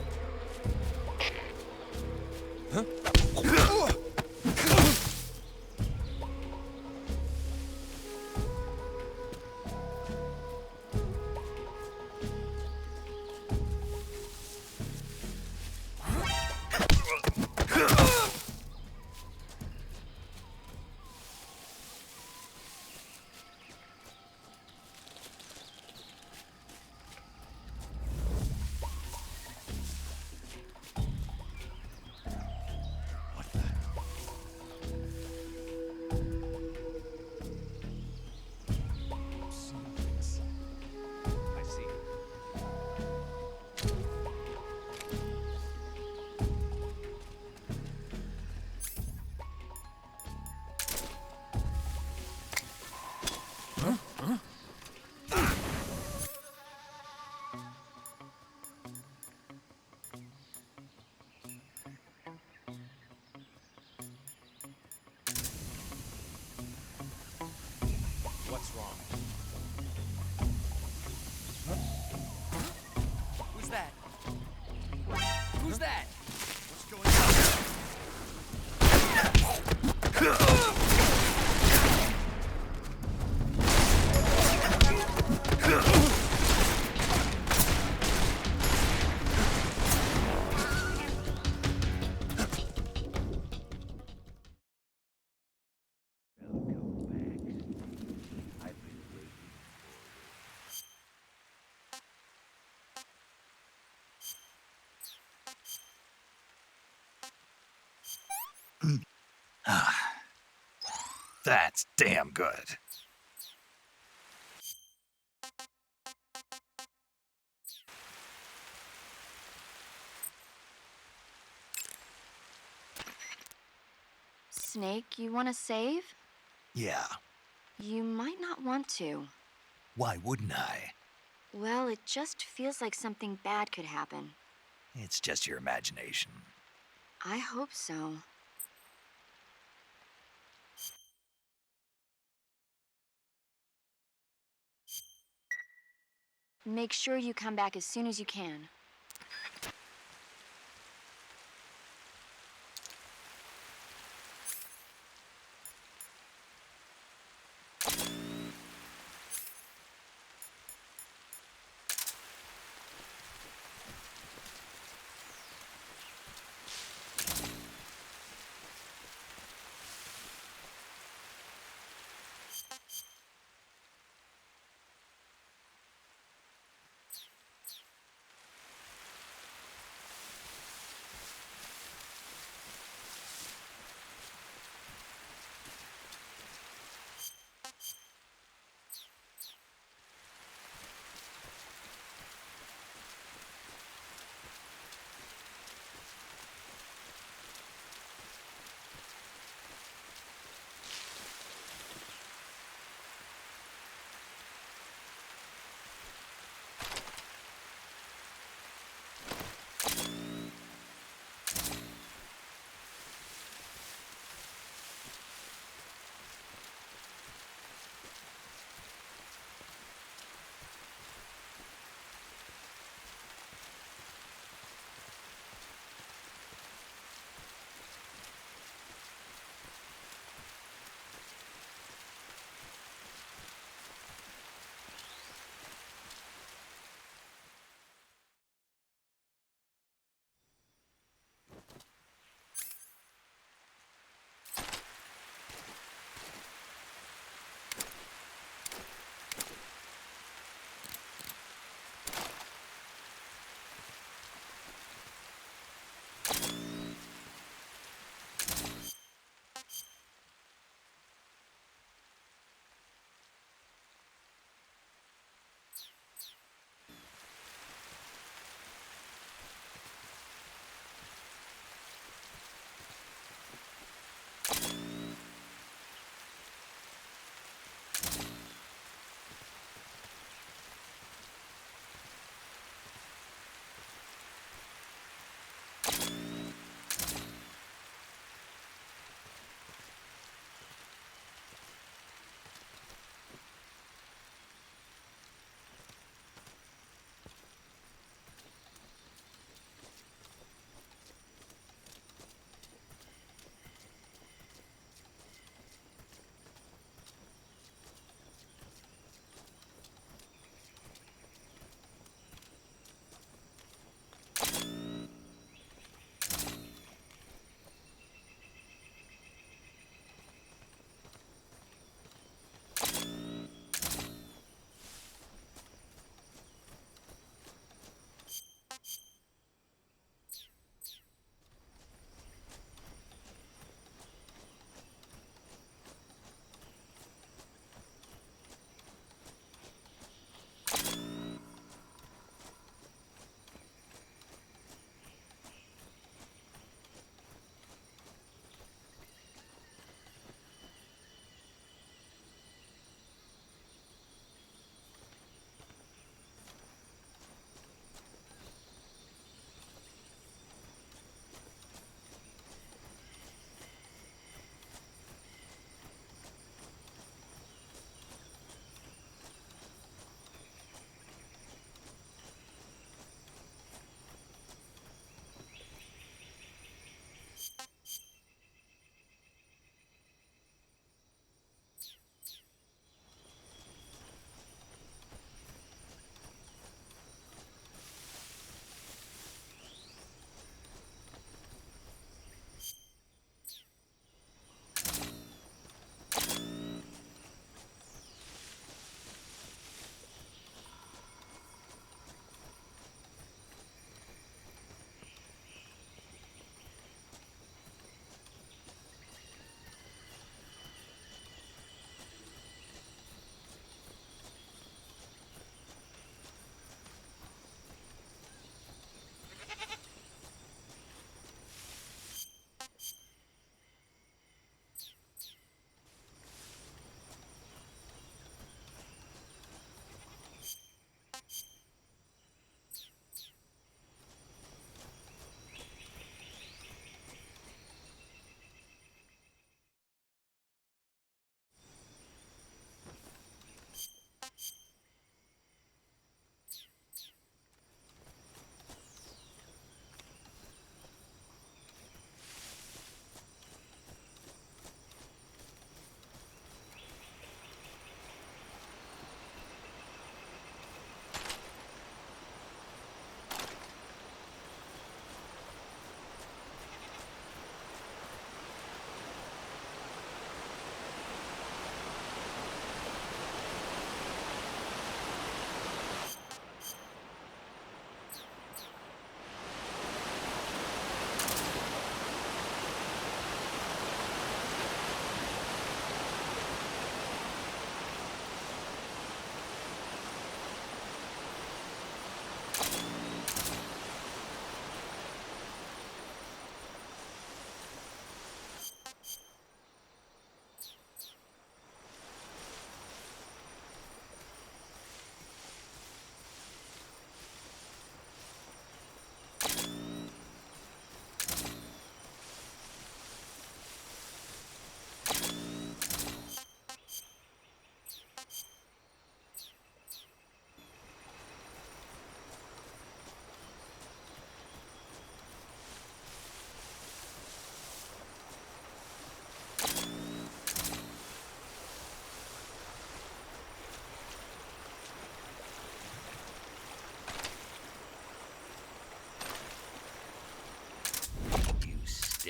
S10: What's wrong? Who's that? Who's that? What's going
S1: That's damn good.
S5: Snake, you want to save?
S1: Yeah,
S5: You might not want to.
S1: why wouldn't I?
S5: Well, it just feels like something bad could happen.
S1: It's just your imagination.
S5: I hope so. Make sure you come back as soon as you can.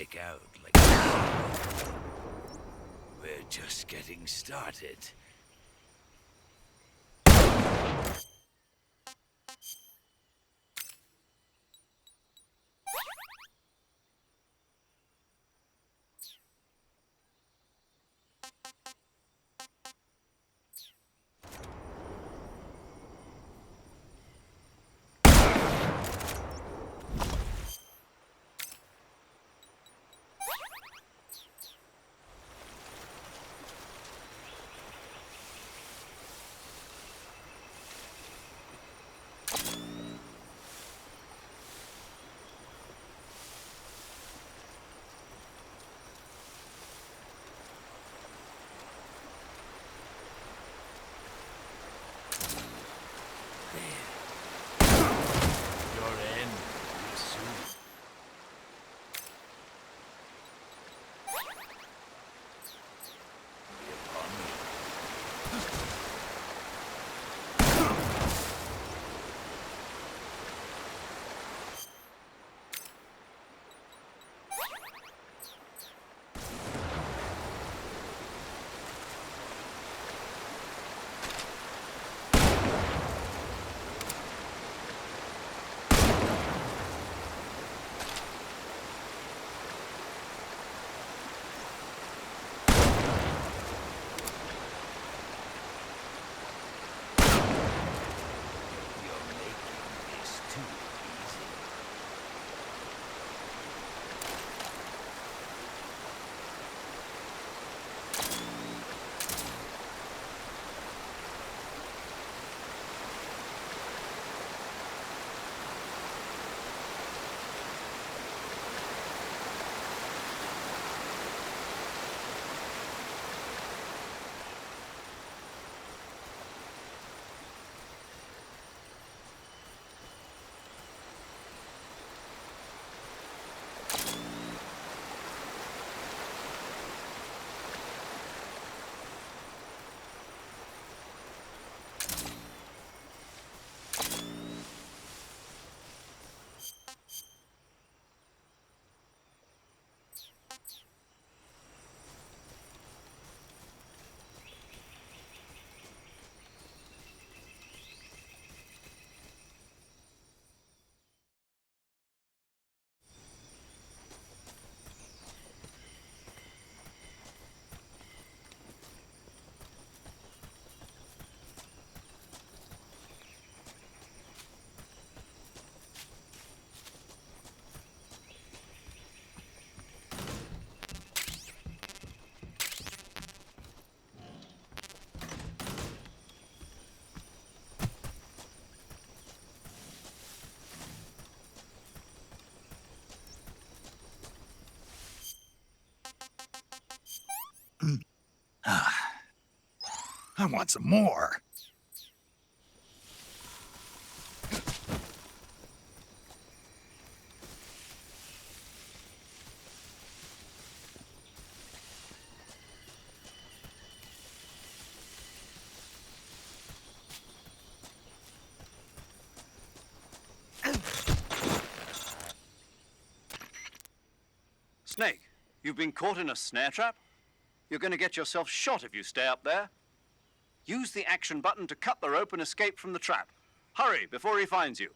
S17: stick out like this. We're just getting started.
S1: I want some more.
S2: Snake, you've been caught in a snare trap? You're going to get yourself shot if you stay up there. Use the action button to cut the rope and escape from the trap. Hurry before he finds you.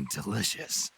S1: delicious.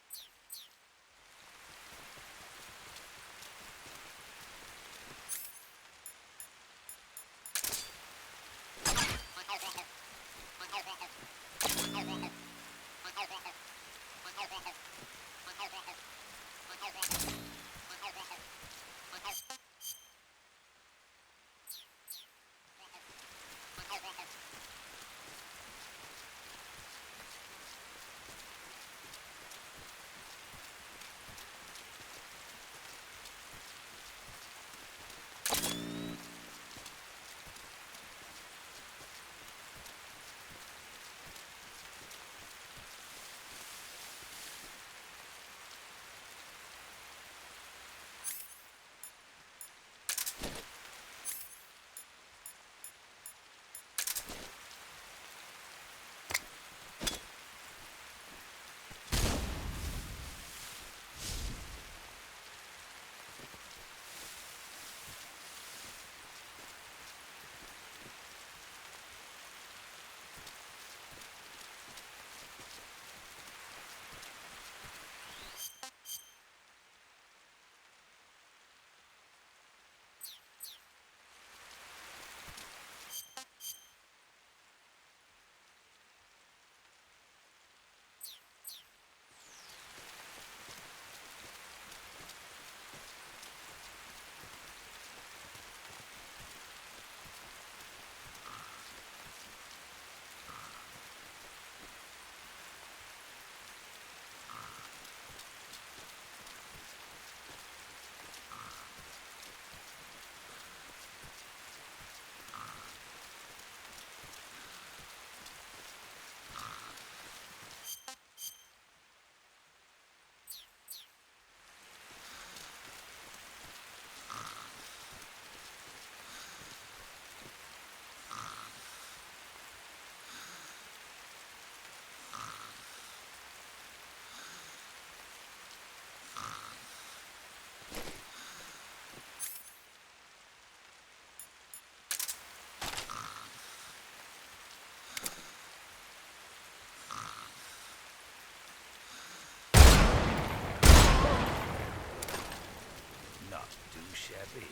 S17: Shabby.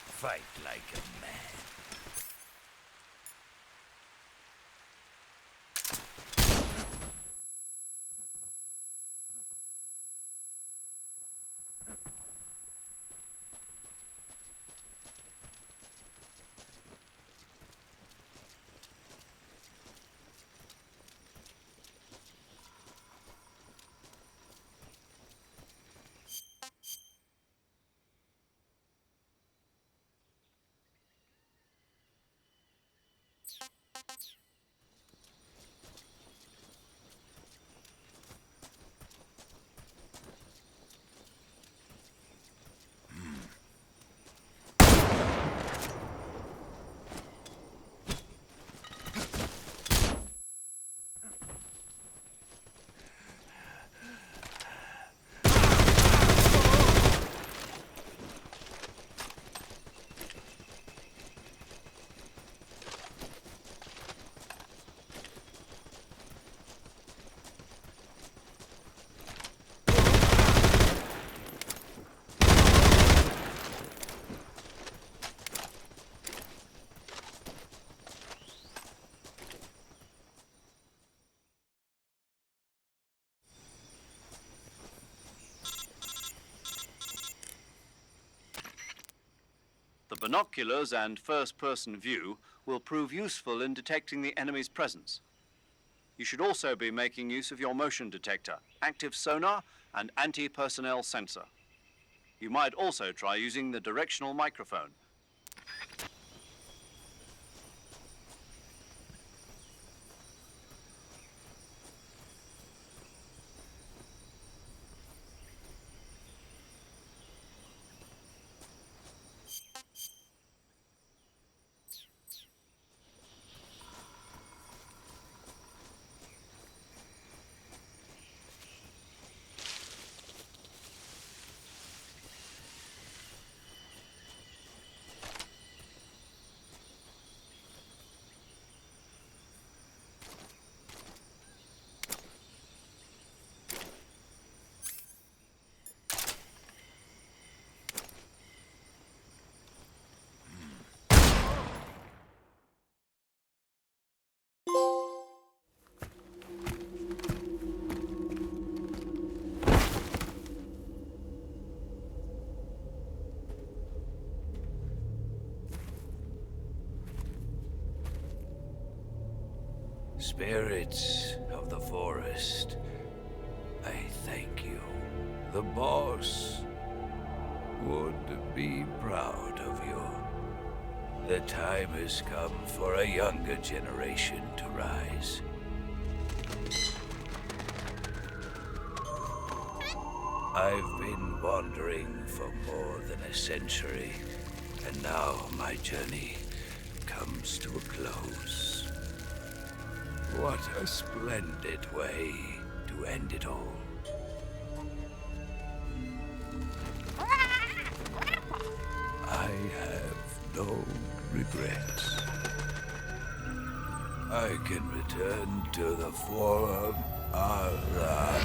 S17: Fight like a man.
S2: The binoculars and first-person view will prove useful in detecting the enemy's presence. You should also be making use of your motion detector, active sonar, and anti-personnel sensor. You might also try using the directional microphone.
S17: Spirits of the forest, I thank you. The boss would be proud of you. The time has come for a younger generation to rise. I've been wandering for more than a century, and now my journey comes to a close. What a splendid way to end it all. I have no regrets. I can return to the Forum Allah.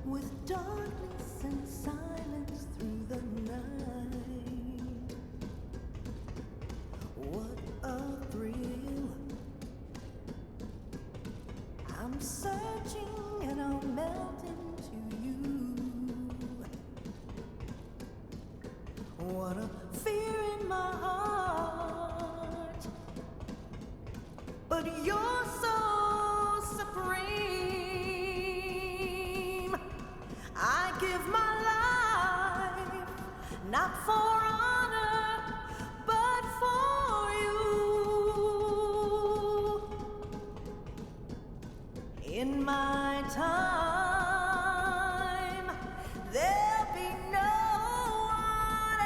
S13: With darkness and silence through the night, what a thrill. I'm searching and I'll melt into you. What a fear in my heart, but you're so supreme. I give my life, not for honor, but for you. In my time, there'll be no one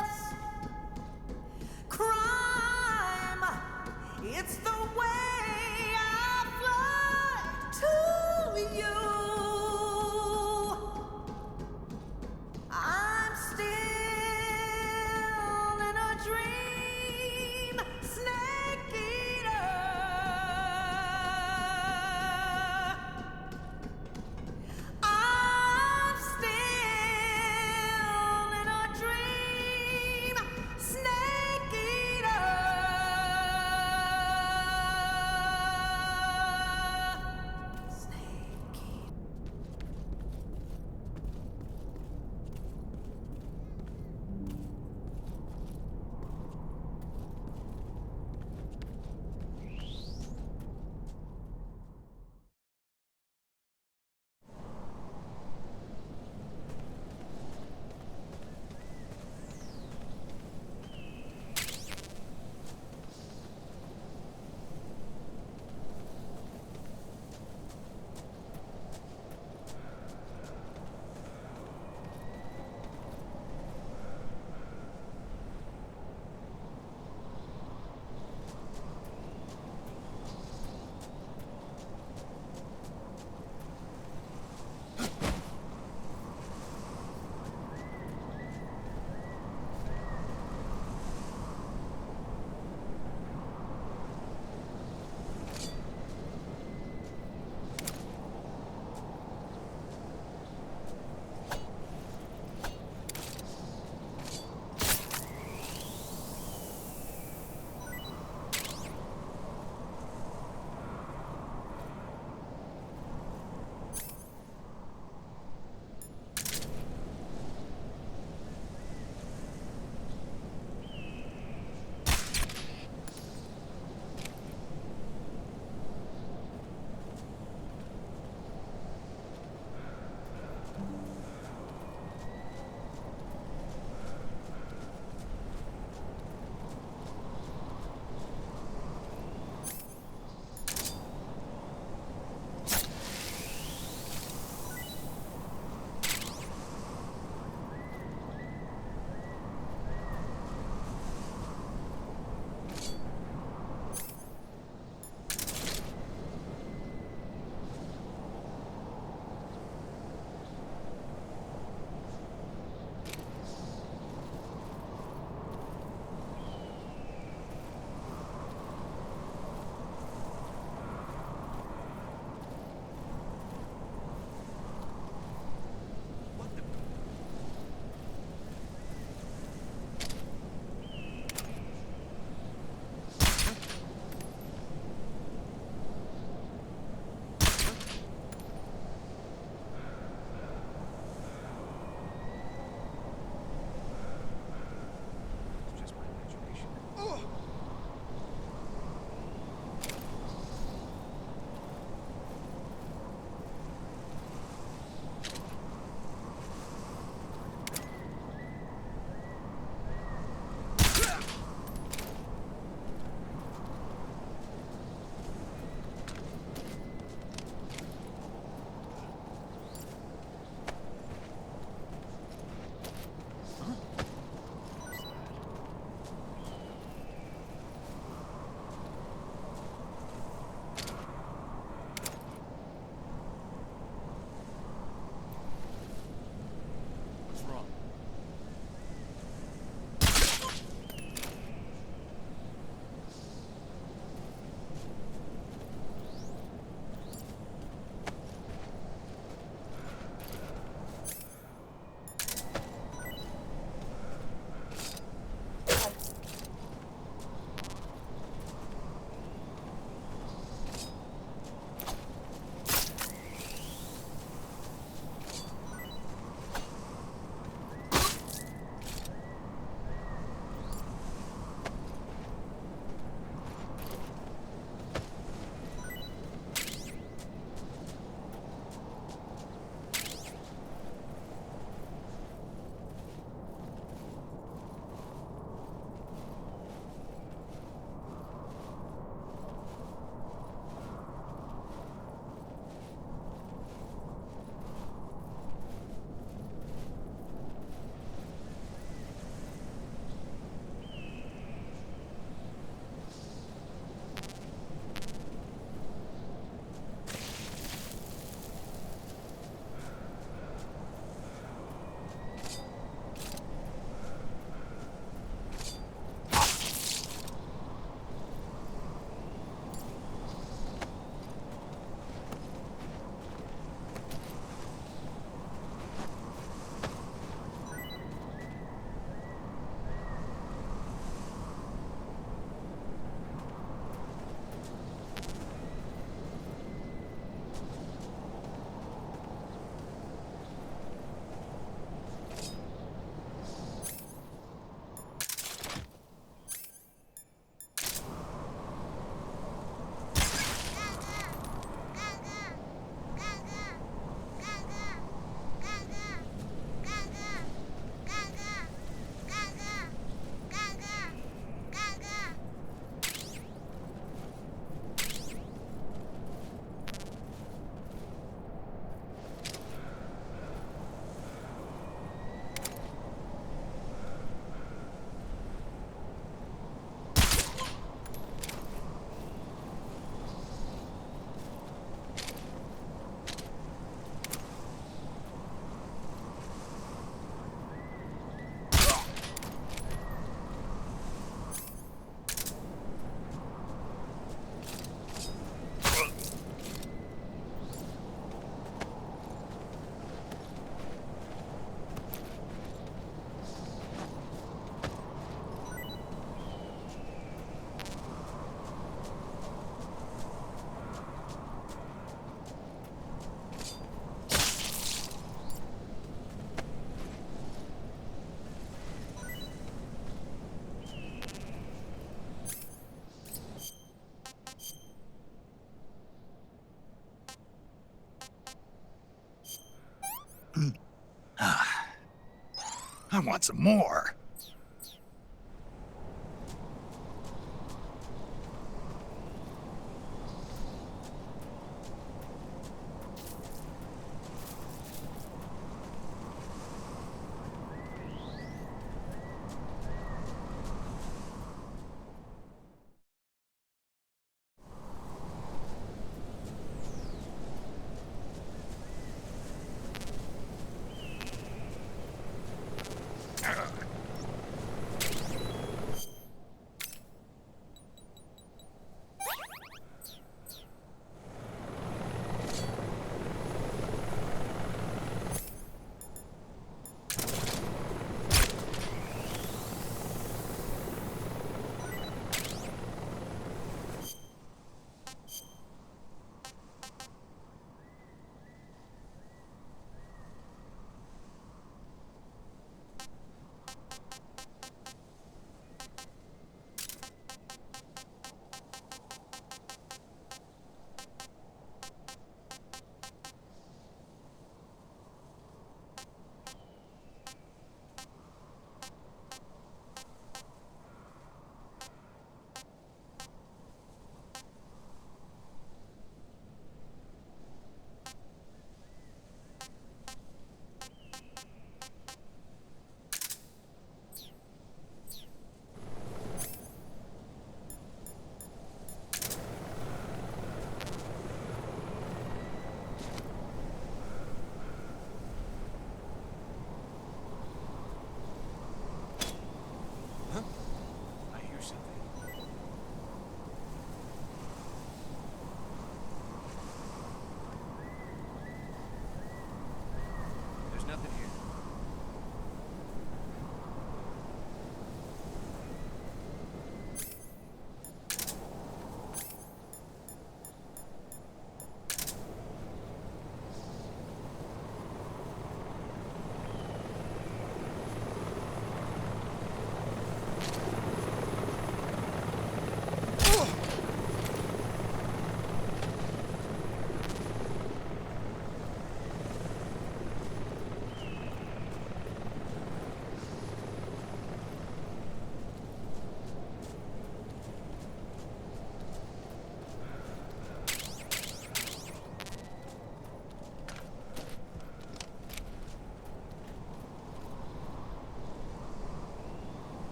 S13: else. Crime, it's the way I fly to you.
S1: I want some more.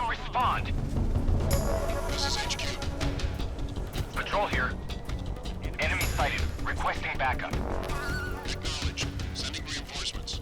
S8: Respond.
S16: This is HQ.
S8: Patrol here. Enemy sighted. Requesting backup.
S16: Acknowledged. Sending reinforcements.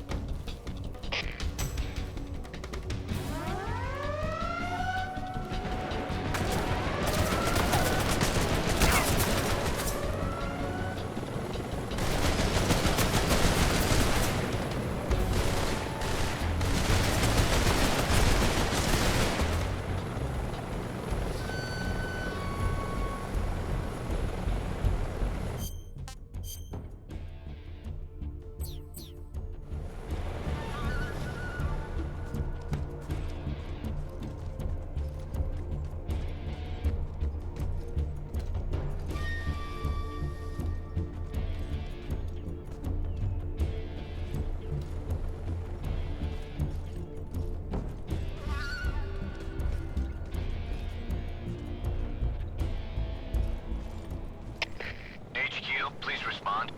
S8: Please respond.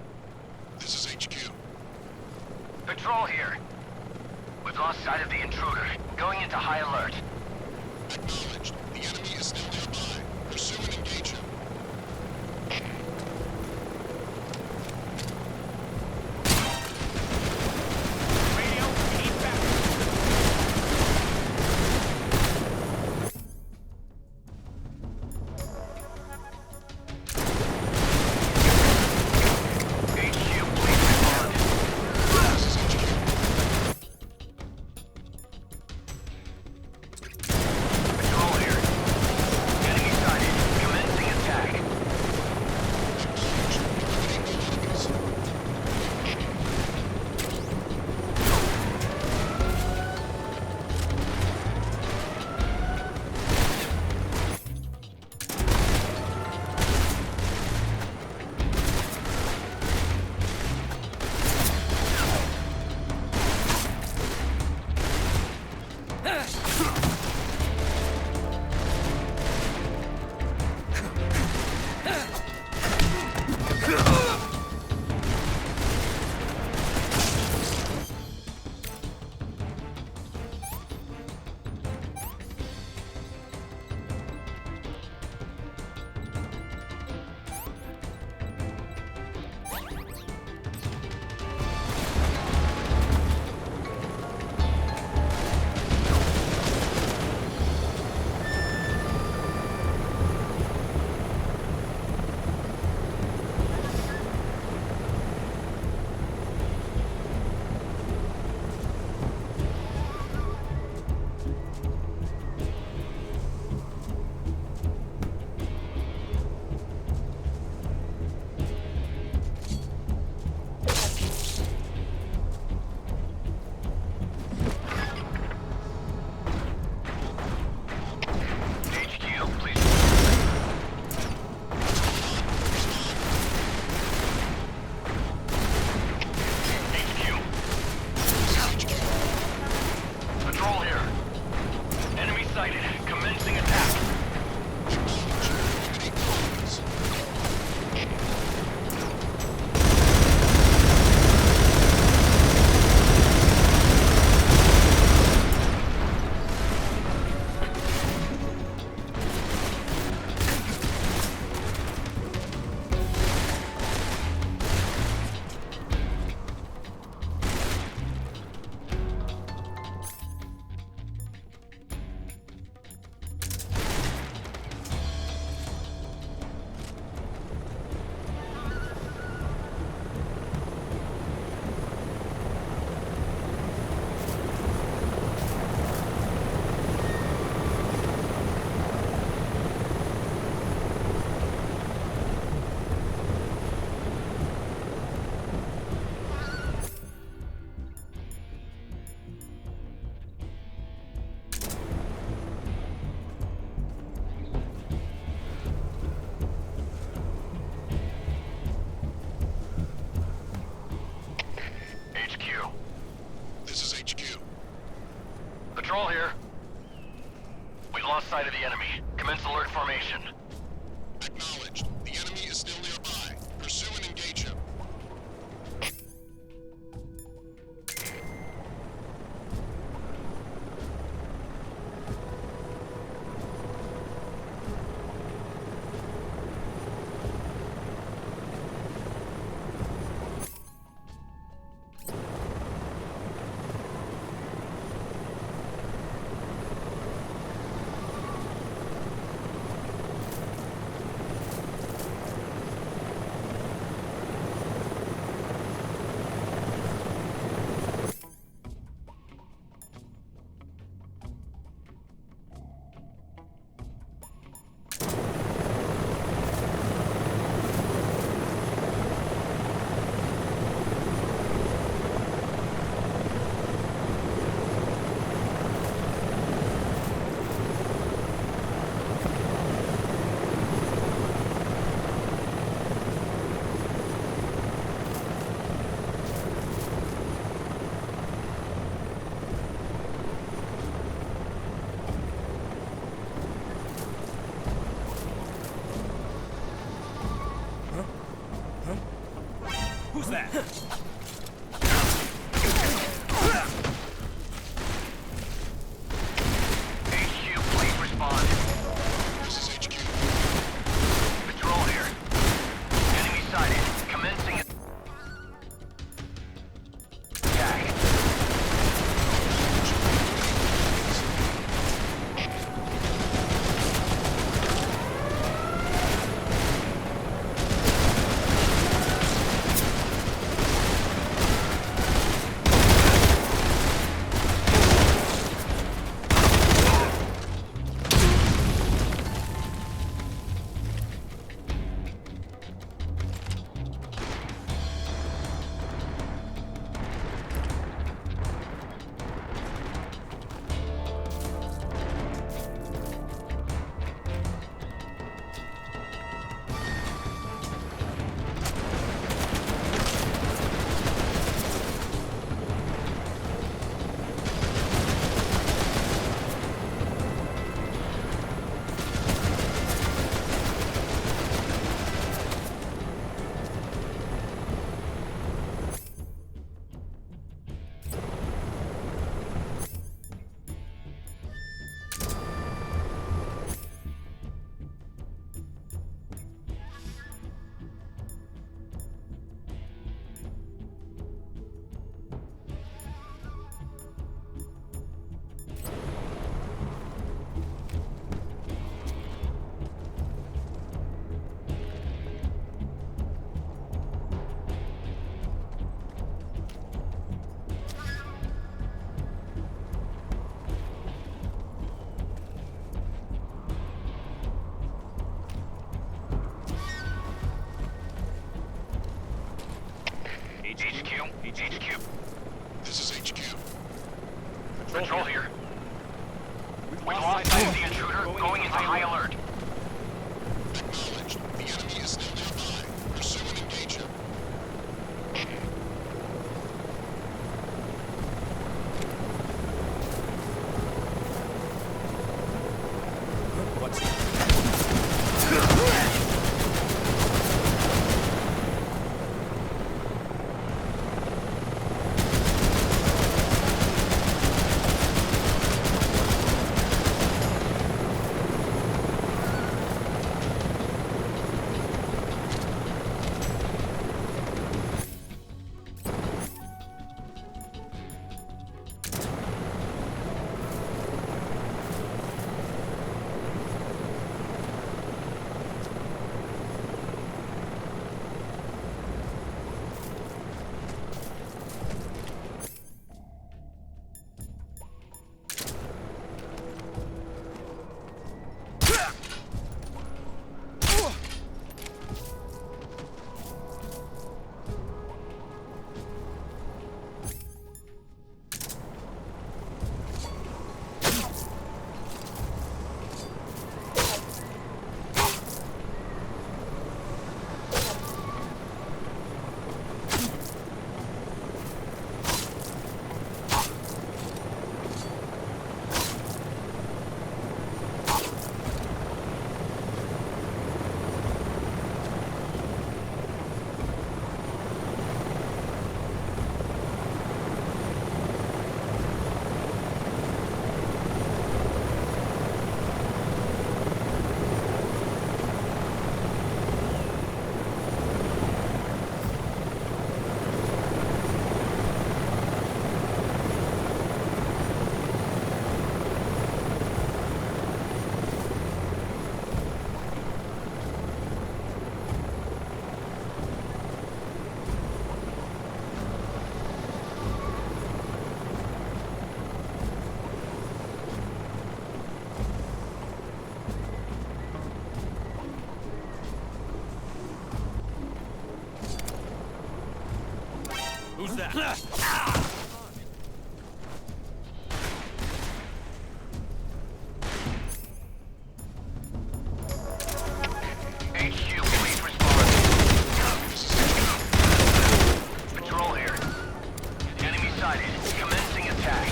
S16: This is HQ.
S8: Patrol here. We've lost sight of the intruder. Going into high alert.
S16: Acknowledged. The enemy is still nearby. Pursue and engage him.
S8: Patrol here. We've lost sight of the enemy. Commence alert formation.
S16: Acknowledged. The enemy is still nearby. Pursue and engage him.
S7: Who's that?
S8: HQ, please respond.
S16: This is HQ.
S8: Patrol here. Enemy sighted. Commencing attack. HQ.
S16: This is HQ.
S8: Patrol here. We've lost sight of the intruder. Going into high alert.
S16: Acknowledged. The enemy is still nearby. Pursue and engage him.
S8: HQ, please respond. Patrol here. Enemy sighted. Commencing attack.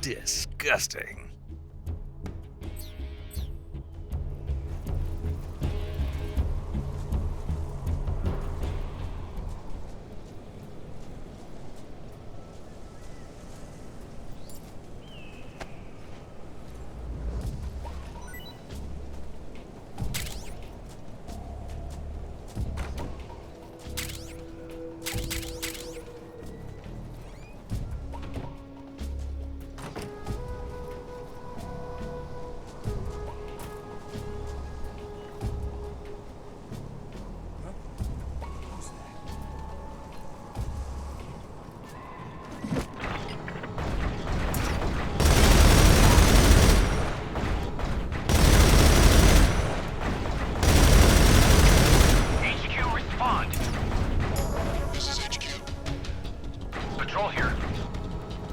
S1: Disgusting.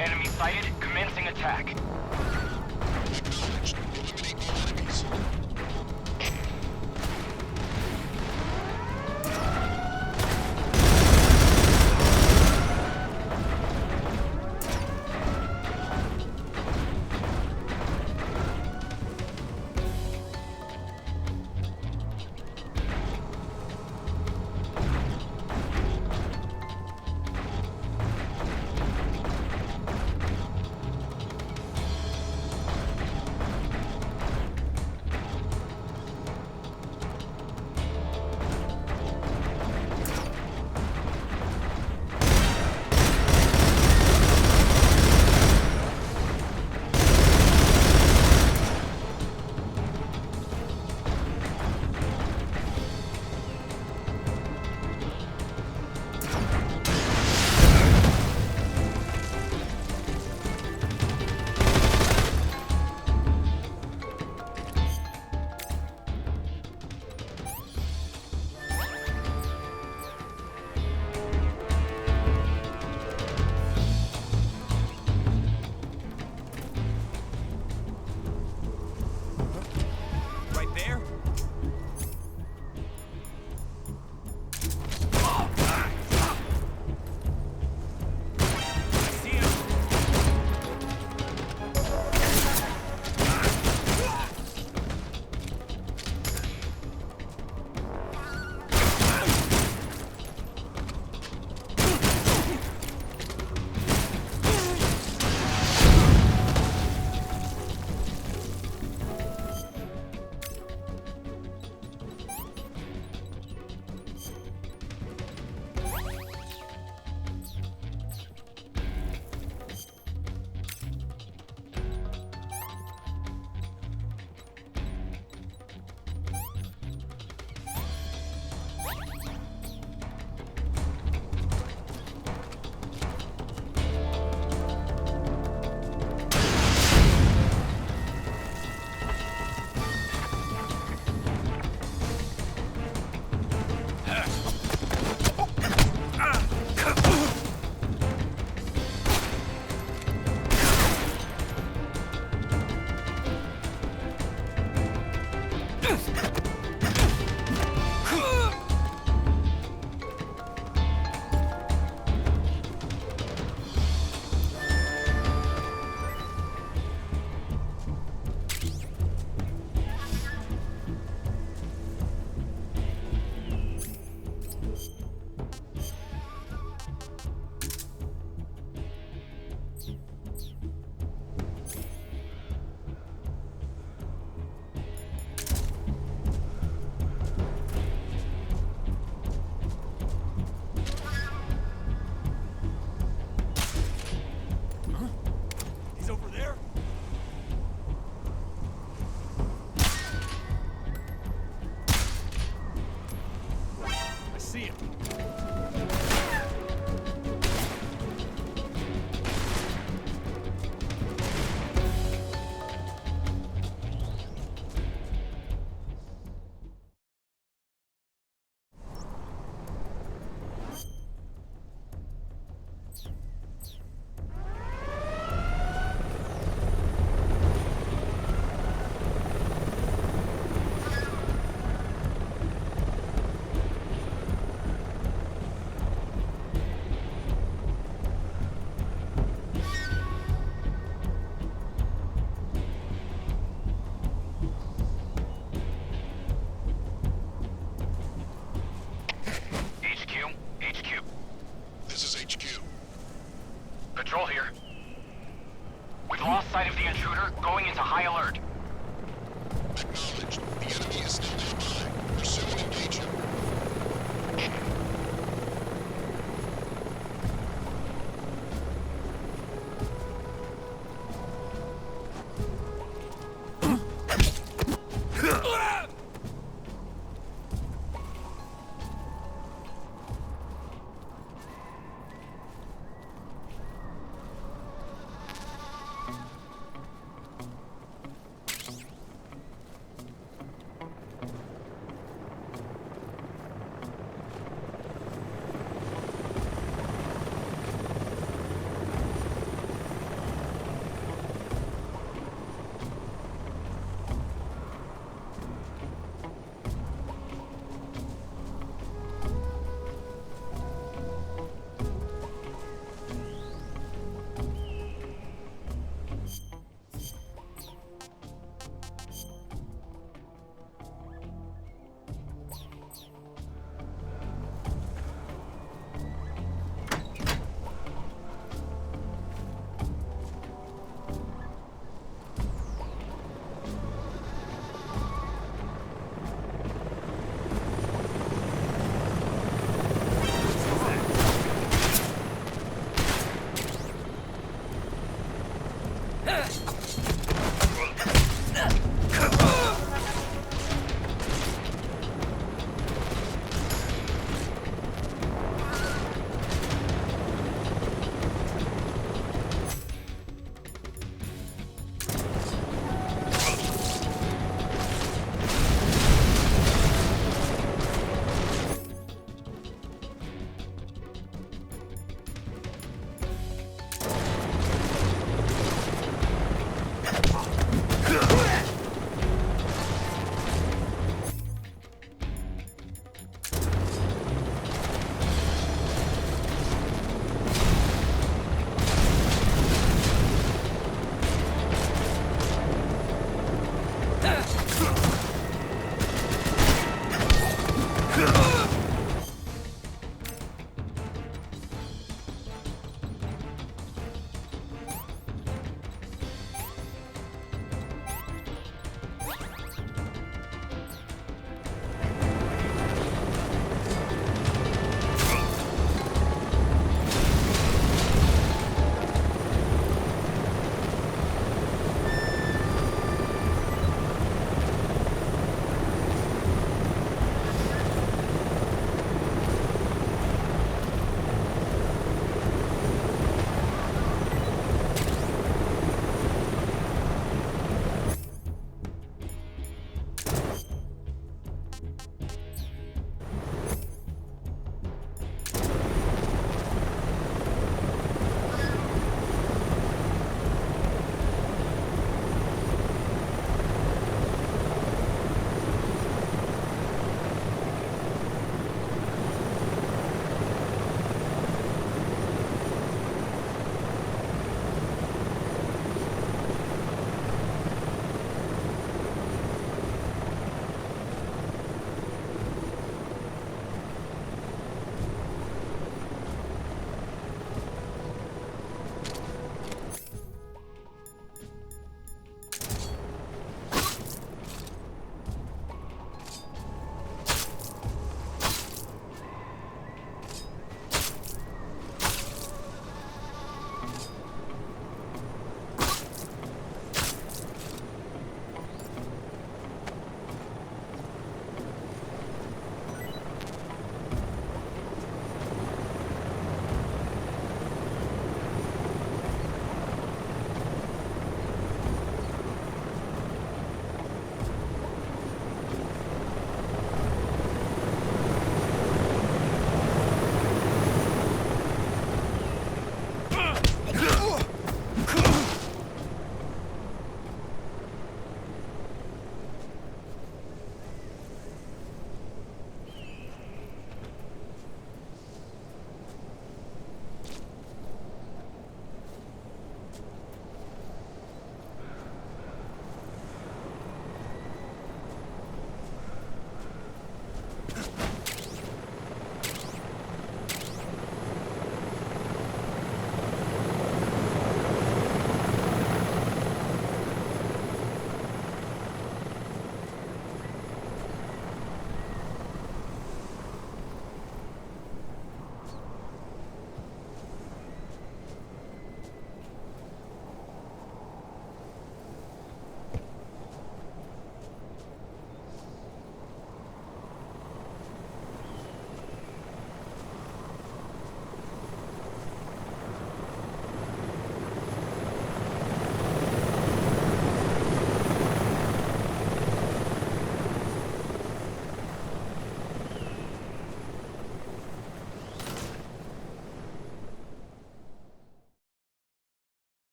S8: Enemy sighted. Commencing attack.
S16: Acknowledged. Eliminate all enemies.
S7: Right there? See him. He's over there? I see him.
S8: HQ.
S16: This is HQ.
S8: Patrol here. We've lost sight of the intruder, going into high alert.
S16: Acknowledged. The enemy is still nearby. Pursue and engage him.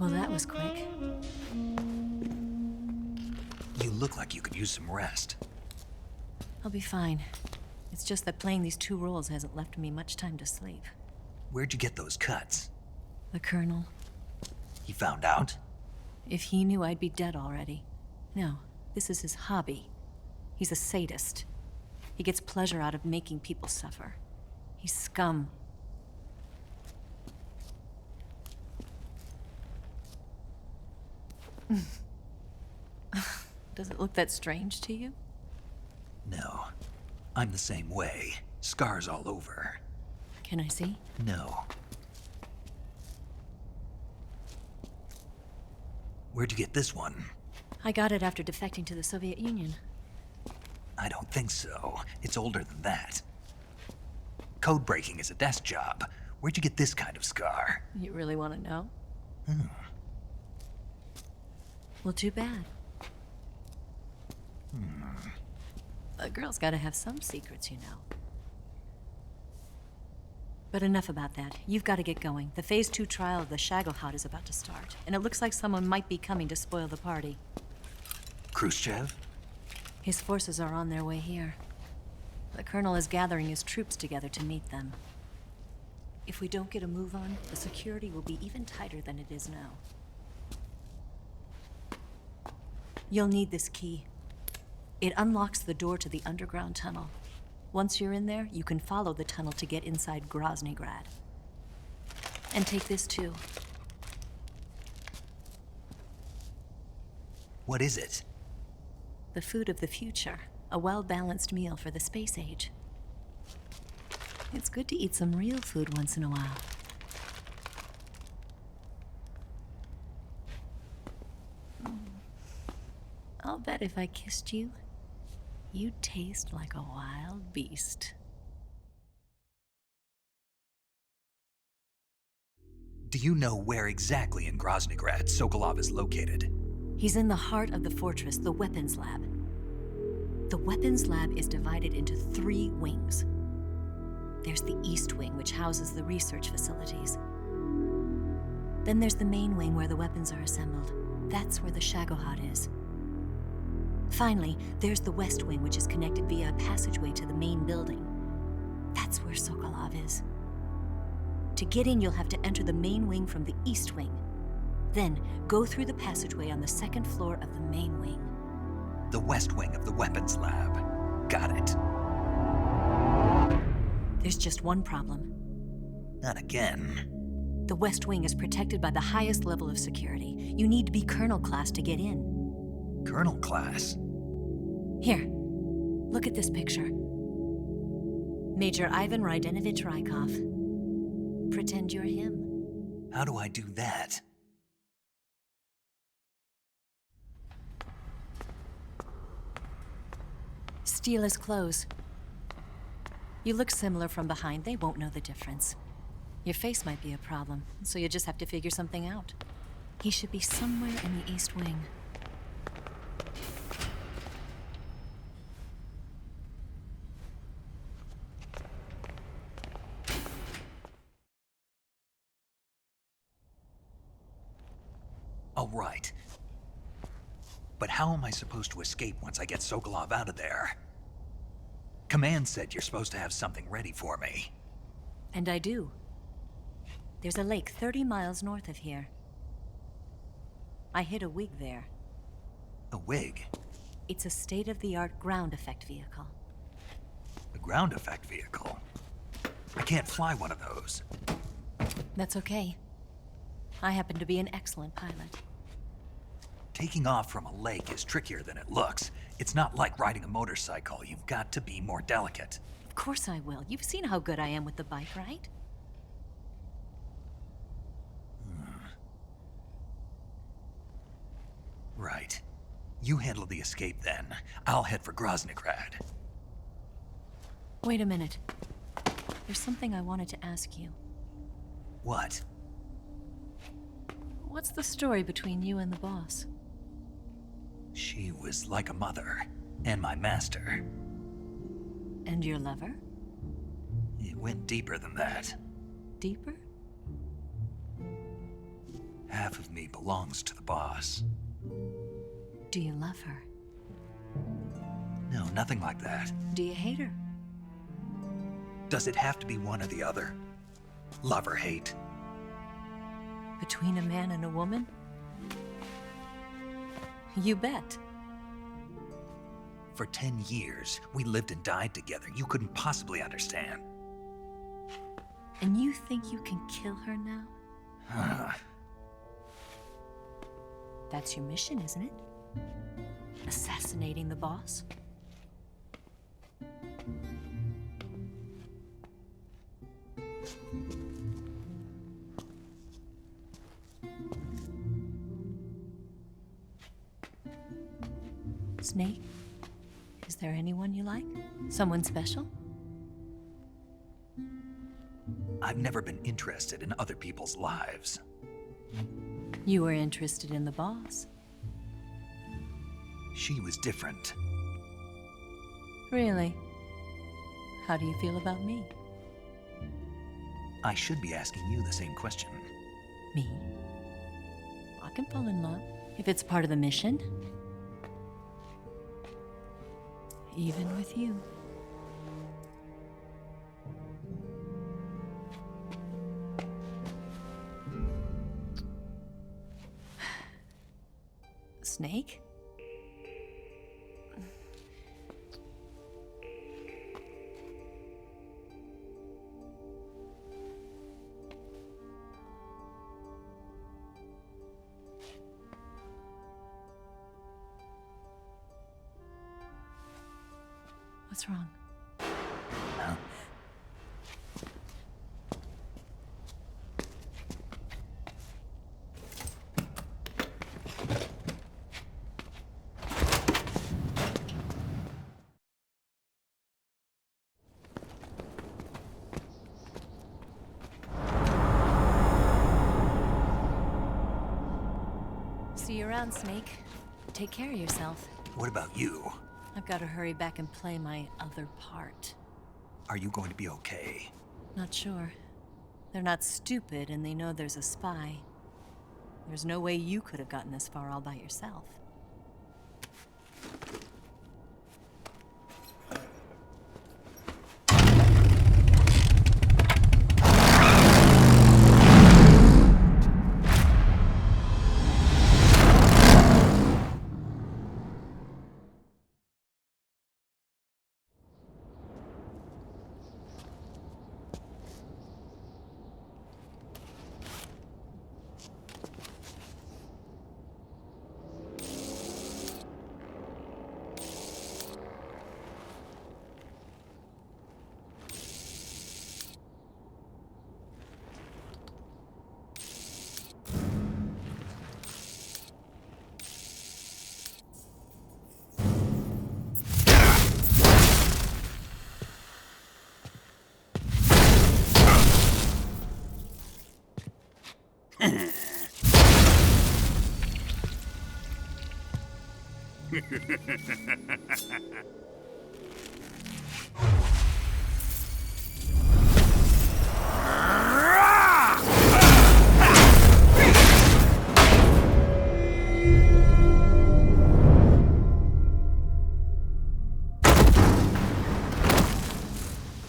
S14: Well, that was quick.
S1: You look like you could use some rest.
S14: I'll be fine. It's just that playing these two roles hasn't left me much time to sleep.
S1: Where'd you get those cuts?
S14: The Colonel.
S1: He found out?
S14: If he knew, I'd be dead already. No, this is his hobby. He's a sadist. He gets pleasure out of making people suffer. He's scum. Does it look that strange to you?
S1: No. I'm the same way. Scars all over.
S14: Can I see?
S1: No. Where'd you get this one?
S14: I got it after defecting to the Soviet Union.
S1: I don't think so. It's older than that. Code breaking is a desk job. Where'd you get this kind of scar?
S14: You really want to know?
S1: Hmm.
S14: Well, too bad. A girl's gotta have some secrets, you know. But enough about that. You've got to get going. The Phase 2 trial of the Shagohod is about to start, and it looks like someone might be coming to spoil the party.
S1: Khrushchev?
S14: His forces are on their way here. The Colonel is gathering his troops together to meet them. If we don't get a move on, the security will be even tighter than it is now. You'll need this key. It unlocks the door to the underground tunnel. Once you're in there, you can follow the tunnel to get inside Groznygrad. And take this too.
S1: What is it?
S14: The food of the future. A well-balanced meal for the space age. It's good to eat some real food once in a while. I'll bet if I kissed you, you'd taste like a wild beast.
S1: Do you know where exactly in Groznygrad Sokolov is located?
S14: He's in the heart of the fortress, the weapons lab. The weapons lab is divided into 3 wings. There's the East Wing, which houses the research facilities. Then there's the main wing where the weapons are assembled. That's where the Shagohod is. Finally, there's the West Wing, which is connected via a passageway to the main building. That's where Sokolov is. To get in, you'll have to enter the main wing from the East Wing. Then, go through the passageway on the 2nd floor of the main wing.
S1: The West Wing of the weapons lab. Got it.
S14: There's just one problem.
S1: Not again.
S14: The West Wing is protected by the highest level of security. You need to be Colonel class to get in.
S1: Colonel class?
S14: Here, look at this picture. Major Ivan Rydenovich Rykov. Pretend you're him.
S1: How do I do that?
S14: Steal his clothes. You look similar from behind. They won't know the difference. Your face might be a problem, so you just have to figure something out. He should be somewhere in the East Wing.
S1: All right. But how am I supposed to escape once I get Sokolov out of there? Command said you're supposed to have something ready for me.
S14: And I do. There's a lake 30 miles north of here. I hid a wig there.
S1: A wig?
S14: It's a state-of-the-art ground effect vehicle.
S1: A ground effect vehicle? I can't fly one of those.
S14: That's okay. I happen to be an excellent pilot.
S1: Taking off from a lake is trickier than it looks. It's not like riding a motorcycle. You've got to be more delicate.
S14: Of course I will. You've seen how good I am with the bike, right?
S1: Right. You handle the escape then. I'll head for Groznygrad.
S14: Wait a minute. There's something I wanted to ask you.
S1: What?
S14: What's the story between you and the boss?
S1: She was like a mother, and my master.
S14: And your lover?
S1: It went deeper than that.
S14: Deeper?
S1: Half of me belongs to the boss.
S14: Do you love her?
S1: No, nothing like that.
S14: Do you hate her?
S1: Does it have to be one or the other? Love or hate?
S14: Between a man and a woman? You bet.
S1: For 10 years, we lived and died together. You couldn't possibly understand.
S14: And you think you can kill her now? That's your mission, isn't it? Assassinating the boss? Snake, is there anyone you like? Someone special?
S1: I've never been interested in other people's lives.
S14: You were interested in the boss.
S1: She was different.
S14: Really? How do you feel about me?
S1: I should be asking you the same question.
S14: Me? I can fall in love if it's part of the mission. Even with you. Snake? What's wrong?
S1: Huh?
S14: See you around, Snake. Take care of yourself.
S1: What about you?
S14: I've got to hurry back and play my other part.
S1: Are you going to be okay?
S14: Not sure. They're not stupid, and they know there's a spy. There's no way you could have gotten this far all by yourself.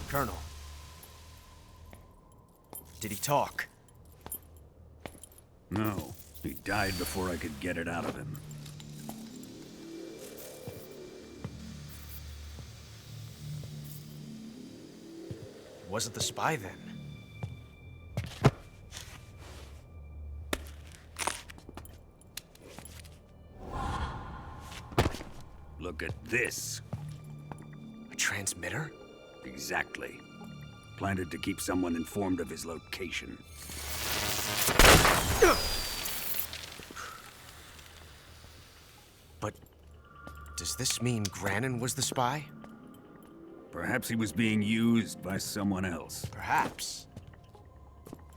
S10: Colonel. Did he talk?
S18: No. He died before I could get it out of him.
S10: Wasn't the spy then?
S18: Look at this.
S10: A transmitter?
S18: Exactly. Planted to keep someone informed of his location.
S10: But does this mean Grannon was the spy?
S18: Perhaps he was being used by someone else.
S10: Perhaps.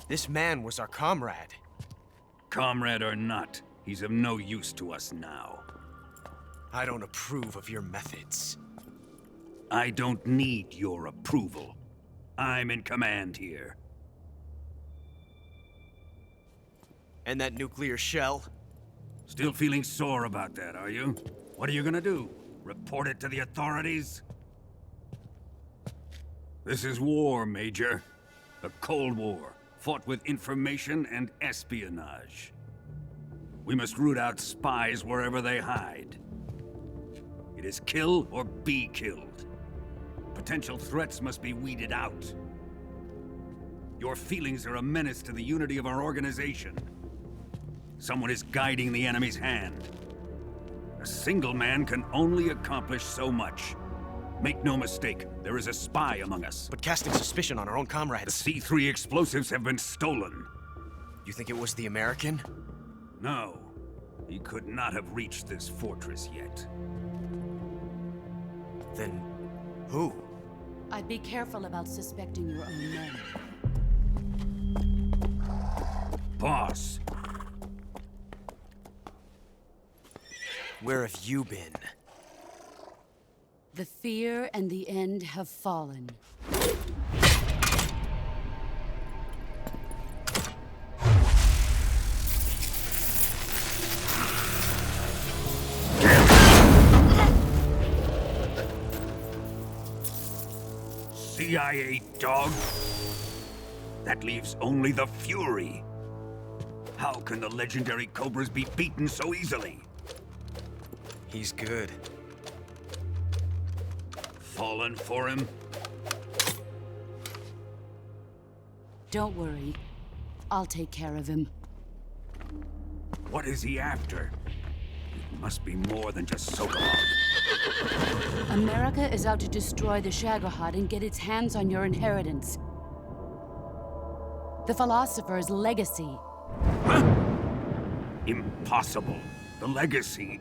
S10: This man was our comrade.
S18: Comrade or not, he's of no use to us now.
S10: I don't approve of your methods.
S18: I don't need your approval. I'm in command here.
S10: And that nuclear shell?
S18: Still feeling sore about that, are you? What are you gonna do? Report it to the authorities? This is war, Major. A Cold War, fought with information and espionage. We must root out spies wherever they hide. It is kill or be killed. Potential threats must be weeded out. Your feelings are a menace to the unity of our organization. Someone is guiding the enemy's hand. A single man can only accomplish so much. Make no mistake, there is a spy among us.
S10: But casting suspicion on our own comrades...
S18: The C3 explosives have been stolen.
S10: You think it was the American?
S18: No. He could not have reached this fortress yet.
S10: Then... who?
S6: I'd be careful about suspecting your own men.
S18: Boss!
S10: Where have you been?
S6: The fear and the end have fallen.
S18: CIA dog? That leaves only the Fury. How can the legendary Cobras be beaten so easily?
S10: He's good.
S18: Fallen for him?
S6: Don't worry. I'll take care of him.
S18: What is he after? It must be more than just Sokolov.
S6: America is out to destroy the Shagohod and get its hands on your inheritance. The Philosopher's legacy.
S18: Huh? Impossible. The legacy,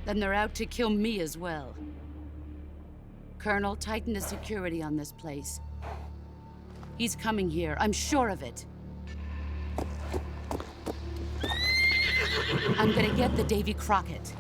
S6: Then they're out to kill me as well. Colonel, tighten the security on this place. He's coming here, I'm sure of it. I'm gonna get the Davy Crockett.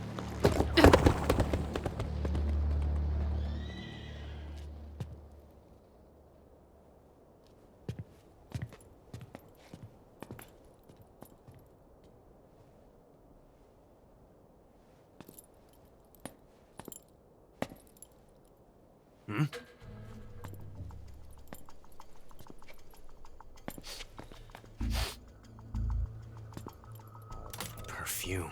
S10: Hmm? Perfume.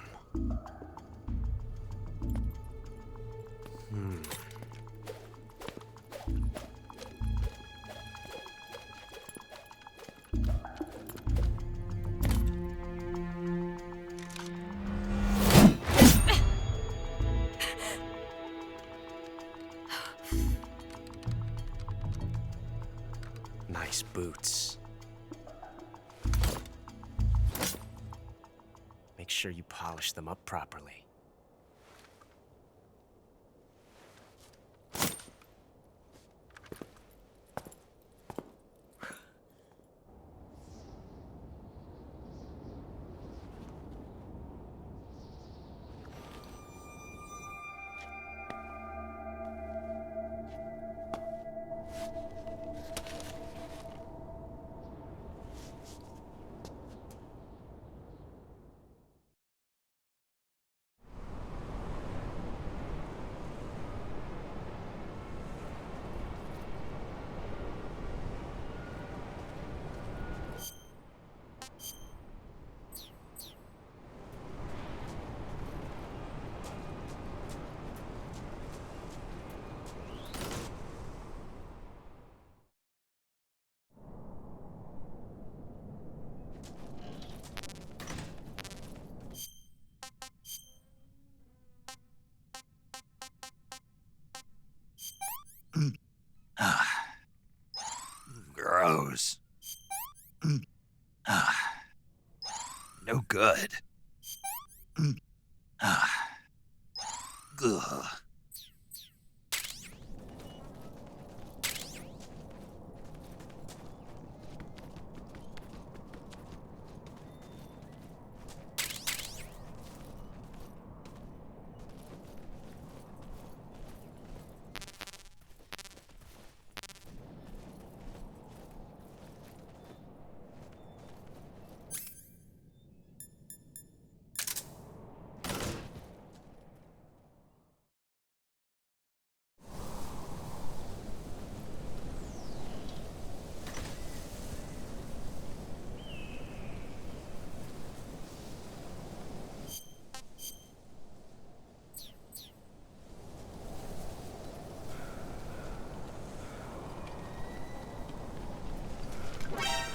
S10: Nice boots. Make sure you polish them up properly.
S1: Gross. No good. Ugh.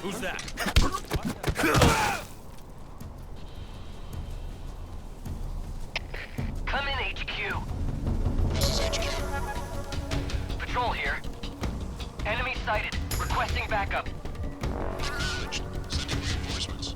S18: Who's that?
S8: Come in, HQ.
S16: This is HQ.
S8: Patrol here. Enemy sighted. Requesting backup.
S16: Acknowledged. Sending reinforcements.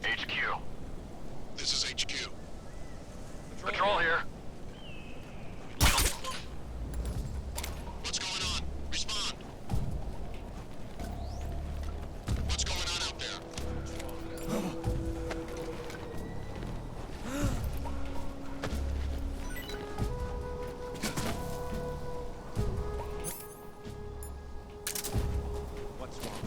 S8: HQ.
S16: This is HQ.
S8: Patrol here.
S16: What's going on? Respond. What's going on out there?
S10: What's wrong?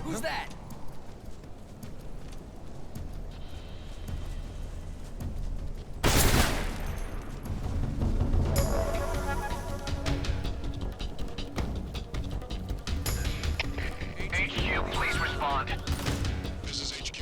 S8: Who's that? HQ, please respond.
S16: This is HQ.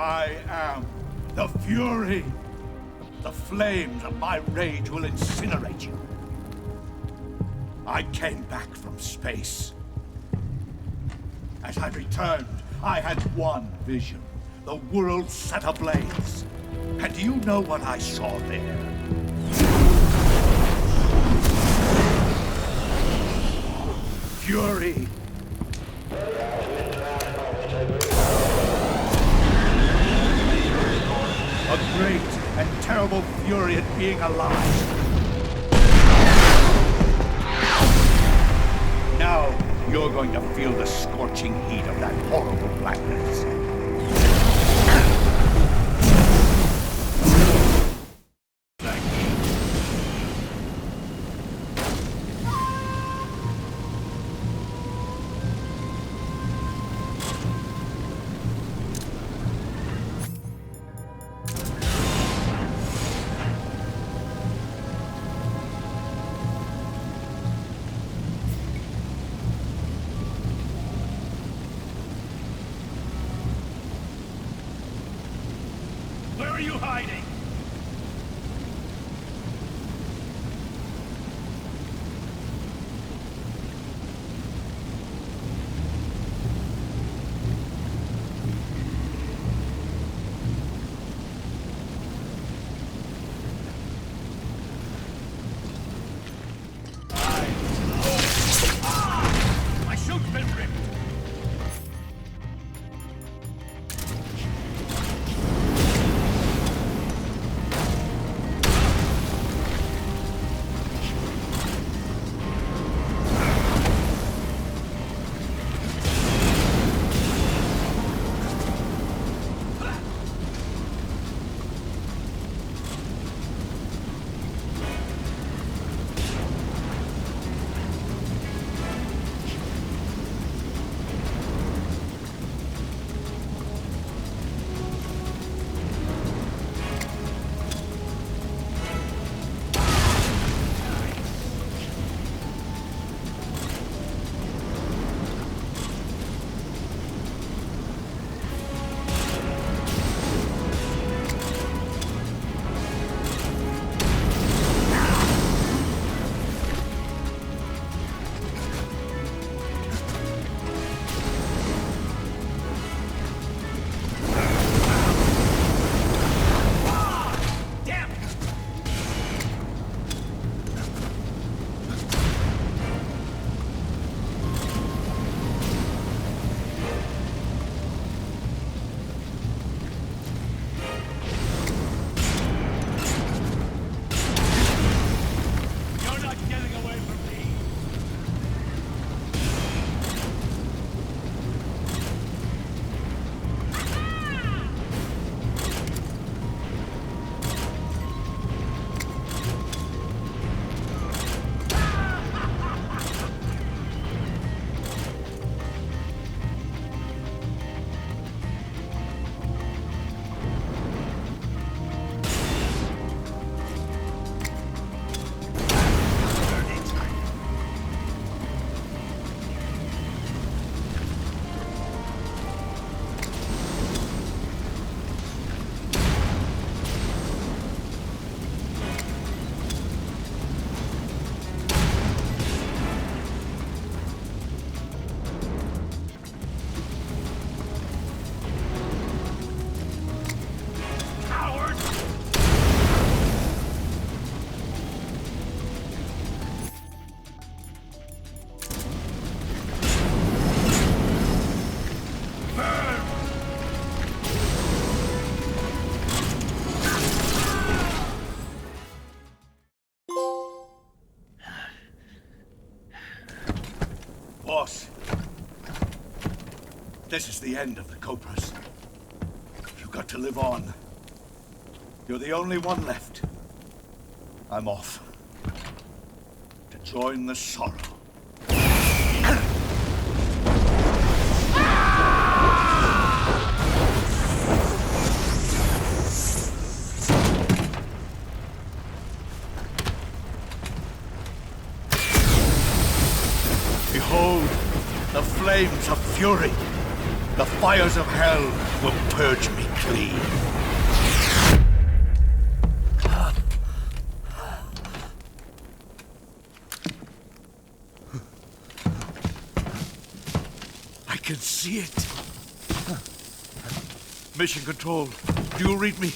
S9: I am the Fury. The flames of my rage will incinerate you. I came back from space. As I returned, I had one vision. The world set ablaze. And do you know what I saw there? Fury. A great and terrible fury at being alive. Now, you're going to feel the scorching heat of that horrible blackness.
S7: Where are you hiding? My suit's been ripped.
S9: Boss, this is the end of the Cobras. You've got to live on. You're the only one left. I'm off. To join the sorrow. Behold, the flames of fury. The fires of hell will purge me clean. I can see it. Mission Control, do you read me?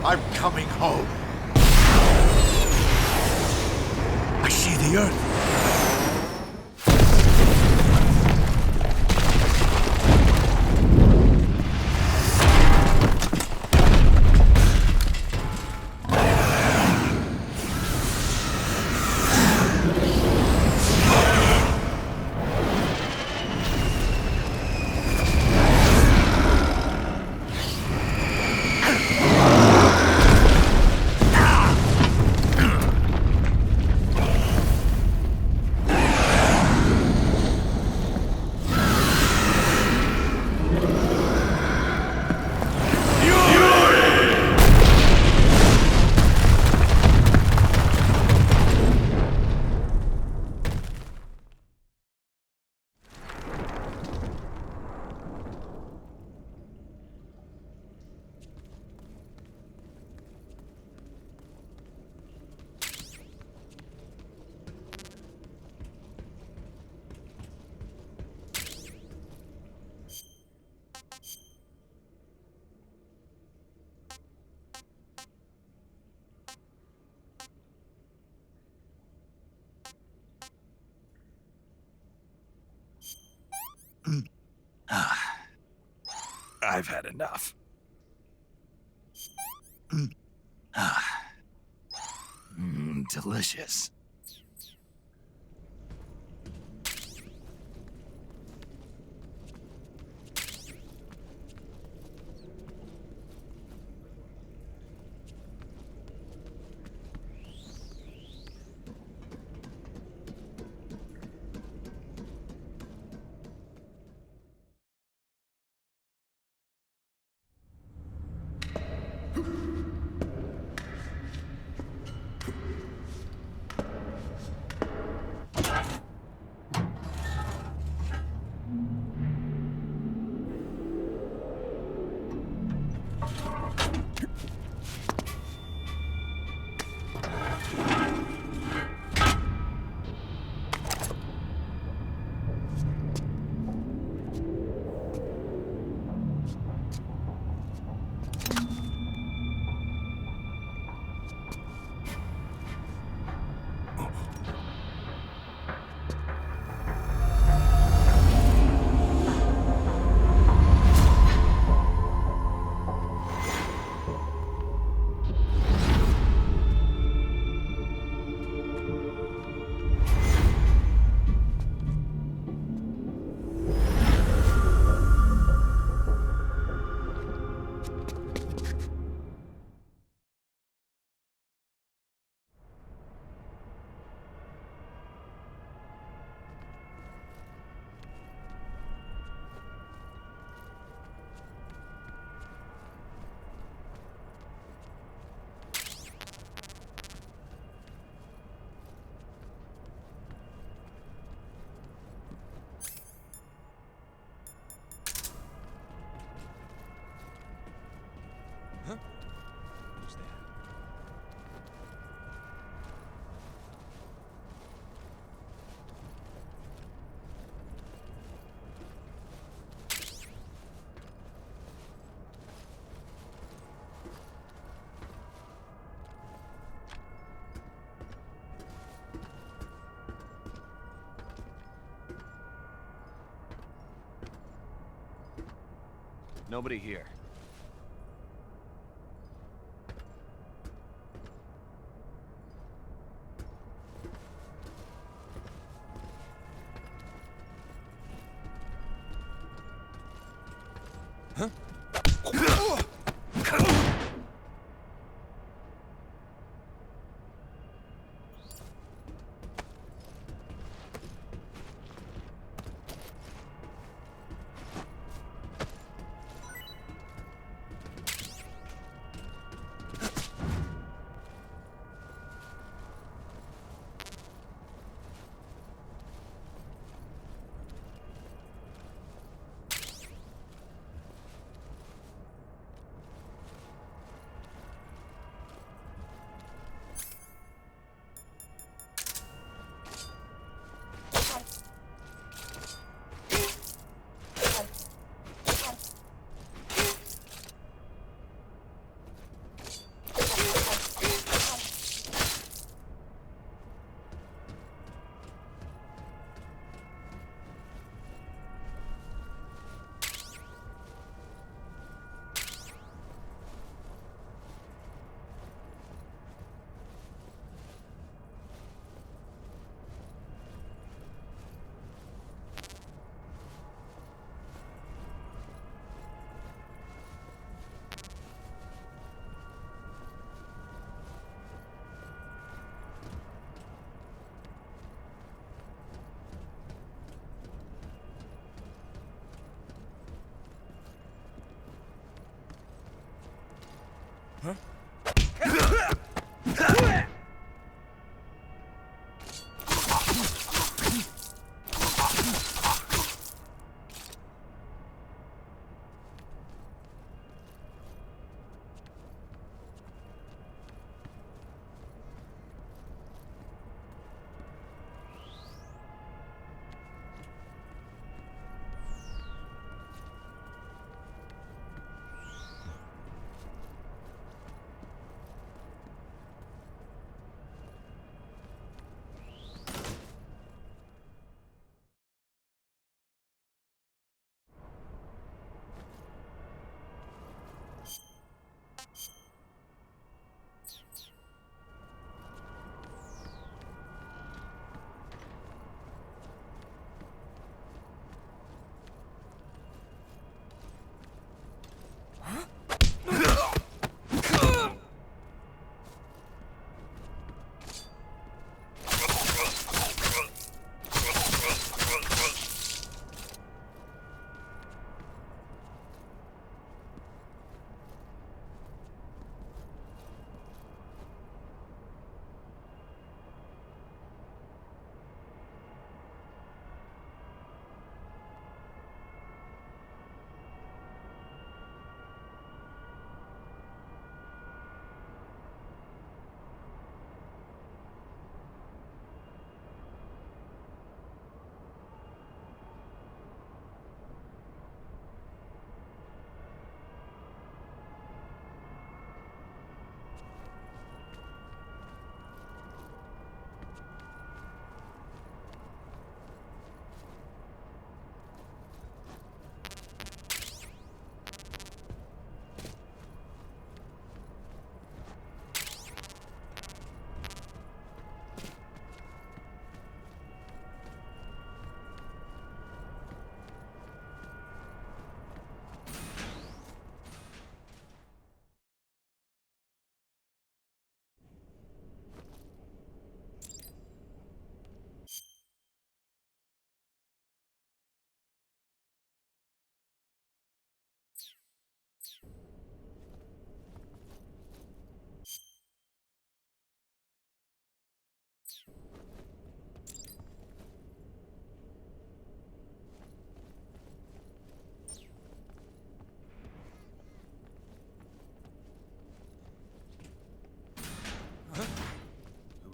S9: I'm coming home. I see the Earth.
S1: I've had enough. Delicious.
S10: Nobody here. Huh?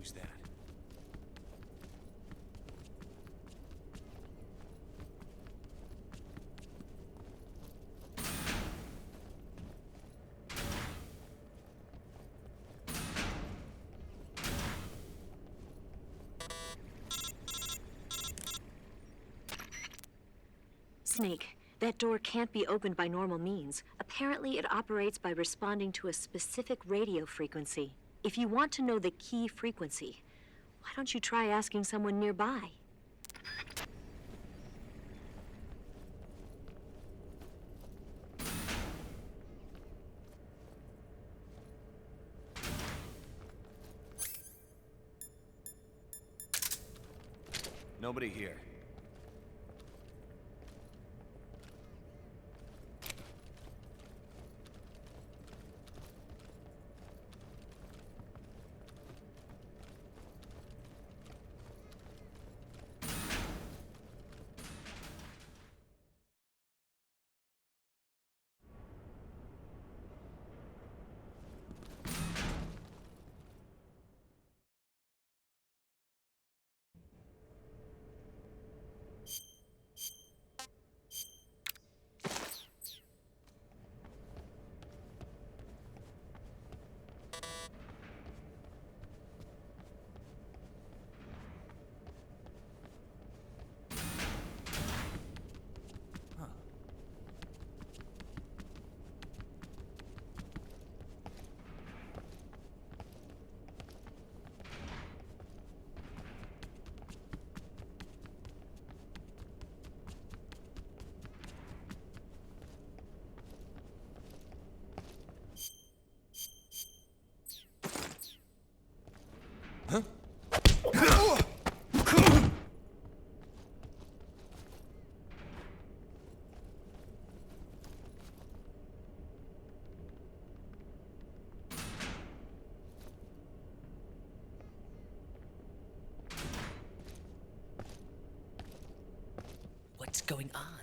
S10: Who's that?
S14: Snake, that door can't be opened by normal means. Apparently, it operates by responding to a specific radio frequency. If you want to know the key frequency, why don't you try asking someone nearby?
S10: Nobody here.
S19: going on?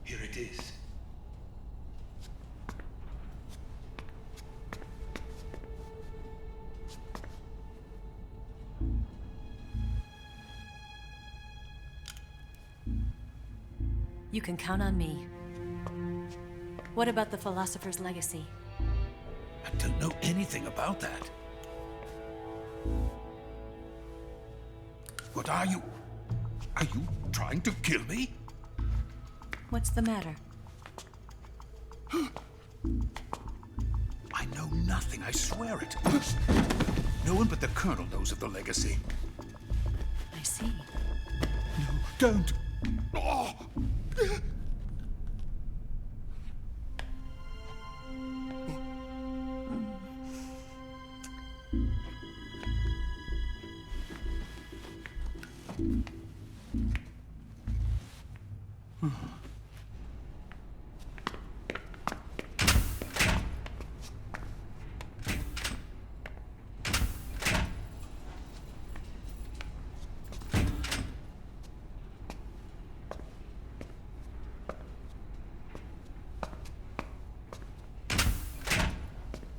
S9: Here it is.
S14: You can count on me. What about the Philosopher's Legacy?
S9: I don't know anything about that. What are you? Are you trying to kill me?
S14: What's the matter?
S9: I know nothing, I swear it. No one but the Colonel knows of the legacy.
S14: I see.
S9: No, don't. Oh.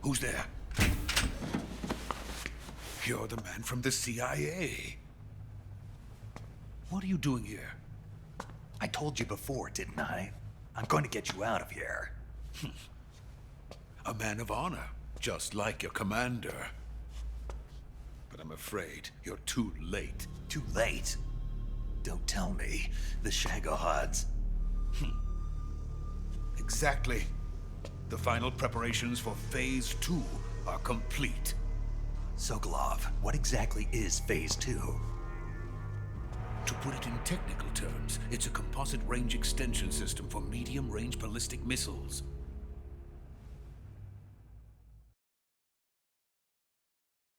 S9: Who's there? You're the man from the CIA. What are you doing here?
S1: I told you before, didn't I? I'm going to get you out of here.
S9: A man of honor, just like your commander. But I'm afraid you're too late.
S1: Too late? Don't tell me. The Shagohods.
S9: Exactly. The final preparations for Phase 2 are complete.
S1: Sokolov, what exactly is Phase 2?
S9: To put it in technical terms, it's a composite range extension system for medium-range ballistic missiles.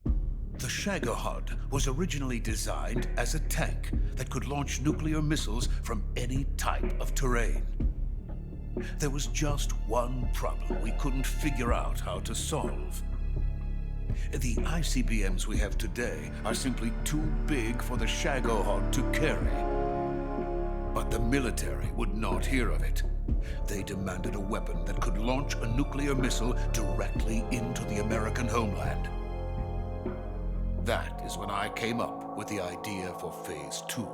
S9: The Shagohod was originally designed as a tank that could launch nuclear missiles from any type of terrain. There was just one problem we couldn't figure out how to solve. The ICBMs we have today are simply too big for the Shagohod to carry. But the military would not hear of it. They demanded a weapon that could launch a nuclear missile directly into the American homeland. That is when I came up with the idea for Phase 2.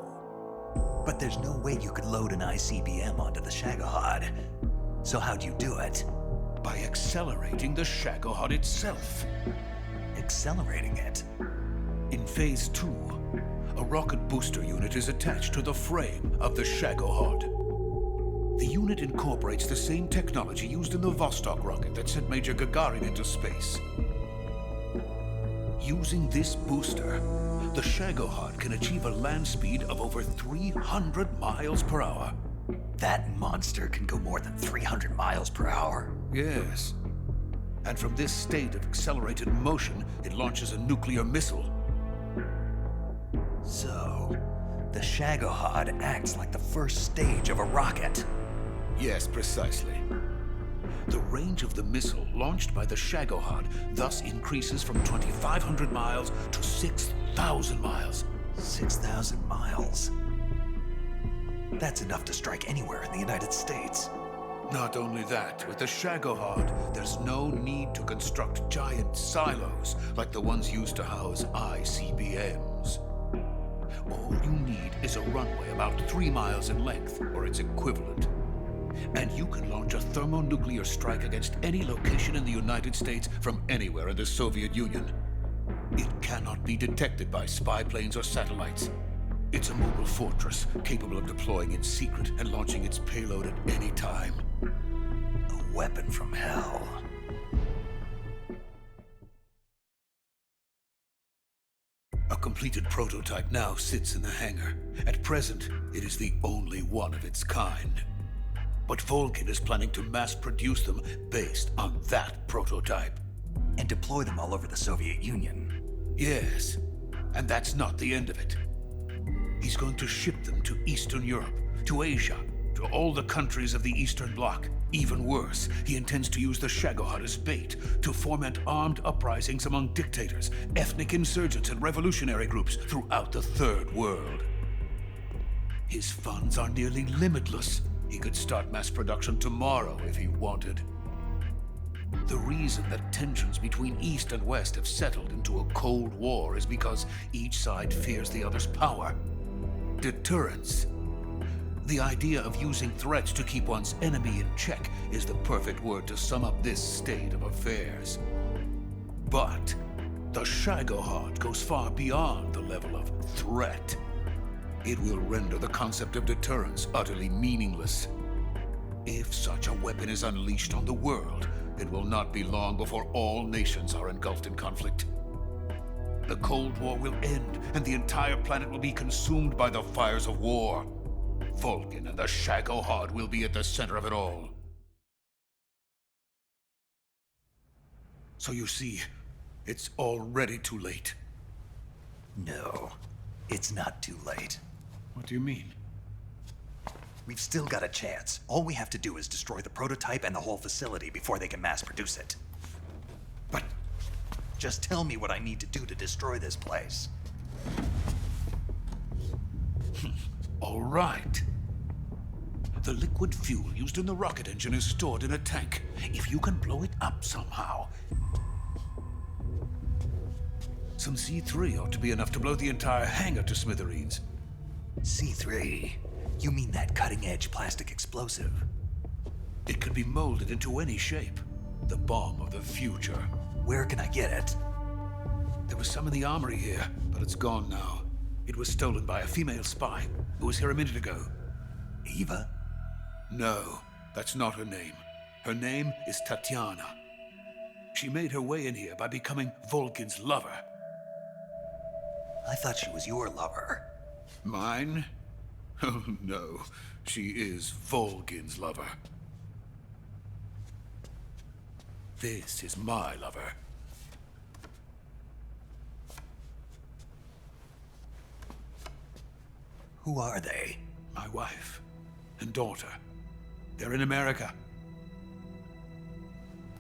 S1: But there's no way you could load an ICBM onto the Shagohod. So how'd you do it?
S9: By accelerating the Shagohod itself.
S1: Accelerating it?
S9: In Phase 2, a rocket booster unit is attached to the frame of the Shagohod. The unit incorporates the same technology used in the Vostok rocket that sent Major Gagarin into space. Using this booster, the Shagohod can achieve a land speed of over 300 miles per hour.
S1: That monster can go more than 300 miles per hour?
S9: Yes. And from this state of accelerated motion, it launches a nuclear missile.
S1: So, the Shagohod acts like the first stage of a rocket.
S9: Yes, precisely. The range of the missile launched by the Shagohod thus increases from 2,500 miles to 6,000 miles.
S1: 6,000 miles? That's enough to strike anywhere in the United States.
S9: Not only that, with the Shagohod, there's no need to construct giant silos like the ones used to house ICBMs. All you need is a runway about 3 miles in length, or its equivalent. And you can launch a thermonuclear strike against any location in the United States from anywhere in the Soviet Union. It cannot be detected by spy planes or satellites. It's a mobile fortress, capable of deploying in secret and launching its payload at any time.
S1: A weapon from hell.
S9: A completed prototype now sits in the hangar. At present, it is the only one of its kind. But Volkin is planning to mass-produce them based on that prototype.
S1: And deploy them all over the Soviet Union.
S9: Yes, and that's not the end of it. He's going to ship them to Eastern Europe, to Asia, to all the countries of the Eastern Bloc. Even worse, he intends to use the Shagohod as bait to foment armed uprisings among dictators, ethnic insurgents, and revolutionary groups throughout the Third World. His funds are nearly limitless. He could start mass production tomorrow if he wanted. The reason that tensions between East and West have settled into a Cold War is because each side fears the other's power. Deterrence. The idea of using threats to keep one's enemy in check is the perfect word to sum up this state of affairs. But the Shagohod goes far beyond the level of threat. It will render the concept of deterrence utterly meaningless. If such a weapon is unleashed on the world, it will not be long before all nations are engulfed in conflict. The Cold War will end, and the entire planet will be consumed by the fires of war. Vulcan and the Shagohod will be at the center of it all. So you see, it's already too late.
S1: No, it's not too late.
S9: What do you mean?
S1: We've still got a chance. All we have to do is destroy the prototype and the whole facility before they can mass produce it.
S9: But
S1: just tell me what I need to do to destroy this place.
S9: All right. The liquid fuel used in the rocket engine is stored in a tank. If you can blow it up somehow. Some C3 ought to be enough to blow the entire hangar to smithereens.
S1: C3? You mean that cutting-edge plastic explosive?
S9: It could be molded into any shape. The bomb of the future.
S1: Where can I get it?
S9: There was some in the armory here, but it's gone now. It was stolen by a female spy who was here a minute ago.
S1: Eva?
S9: No, that's not her name. Her name is Tatiana. She made her way in here by becoming Vulcan's lover.
S1: I thought she was your lover.
S9: Mine? Oh no, she is Vulcan's lover. This is my lover.
S1: Who are they?
S9: My wife and daughter. They're in America.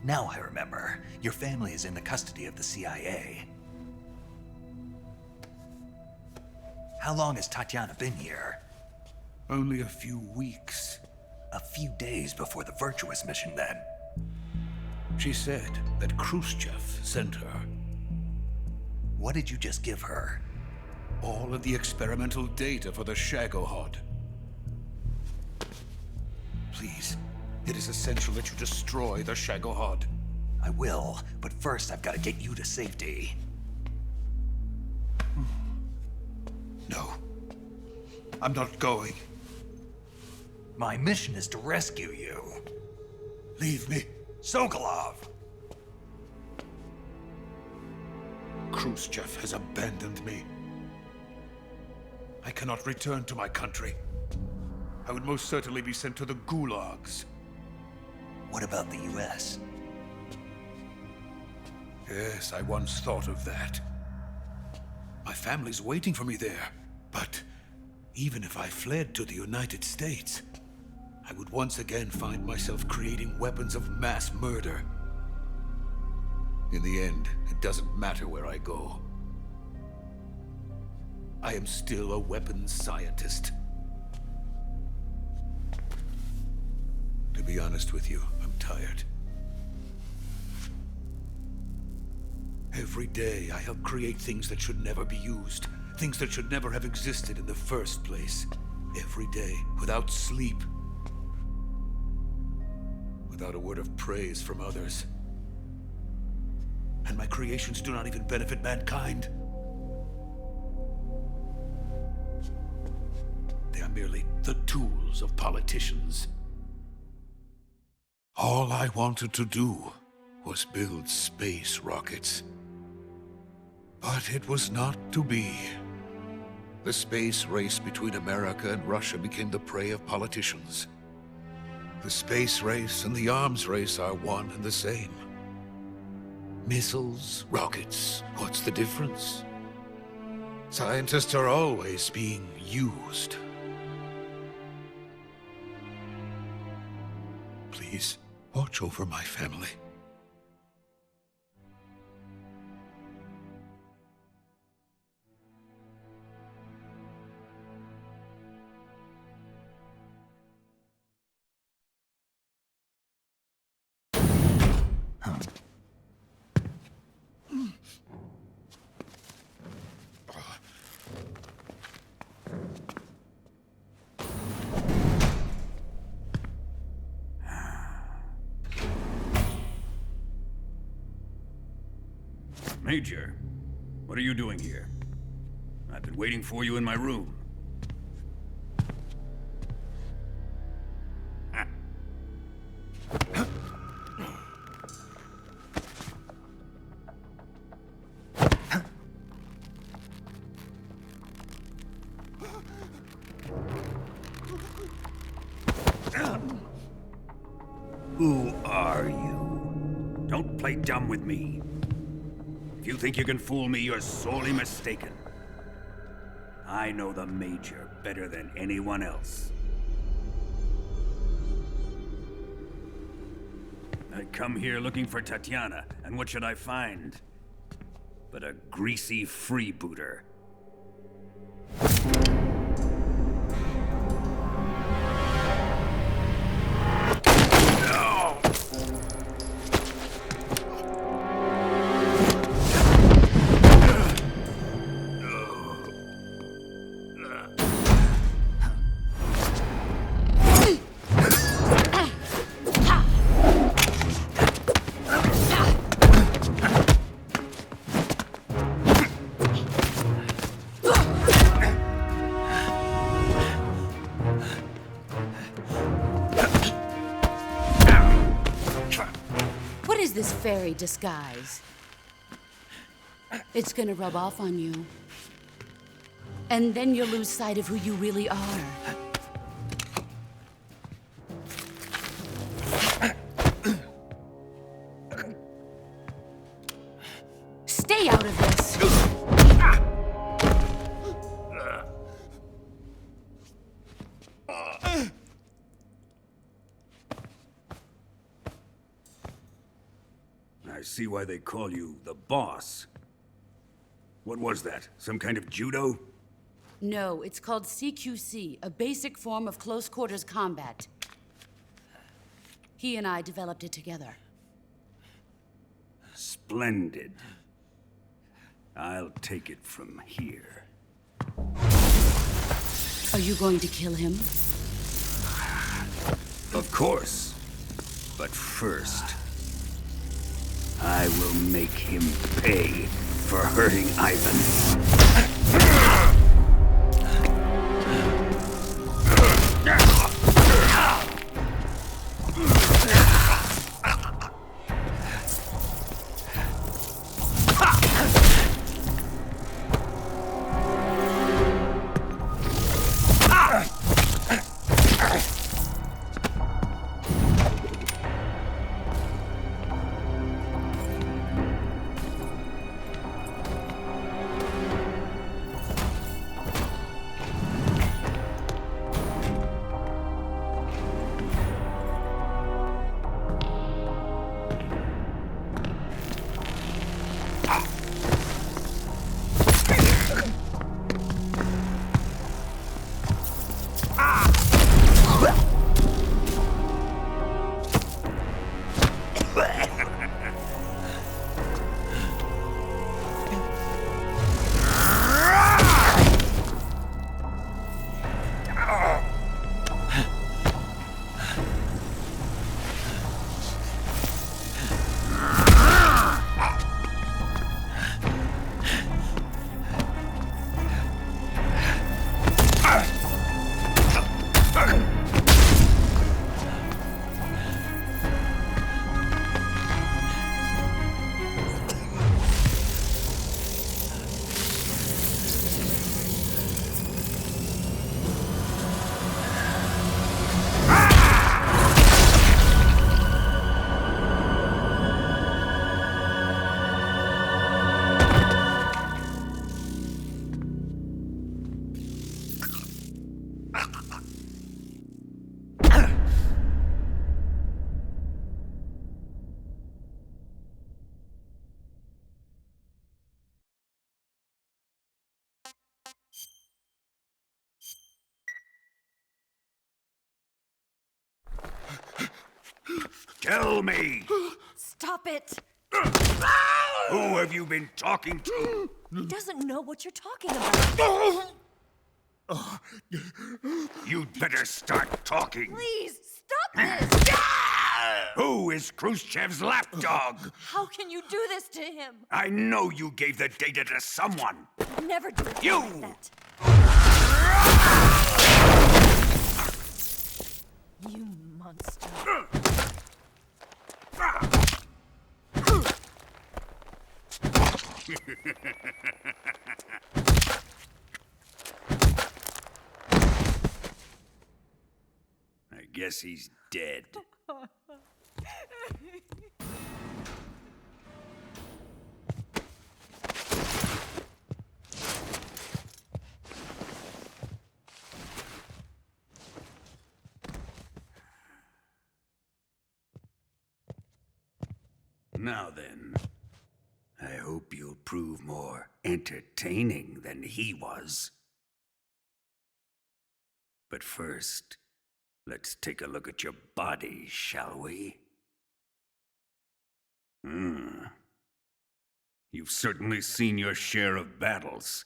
S1: Now I remember. Your family is in the custody of the CIA. How long has Tatiana been here?
S9: Only a few weeks.
S1: A few days before the Virtuous mission, then.
S9: She said that Khrushchev sent her.
S1: What did you just give her?
S9: All of the experimental data for the Shagohod. Please, it is essential that you destroy the Shagohod.
S1: I will, but first I've got to get you to safety.
S9: No. I'm not going.
S1: My mission is to rescue you.
S9: Leave me.
S1: Sokolov!
S9: Khrushchev has abandoned me. I cannot return to my country. I would most certainly be sent to the gulags.
S1: What about the US?
S9: Yes, I once thought of that. My family's waiting for me there. But even if I fled to the United States, I would once again find myself creating weapons of mass murder. In the end, it doesn't matter where I go. I am still a weapons scientist. To be honest with you, I'm tired. Every day, I help create things that should never be used. Things that should never have existed in the first place. Every day, without sleep. Without a word of praise from others. And my creations do not even benefit mankind. They are merely the tools of politicians. All I wanted to do was build space rockets. But it was not to be. The space race between America and Russia became the prey of politicians. The space race and the arms race are one and the same. Missiles, rockets, what's the difference? Scientists are always being used. Please, watch over my family.
S18: Major, what are you doing here? I've been waiting for you in my room. Who are you? Don't play dumb with me. If you think you can fool me, you're sorely mistaken. I know the Major better than anyone else. I come here looking for Tatiana, and what should I find? But a greasy freebooter.
S6: This fairy disguise. It's gonna rub off on you. And then you'll lose sight of who you really are. Stay out of this!
S18: I see why they call you the boss. What was that? Some kind of judo?
S6: No, it's called CQC, a basic form of close quarters combat. He and I developed it together.
S18: Splendid. I'll take it from here.
S6: Are you going to kill him?
S18: Of course. But first, I will make him pay for hurting Ivan. Tell me!
S14: Stop it!
S18: Who have you been talking to?
S14: He doesn't know what you're talking about.
S18: You'd better start talking.
S14: Please, stop this!
S18: Who is Khrushchev's lapdog?
S14: How can you do this to him?
S18: I know you gave the data to someone.
S14: Never do it
S18: You!
S14: like that. You monster.
S18: I guess he's dead. Now then, I hope you'll prove more entertaining than he was. But first, let's take a look at your body, shall we? You've certainly seen your share of battles.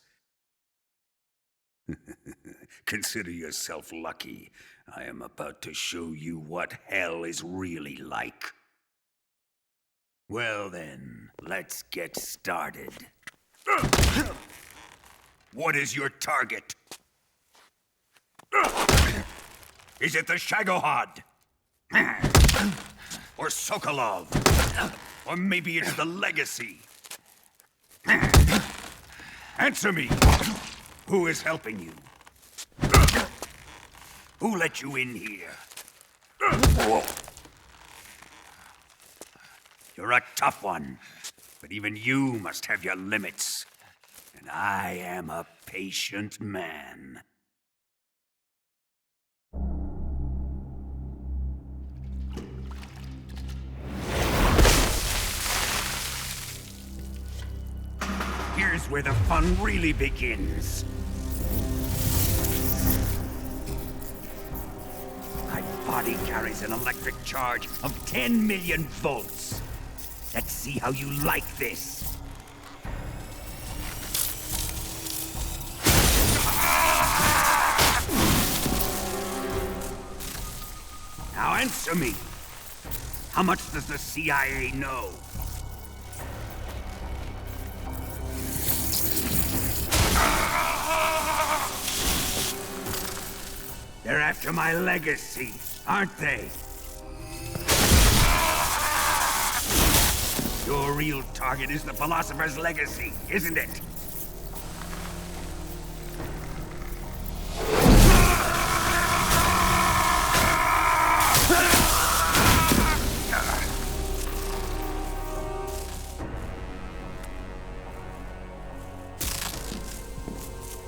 S18: Consider yourself lucky. I am about to show you what hell is really like. Well then, let's get started. What is your target? Is it the Shagohod? Or Sokolov? Or maybe it's the Legacy? Answer me! Who is helping you? Who let you in here? You're a tough one, but even you must have your limits. And I am a patient man. Here's where the fun really begins. My body carries an electric charge of 10 million volts. Let's see how you like this. Now answer me. How much does the CIA know? They're after my legacy, aren't they? Your real target is the Philosopher's Legacy, isn't it?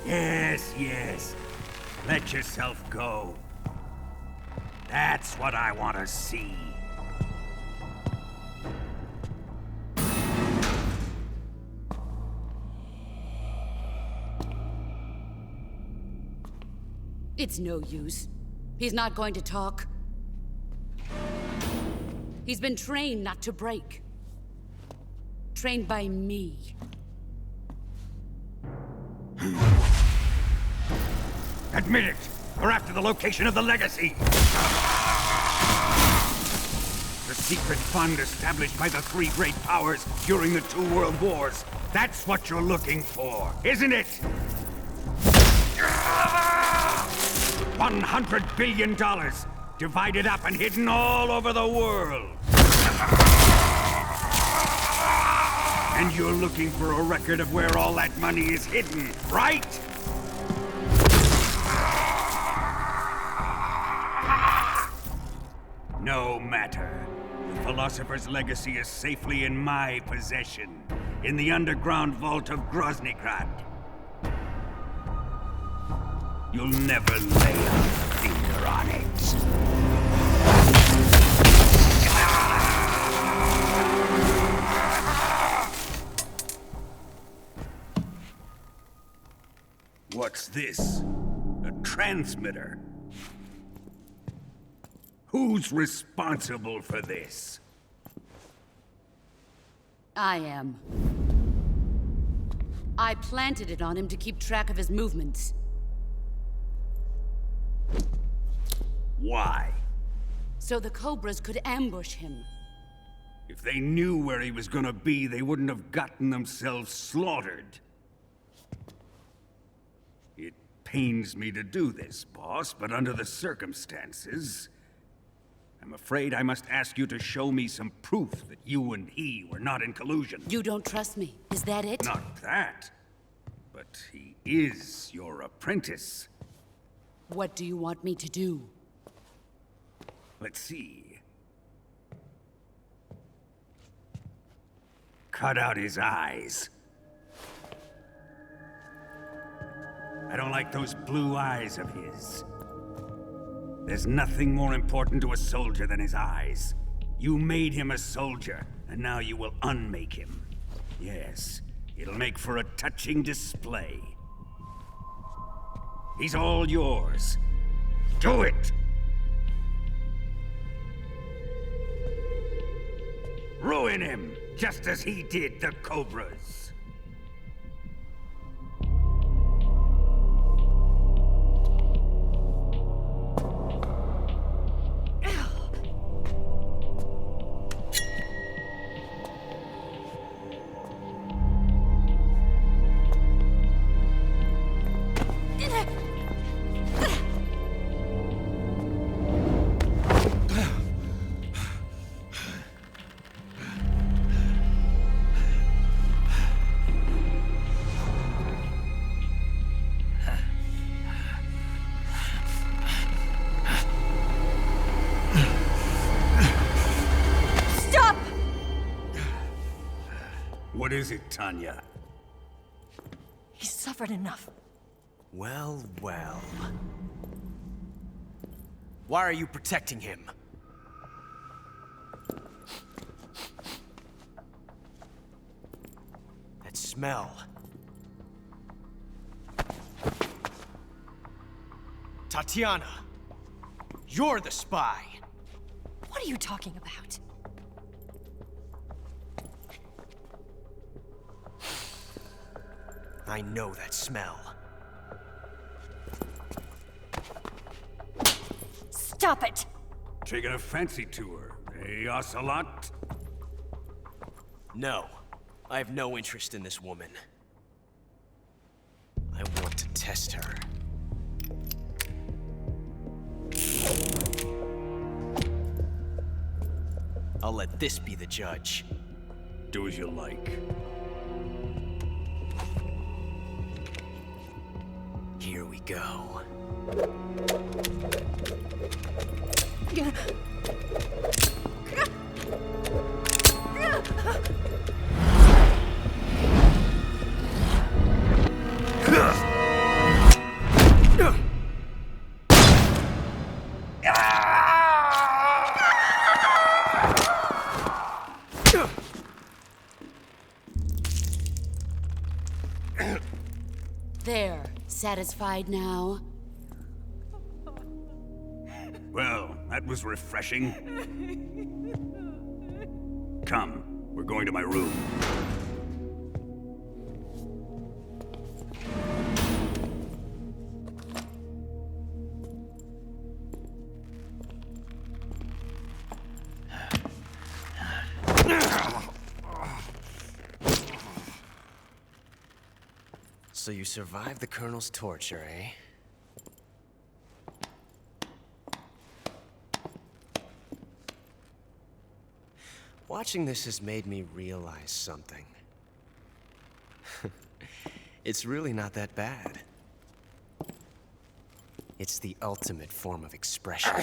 S18: Yes, yes. Let yourself go. That's what I want to see.
S6: It's no use. He's not going to talk. He's been trained not to break. Trained by me.
S18: Admit it! We're after the location of the Legacy! The secret fund established by the three great powers during the 2 world wars. That's what you're looking for, isn't it? $100 billion, divided up and hidden all over the world. And you're looking for a record of where all that money is hidden, right? No matter. The Philosopher's Legacy is safely in my possession, in the underground vault of Groznygrad. You'll never lay a finger on it. What's this? A transmitter? Who's responsible for this?
S6: I am. I planted it on him to keep track of his movements.
S18: Why?
S6: So the Cobras could ambush him.
S18: If they knew where he was gonna be, they wouldn't have gotten themselves slaughtered. It pains me to do this, boss, but under the circumstances, I'm afraid I must ask you to show me some proof that you and he were not in collusion.
S6: You don't trust me, is that it?
S18: Not that, but he is your apprentice.
S6: What do you want me to do?
S18: Let's see. Cut out his eyes. I don't like those blue eyes of his. There's nothing more important to a soldier than his eyes. You made him a soldier, and now you will unmake him. Yes, it'll make for a touching display. He's all yours. Do it! Ruin him, just as he did the Cobras. What is it, Tanya?
S14: He's suffered enough.
S10: Well, well. Why are you protecting him? That smell. Tatiana! You're the spy!
S14: What are you talking about?
S10: I know that smell.
S14: Stop it!
S18: Taking a fancy to her, eh, Ocelot?
S10: No. I have no interest in this woman. I want to test her. I'll let this be the judge.
S18: Do as you like.
S10: Here we go.
S6: There. Satisfied now?
S18: Well, that was refreshing. Come, we're going to my room.
S10: So you survived the Colonel's torture, eh? Watching this has made me realize something. It's really not that bad. It's the ultimate form of expression.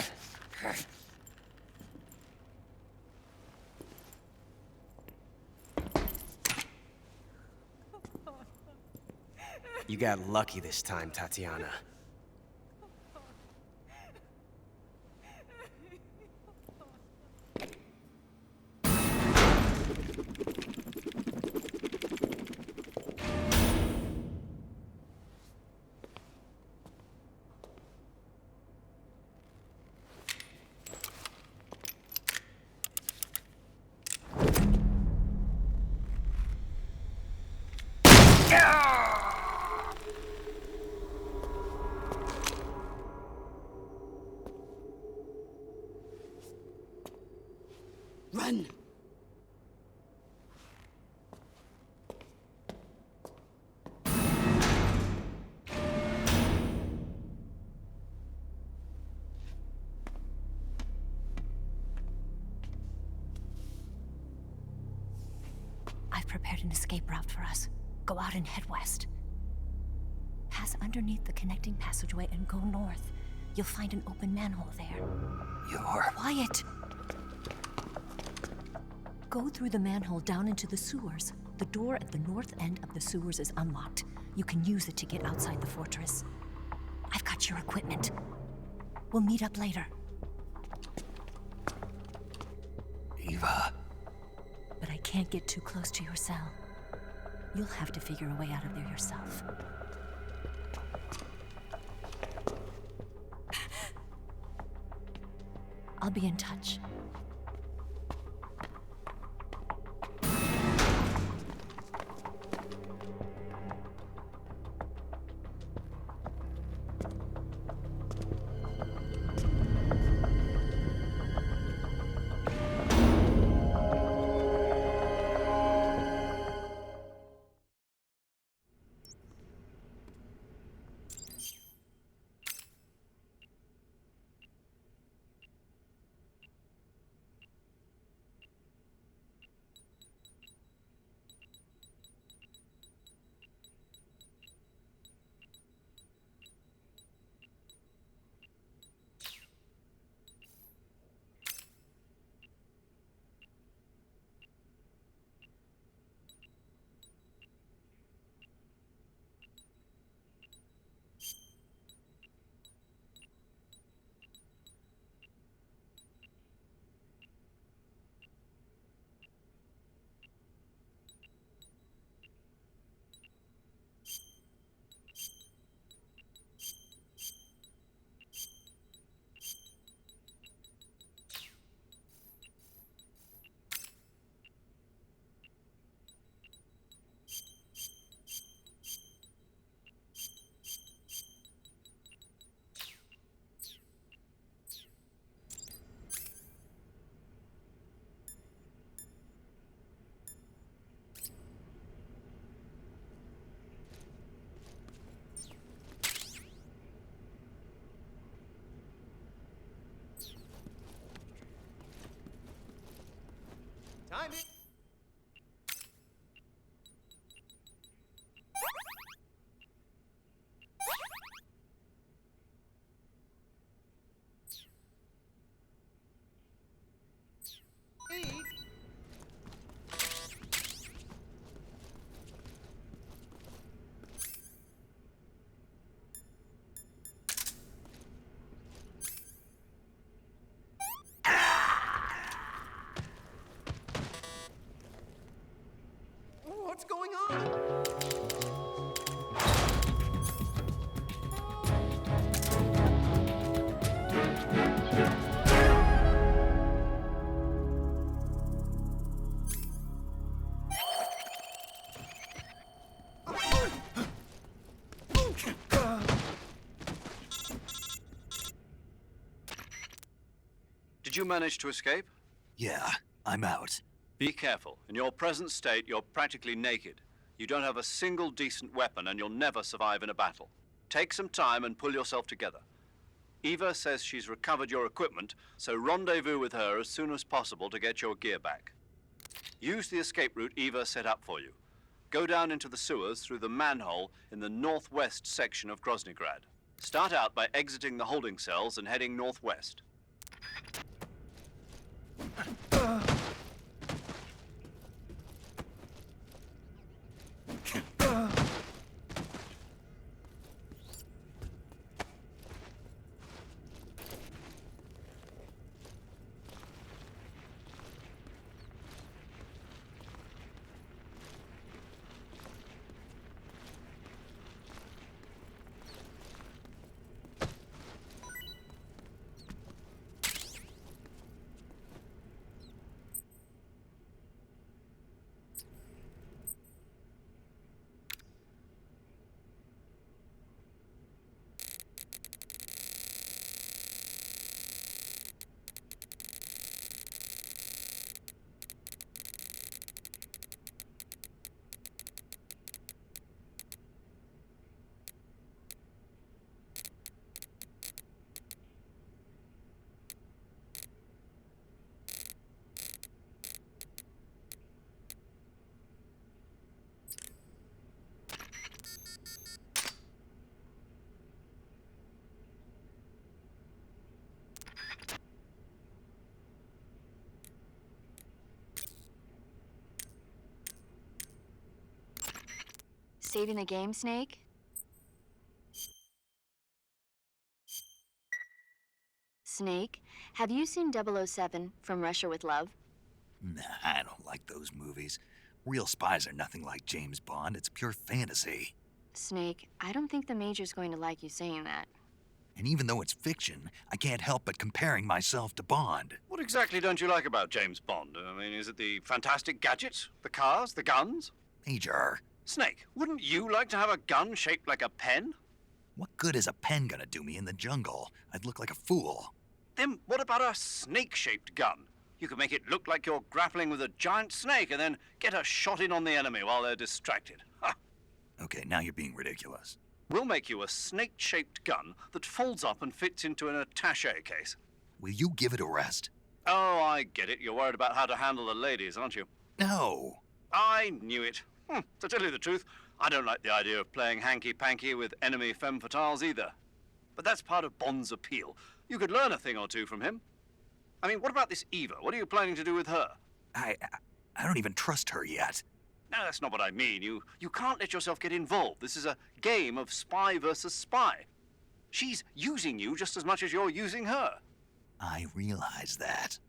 S10: You got lucky this time, Tatiana.
S6: Run!
S14: I've prepared an escape route for us. Go out and head west. Pass underneath the connecting passageway and go north. You'll find an open manhole there.
S1: You're...
S14: Quiet! Go through the manhole down into the sewers. The door at the north end of the sewers is unlocked. You can use it to get outside the fortress. I've got your equipment. We'll meet up later.
S1: Eva...
S14: But I can't get too close to your cell. You'll have to figure a way out of there yourself. I'll be in touch.
S10: Time it! What's going on?
S2: Did you manage to escape?
S1: Yeah, I'm out.
S2: Be careful. In your present state, you're practically naked. You don't have a single decent weapon, and you'll never survive in a battle. Take some time and pull yourself together. Eva says she's recovered your equipment, so rendezvous with her as soon as possible to get your gear back. Use the escape route Eva set up for you. Go down into the sewers through the manhole in the northwest section of Groznygrad. Start out by exiting the holding cells and heading northwest.
S5: Saving the game, Snake? Snake, have you seen 007 From Russia with Love?
S1: Nah, I don't like those movies. Real spies are nothing like James Bond. It's pure fantasy.
S5: Snake, I don't think the Major's going to like you saying that.
S1: And even though it's fiction, I can't help but comparing myself to Bond.
S2: What exactly don't you like about James Bond? I mean, is it the fantastic gadgets, the cars, the guns?
S1: Major.
S2: Snake, wouldn't you like to have a gun shaped like a pen?
S1: What good is a pen gonna do me in the jungle? I'd look like a fool.
S2: Then what about a snake-shaped gun? You could make it look like you're grappling with a giant snake and then get a shot in on the enemy while they're distracted. Ha!
S1: Okay, now you're being ridiculous.
S2: We'll make you a snake-shaped gun that folds up and fits into an attaché case.
S1: Will you give it a rest?
S2: Oh, I get it. You're worried about how to handle the ladies, aren't you?
S1: No.
S2: I knew it. To tell you the truth, I don't like the idea of playing hanky-panky with enemy femme fatales either. But that's part of Bond's appeal. You could learn a thing or two from him. I mean, what about this Eva? What are you planning to do with her?
S1: I don't even trust her yet.
S2: No, that's not what I mean. You can't let yourself get involved. This is a game of spy versus spy. She's using you just as much as you're using her.
S1: I realize that.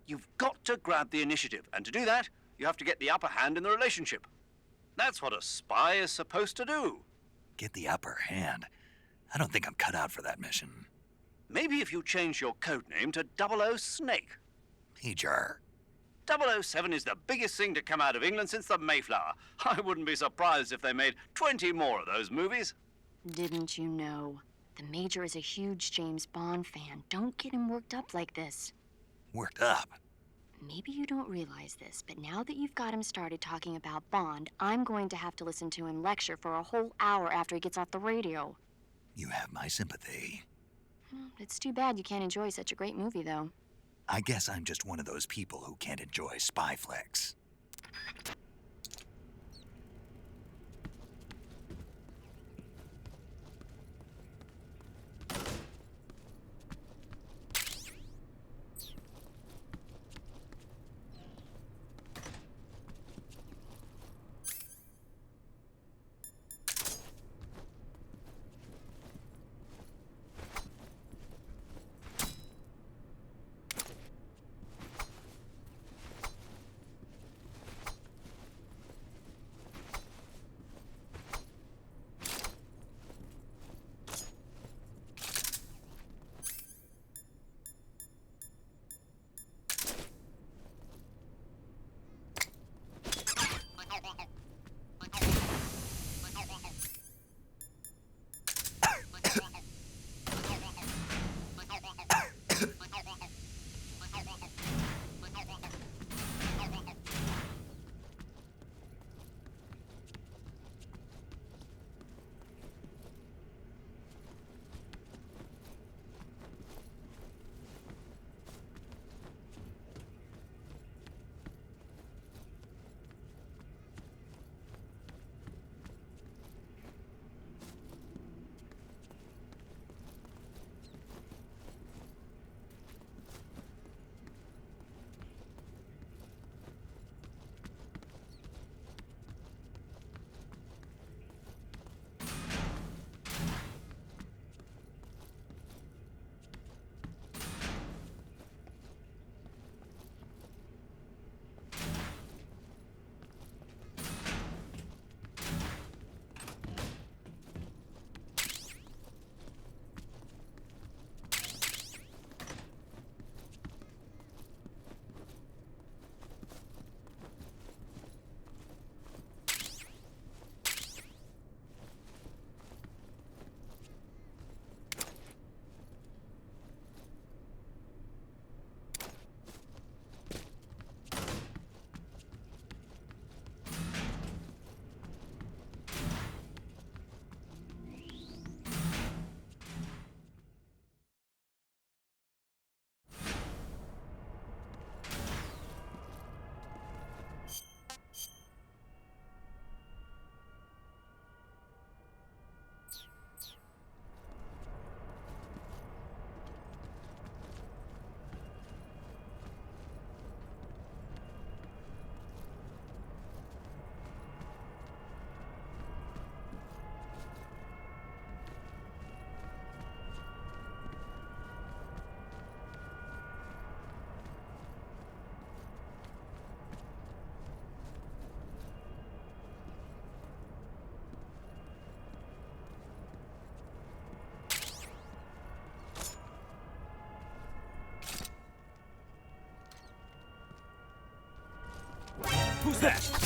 S2: You've got to grab the initiative, and to do that, you have to get the upper hand in the relationship. That's what a spy is supposed to do.
S1: Get the upper hand? I don't think I'm cut out for that mission.
S2: Maybe if you change your codename to 00 Snake.
S1: Major.
S2: 007 is the biggest thing to come out of England since the Mayflower. I wouldn't be surprised if they made 20 more of those movies.
S5: Didn't you know? The Major is a huge James Bond fan. Don't get him worked up like this.
S1: Worked up?
S5: Maybe you don't realize this, but now that you've got him started talking about Bond, I'm going to have to listen to him lecture for a whole hour after he gets off the radio.
S1: You have my sympathy.
S5: It's too bad you can't enjoy such a great movie, though.
S1: I guess I'm just one of those people who can't enjoy spy flicks.
S7: that?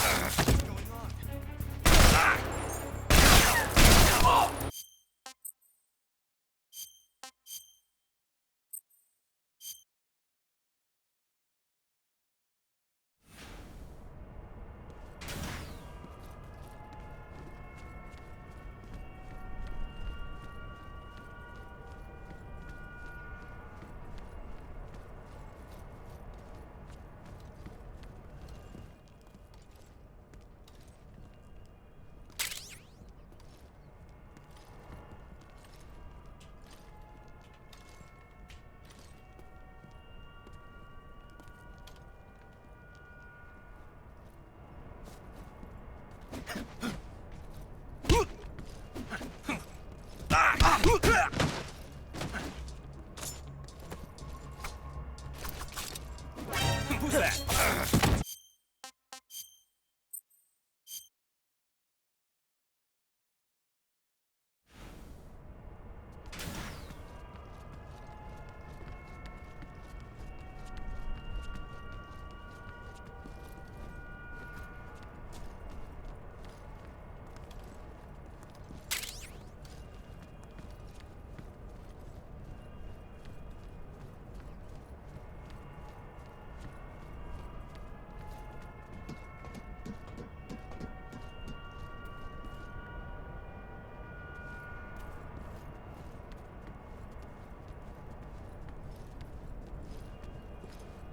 S7: Who's that?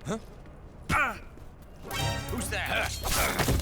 S10: Huh? Who's that?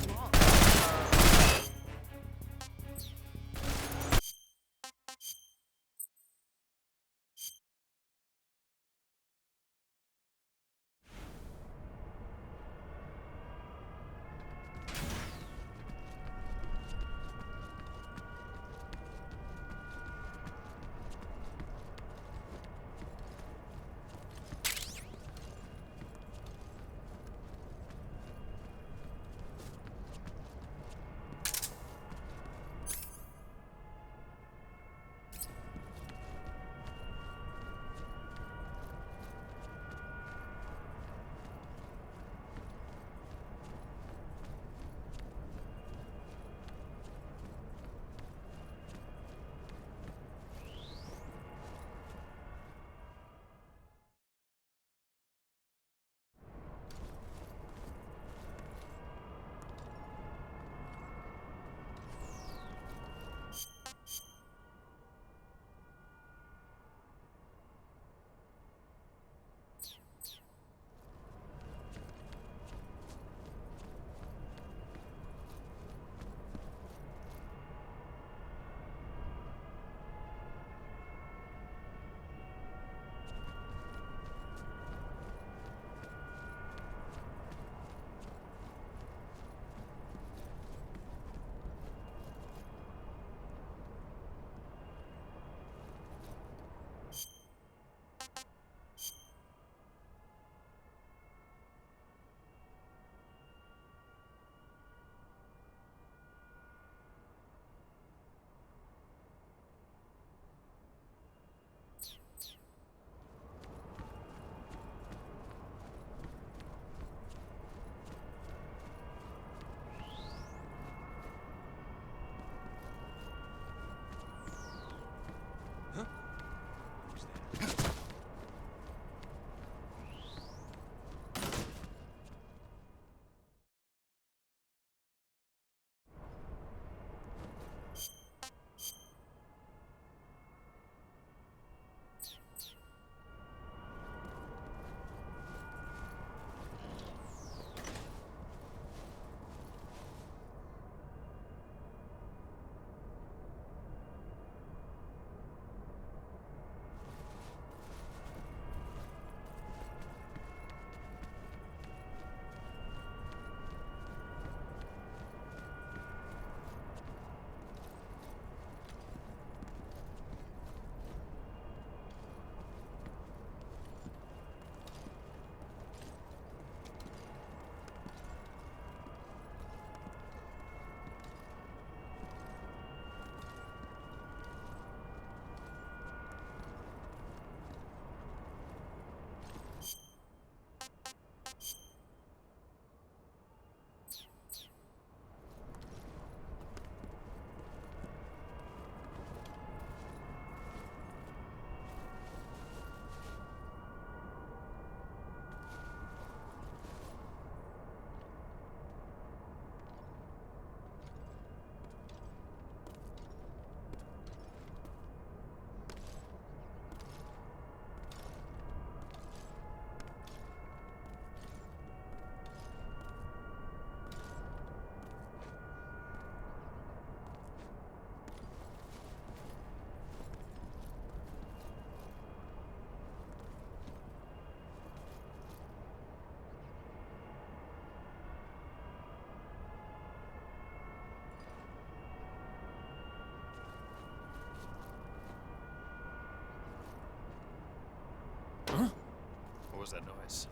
S1: was that noise?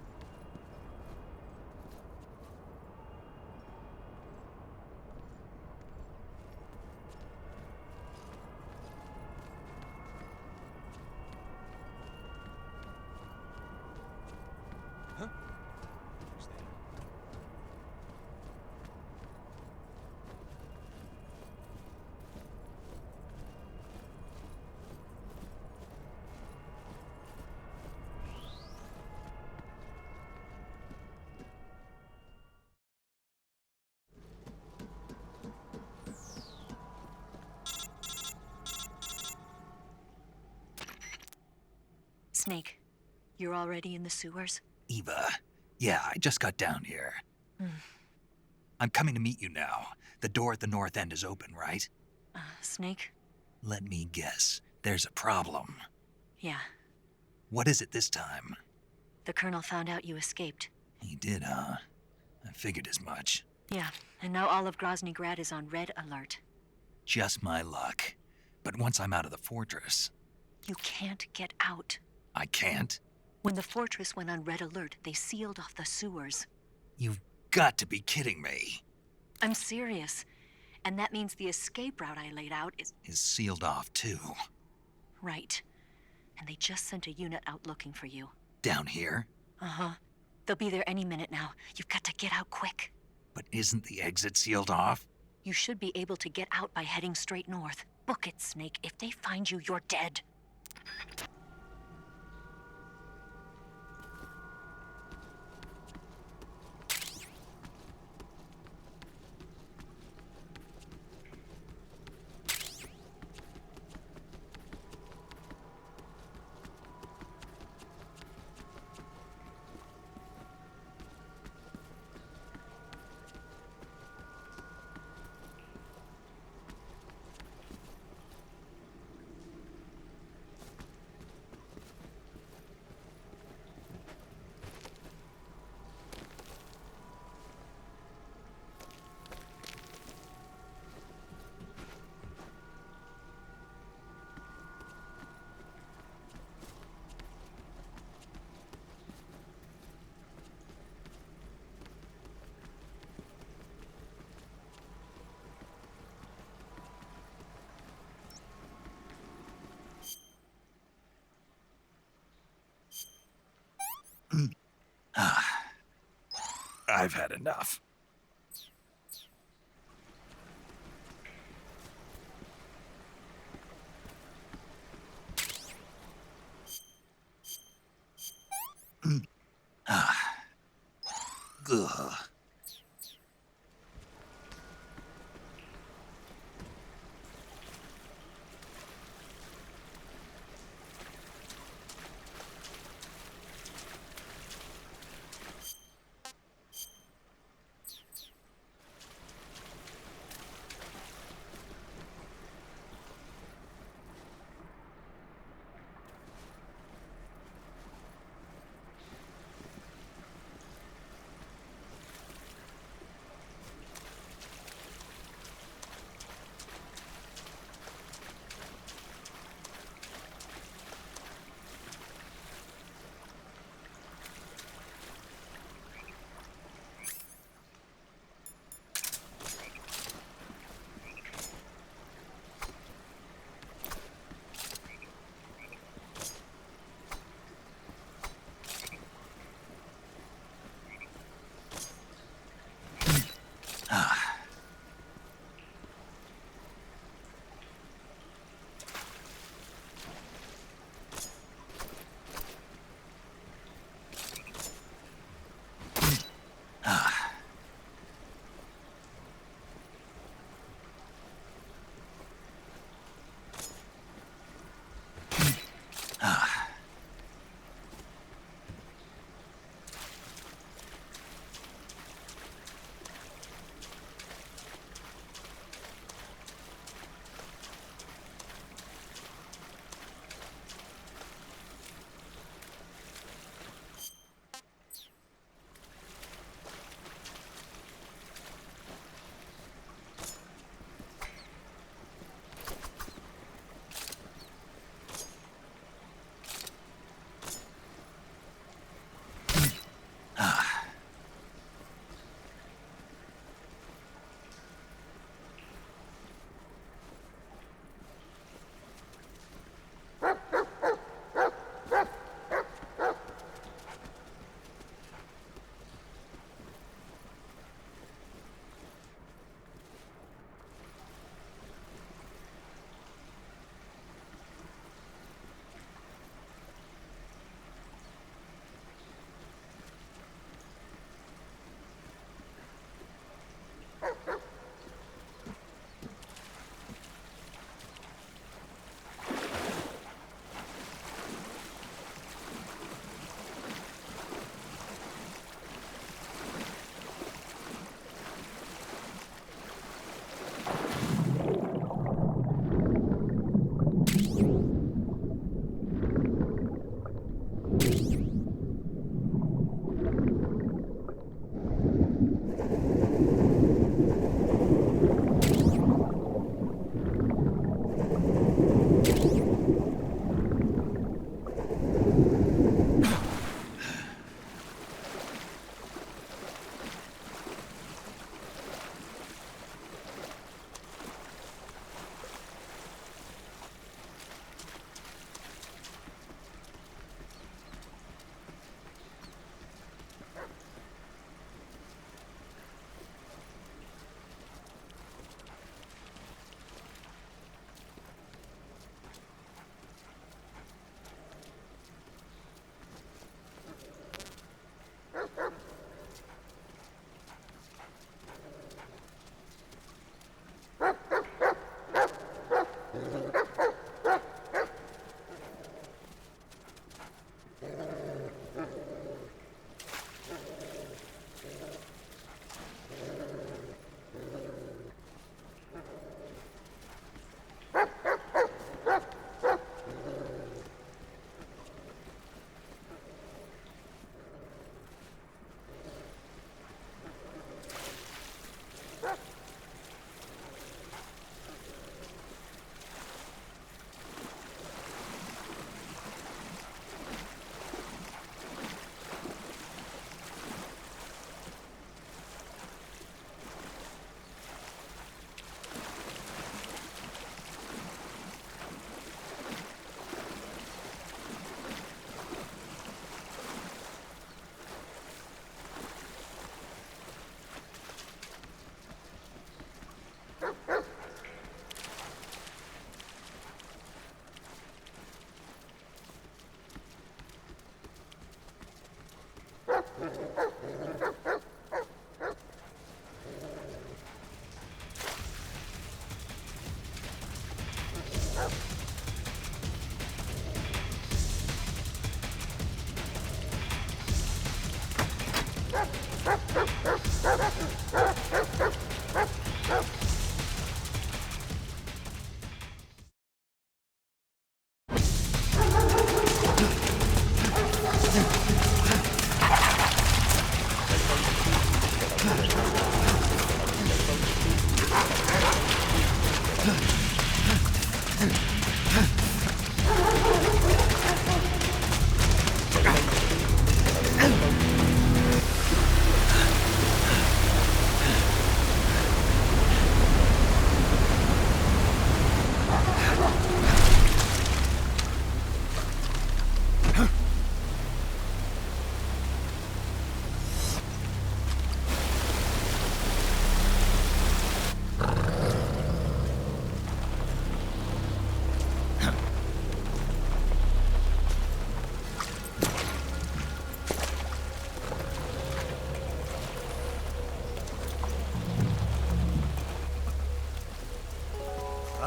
S14: Snake, you're already in the sewers?
S1: Eva, yeah, I just got down here. I'm coming to meet you now. The door at the north end is open, right?
S14: Snake?
S1: Let me guess. There's a problem.
S14: Yeah.
S1: What is it this time?
S14: The Colonel found out you escaped.
S1: He did, huh? I figured as much.
S14: Yeah, and now all of Grozny Grad is on red alert.
S1: Just my luck. But once I'm out of the fortress...
S14: You can't get out.
S1: I can't?
S14: When the fortress went on red alert, they sealed off the sewers.
S1: You've got to be kidding me.
S14: I'm serious. And that means the escape route I laid out is
S1: sealed off, too.
S14: Right. And they just sent a unit out looking for you.
S1: Down here?
S14: Uh-huh. They'll be there any minute now. You've got to get out quick.
S1: But isn't the exit sealed off?
S14: You should be able to get out by heading straight north. Book it, Snake. If they find you, you're dead.
S1: I've had enough. Ugh.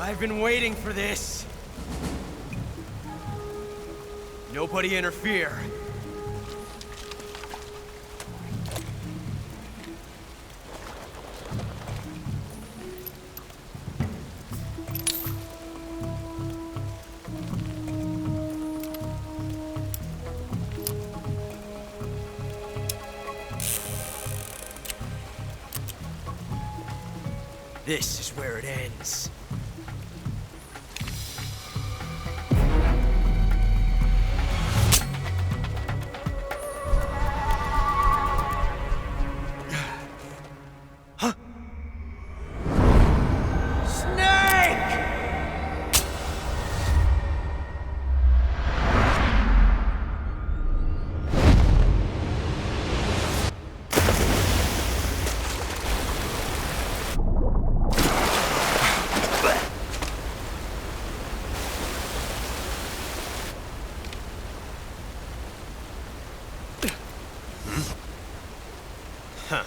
S10: I've been waiting for this. Nobody interfere. This is where it ends. Huh? Snake! Huh.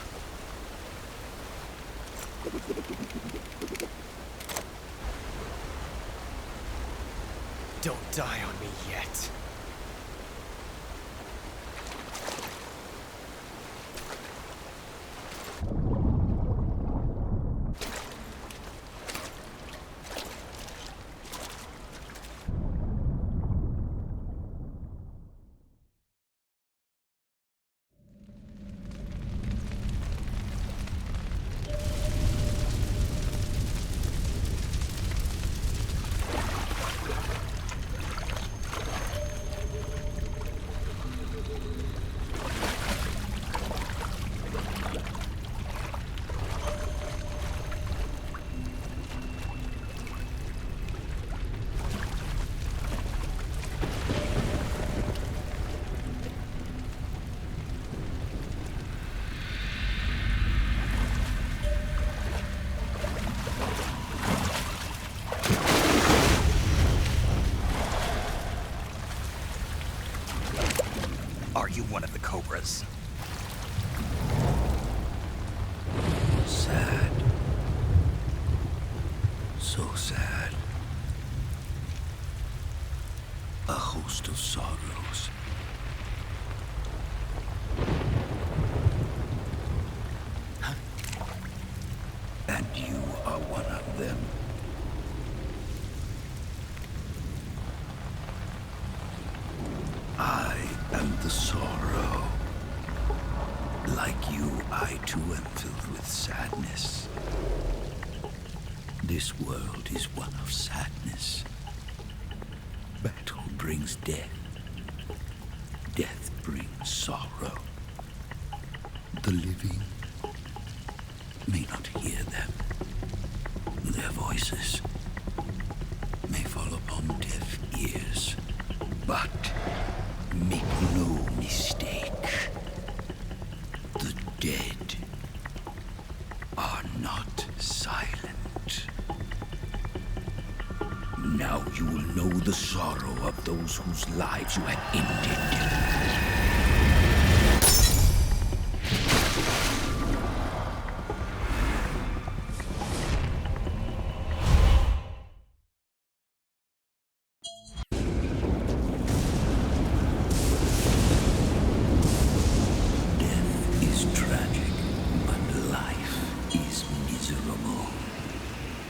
S10: Don't die on me yet.
S1: Are you one of the Cobras?
S17: Sad. So sad. A host of sorrows. And you are one of them. I am the sorrow. Like you, I too am filled with sadness. This world is one of sadness. Battle brings death. Death brings sorrow. The living may not hear them. Their voices may fall upon deaf ears. But make no mistake, the dead are not silent. Now you will know the sorrow of those whose lives you have ended.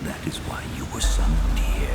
S17: That is why you were summoned here.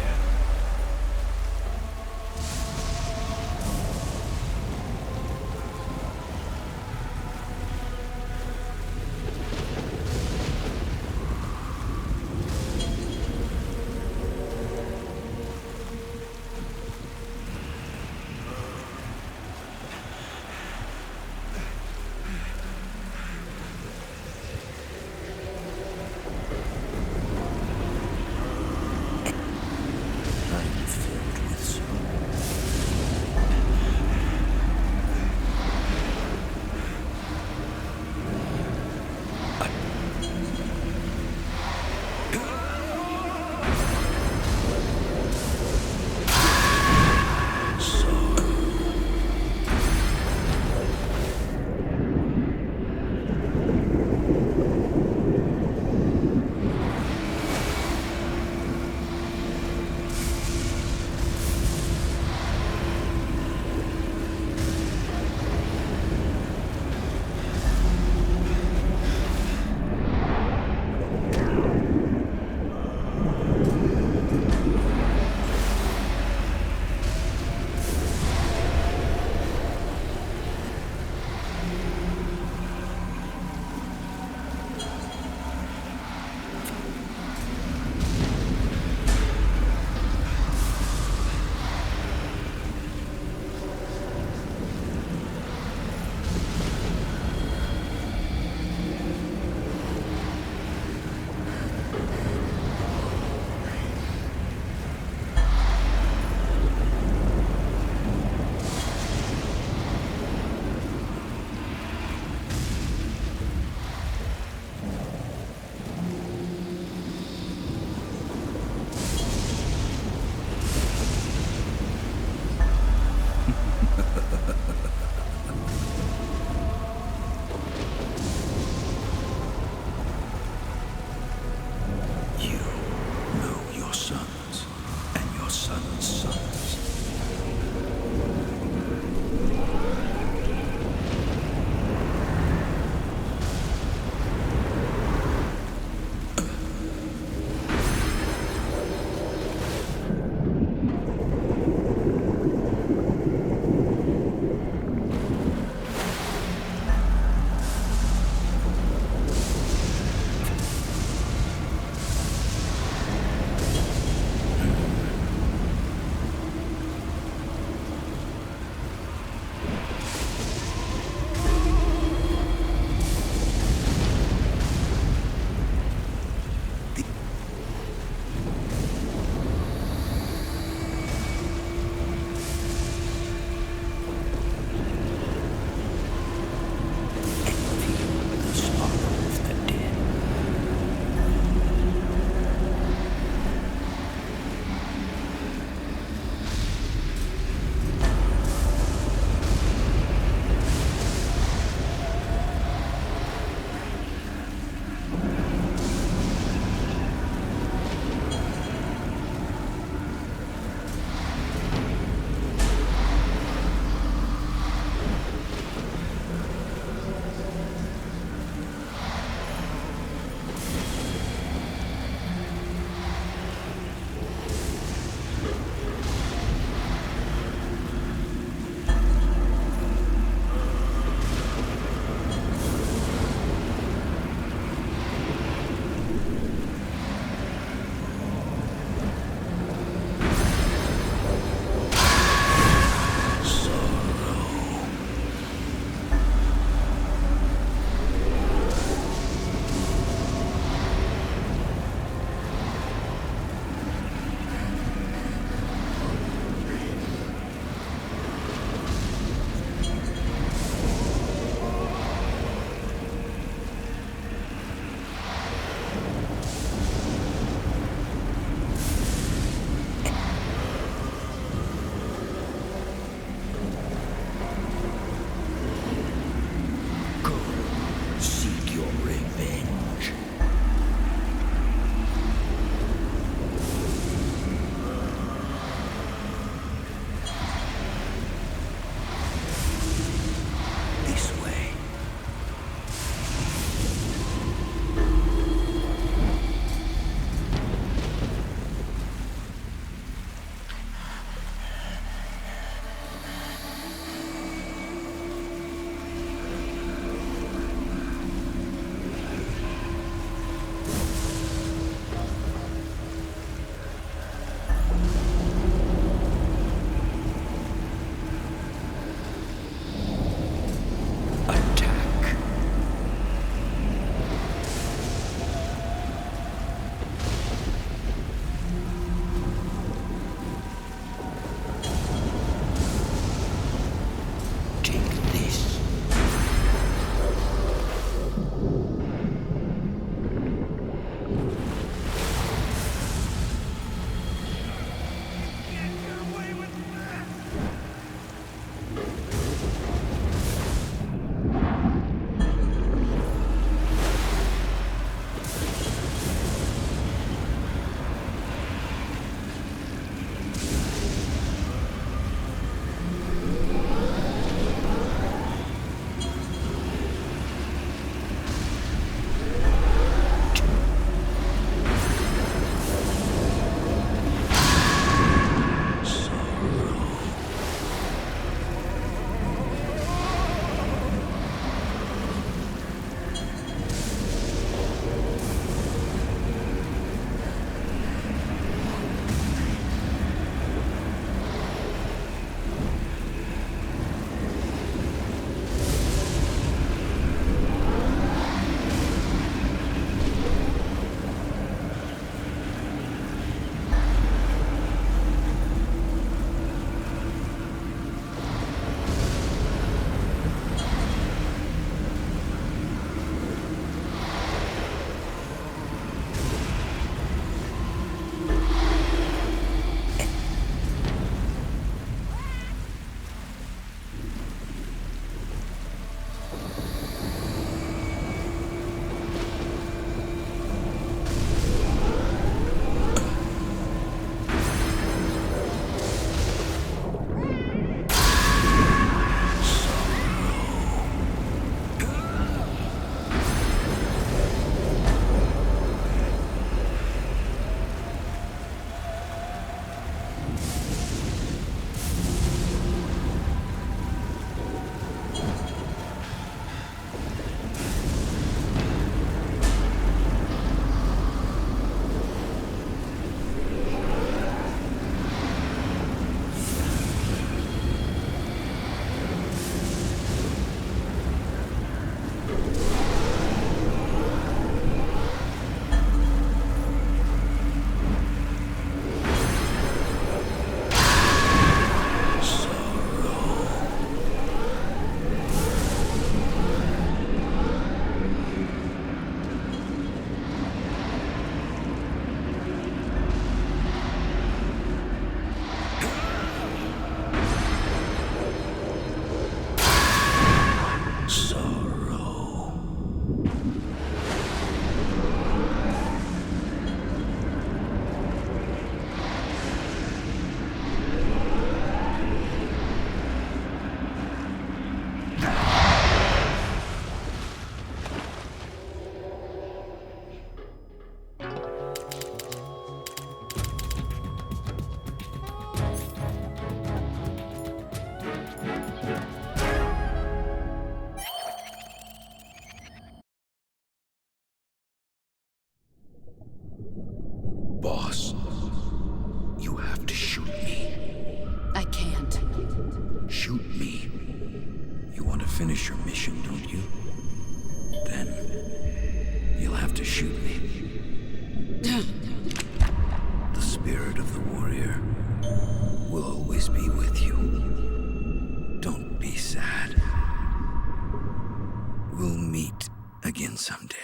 S17: finish your mission, don't you? Then you'll have to shoot me. The spirit of the warrior will always be with you. Don't be sad. We'll meet again someday.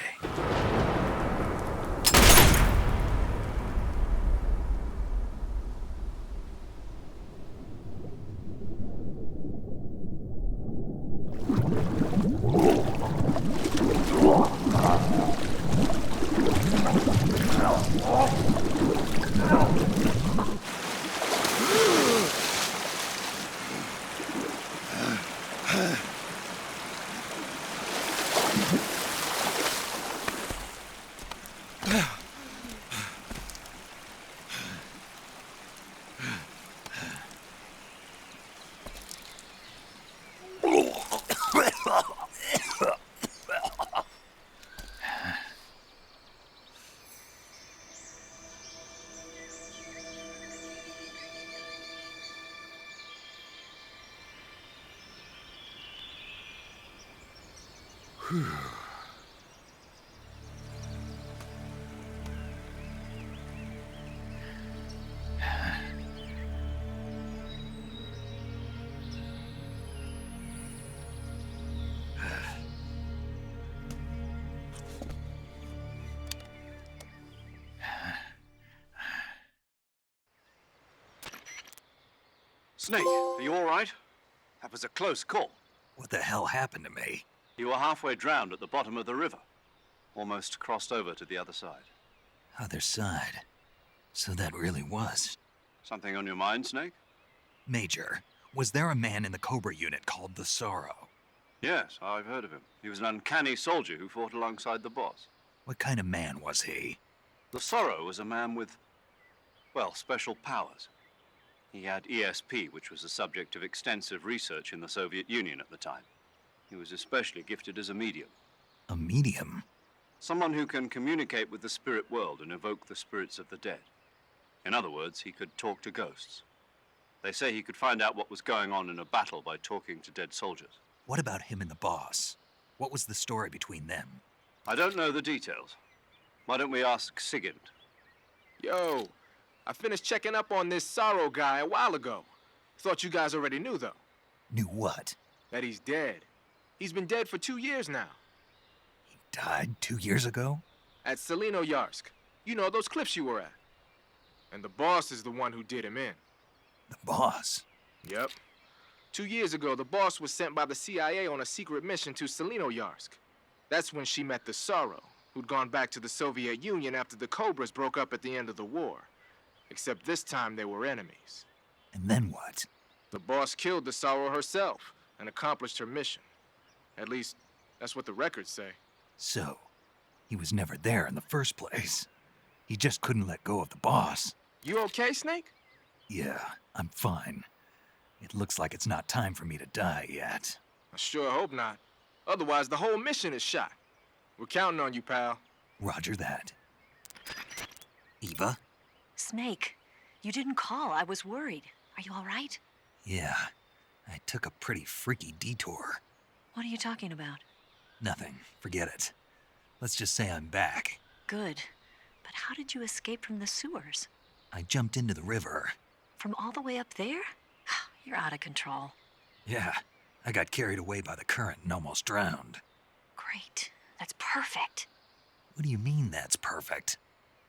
S2: Snake, are you all right? That was a close call.
S1: What the hell happened to me?
S2: You were halfway drowned at the bottom of the river. Almost crossed over to the other side.
S1: Other side. So that really was.
S2: Something on your mind, Snake?
S1: Major, was there a man in the Cobra unit called the Sorrow?
S2: Yes, I've heard of him. He was an uncanny soldier who fought alongside the boss.
S1: What kind of man was he?
S2: The Sorrow was a man with, well, special powers. He had ESP, which was the subject of extensive research in the Soviet Union at the time. He was especially gifted as a medium.
S1: A medium?
S2: Someone who can communicate with the spirit world and evoke the spirits of the dead. In other words, he could talk to ghosts. They say he could find out what was going on in a battle by talking to dead soldiers.
S1: What about him and the boss? What was the story between them?
S2: I don't know the details. Why don't we ask Sigint?
S19: Yo, I finished checking up on this Sorrow guy a while ago. Thought you guys already knew, though.
S1: Knew what?
S19: That he's dead. He's been dead for 2 years now.
S1: He died 2 years ago?
S19: At Selino-Yarsk. You know, those cliffs you were at. And the boss is the one who did him in.
S1: The boss?
S19: Yep. 2 years ago, the boss was sent by the CIA on a secret mission to Selino-Yarsk. That's when she met the Sorrow, who'd gone back to the Soviet Union after the Cobras broke up at the end of the war. Except this time they were enemies.
S1: And then what?
S19: The boss killed the Sorrow herself and accomplished her mission. At least, that's what the records say.
S1: So, he was never there in the first place. He just couldn't let go of the boss.
S19: You okay, Snake?
S1: Yeah, I'm fine. It looks like it's not time for me to die yet.
S19: I sure hope not. Otherwise, the whole mission is shot. We're counting on you, pal.
S1: Roger that. Eva?
S14: Snake, you didn't call. I was worried. Are you all right?
S1: Yeah, I took a pretty freaky detour.
S14: What are you talking about?
S1: Nothing. Forget it. Let's just say I'm back.
S14: Good. But how did you escape from the sewers?
S1: I jumped into the river.
S14: From all the way up there? You're out of control.
S1: Yeah, I got carried away by the current and almost drowned.
S14: Great. That's perfect.
S1: What do you mean that's perfect?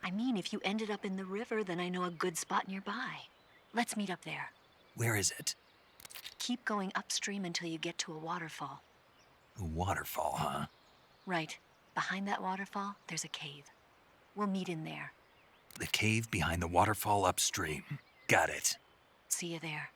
S14: I mean, if you ended up in the river, then I know a good spot nearby. Let's meet up there.
S1: Where is it?
S14: Keep going upstream until you get to a waterfall.
S1: A waterfall, huh?
S14: Right. Behind that waterfall, there's a cave. We'll meet in there.
S1: The cave behind the waterfall upstream. Got it.
S14: See you there.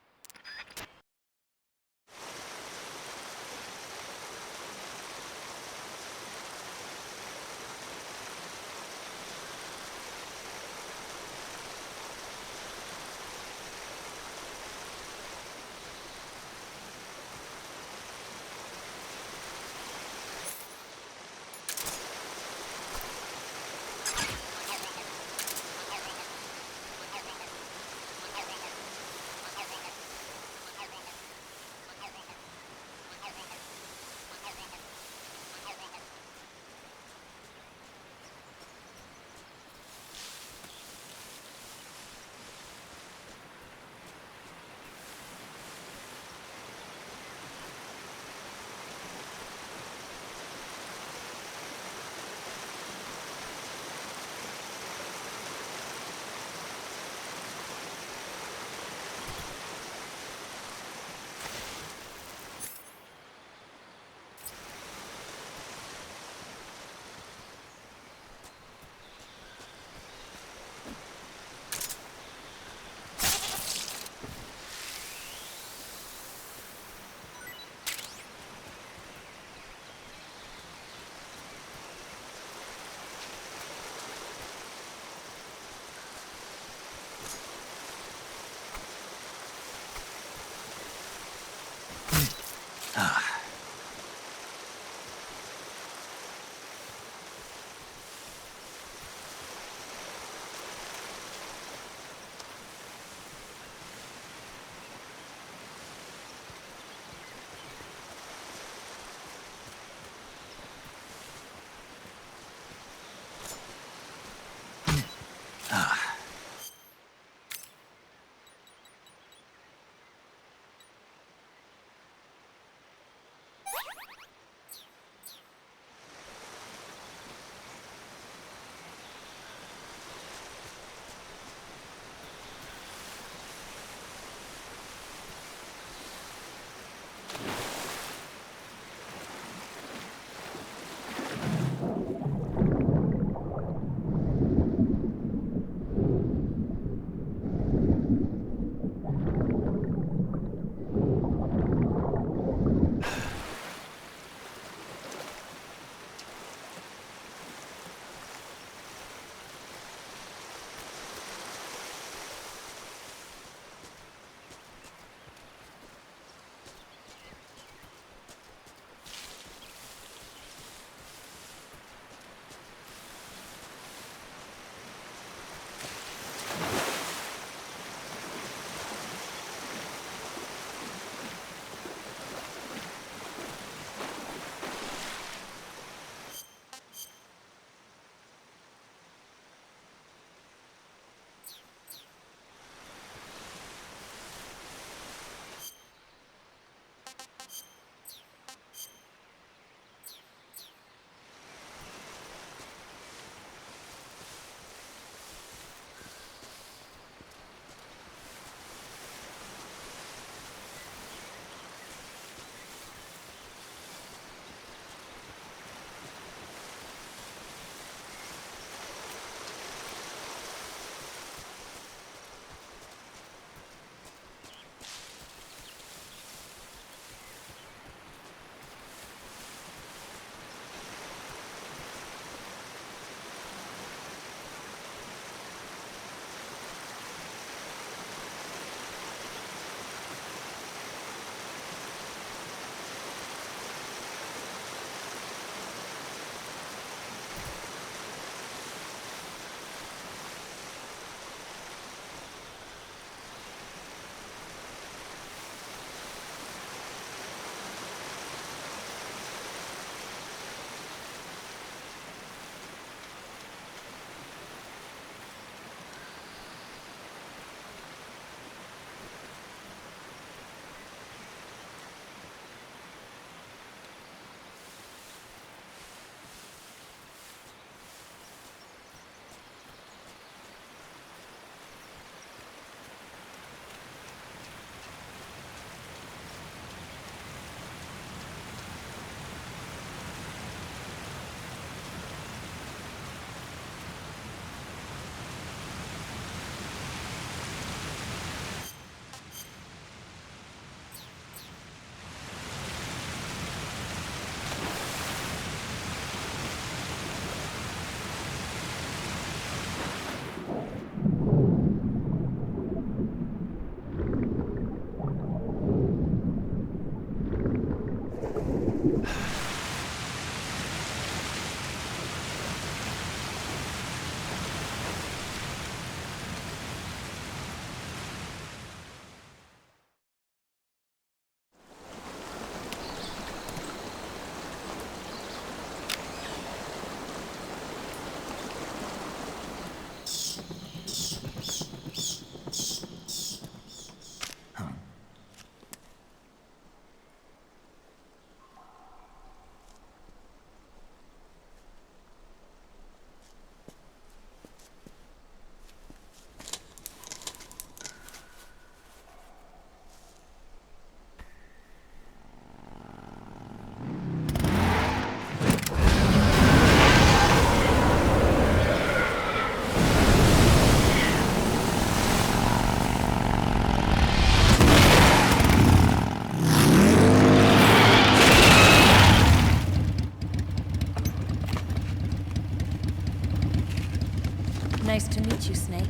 S14: Nice to meet you, Snake.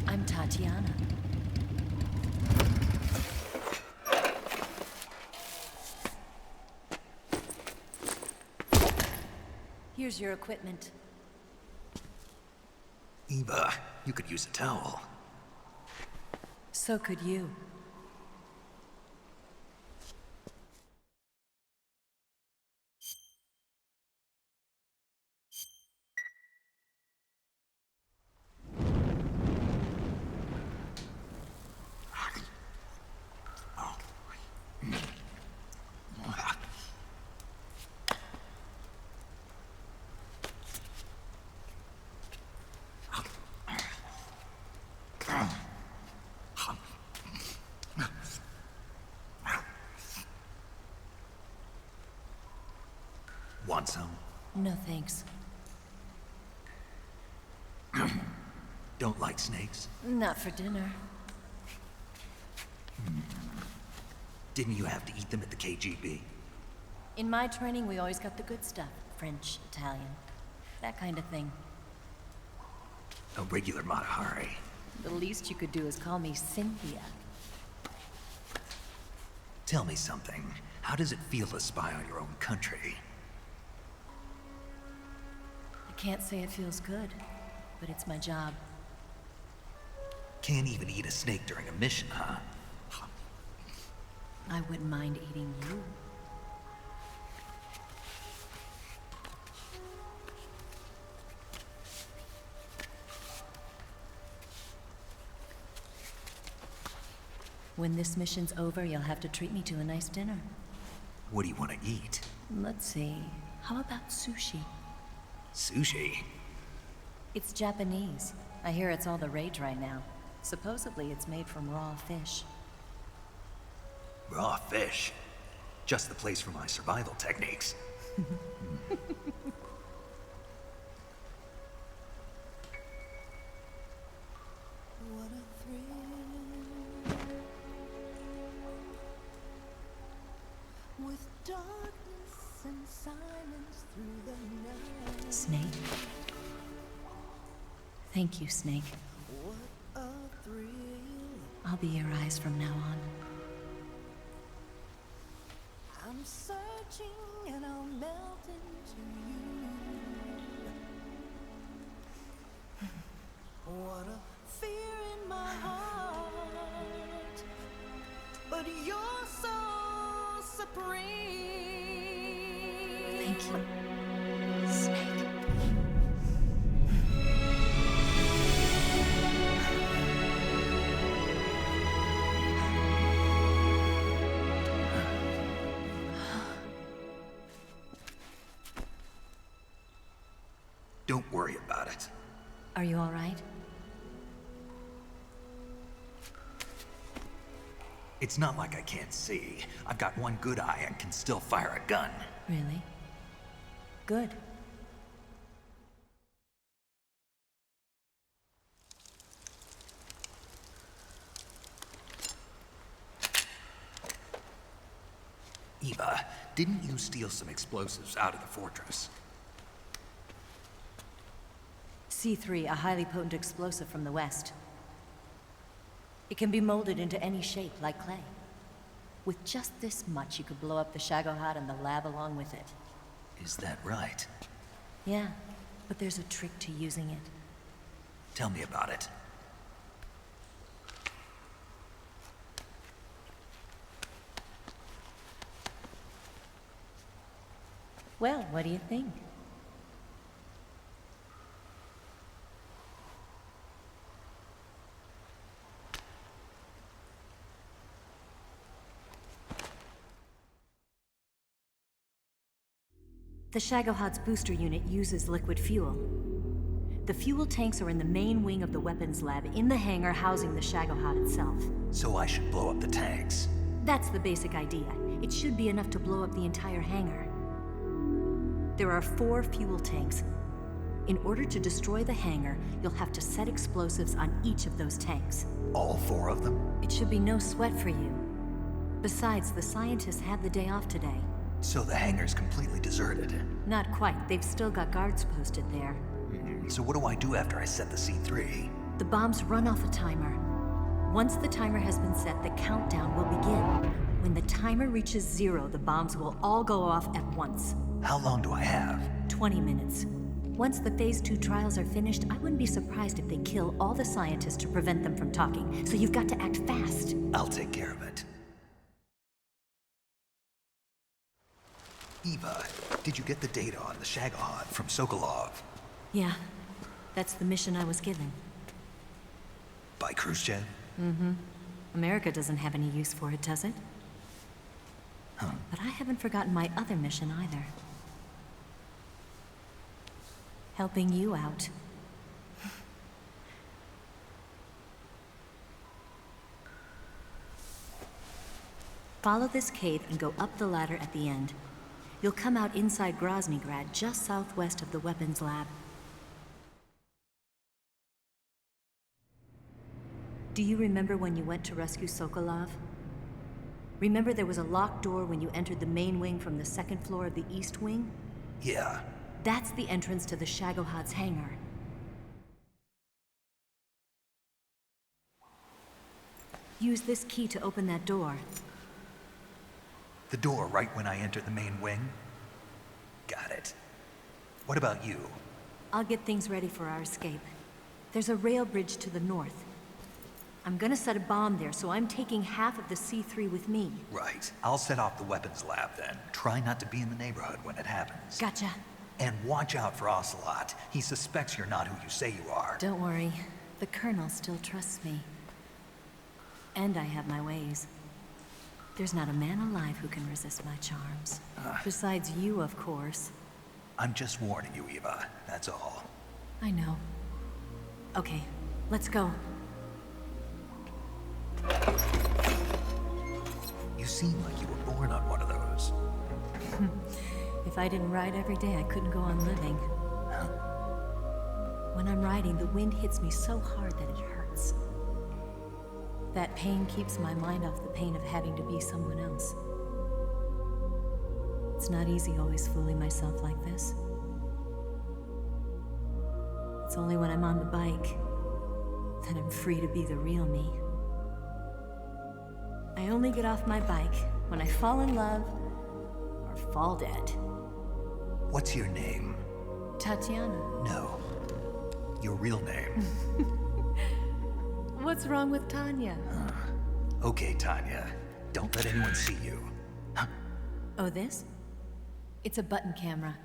S14: I'm Tatiana. Here's your equipment.
S1: Eva, you could use a towel.
S14: So could you.
S1: Want some?
S14: No thanks.
S1: Don't like snakes?
S14: Not for dinner.
S1: Didn't you have to eat them at the KGB?
S14: In my training, we always got the good stuff. French, Italian, that kind of thing.
S1: A regular Mata Hari.
S14: The least you could do is call me Cynthia.
S1: Tell me something. How does it feel to spy on your own country?
S14: I can't say it feels good, but it's my job.
S1: Can't even eat a snake during a mission, huh?
S14: I wouldn't mind eating you. When this mission's over, you'll have to treat me to a nice dinner.
S1: What do you want to eat?
S14: Let's see. How about sushi?
S1: Sushi?
S14: It's Japanese. I hear it's all the rage right now. Supposedly, it's made from raw fish.
S1: Raw fish? Just the place for my survival techniques.
S13: With darkness and silence through the night.
S14: Snake. Thank you, Snake.
S13: What a thrill.
S14: I'll be your eyes from now on.
S13: I'm searching and I'll melt into you. What a fear in my heart. But you're so supreme.
S14: Thank you, Snake.
S1: Don't worry about it.
S14: Are you all right?
S1: It's not like I can't see. I've got one good eye and can still fire a gun.
S14: Really? Good.
S1: Eva, didn't you steal some explosives out of the fortress?
S14: C3, a highly potent explosive from the west. It can be molded into any shape, like clay. With just this much, you could blow up the Shagohod and the lab along with it.
S1: Is that right?
S14: Yeah, but there's a trick to using it.
S1: Tell me about it.
S14: Well, what do you think? The Shagohod's booster unit uses liquid fuel. The fuel tanks are in the main wing of the weapons lab in the hangar housing the Shagohod itself.
S1: So I should blow up the tanks.
S14: That's the basic idea. It should be enough to blow up the entire hangar. There are 4 fuel tanks. In order to destroy the hangar, you'll have to set explosives on each of those tanks.
S1: All 4 of them?
S14: It should be no sweat for you. Besides, the scientists had the day off today.
S1: So the hangar's completely deserted.
S14: Not quite. They've still got guards posted there.
S1: So what do I do after I set the C3?
S14: The bombs run off a timer. Once the timer has been set, the countdown will begin. When the timer reaches 0, the bombs will all go off at once.
S1: How long do I have?
S14: 20 minutes. Once the Phase 2 trials are finished, I wouldn't be surprised if they kill all the scientists to prevent them from talking. So you've got to act fast.
S1: I'll take care of it. Eva, did you get the data on the Shagohod from Sokolov?
S14: Yeah, that's the mission I was given.
S1: By Khrushchev?
S14: Mm-hmm. America doesn't have any use for it, does it?
S1: Huh.
S14: But I haven't forgotten my other mission either. Helping you out. Follow this cave and go up the ladder at the end. You'll come out inside Groznygrad, just southwest of the weapons lab. Do you remember when you went to rescue Sokolov? Remember there was a locked door when you entered the main wing from the second floor of the east wing?
S1: Yeah.
S14: That's the entrance to the Shagohod's hangar. Use this key to open that door.
S1: The door right when I entered the main wing? Got it. What about you?
S14: I'll get things ready for our escape. There's a rail bridge to the north. I'm gonna set a bomb there, so I'm taking half of the C3 with me.
S1: Right. I'll set off the weapons lab then. Try not to be in the neighborhood when it happens.
S14: Gotcha.
S1: And watch out for Ocelot. He suspects you're not who you say you are.
S14: Don't worry. The Colonel still trusts me. And I have my ways. There's not a man alive who can resist my charms. Besides you, of course.
S1: I'm just warning you, Eva. That's all.
S14: I know. Okay, let's go.
S1: You seem like you were born on one of those.
S14: If I didn't ride every day, I couldn't go on living. When I'm riding, the wind hits me so hard that it hurts. That pain keeps my mind off the pain of having to be someone else. It's not easy always fooling myself like this. It's only when I'm on the bike that I'm free to be the real me. I only get off my bike when I fall in love or fall dead.
S1: What's your name?
S14: Tatiana.
S1: No. Your real name.
S14: What's wrong with Tanya?
S1: Okay, Tanya. Don't let anyone see you.
S14: Oh, this? It's a button camera.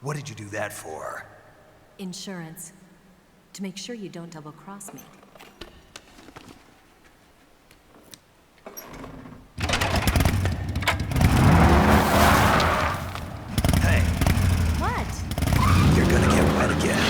S1: What did you do that for?
S14: Insurance. To make sure you don't double-cross me.
S1: Hey.
S14: What?
S1: You're gonna get wet again.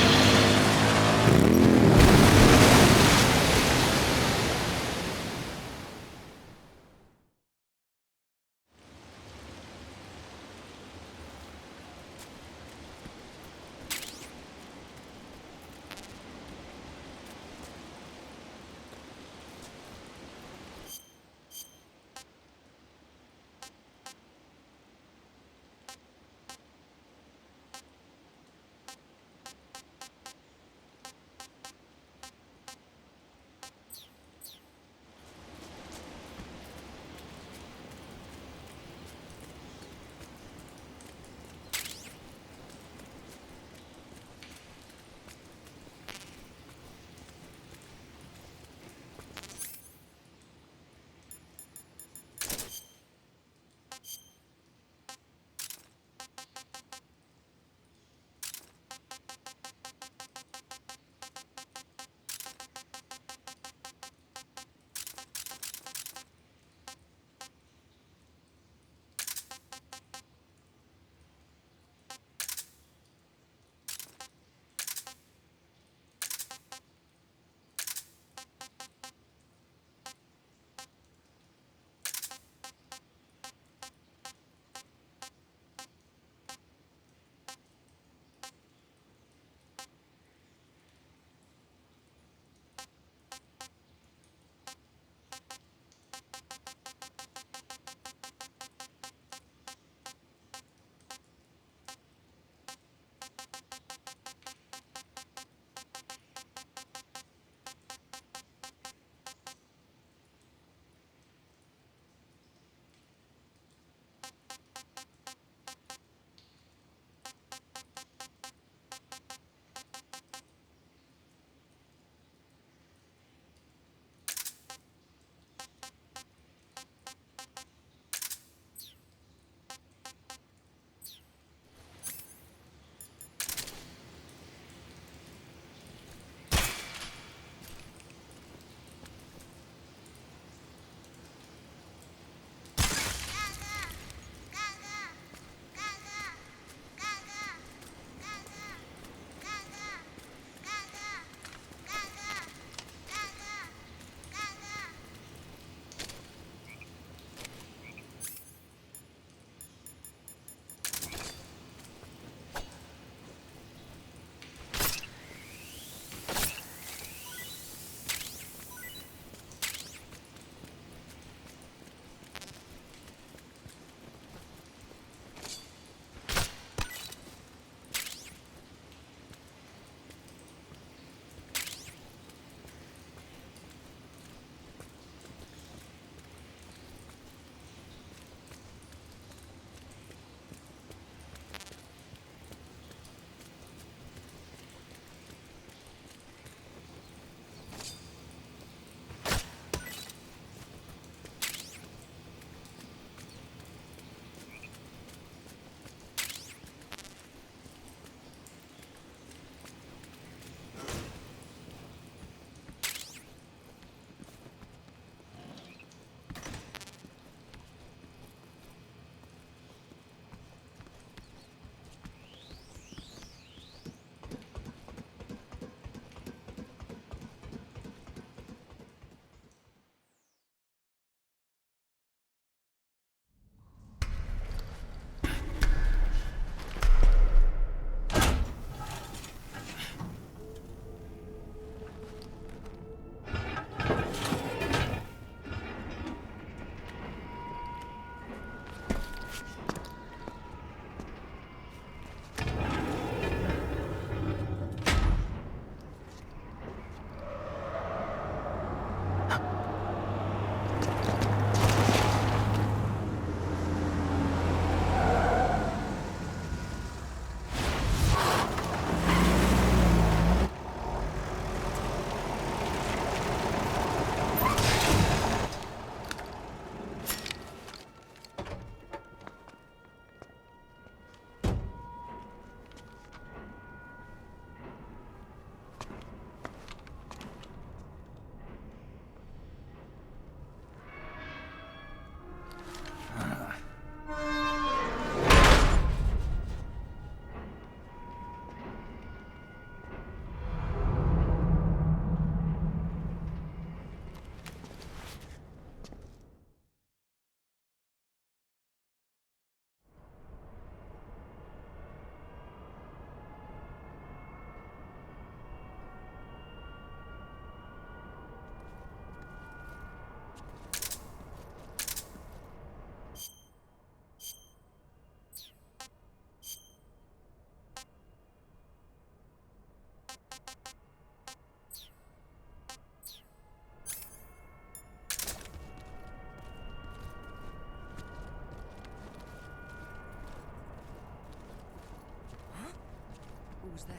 S10: Who's that?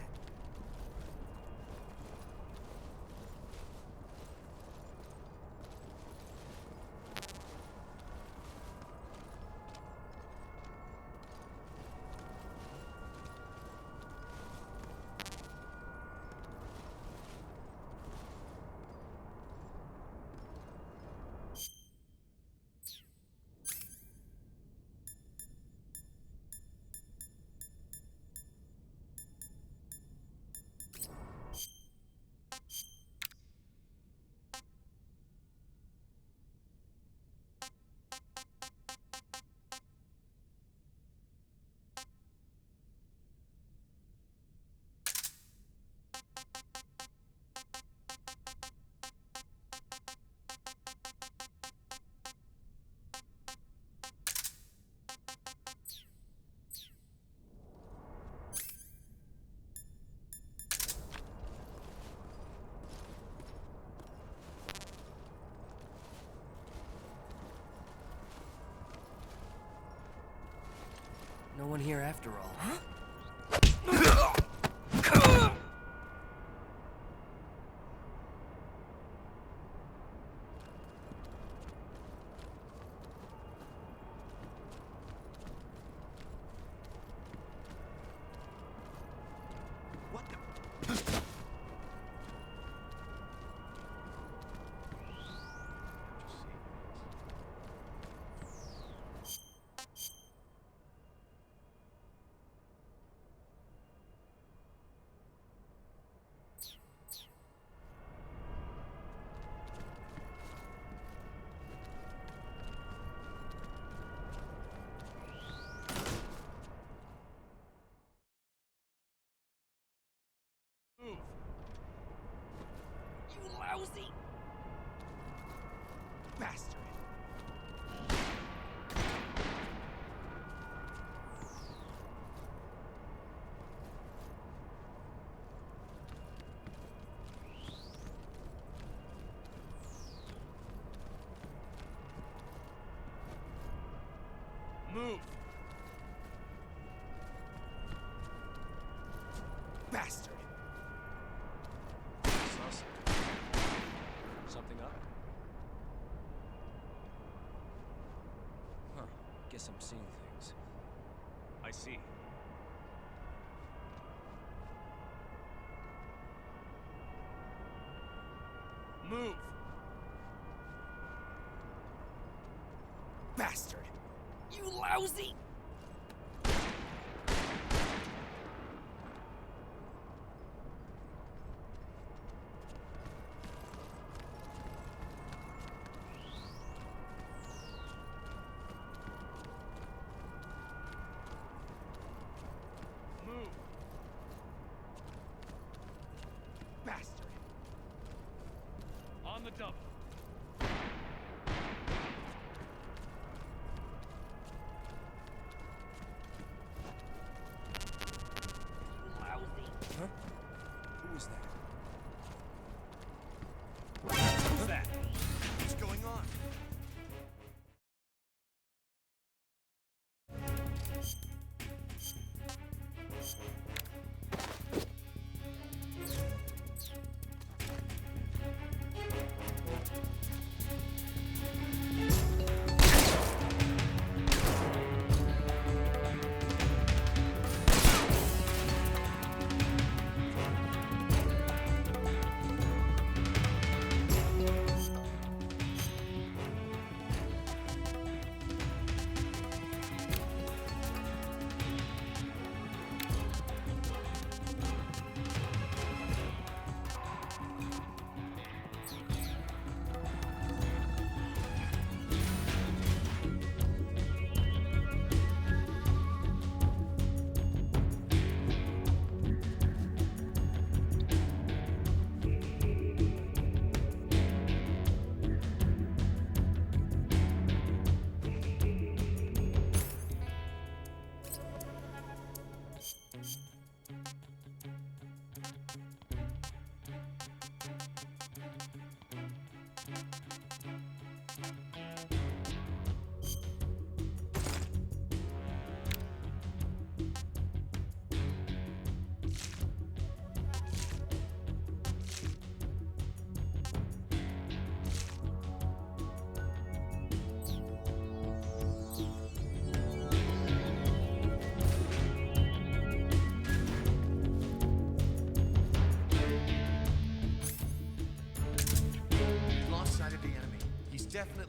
S10: No one here after all. Huh?
S1: What the?
S7: Move. You lousy bastard. Move. Bastard.
S10: Something up? Huh. Guess I'm seeing things.
S18: I see.
S7: Move. Bastard. You lousy. Move. Bastard. On the double. Lousy.
S10: Huh? Who was that?
S7: Who's that? What's going on?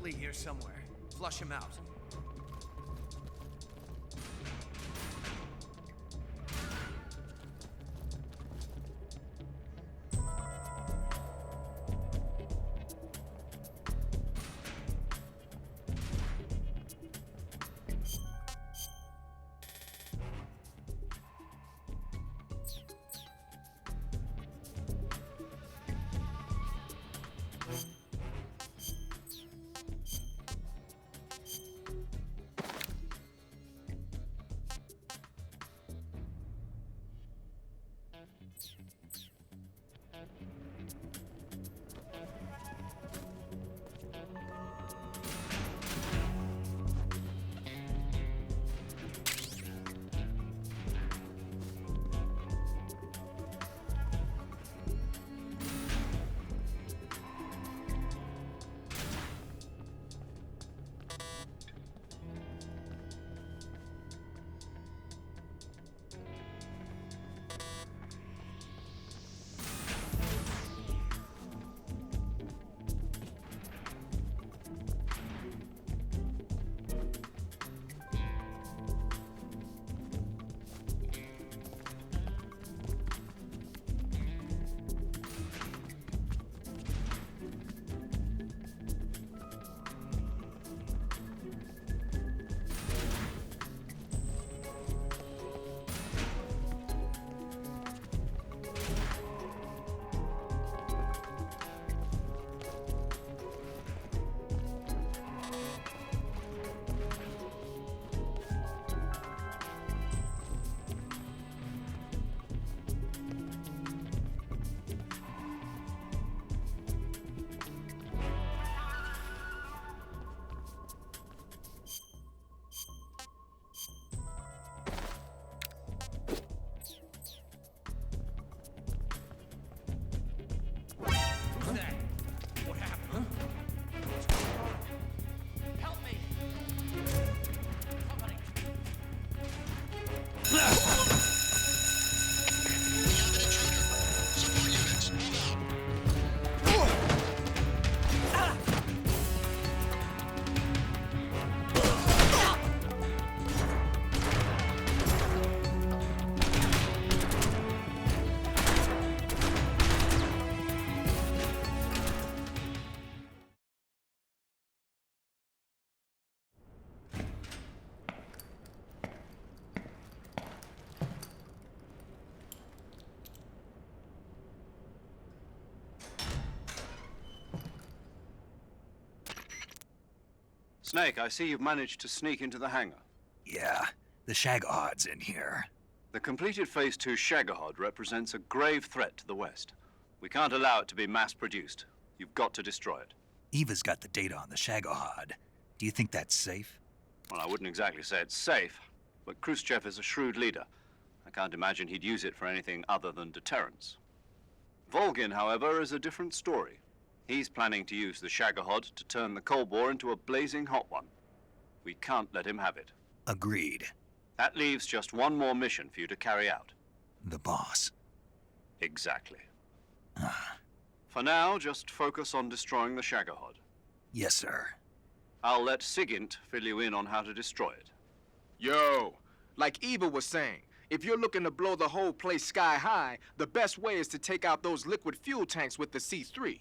S10: Lee here somewhere. Flush him out.
S2: Snake, I see you've managed to sneak into the hangar.
S1: Yeah, the Shagahod's in here.
S2: The completed Phase 2 Shagahod represents a grave threat to the West. We can't allow it to be mass-produced. You've got to destroy it.
S1: Eva's got the data on the Shagahod. Do you think that's safe?
S2: Well, I wouldn't exactly say it's safe, but Khrushchev is a shrewd leader. I can't imagine he'd use it for anything other than deterrence. Volgin, however, is a different story. He's planning to use the Shagahod to turn the Cold War into a blazing hot one. We can't let him have it.
S1: Agreed.
S2: That leaves just one more mission for you to carry out.
S1: The boss.
S2: Exactly. For now, just focus on destroying the Shagahod.
S1: Yes, sir.
S2: I'll let Sigint fill you in on how to destroy it.
S19: Yo, like Eva was saying, if you're looking to blow the whole place sky high, the best way is to take out those liquid fuel tanks with the C3.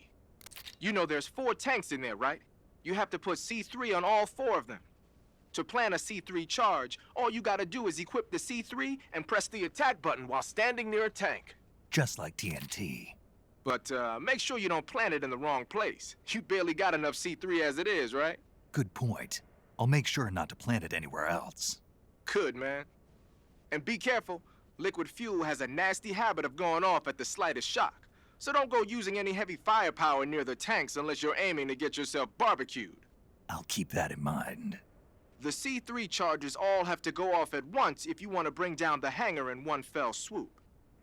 S19: You know there's 4 tanks in there, right? You have to put C3 on all 4 of them. To plant a C3 charge, all you gotta do is equip the C3 and press the attack button while standing near a tank.
S1: Just like TNT.
S19: But make sure you don't plant it in the wrong place. You barely got enough C3 as it is, right?
S1: Good point. I'll make sure not to plant it anywhere else.
S19: Good, man. And be careful. Liquid fuel has a nasty habit of going off at the slightest shock. So don't go using any heavy firepower near the tanks unless you're aiming to get yourself barbecued.
S1: I'll keep that in mind.
S19: The C3 charges all have to go off at once if you want to bring down the hangar in one fell swoop.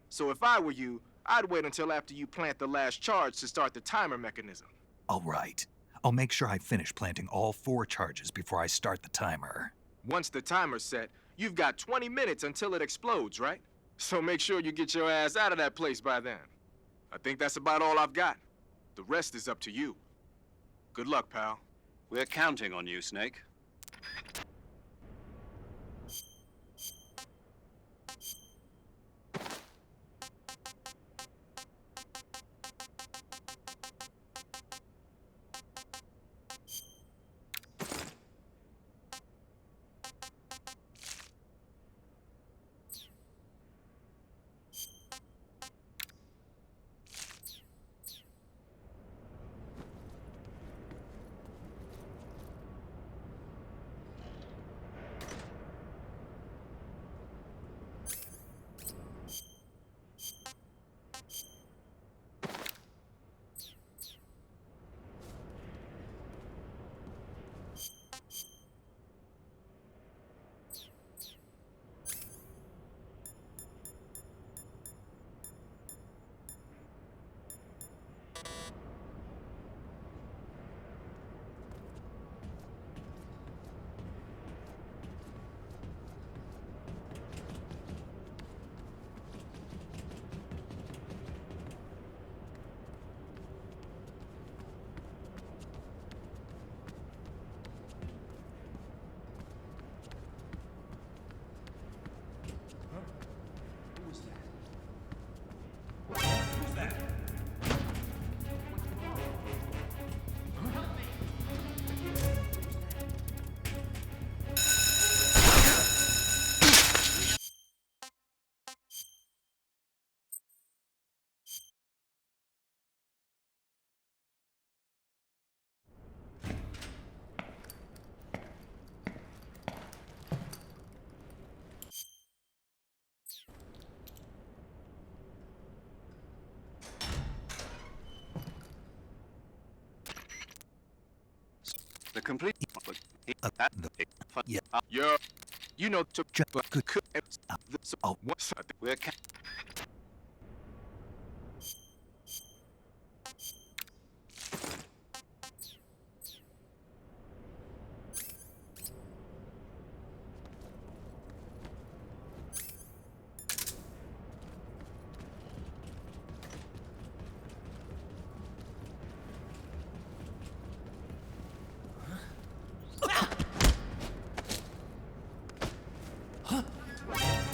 S19: So if I were you, I'd wait until after you plant the last charge to start the timer mechanism.
S1: All right. I'll make sure I finish planting all 4 charges before I start the timer.
S19: Once the timer's set, you've got 20 minutes until it explodes, right? So make sure you get your ass out of that place by then. I think that's about all I've got. The rest is up to you. Good luck, pal.
S2: We're counting on you, Snake. The complete.
S19: Yeah. Yo, you know, we're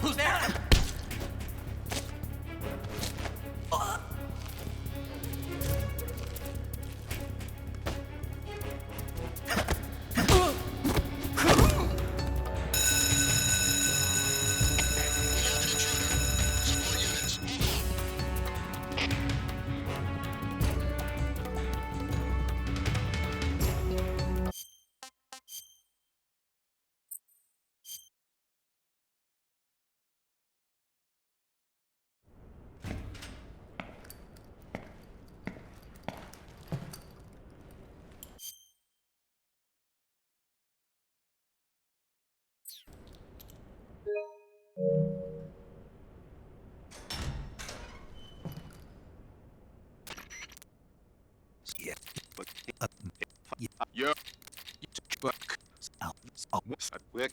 S1: Who's there?
S19: Yo, we're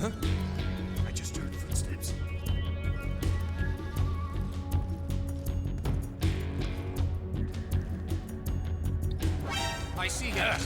S1: I just heard footsteps.
S7: I see him.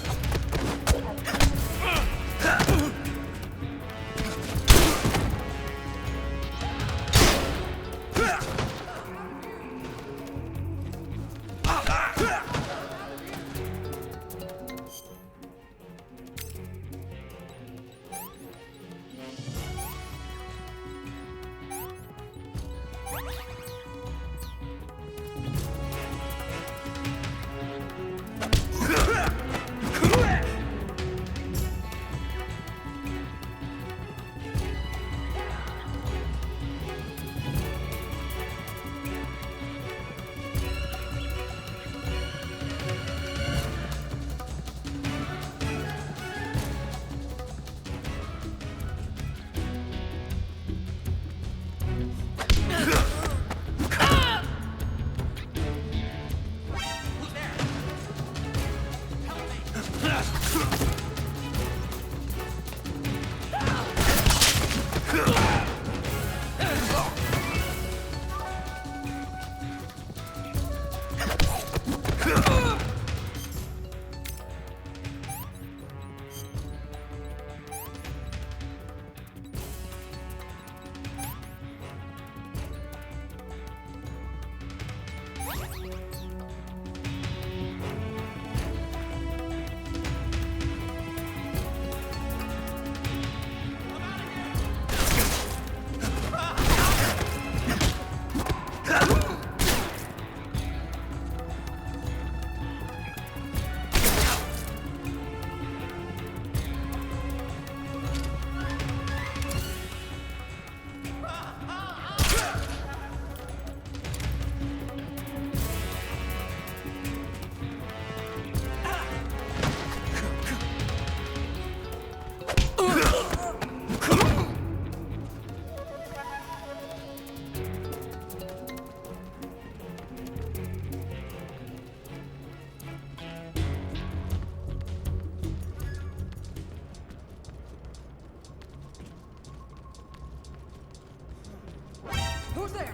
S20: Who's there?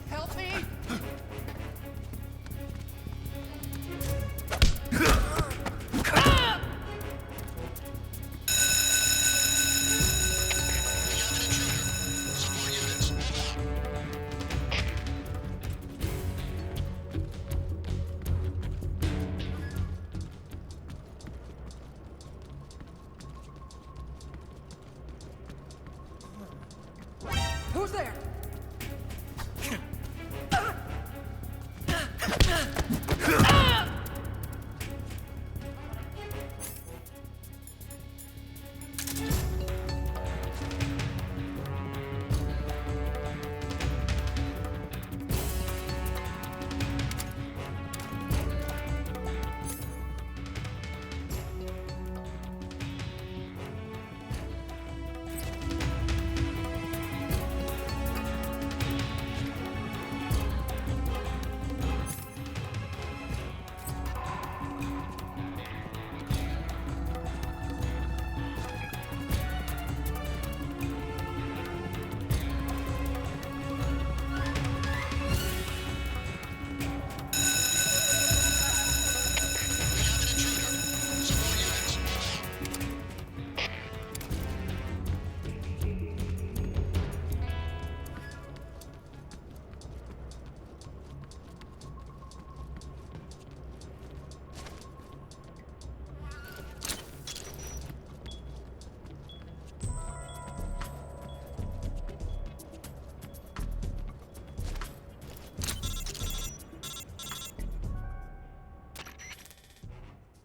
S20: Help me! Who's there?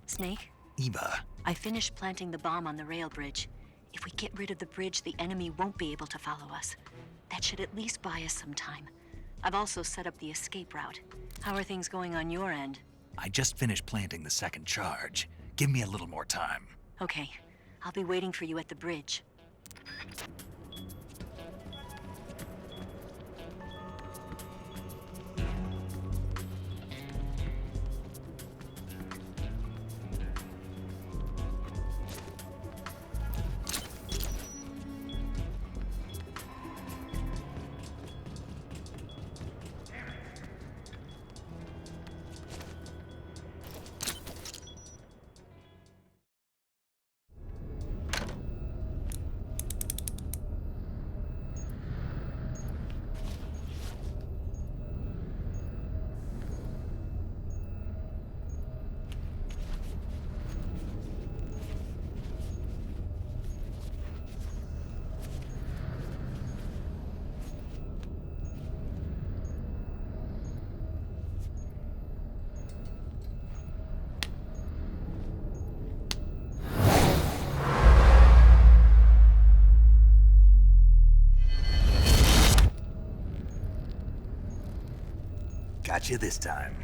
S14: Snake?
S1: Eva.
S14: I finished planting the bomb on the rail bridge. If we get rid of the bridge, the enemy won't be able to follow us. That should at least buy us some time. I've also set up the escape route. How are things going on your end?
S1: I just finished planting the second charge. Give me a little more time.
S14: Okay. I'll be waiting for you at the bridge.
S1: got you this time.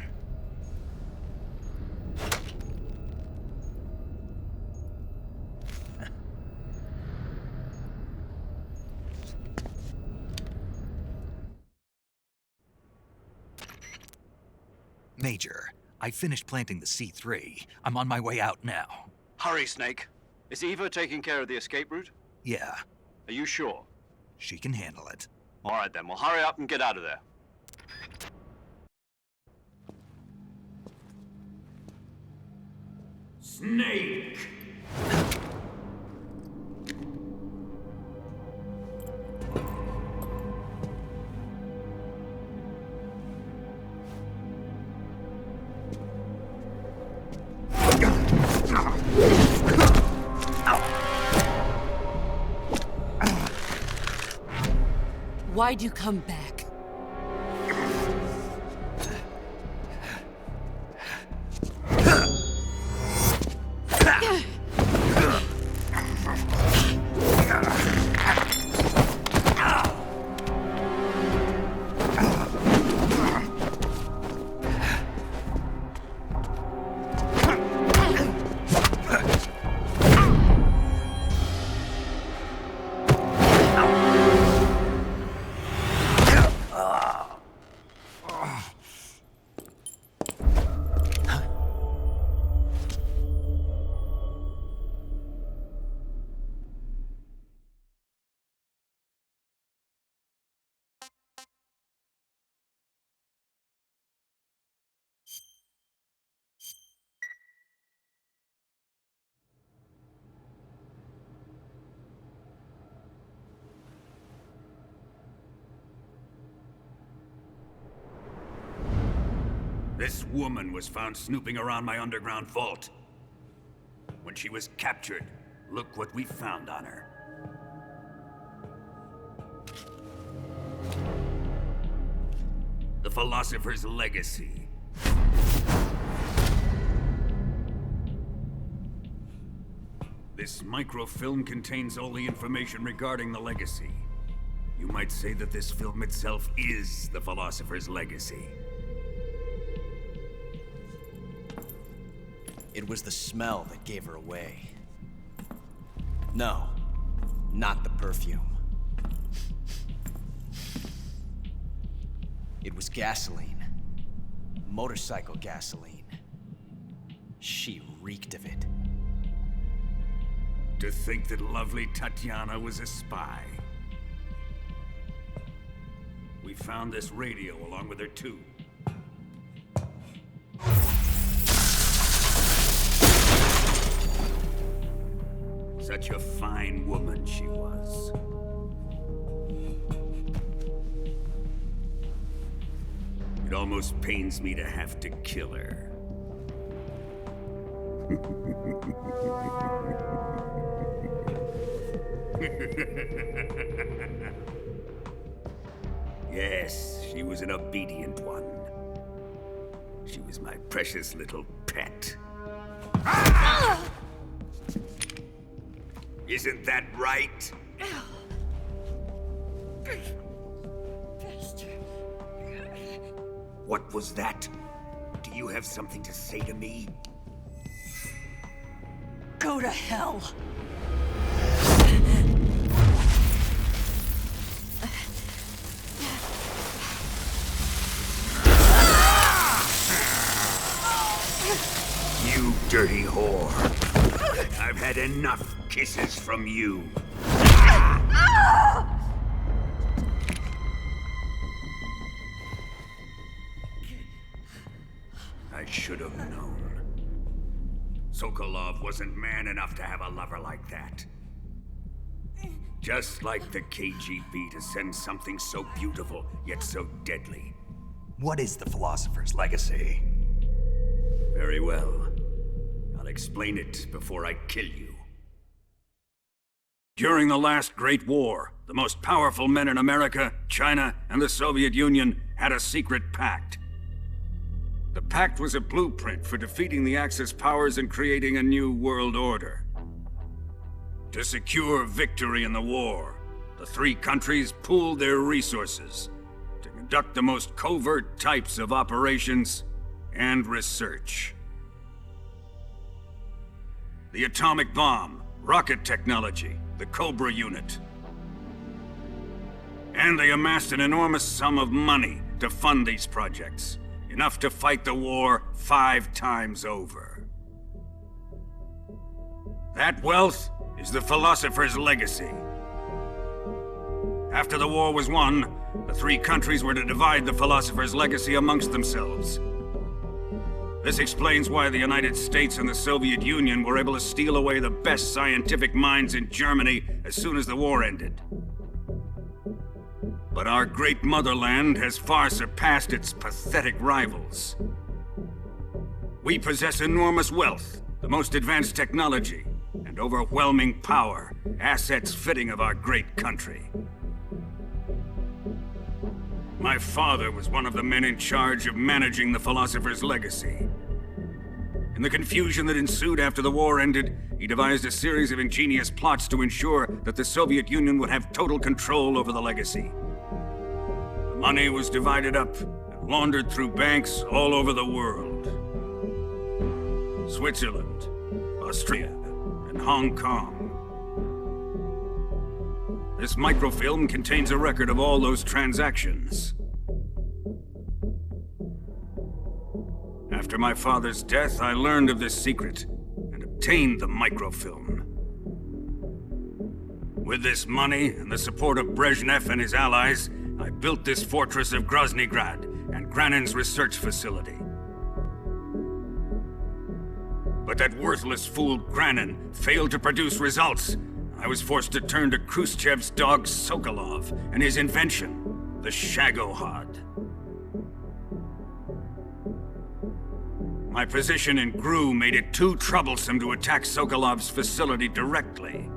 S1: Major, I finished planting the C3. I'm on my way out now.
S2: Hurry, Snake. Is Eva taking care of the escape route?
S1: Yeah,
S2: Are you sure?
S1: she can handle it.
S2: All right then, well hurry up and get out of there.
S18: Snake!
S6: Why'd you come back? This woman was found snooping around my underground vault. When she was captured, look what we found on her. The Philosopher's Legacy. This microfilm contains all the information regarding the Legacy. You might say that this film itself is the Philosopher's Legacy.
S10: It was the smell that gave her away. No, not the perfume. It was gasoline. Motorcycle gasoline. She reeked of it.
S18: To think that lovely Tatiana was a spy. We found this radio along with her too. Such a fine woman she was. It almost pains me to have to kill her. Yes, she was an obedient one. She was my precious little pet. Isn't that right? What was that? Do you have something to say to me?
S6: Go to hell.
S18: You dirty whore. I've had enough kisses from you. I should have known. Sokolov wasn't man enough to have a lover like that. Just like the KGB to send something so beautiful, yet so deadly.
S1: What is the Philosopher's Legacy?
S18: Very well. I'll explain it before I kill you. During the last Great War, the most powerful men in America, China, and the Soviet Union had a secret pact. The pact was a blueprint for defeating the Axis powers and creating a new world order. To secure victory in the war, the three countries pooled their resources to conduct the most covert types of operations and research. The atomic bomb, rocket technology, the Cobra unit. And they amassed an enormous sum of money to fund these projects. Enough to fight the war 5 times over. That wealth is the philosopher's legacy. After the war was won, the 3 countries were to divide the philosopher's legacy amongst themselves. This explains why the United States and the Soviet Union were able to steal away the best scientific minds in Germany as soon as the war ended. But our great motherland has far surpassed its pathetic rivals. We possess enormous wealth, the most advanced technology, and overwhelming power, assets fitting of our great country. My father was one of the men in charge of managing the philosopher's legacy. In the confusion that ensued after the war ended, he devised a series of ingenious plots to ensure that the Soviet Union would have total control over the legacy. The money was divided up and laundered through banks all over the world. Switzerland, Austria, and Hong Kong. This microfilm contains a record of all those transactions. After my father's death, I learned of this secret and obtained the microfilm. With this money and the support of Brezhnev and his allies, I built this fortress of Groznygrad and Granin's research facility. But that worthless fool Granin failed to produce results. I was forced to turn to Khrushchev's dog Sokolov and his invention, the Shagohod. My position in GRU made it too troublesome to attack Sokolov's facility directly.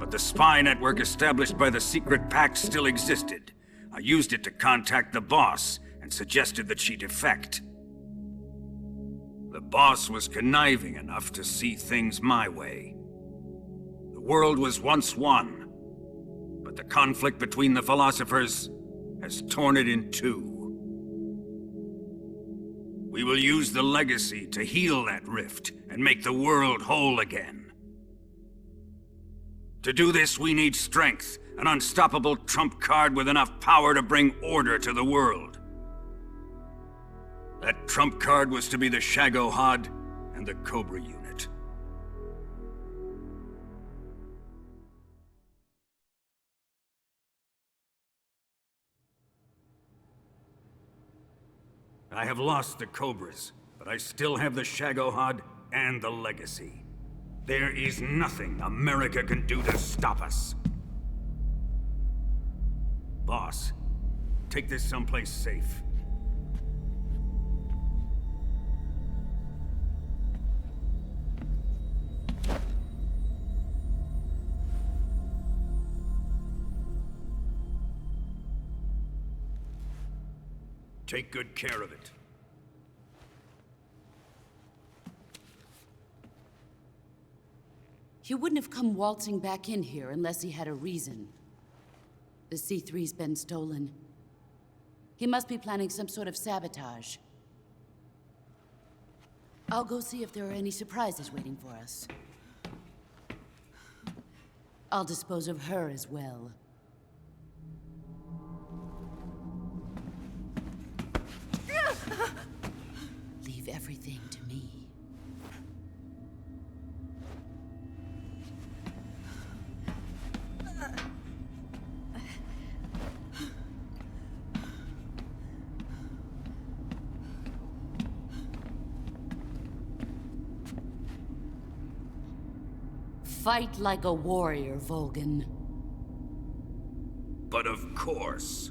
S18: But the spy network established by the secret pact still existed. I used it to contact the boss and suggested that she defect. The boss was conniving enough to see things my way. The world was once one, but the conflict between the philosophers has torn it in two. We will use the legacy to heal that rift and make the world whole again. To do this, we need strength, an unstoppable trump card with enough power to bring order to the world. That trump card was to be the Shagohod and the Cobra unit. I have lost the Cobras, but I still have the Shagohod and the legacy. There is nothing America can do to stop us. Boss, take this someplace safe. Take good care of it.
S6: He wouldn't have come waltzing back in here unless he had a reason. The C3's been stolen. He must be planning some sort of sabotage. I'll go see if there are any surprises waiting for us. I'll dispose of her as well. Leave everything to me. Fight like a warrior, Volgan.
S18: But of course.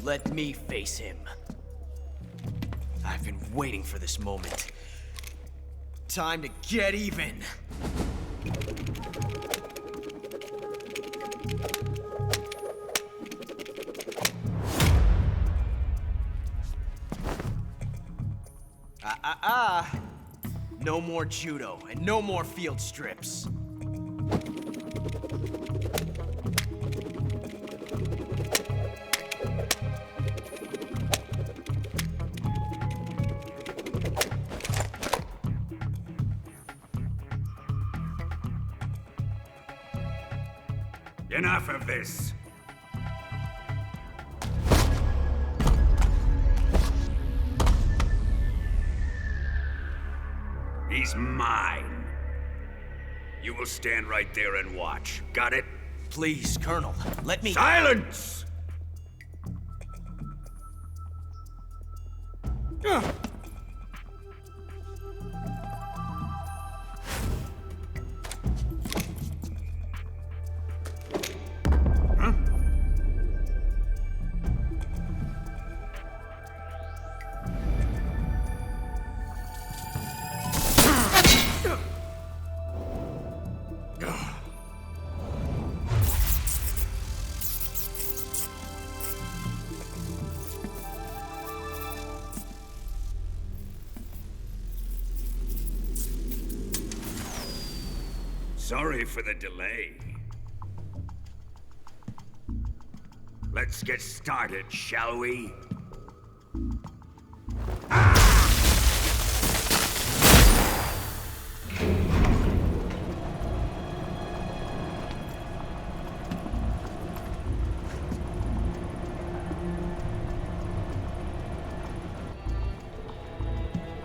S10: Let me face him. I've been waiting for this moment. Time to get even. No more judo, and no more field strips.
S18: Enough of this. He's mine. You will stand right there and watch. Got it?
S10: Please, Colonel, let me—
S18: Silence! Sorry for the delay. Let's get started, shall we?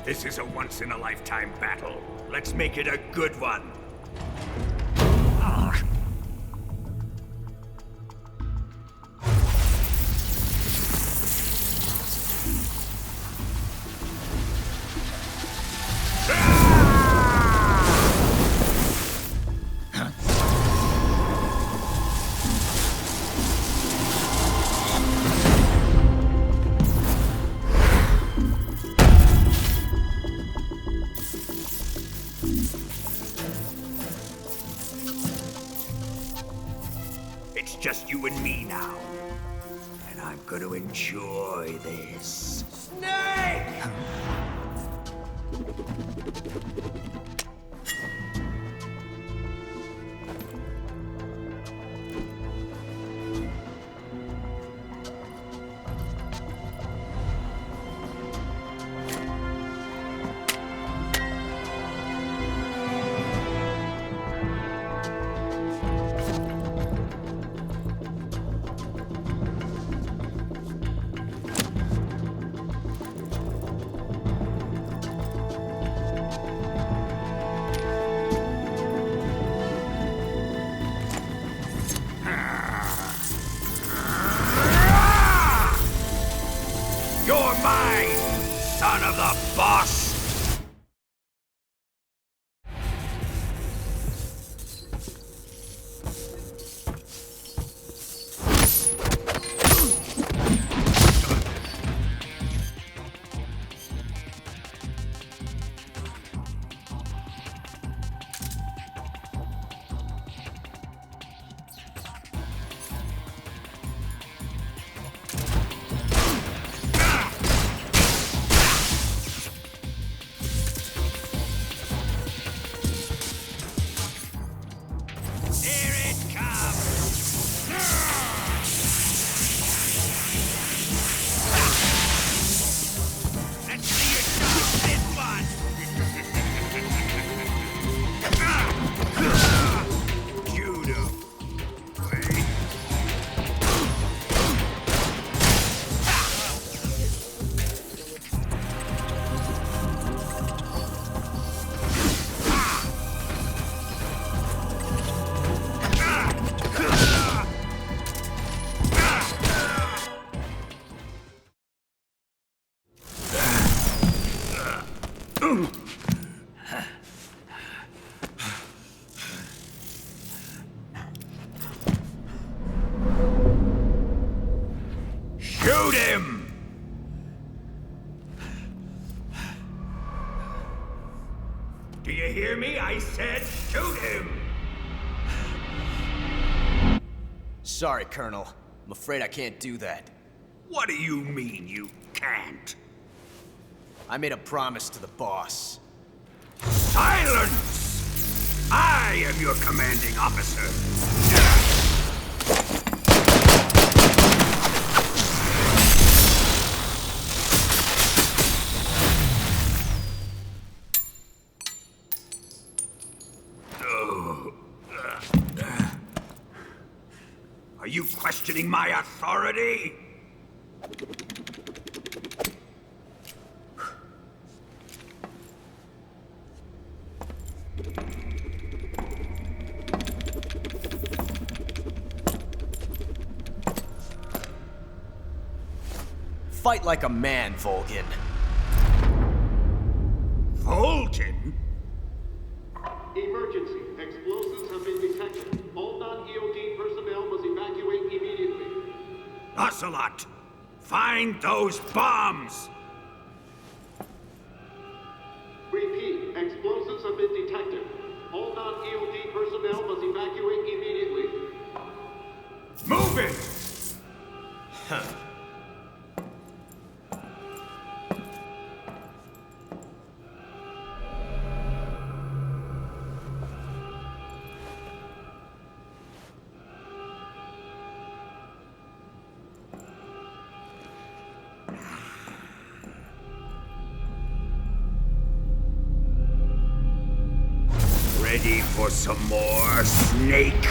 S18: This is a once-in-a-lifetime battle. Let's make it a good one. It's just you and me now. And I'm gonna enjoy this. Snake! You're mine, son of the boss! Shoot him! Do you hear me? I said shoot him!
S10: Sorry, Colonel. I'm afraid I can't do that.
S18: What do you mean you can't?
S10: I made a promise to the boss.
S7: Silence! I am your commanding officer. Are you questioning my authority?
S10: Fight like a man, Volgin.
S7: Volgin?
S21: Emergency. Explosives have been detected. All non-EOD personnel must evacuate immediately.
S7: Ocelot! Find those bombs!
S21: Repeat. Explosives have been detected. All non-EOD personnel must evacuate immediately.
S7: Move it!
S10: Huh.
S7: Ready for some more, Snake?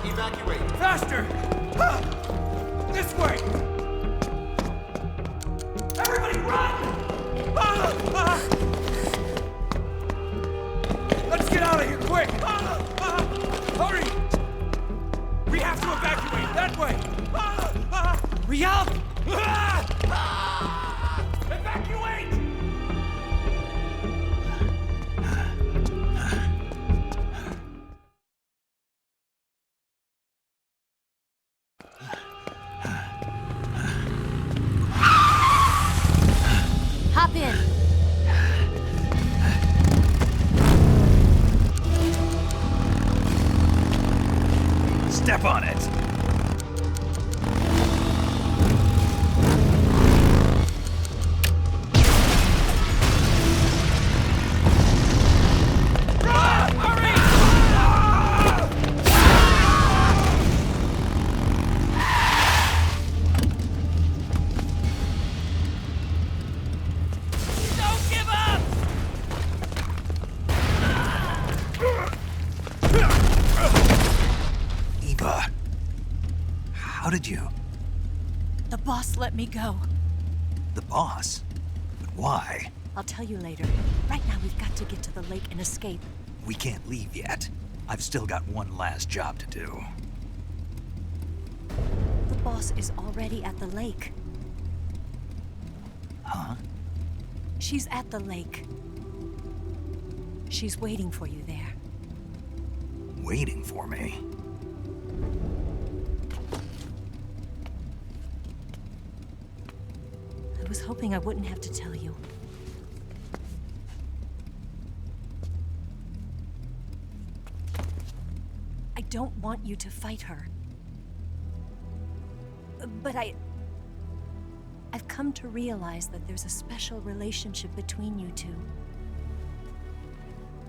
S21: Evacuate.
S7: Faster! This way! Everybody run! Let's get out of here, quick! Hurry! We have to evacuate, that way! Riyadh! Evacuate!
S14: Hop in.
S1: Step on it. How did you?
S14: The boss let me go.
S1: The boss? But why?
S14: I'll tell you later. Right now, we've got to get to the lake and escape.
S1: We can't leave yet. I've still got one last job to do.
S14: The boss is already at the lake.
S1: Huh?
S14: She's at the lake. She's waiting for you there.
S1: Waiting for me?
S14: I was hoping I wouldn't have to tell you. I don't want you to fight her. But I've come to realize that there's a special relationship between you two.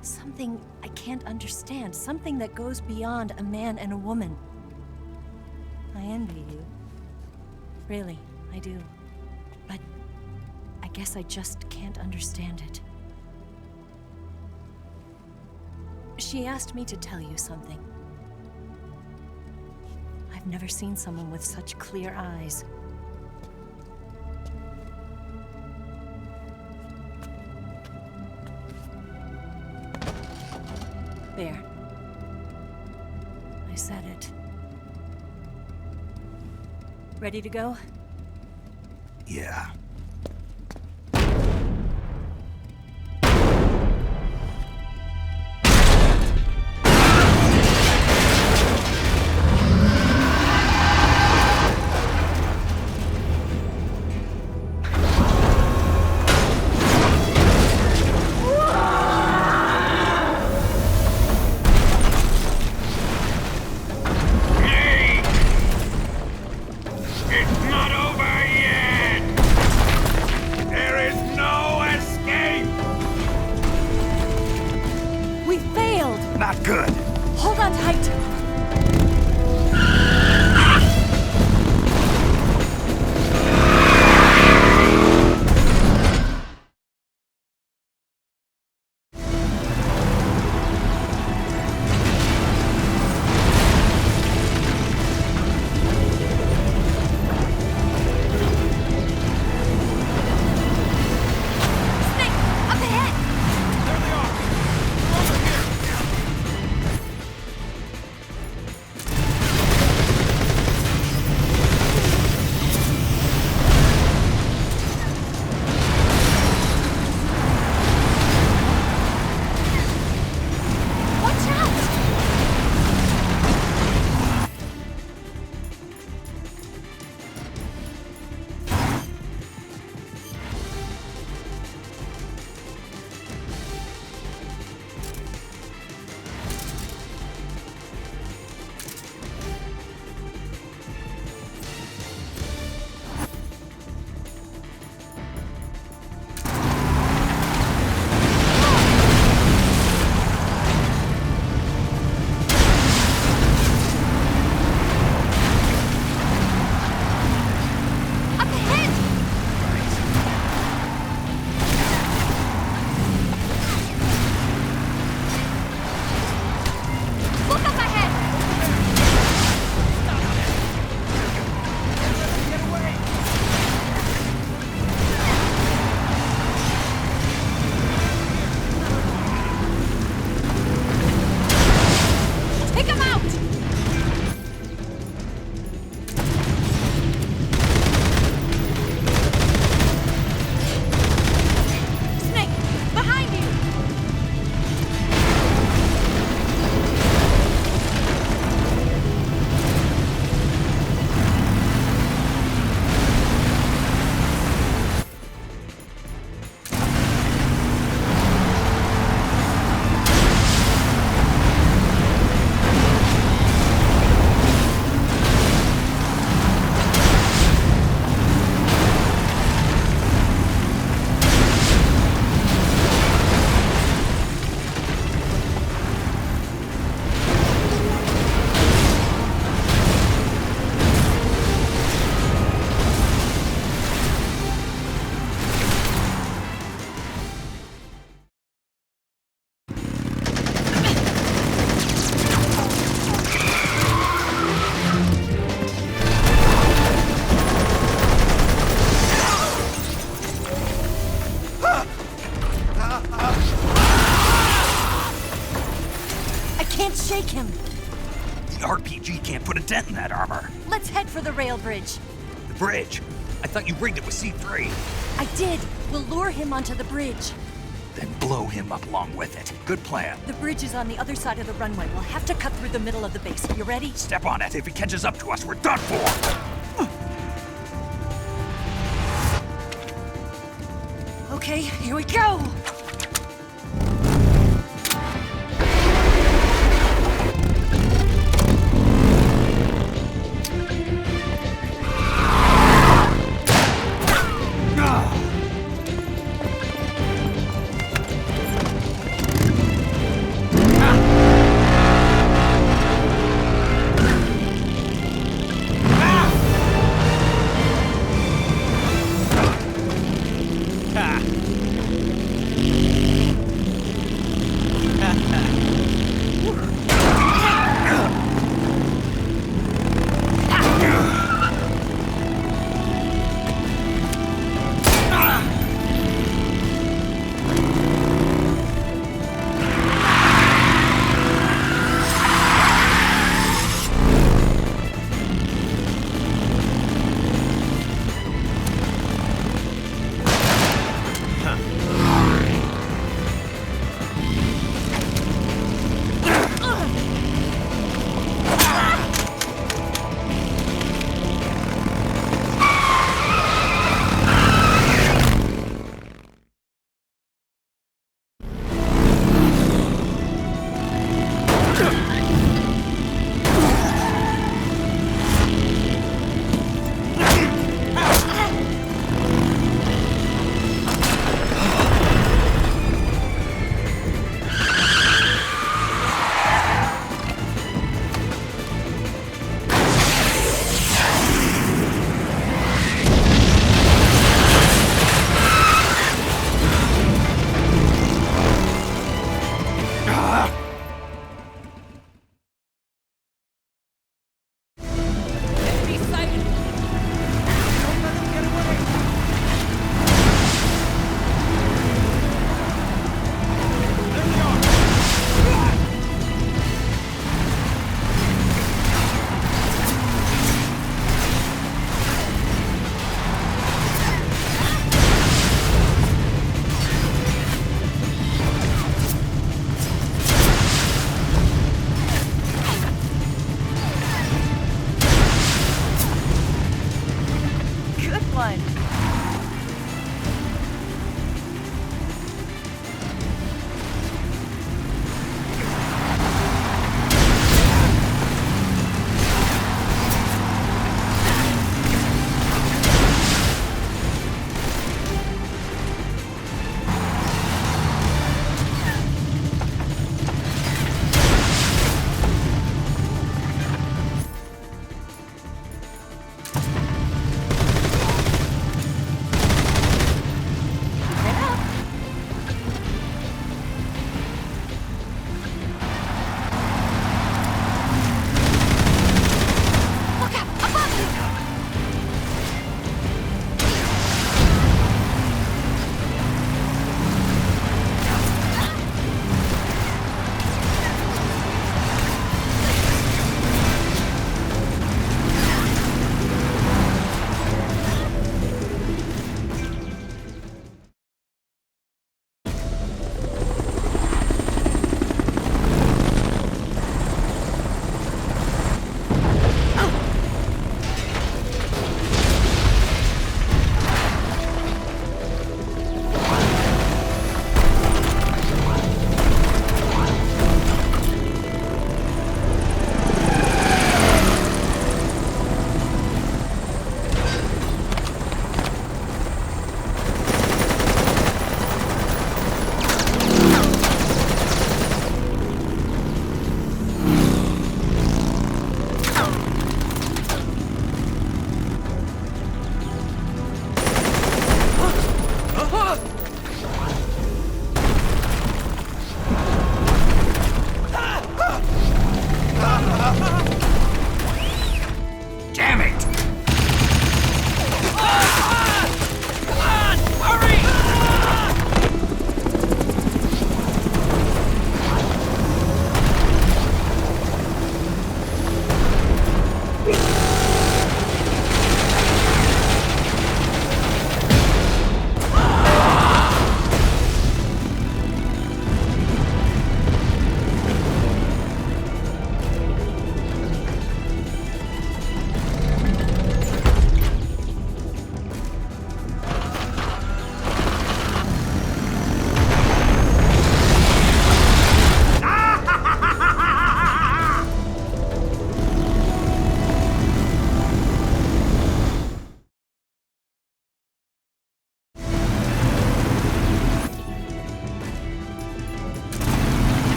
S14: Something I can't understand, something that goes beyond a man and a woman. I envy you. Really, I do. But I guess I just can't understand it. She asked me to tell you something. I've never seen someone with such clear eyes. There. I said it. Ready to go?
S1: Yeah. Not good.
S14: Hold on tight. Let's shake him.
S1: The RPG can't put a dent in that armor.
S14: Let's head for the rail bridge.
S1: The bridge? I thought you rigged it with C3.
S14: I did. We'll lure him onto the bridge.
S1: Then blow him up along with it. Good plan.
S14: The bridge is on the other side of the runway. We'll have to cut through the middle of the base. You ready?
S1: Step on it. If he catches up to us, we're done for.
S14: Okay, here we go!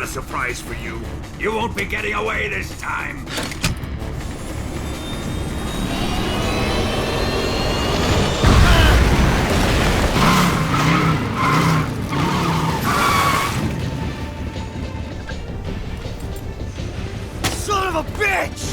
S18: surprise for you. You won't be getting away this time.
S7: Son of a bitch!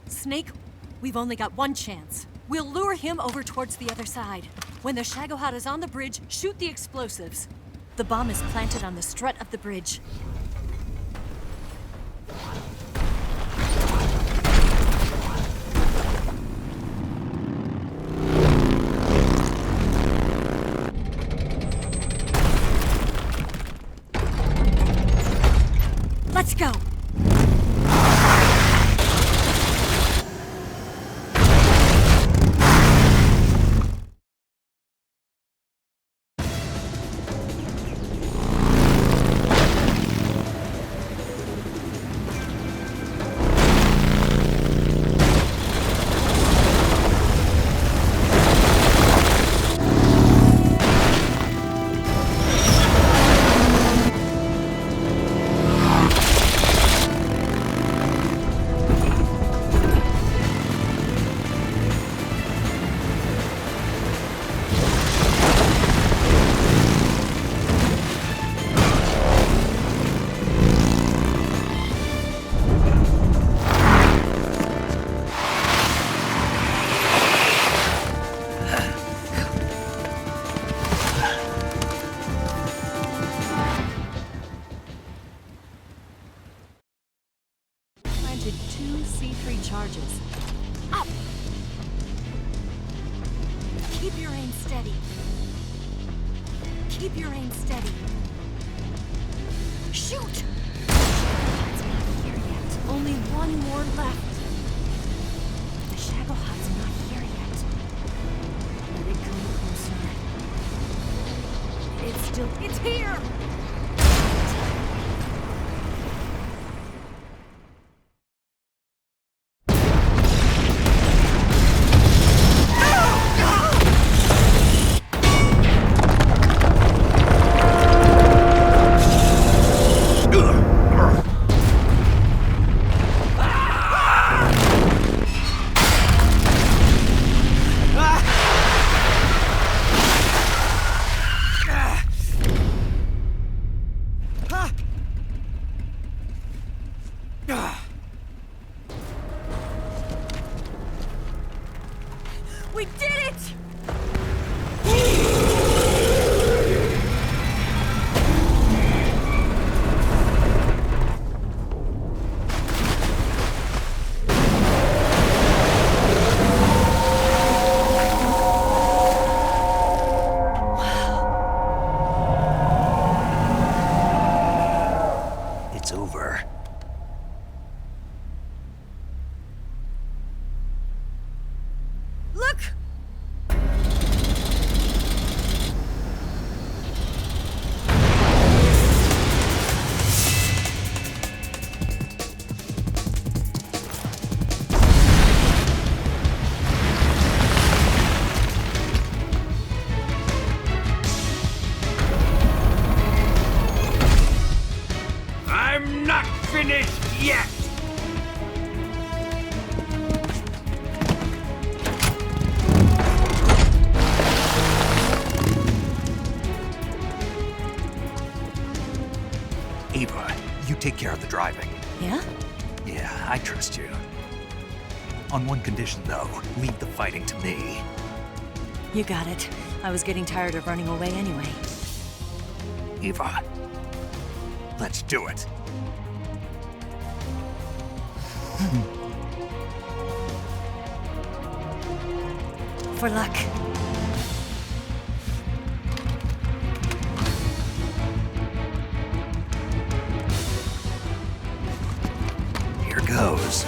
S14: Snake, we've only got one chance. We'll lure him over towards the other side. When the Shagohod is on the bridge, shoot the explosives. The bomb is planted on the strut of the bridge. Let's go! Two C3 charges. Up! Keep your aim steady. Keep your aim steady. Shoot! It's not here yet. Only one more left. The Shagohod's not here yet. Let it come closer. It's here!
S18: yet!
S1: Ava, you take care of the driving.
S14: Yeah?
S1: Yeah, I trust you. On one condition, though, leave the fighting to me.
S14: You got it. I was getting tired of running away anyway.
S1: Ava, let's do it.
S14: For luck.
S1: Here goes.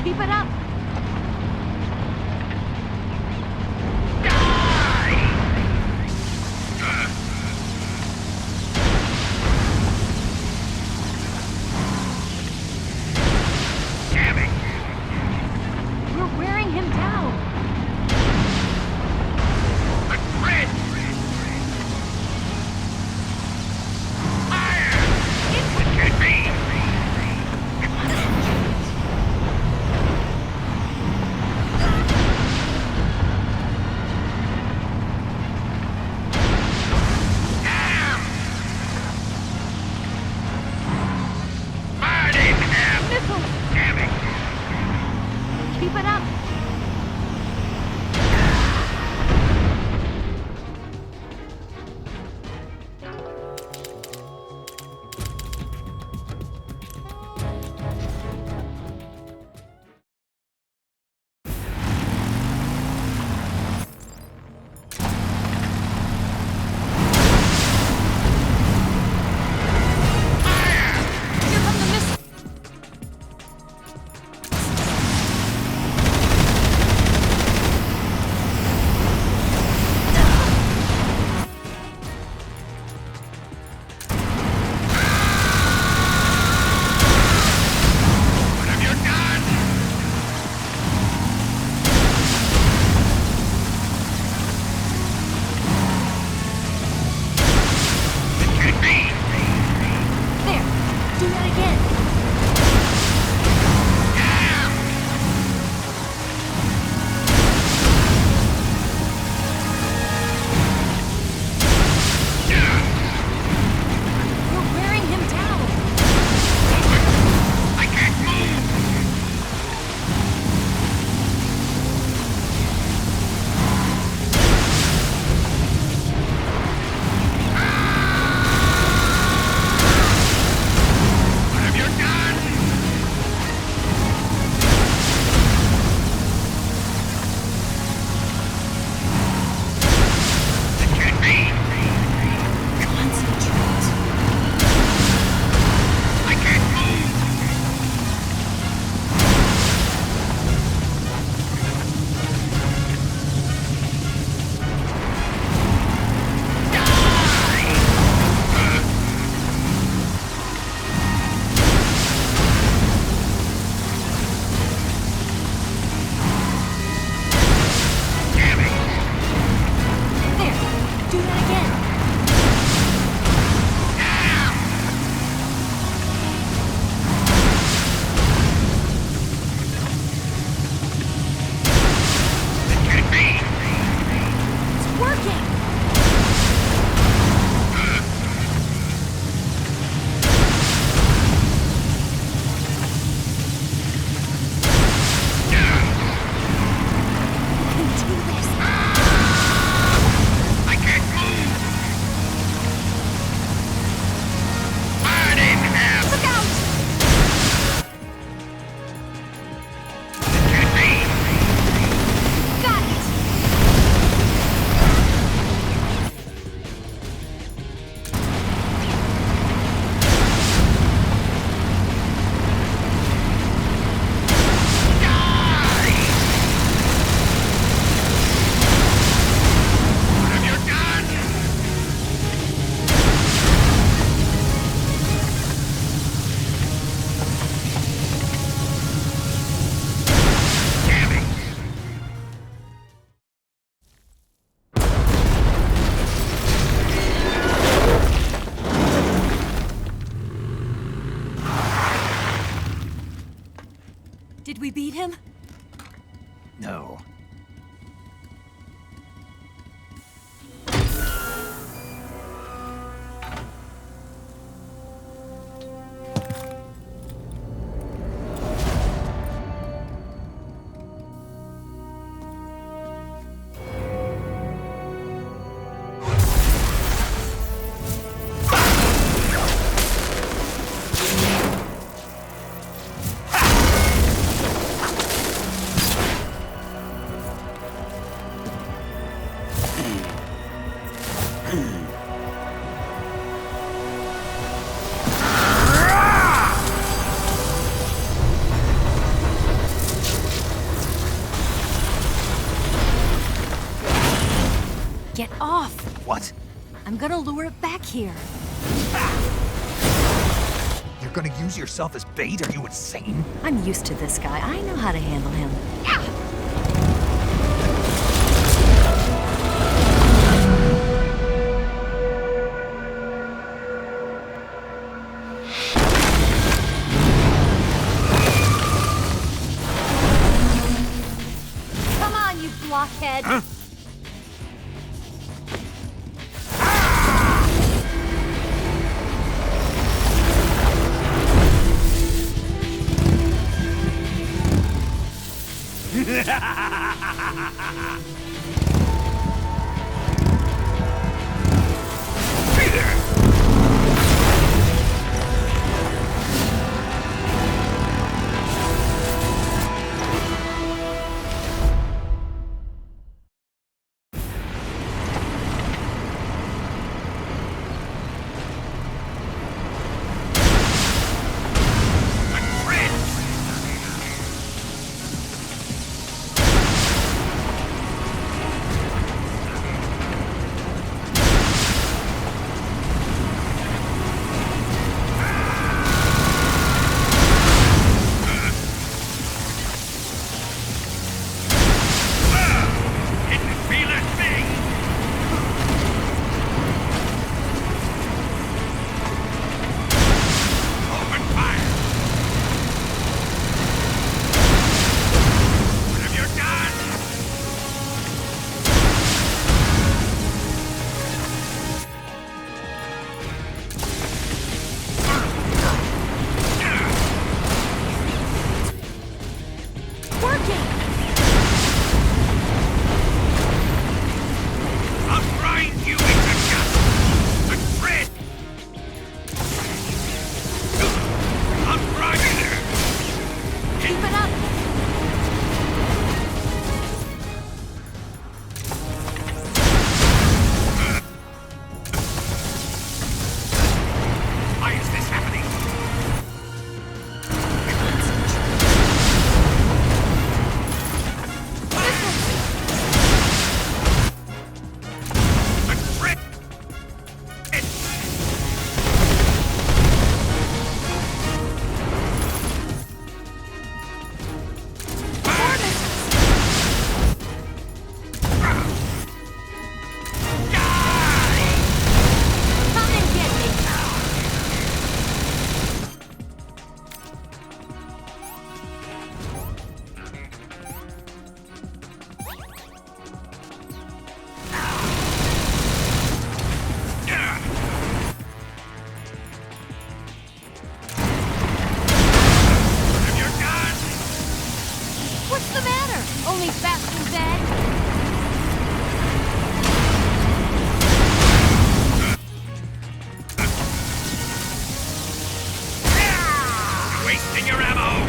S6: Keep it up! We're wearing him down! Keep it up! Here come the missiles!
S14: Did we beat him?
S1: No.
S14: Get off!
S1: What?
S14: I'm gonna lure it back here.
S1: You're gonna use yourself as bait? Are you insane?
S14: I'm used to this guy. I know how to handle him. Come on, you blockhead!
S18: Huh?
S14: Only fast and bad?
S18: Wasting your ammo!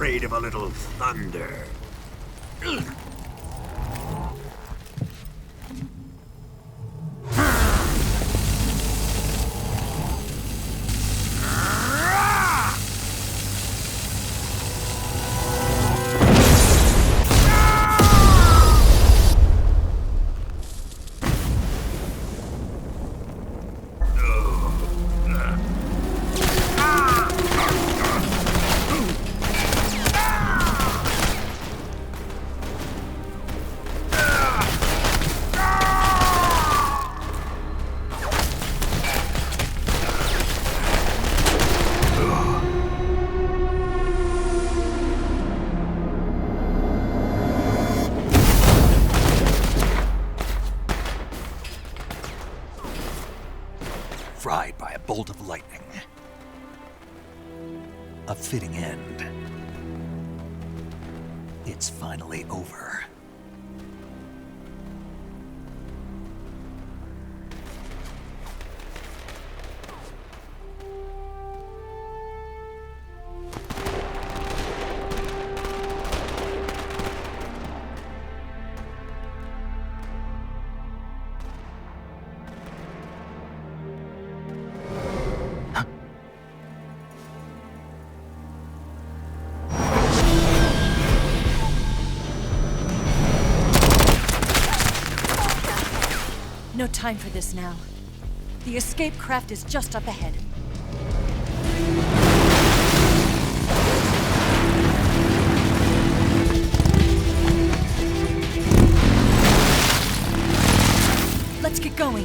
S17: afraid of a little thunder.
S1: Fried by a bolt of lightning. A fitting end. It's finally over.
S14: No time for this now. The escape craft is just up ahead. Let's get going.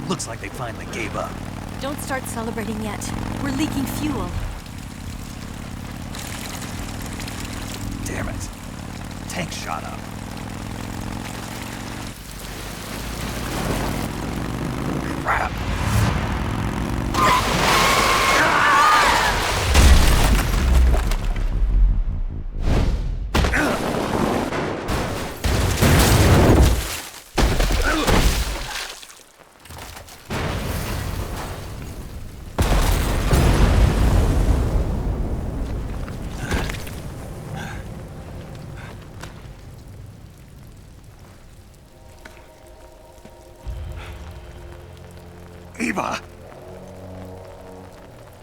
S1: Looks like they finally gave up.
S14: Don't start celebrating yet. We're leaking fuel.
S1: Damn it. Tank shot up. Crap. Eva!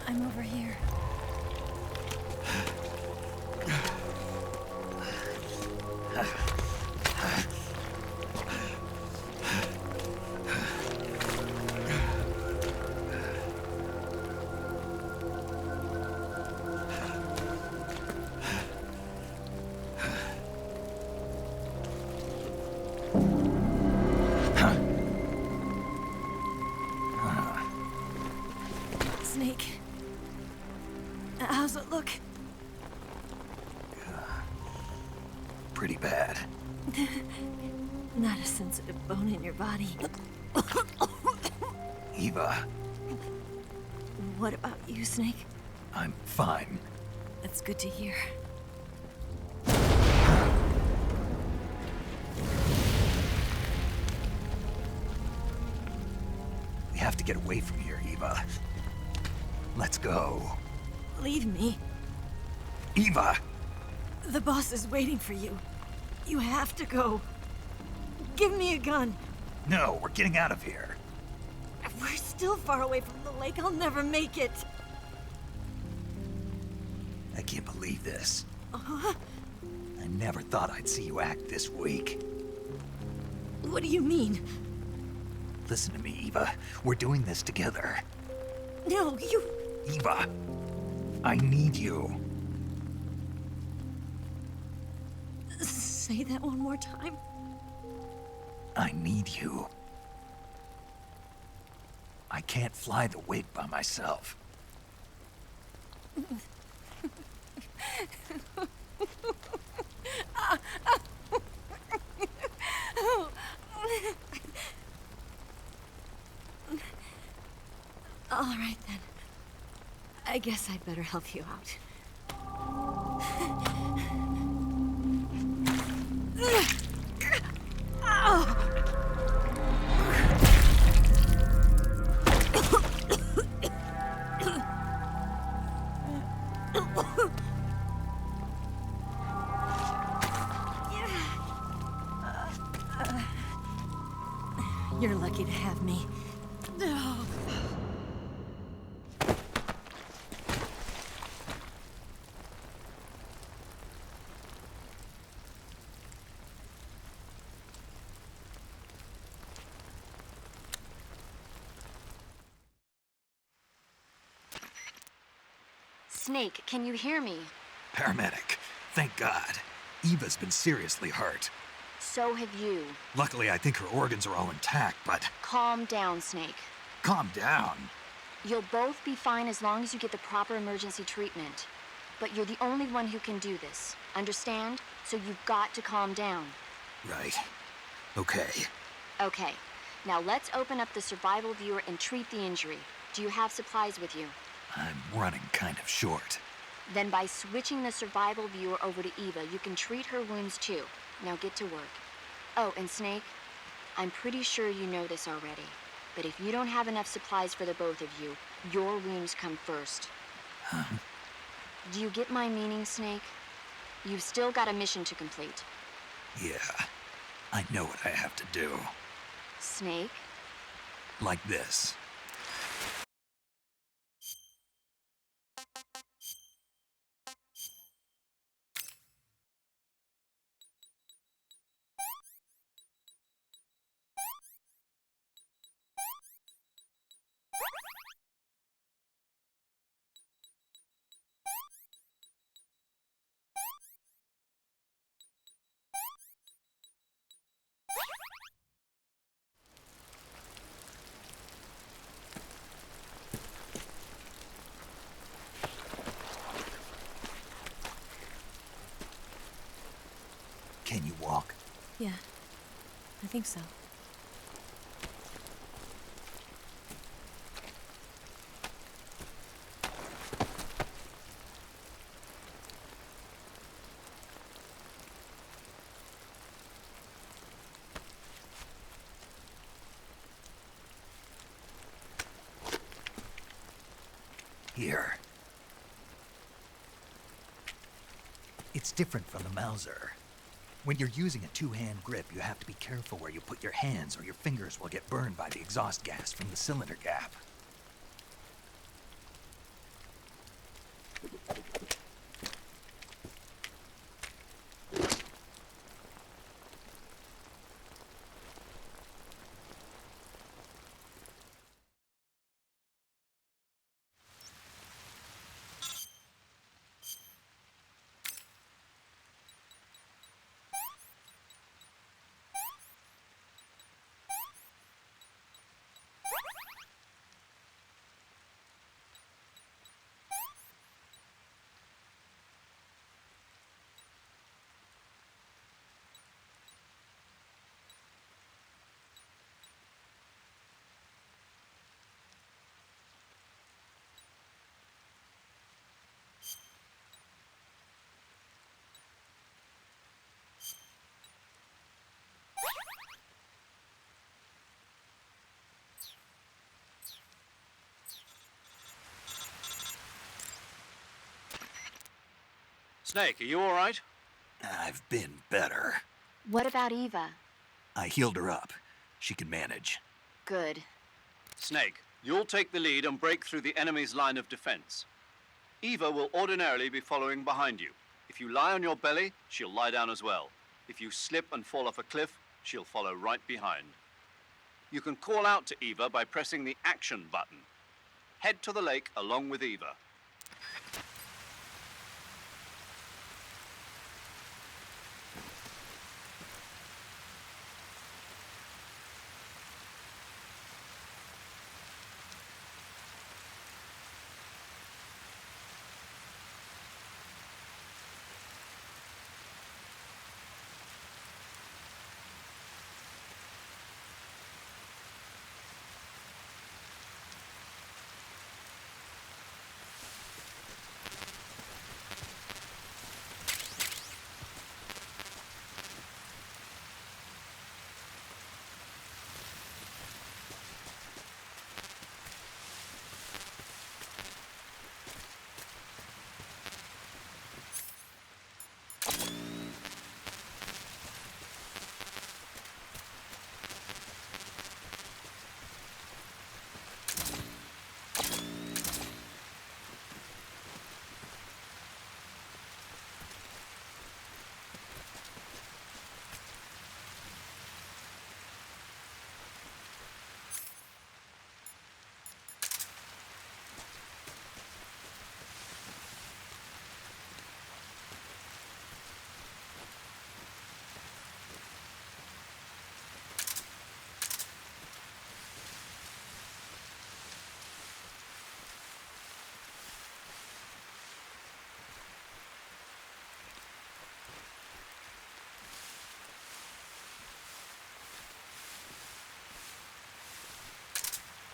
S14: I'm over here. Snake. How's it look?
S1: Pretty bad.
S14: Not a sensitive bone in your body.
S1: Eva,
S14: What about you, Snake?
S1: I'm fine.
S14: That's good to hear.
S1: We have to get away from here, Eva. Let's go.
S14: Leave me.
S1: Eva!
S14: The boss is waiting for you. You have to go. Give me a gun.
S1: No, we're getting out of here.
S14: We're still far away from the lake. I'll never make it.
S1: I can't believe this.
S14: Uh-huh.
S1: I never thought I'd see you act this weak.
S14: What do you mean?
S1: Listen to me, Eva. We're doing this together.
S14: No, you...
S1: Eva, I need you.
S14: Say that one more time.
S1: I need you. I can't fly the wig by myself.
S14: All right, then. I guess I'd better help you out. You're lucky to have me.
S5: Snake, can you hear me?
S1: Paramedic, thank God. Eva's been seriously hurt.
S5: So have you.
S1: Luckily, I think her organs are all intact, but...
S5: Calm down, Snake.
S1: Calm down.
S5: You'll both be fine as long as you get the proper emergency treatment. But you're the only one who can do this. Understand? So you've got to calm down.
S1: Right. Okay.
S5: Okay. Now let's open up the survival viewer and treat the injury. Do you have supplies with you?
S1: I'm running kind of short.
S5: Then by switching the survival viewer over to Eva, you can treat her wounds too. Now get to work. Oh, and Snake, I'm pretty sure you know this already, but if you don't have enough supplies for the both of you, your wounds come first.
S1: Huh?
S5: Do you get my meaning, Snake? You've still got a mission to complete.
S1: Yeah. I know what I have to do.
S5: Snake?
S1: Like this. Can you walk?
S14: Yeah, I think so.
S1: Here. It's different from the Mauser. When you're using a two-hand grip, you have to be careful where you put your hands or your fingers will get burned by the exhaust gas from the cylinder gap.
S2: Snake, are you all right?
S1: I've been better.
S5: What about Eva?
S1: I healed her up. She can manage.
S5: Good.
S2: Snake, you'll take the lead and break through the enemy's line of defense. Eva will ordinarily be following behind you. If you lie on your belly, she'll lie down as well. If you slip and fall off a cliff, she'll follow right behind. You can call out to Eva by pressing the action button. Head to the lake along with Eva.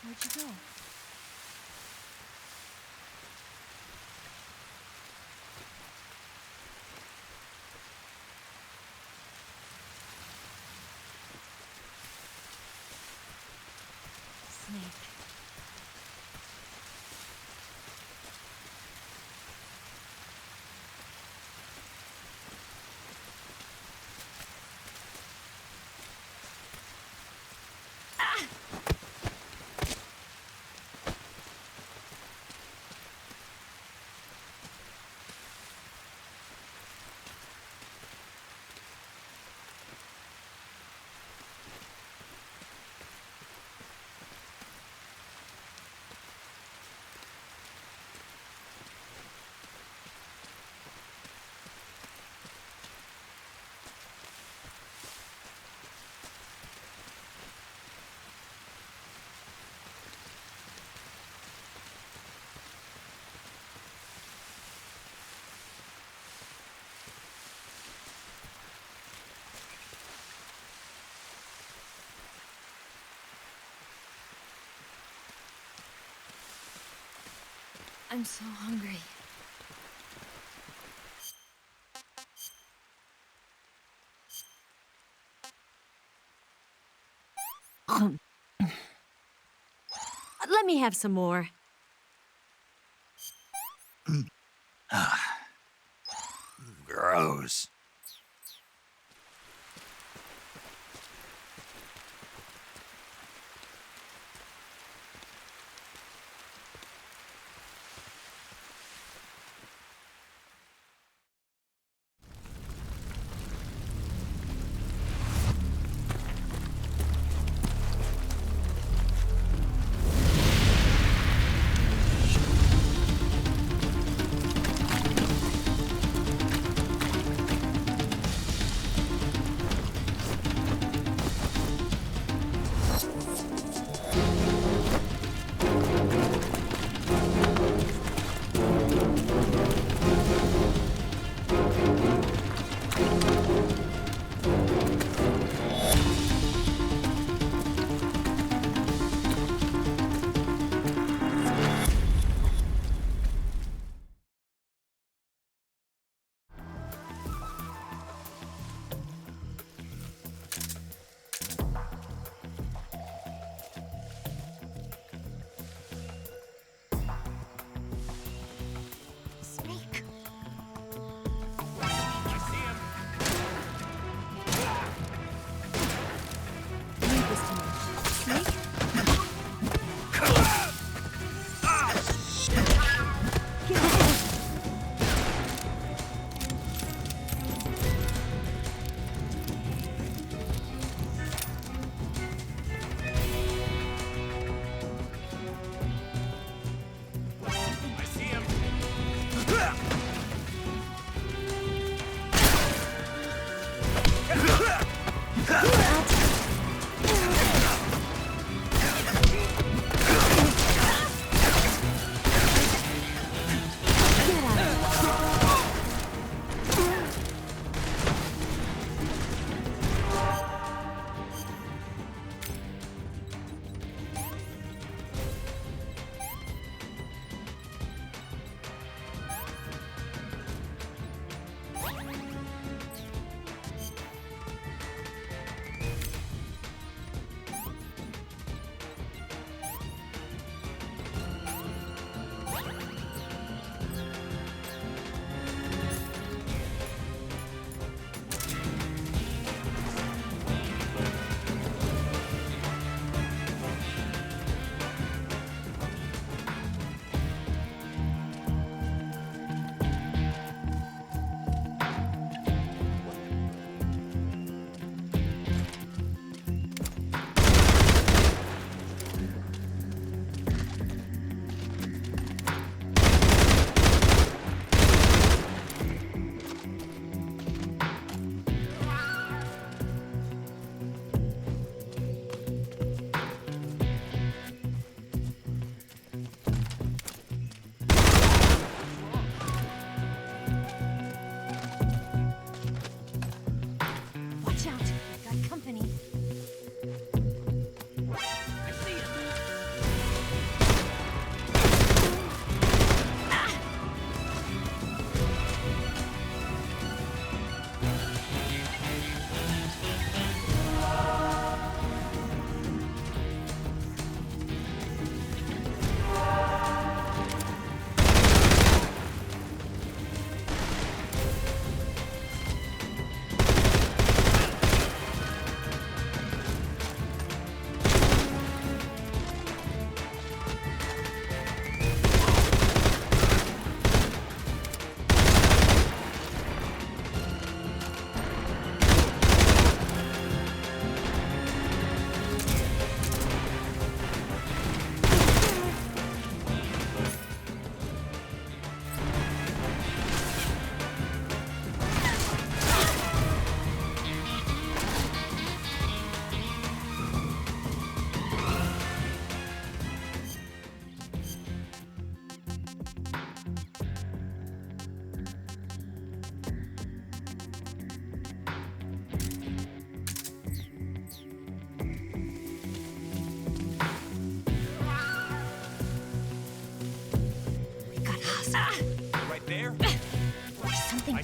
S14: Where'd you go? Snake. I'm so hungry. Let me have some more.
S1: Gross.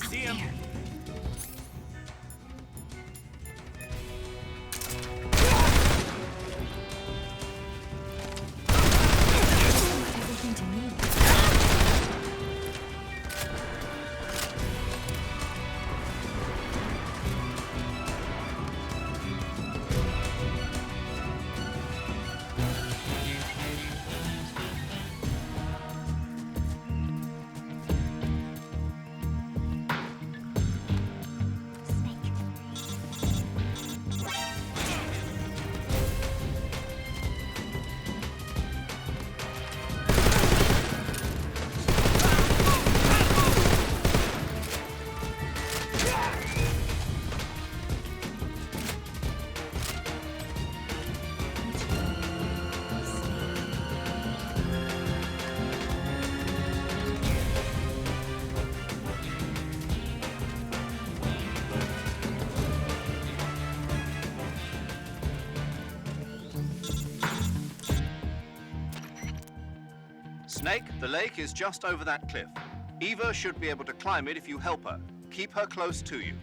S18: I see him.
S14: Everything to me.
S2: Snake, the lake is just over that cliff. Eva should be able to climb it if you help her. Keep her close to you.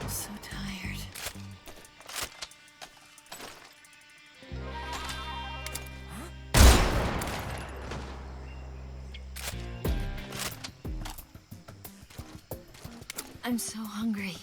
S14: So tired. I'm so hungry.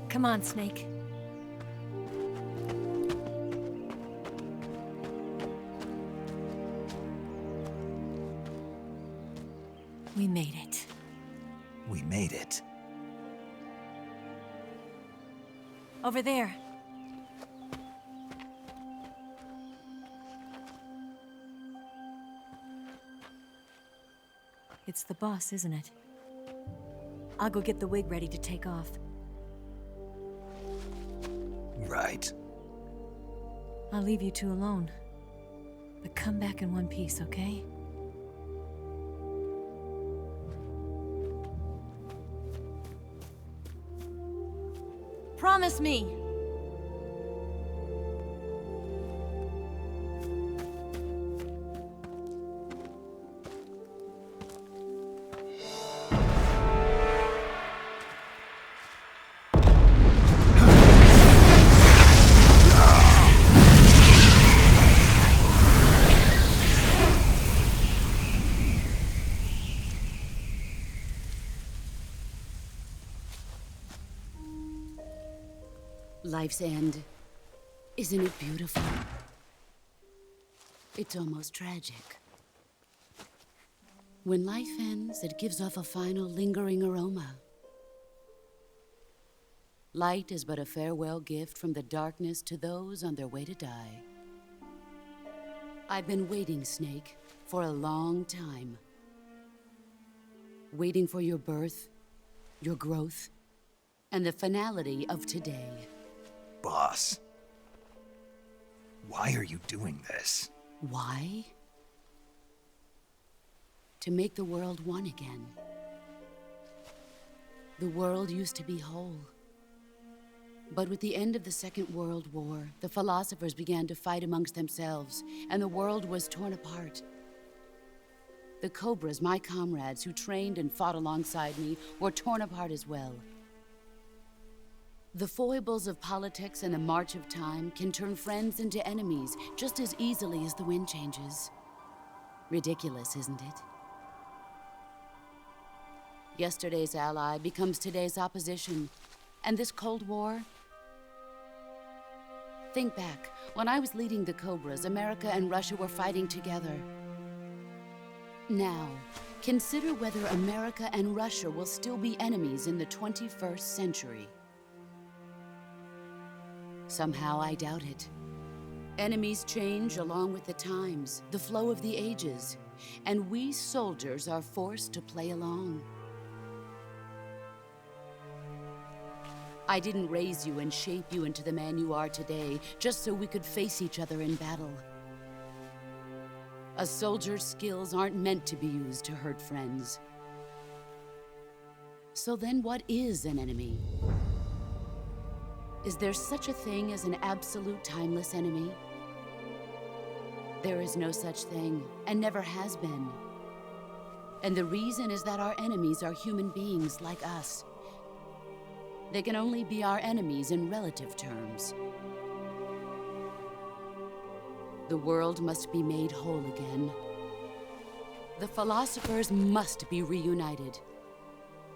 S14: Come on, Snake. We made it.
S1: We made it.
S14: Over there. It's the boss, isn't it? I'll go get the wig ready to take off.
S1: Right.
S14: I'll leave you two alone. But come back in one piece, okay? Promise me!
S6: Life's end. Isn't it beautiful? It's almost tragic. When life ends, it gives off a final lingering aroma. Light is but a farewell gift from the darkness to those on their way to die. I've been waiting, Snake, for a long time. Waiting for your birth, your growth, and the finality of today.
S1: Boss. Why are you doing this?
S6: Why? To make the world one again. The world used to be whole. But with the end of the Second World War, the philosophers began to fight amongst themselves, and the world was torn apart. The Cobras, my comrades who trained and fought alongside me, were torn apart as well. The foibles of politics and the march of time can turn friends into enemies just as easily as the wind changes. Ridiculous, isn't it? Yesterday's ally becomes today's opposition. And this Cold War? Think back. When I was leading the Cobras, America and Russia were fighting together. Now, consider whether America and Russia will still be enemies in the 21st century. Somehow I doubt it. Enemies change along with the times, the flow of the ages, and we soldiers are forced to play along. I didn't raise you and shape you into the man you are today just so we could face each other in battle. A soldier's skills aren't meant to be used to hurt friends. So then what is an enemy? Is there such a thing as an absolute timeless enemy? There is no such thing, and never has been. And the reason is that our enemies are human beings like us. They can only be our enemies in relative terms. The world must be made whole again. The philosophers must be reunited.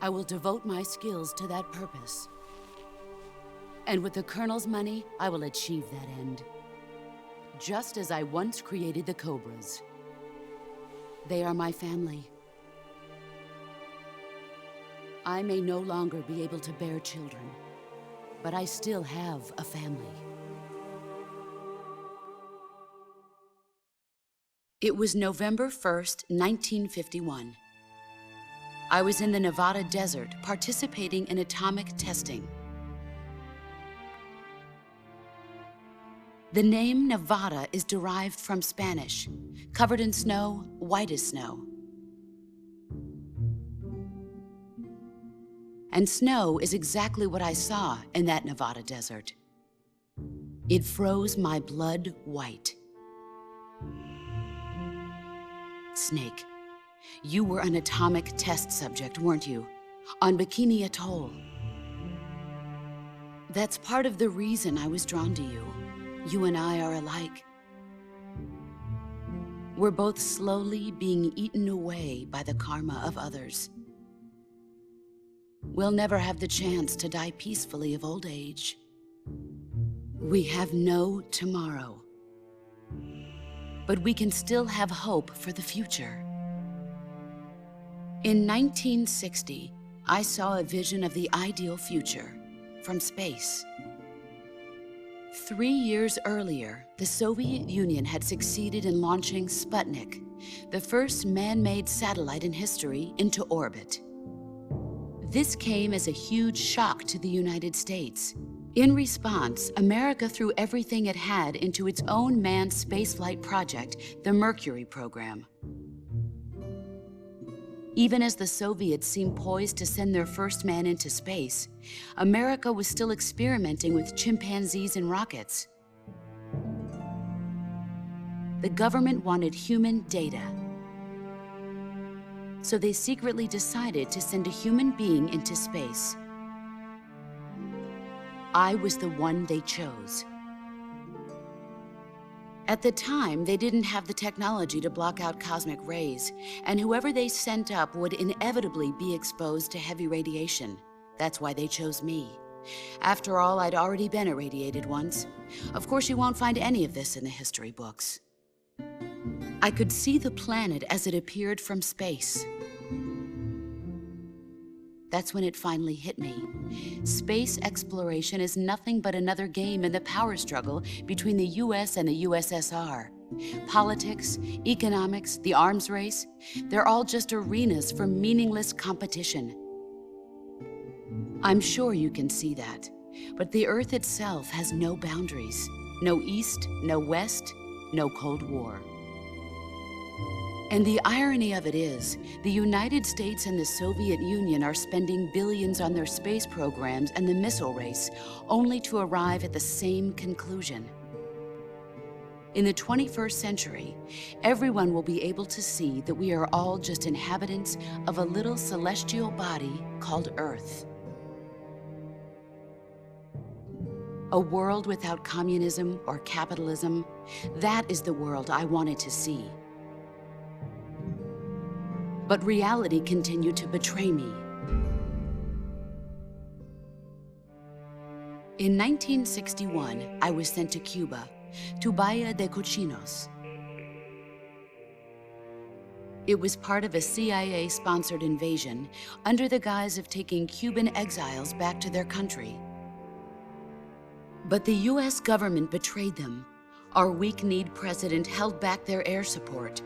S6: I will devote my skills to that purpose. And with the Colonel's money, I will achieve that end. Just as I once created the Cobras. They are my family. I may no longer be able to bear children, but I still have a family. It was November 1st, 1951. I was in the Nevada desert participating in atomic testing. The name Nevada is derived from Spanish, covered in snow, white as snow. And snow is exactly what I saw in that Nevada desert. It froze my blood white. Snake, you were an atomic test subject, weren't you? On Bikini Atoll. That's part of the reason I was drawn to you. You and I are alike. We're both slowly being eaten away by the karma of others. we'll never have the chance to die peacefully of old age. We have no tomorrow. But we can still have hope for the future. In 1960, I saw a vision of the ideal future from space. 3 years earlier, the Soviet Union had succeeded in launching Sputnik, the first man-made satellite in history, into orbit. This came as a huge shock to the United States. In response, America threw everything it had into its own manned spaceflight project, the Mercury program. Even as the Soviets seemed poised to send their first man into space, America was still experimenting with chimpanzees and rockets. The government wanted human data. So they secretly decided to send a human being into space. I was the one they chose. At the time, they didn't have the technology to block out cosmic rays, and whoever they sent up would inevitably be exposed to heavy radiation. That's why they chose me. After all, I'd already been irradiated once. Of course, you won't find any of this in the history books. I could see the planet as it appeared from space. That's when it finally hit me. Space exploration is nothing but another game in the power struggle between the US and the USSR. Politics, economics, the arms race, they're all just arenas for meaningless competition. I'm sure you can see that, but the Earth itself has no boundaries. No East, no West, no Cold War. And the irony of it is, the United States and the Soviet Union are spending billions on their space programs and the missile race, only to arrive at the same conclusion. In the 21st century, everyone will be able to see that we are all just inhabitants of a little celestial body called Earth. A world without communism or capitalism, that is the world I wanted to see. But reality continued to betray me. In 1961, I was sent to Cuba, to Bahia de Cochinos. It was part of a CIA-sponsored invasion under the guise of taking Cuban exiles back to their country. But the US government betrayed them. Our weak-kneed president held back their air support.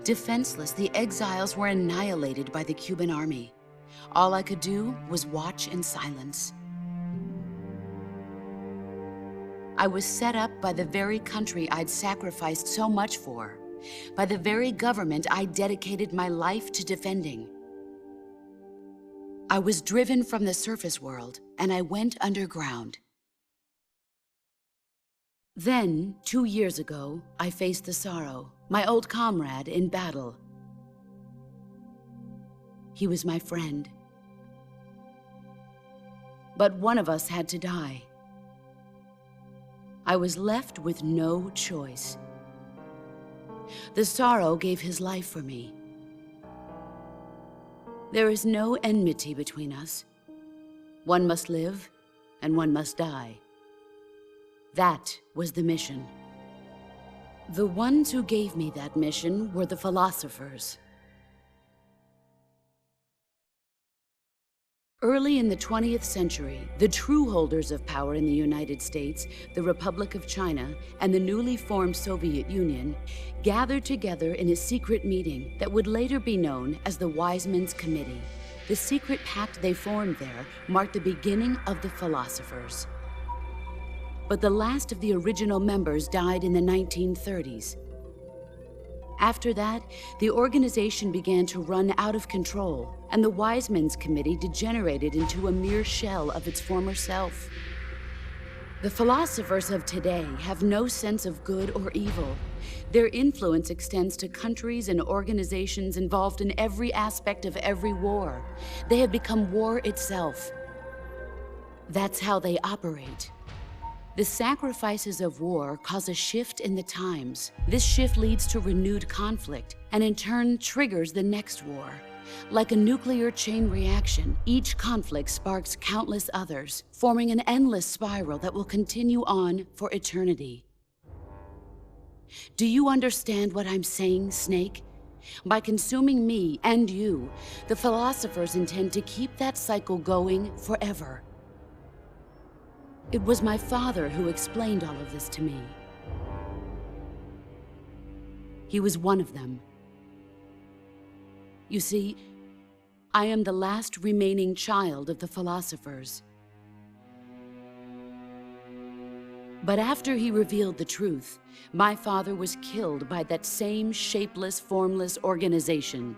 S6: Defenseless, the exiles were annihilated by the Cuban army. All I could do was watch in silence. I was set up by the very country I'd sacrificed so much for, by the very government I dedicated my life to defending. I was driven from the surface world, and I went underground. Then, 2 years ago, I faced the Sorrow, my old comrade in battle. He was my friend. But one of us had to die. I was left with no choice. The Sorrow gave his life for me. There is no enmity between us. One must live, and one must die. That was the mission. The ones who gave me that mission were the philosophers. Early in the 20th century, the true holders of power in the United States, the Republic of China, and the newly formed Soviet Union gathered together in a secret meeting that would later be known as the Wise Men's Committee. The secret pact they formed there marked the beginning of the philosophers. But the last of the original members died in the 1930s. After that, the organization began to run out of control, and the Wise Men's Committee degenerated into a mere shell of its former self. The philosophers of today have no sense of good or evil. Their influence extends to countries and organizations involved in every aspect of every war. They have become war itself. That's how they operate. The sacrifices of war cause a shift in the times. This shift leads to renewed conflict, and in turn triggers the next war. Like a nuclear chain reaction, each conflict sparks countless others, forming an endless spiral that will continue on for eternity. Do you understand what I'm saying, Snake? By consuming me and you, the philosophers intend to keep that cycle going forever. It was my father who explained all of this to me. He was one of them. You see, I am the last remaining child of the philosophers. But after he revealed the truth, my father was killed by that same shapeless, formless organization.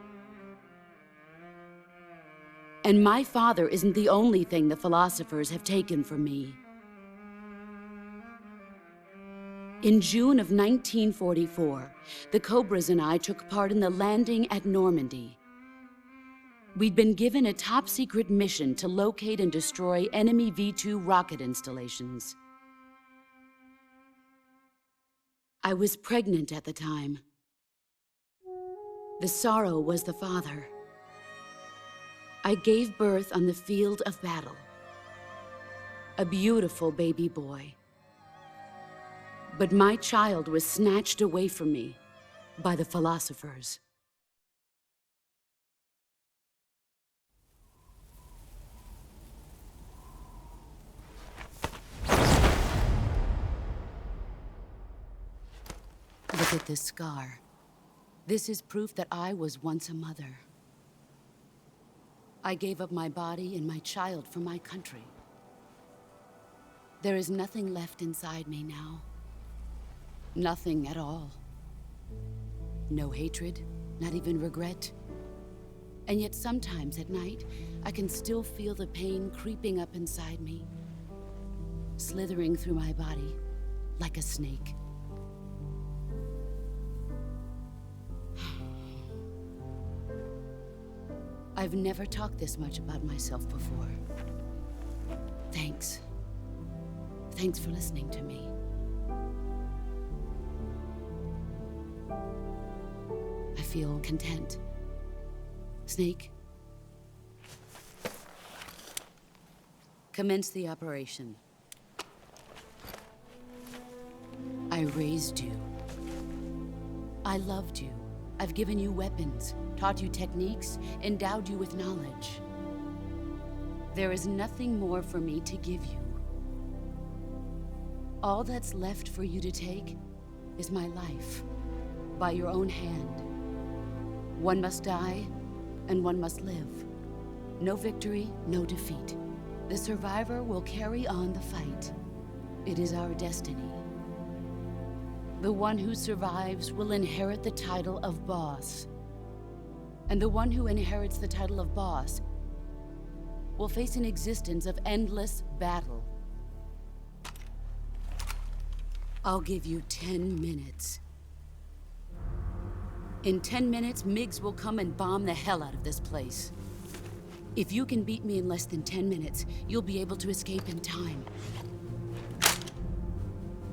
S6: And my father isn't the only thing the philosophers have taken from me. In June of 1944, the Cobras and I took part in the landing at Normandy. We'd been given a top-secret mission to locate and destroy enemy V-2 rocket installations. I was pregnant at the time. The sorrow was the father. I gave birth on the field of battle. A beautiful baby boy. But my child was snatched away from me by the philosophers. Look at this scar. This is proof that I was once a mother. I gave up my body and my child for my country. There is nothing left inside me now. Nothing at all. No hatred, not even regret. And yet sometimes at night, I can still feel the pain creeping up inside me, slithering through my body like a snake. I've never talked this much about myself before. Thanks. Thanks for listening to me. I feel content. Snake, commence the operation. I raised you. I loved you. I've given you weapons, taught you techniques, endowed you with knowledge. There is nothing more for me to give you. All that's left for you to take is my life, by your own hand. One must die, and one must live. No victory, no defeat. The survivor will carry on the fight. It is our destiny. The one who survives will inherit the title of boss. And the one who inherits the title of boss will face an existence of endless battle. I'll give you 10 minutes. In 10 minutes, MiGs will come and bomb the hell out of this place. If you can beat me in less than 10 minutes, you'll be able to escape in time.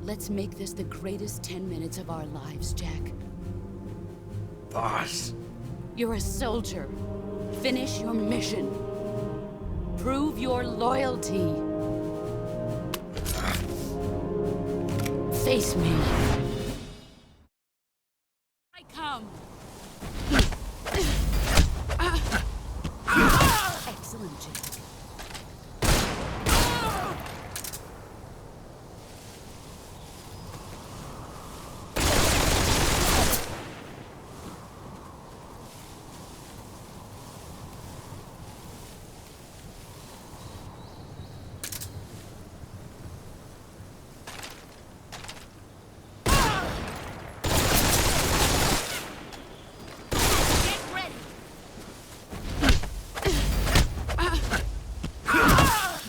S6: Let's make this the greatest 10 minutes of our lives, Jack.
S18: Boss.
S6: You're a soldier. Finish your mission. Prove your loyalty. Face me. I come. Excellent, Jack.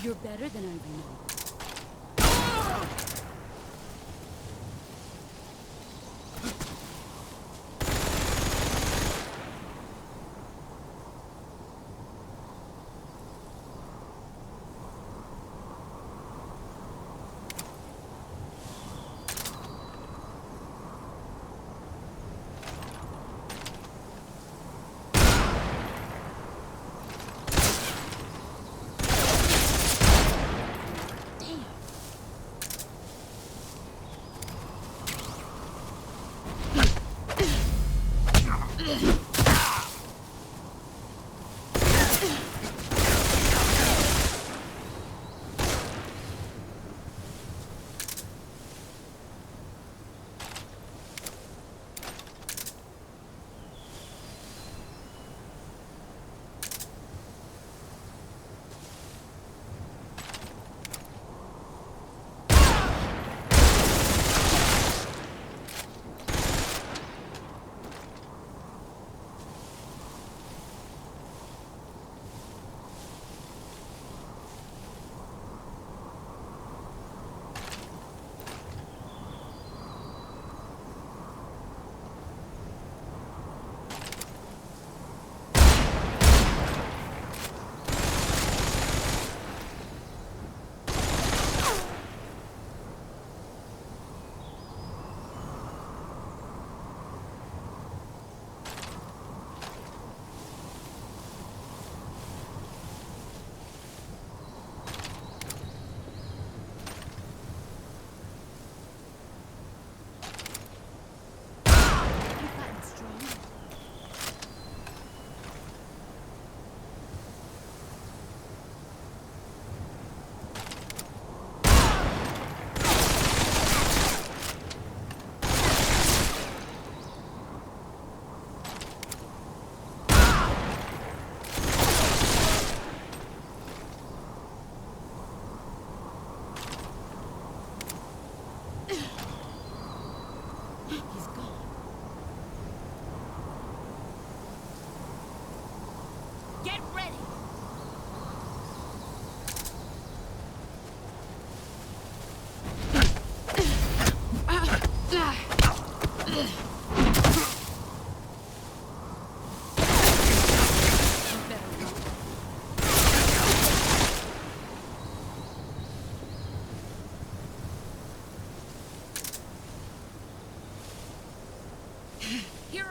S6: You're better than I remember.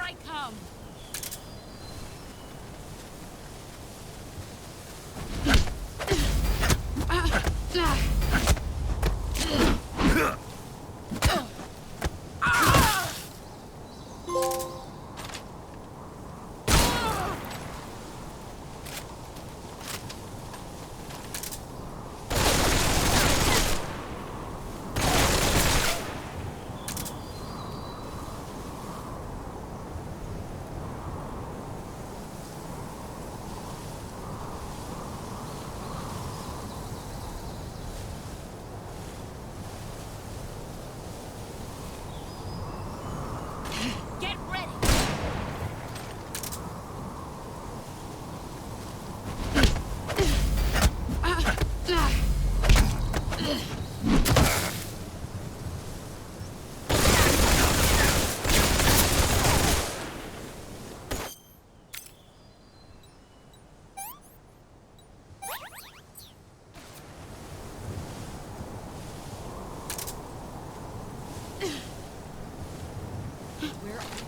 S6: I come! Get ready! Where are you?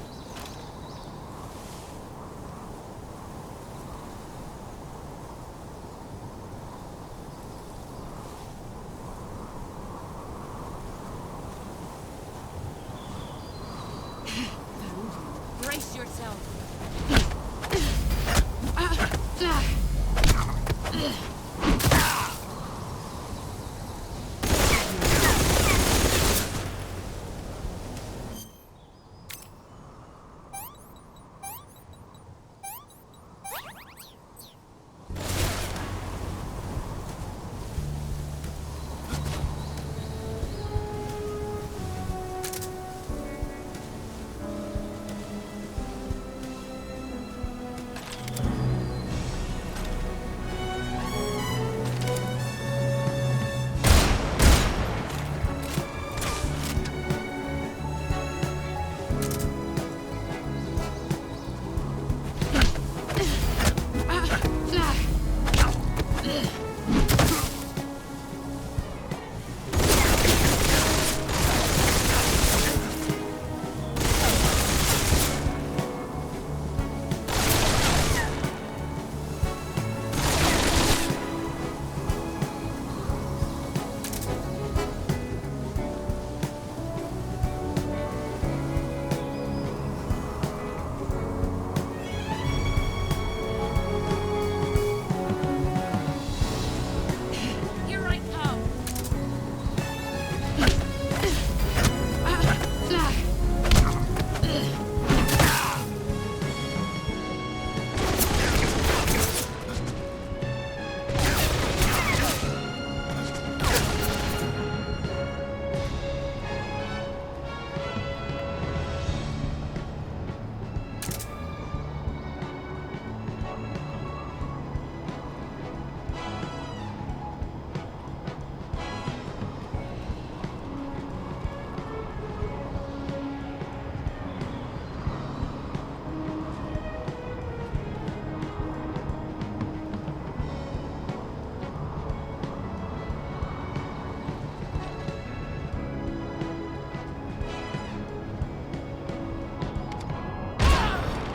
S6: Brace yourself. Here I come.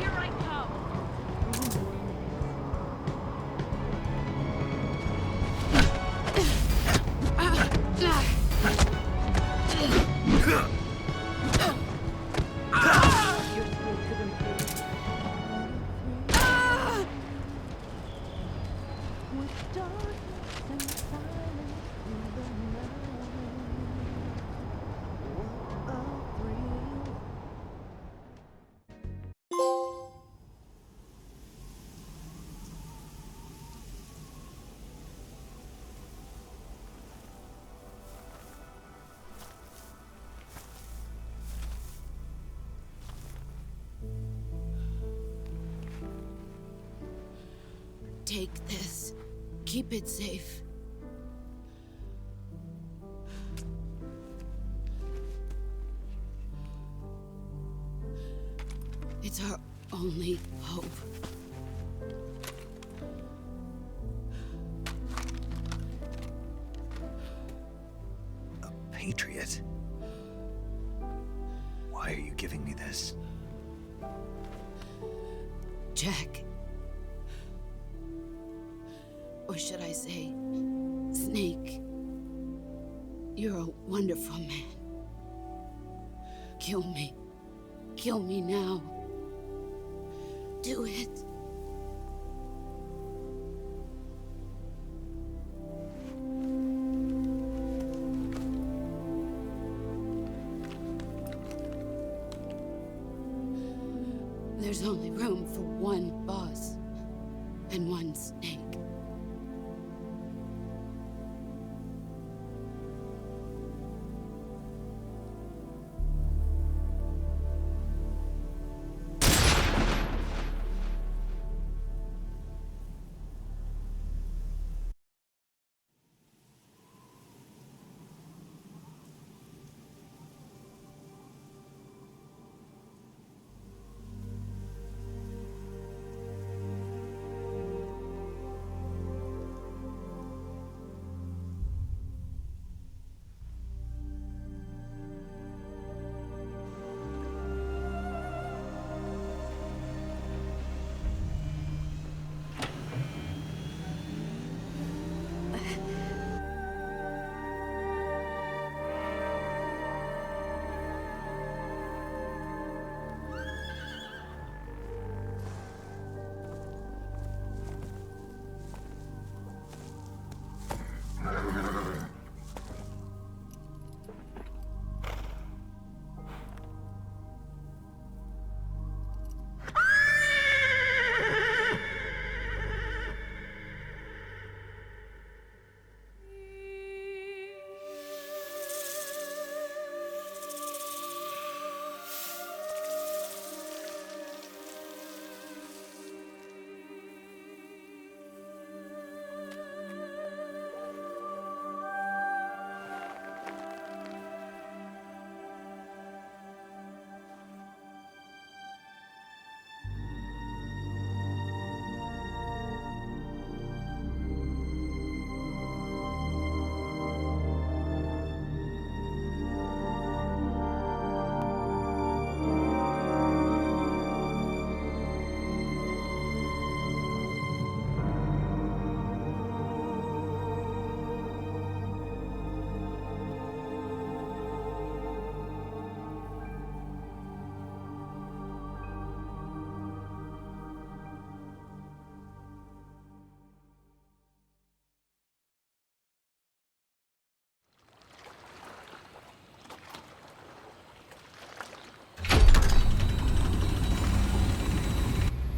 S6: Here I come. Take this. Keep it safe. It's our only hope.
S1: Patriot? Why are you giving me this?
S6: Jack. Or should I say, Snake. You're a wonderful man. Kill me. Kill me now. Do it. There's only room for one boss and one Snake.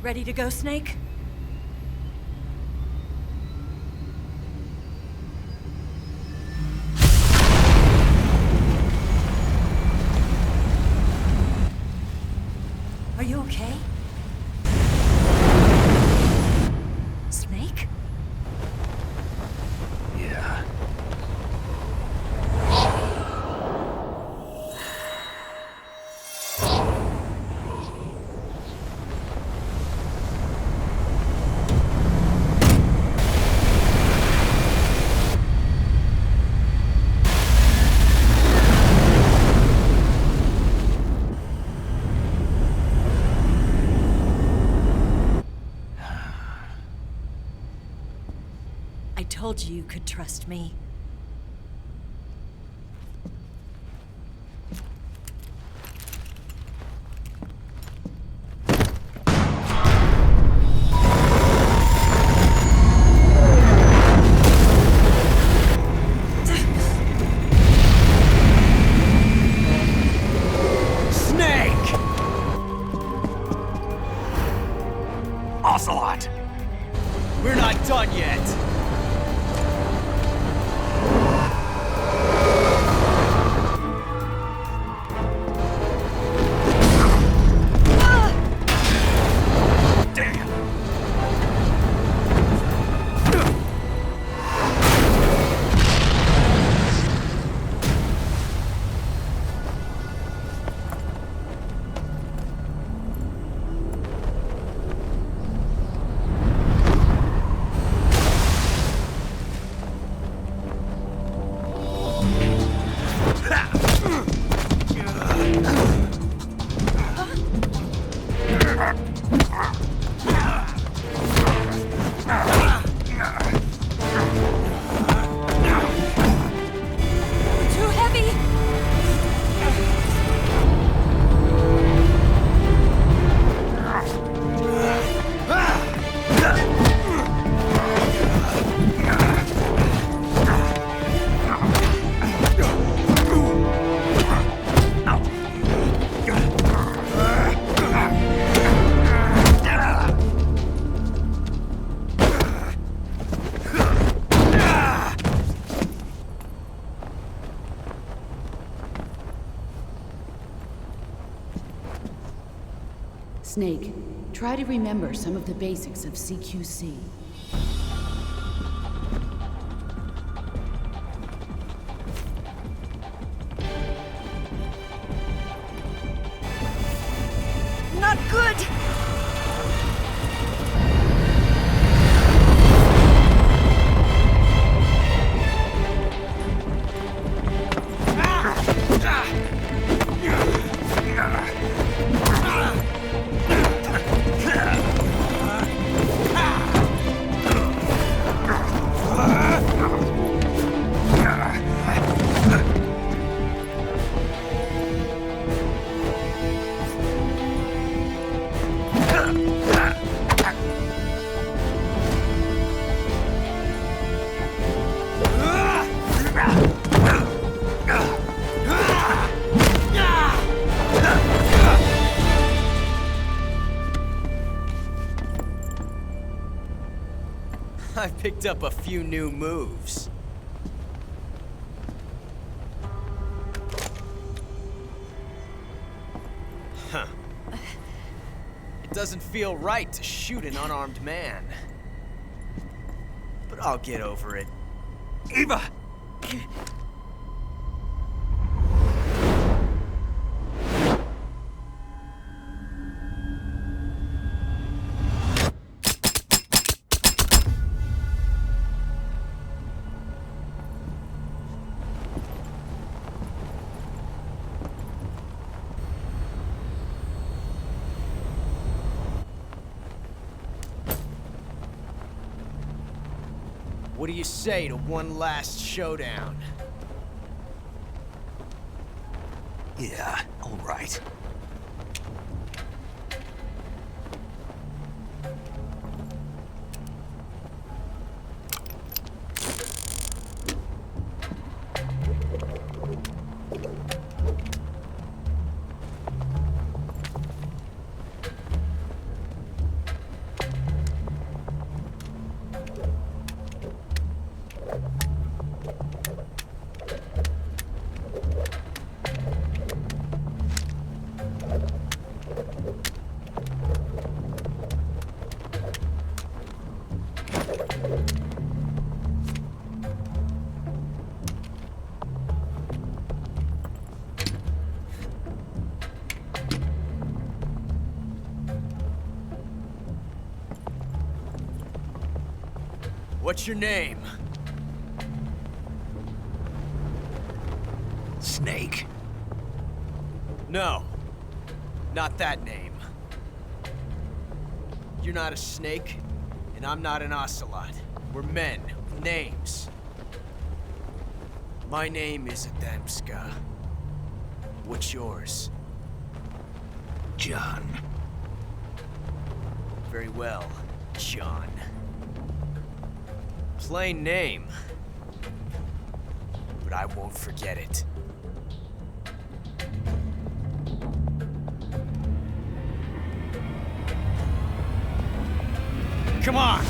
S14: Ready to go, Snake? Are you okay? Snake?
S17: Yeah.
S14: I told you you could trust me.
S1: Snake! Ocelot! We're not done yet!
S6: Snake, try to remember some of the basics of CQC.
S14: Not good!
S10: I picked up a few new moves. Huh. It doesn't feel right to shoot an unarmed man. But I'll get over it.
S18: Eva!
S10: What do you say to one last showdown?
S1: Yeah, all right.
S10: What's your name?
S1: Snake.
S10: No, not that name. You're not a snake, and I'm not an ocelot. We're men with names. My name is Adamska. What's yours?
S1: John.
S10: Very well, John. Plain name, but I won't forget it. Come on!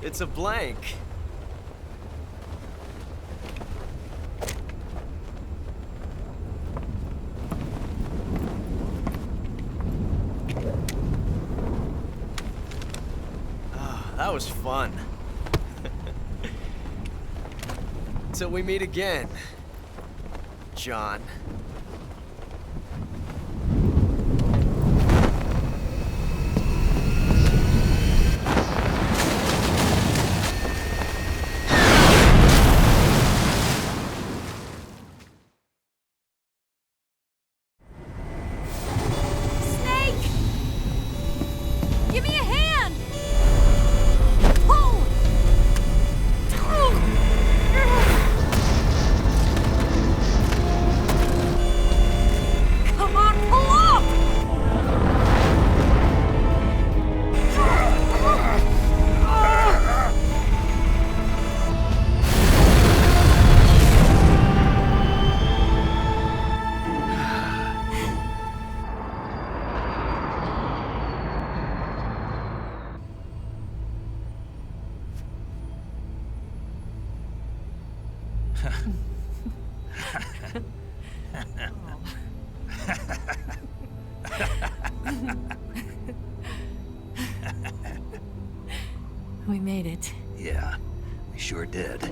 S10: It's a blank. Ah, that was fun. Till we meet again, John.
S14: Give me a hand! Pull! Come on, pull up! We made it.
S1: Yeah, we sure did.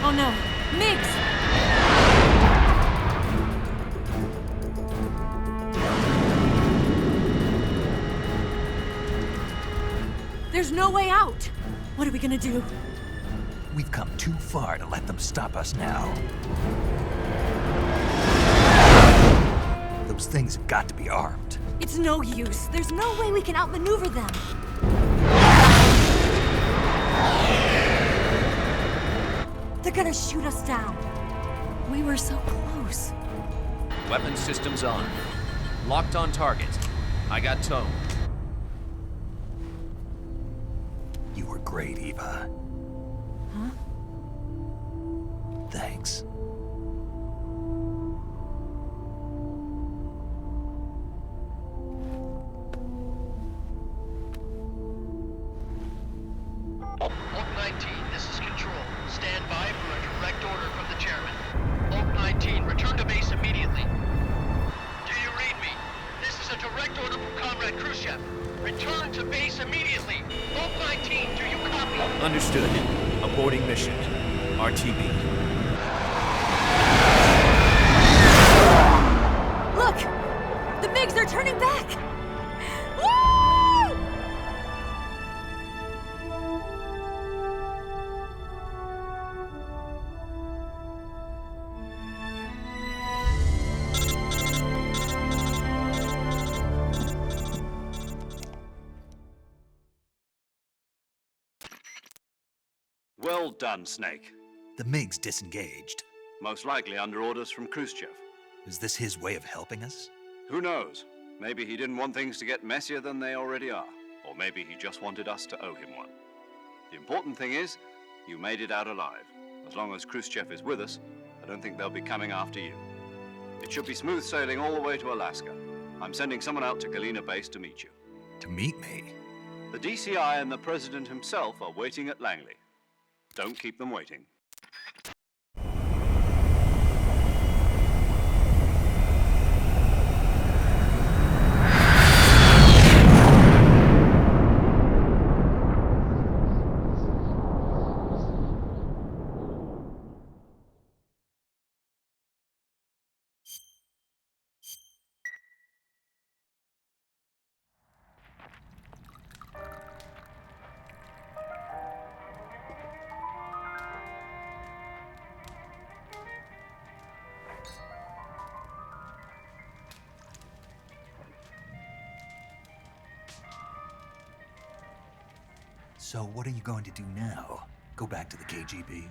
S14: Oh no, Migs! There's no way out! What are we gonna do?
S1: We've come too far to let them stop us now. Those things have got to be armed.
S14: It's no use. There's no way we can outmaneuver them. They're gonna shoot us down. We were so close.
S4: Weapon systems on. Locked on target. I got tone.
S1: You were great, Eva.
S14: Huh?
S1: Thanks.
S8: Oak 19, this is Control. Stand by for a direct order from the chairman. Oak 19, return to base immediately. Do you read me? This is a direct order from Comrade Khrushchev. Return to base immediately. Oak 19, do you copy?
S10: Understood. Aborting mission. RTB.
S14: Look! The MiGs, they're turning back! Woo!
S2: Well done, Snake.
S1: The MiGs disengaged.
S2: Most likely under orders from Khrushchev.
S1: Is this his way of helping us?
S2: Who knows? Maybe he didn't want things to get messier than they already are. Or maybe he just wanted us to owe him one. The important thing is, you made it out alive. As long as Khrushchev is with us, I don't think they'll be coming after you. It should be smooth sailing all the way to Alaska. I'm sending someone out to Galena Base to meet you.
S1: To meet me?
S2: The DCI and the President himself are waiting at Langley. Don't keep them waiting.
S1: So what are you going to do now? Go back to the KGB?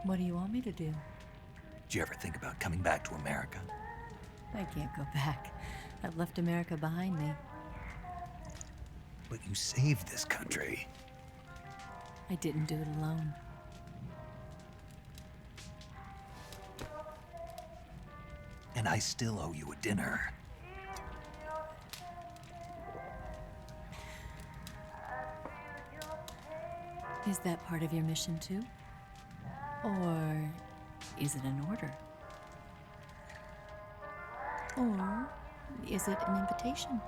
S14: What do you want me to do?
S1: Did you ever think about coming back to America?
S14: I can't go back. I've left America behind me.
S1: But you saved this country.
S14: I didn't do it alone.
S1: and I still owe you a dinner.
S14: Is that part of your mission too? Or is it an order? Or is it an invitation?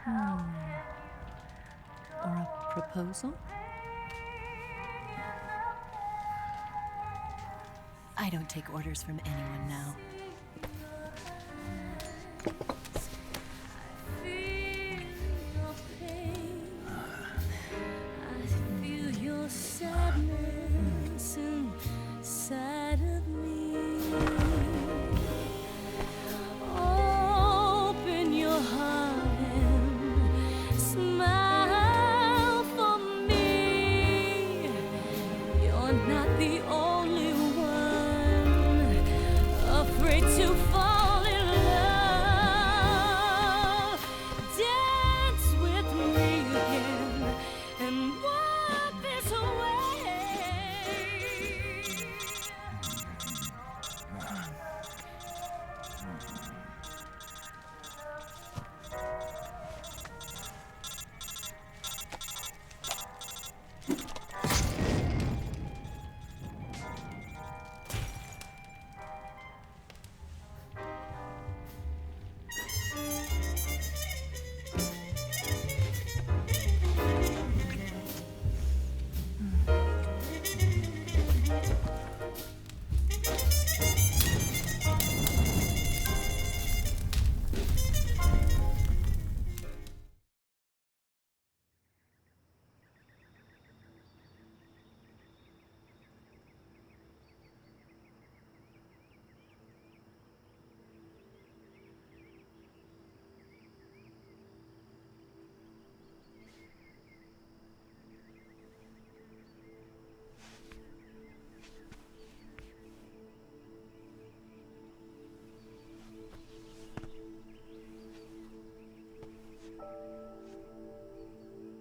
S14: Or a proposal? I don't take orders from anyone now.
S13: Sadness inside of me. Open your heart and smile for me. You're not the only one afraid to fall in love. Dance with me again and walk this way.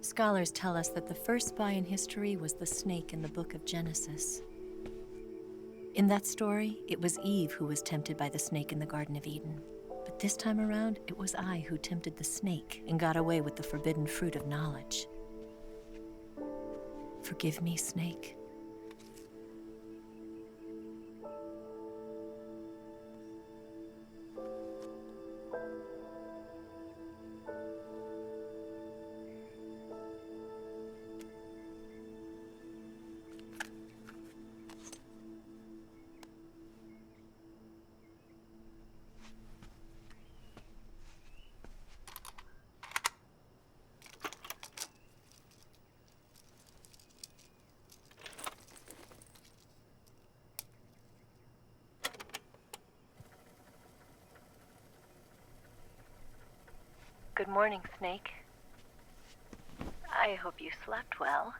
S14: Scholars tell us that the first spy in history was the snake in the book of Genesis. In that story, it was Eve who was tempted by the snake in the Garden of Eden. But this time around, it was I who tempted the snake and got away with the forbidden fruit of knowledge. Forgive me, snake.
S15: Good morning, Snake. I hope you slept well.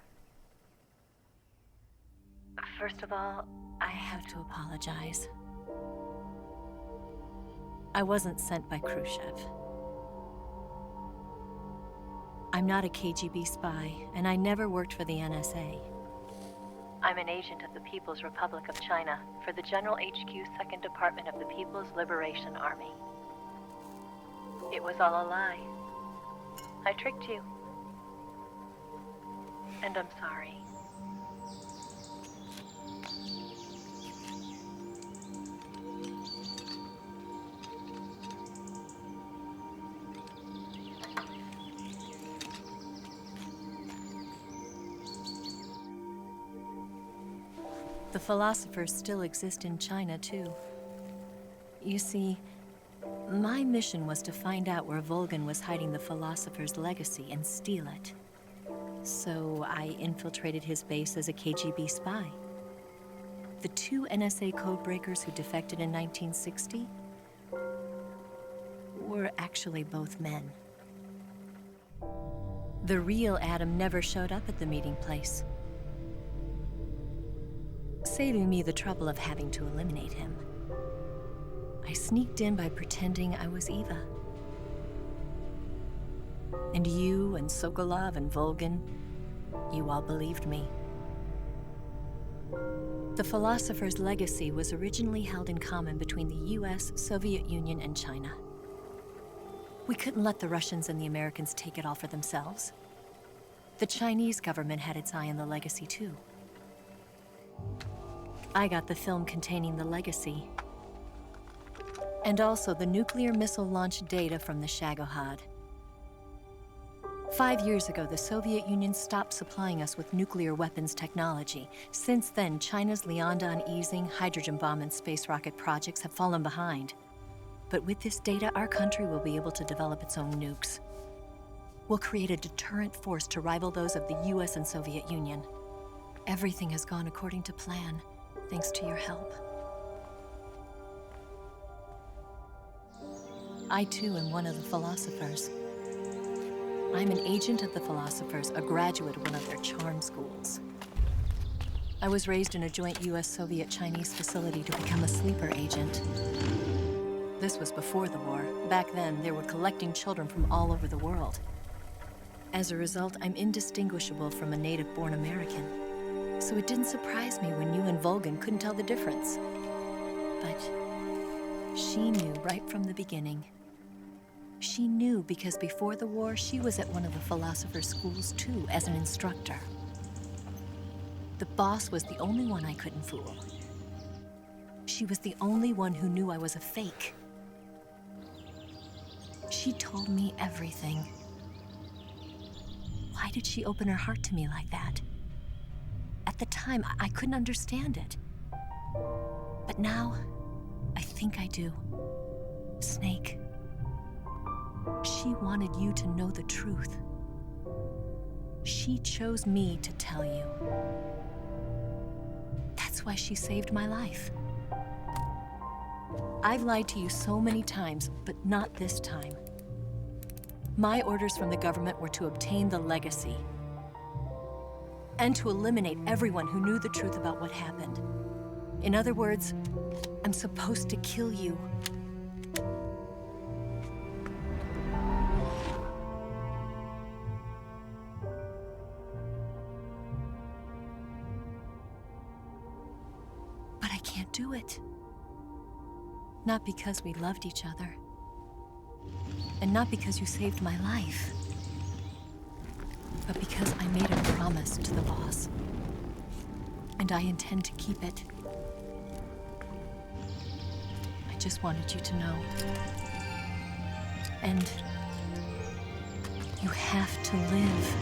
S15: First of all,
S14: I have to apologize. I wasn't sent by Khrushchev. I'm not a KGB spy, and I never worked for the NSA.
S15: I'm an agent of the People's Republic of China for the General HQ 2nd Department of the People's Liberation Army. It was all a lie. I tricked you. And I'm sorry.
S14: The philosophers still exist in China, too. You see, my mission was to find out where Volgin was hiding the philosopher's legacy and steal it. So I infiltrated his base as a KGB spy. The two NSA codebreakers who defected in 1960 were actually both men. The real Adam never showed up at the meeting place, saving me the trouble of having to eliminate him. I sneaked in by pretending I was Eva. And you and Sokolov and Volgin, you all believed me. The philosopher's legacy was originally held in common between the US, Soviet Union, and China. We couldn't let the Russians and the Americans take it all for themselves. The Chinese government had its eye on the legacy, too. I got the film containing the legacy, and also the nuclear missile launch data from the Shagohod. 5 years ago, the Soviet Union stopped supplying us with nuclear weapons technology. Since then, China's Liaodong easing, hydrogen bomb, and space rocket projects have fallen behind. But with this data, our country will be able to develop its own nukes. We'll create a deterrent force to rival those of the US and Soviet Union. Everything has gone according to plan, thanks to your help. I, too, am one of the philosophers. I'm an agent of the philosophers, a graduate of one of their charm schools. I was raised in a joint US-Soviet-Chinese facility to become a sleeper agent. This was before the war. Back then, they were collecting children from all over the world. As a result, I'm indistinguishable from a native-born American. So it didn't surprise me when you and Volgan couldn't tell the difference. But she knew right from the beginning. She knew because before the war, she was at one of the philosopher's schools too, as an instructor. The boss was the only one I couldn't fool. She was the only one who knew I was a fake. She told me everything. Why did she open her heart to me like that? At the time, I couldn't understand it. But now, I think I do. Snake. She wanted you to know the truth. She chose me to tell you. That's why she saved my life. I've lied to you so many times, but not this time. My orders from the government were to obtain the legacy and to eliminate everyone who knew the truth about what happened. In other words, I'm supposed to kill you. But I can't do it. Not because we loved each other. And not because you saved my life. But because I made a promise to the boss. And I intend to keep it. I just wanted you to know. And you have to live.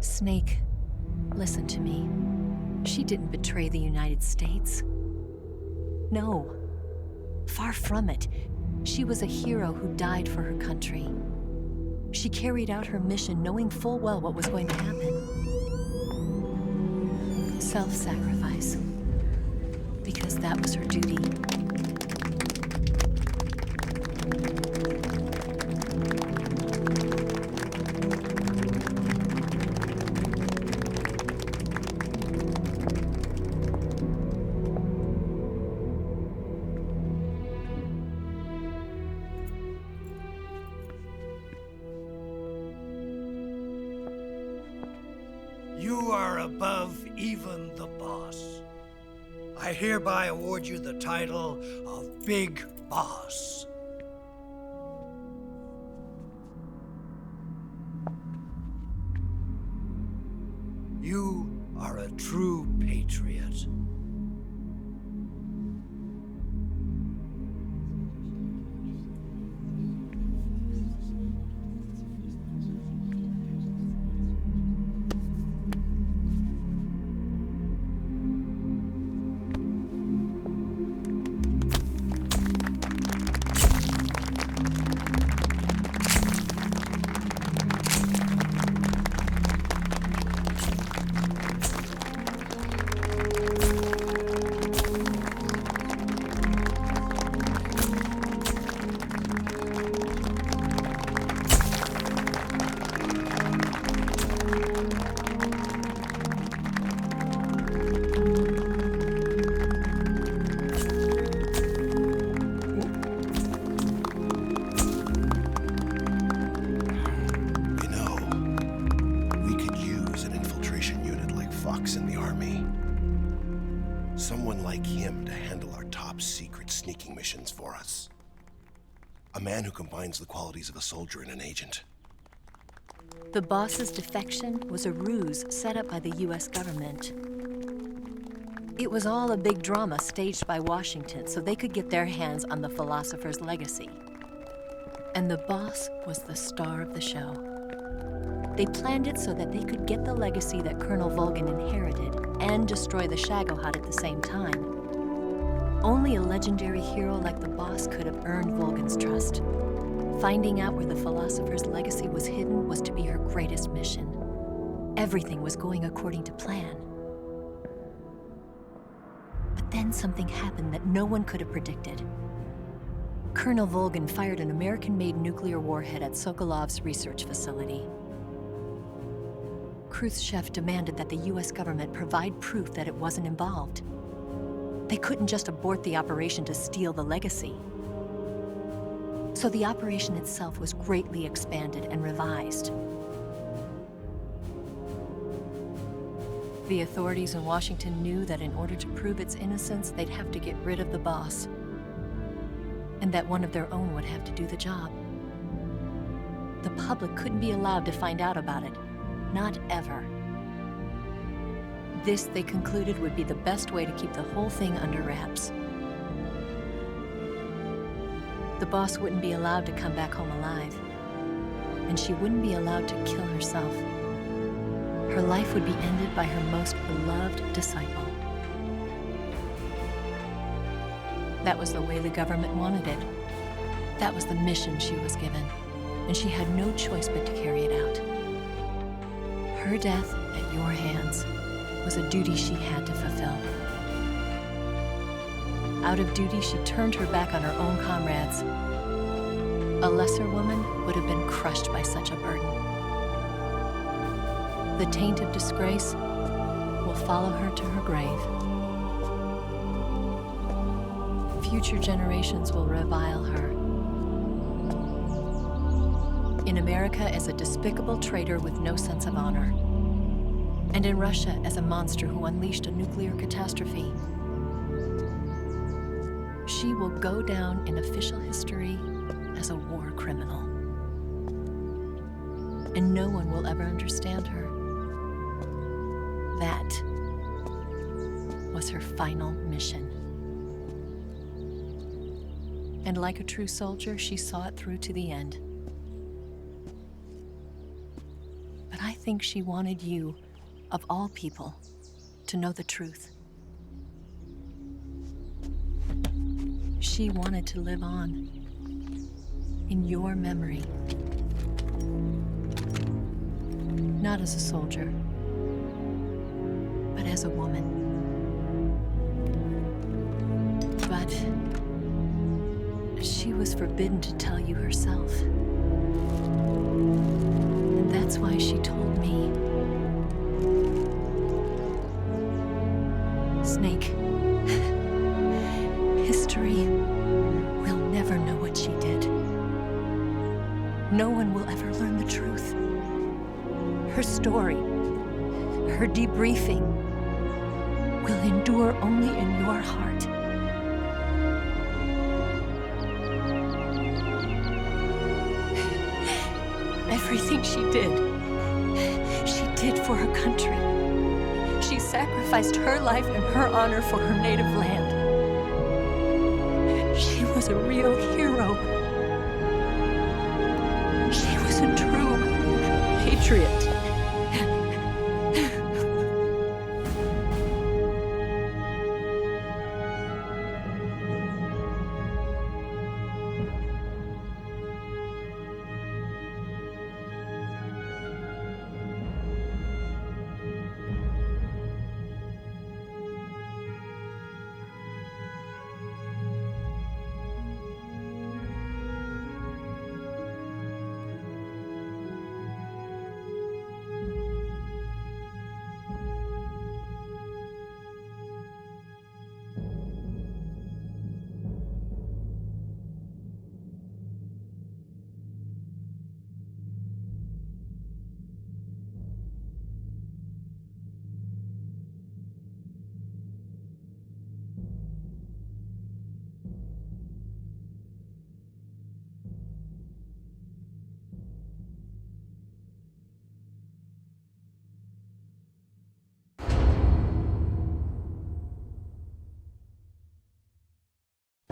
S14: Snake, listen to me. She didn't betray the United States. No. Far from it. She was a hero who died for her country. She carried out her mission knowing full well what was going to happen. Self-sacrifice. Because that was her duty.
S3: You are above even the boss. I hereby award you the title of Big Boss. You are a true patriot.
S12: like him to handle our top secret sneaking missions for us. A man who combines the qualities of a soldier and an agent.
S14: The boss's defection was a ruse set up by the US government. It was all a big drama staged by Washington so they could get their hands on the philosopher's legacy. And the boss was the star of the show. They planned it so that they could get the legacy that Colonel Volgin inherited and destroy the Shagohod at the same time. Only a legendary hero like the boss could have earned Volgin's trust. Finding out where the philosopher's legacy was hidden was to be her greatest mission. Everything was going according to plan. But then something happened that no one could have predicted. Colonel Volgin fired an American-made nuclear warhead at Sokolov's research facility. Khrushchev demanded that the US government provide proof that it wasn't involved. They couldn't just abort the operation to steal the legacy. So the operation itself was greatly expanded and revised. The authorities in Washington knew that in order to prove its innocence, they'd have to get rid of the boss, and that one of their own would have to do the job. The public couldn't be allowed to find out about it, not ever. This, they concluded, would be the best way to keep the whole thing under wraps. The boss wouldn't be allowed to come back home alive, and she wouldn't be allowed to kill herself. Her life would be ended by her most beloved disciple. That was the way the government wanted it. That was the mission she was given, and she had no choice but to carry it out. Her death at your hands was a duty she had to fulfill. Out of duty, she turned her back on her own comrades. A lesser woman would have been crushed by such a burden. The taint of disgrace will follow her to her grave. Future generations will revile her. In America as a despicable traitor with no sense of honor. And in Russia as a monster who unleashed a nuclear catastrophe. She will go down in official history as a war criminal. And no one will ever understand her. That was her final mission. And like a true soldier, she saw it through to the end. But I think she wanted you, of all people, to know the truth. She wanted to live on in your memory. Not as a soldier, but as a woman. But she was forbidden to tell you herself. And that's why she told me. Snake, history will never know what she did. No one will ever learn the truth. Her story, her debriefing, will endure only in your heart. Everything she did for her country. She sacrificed her life and her honor for her native land. She was a real hero. She was a true patriot.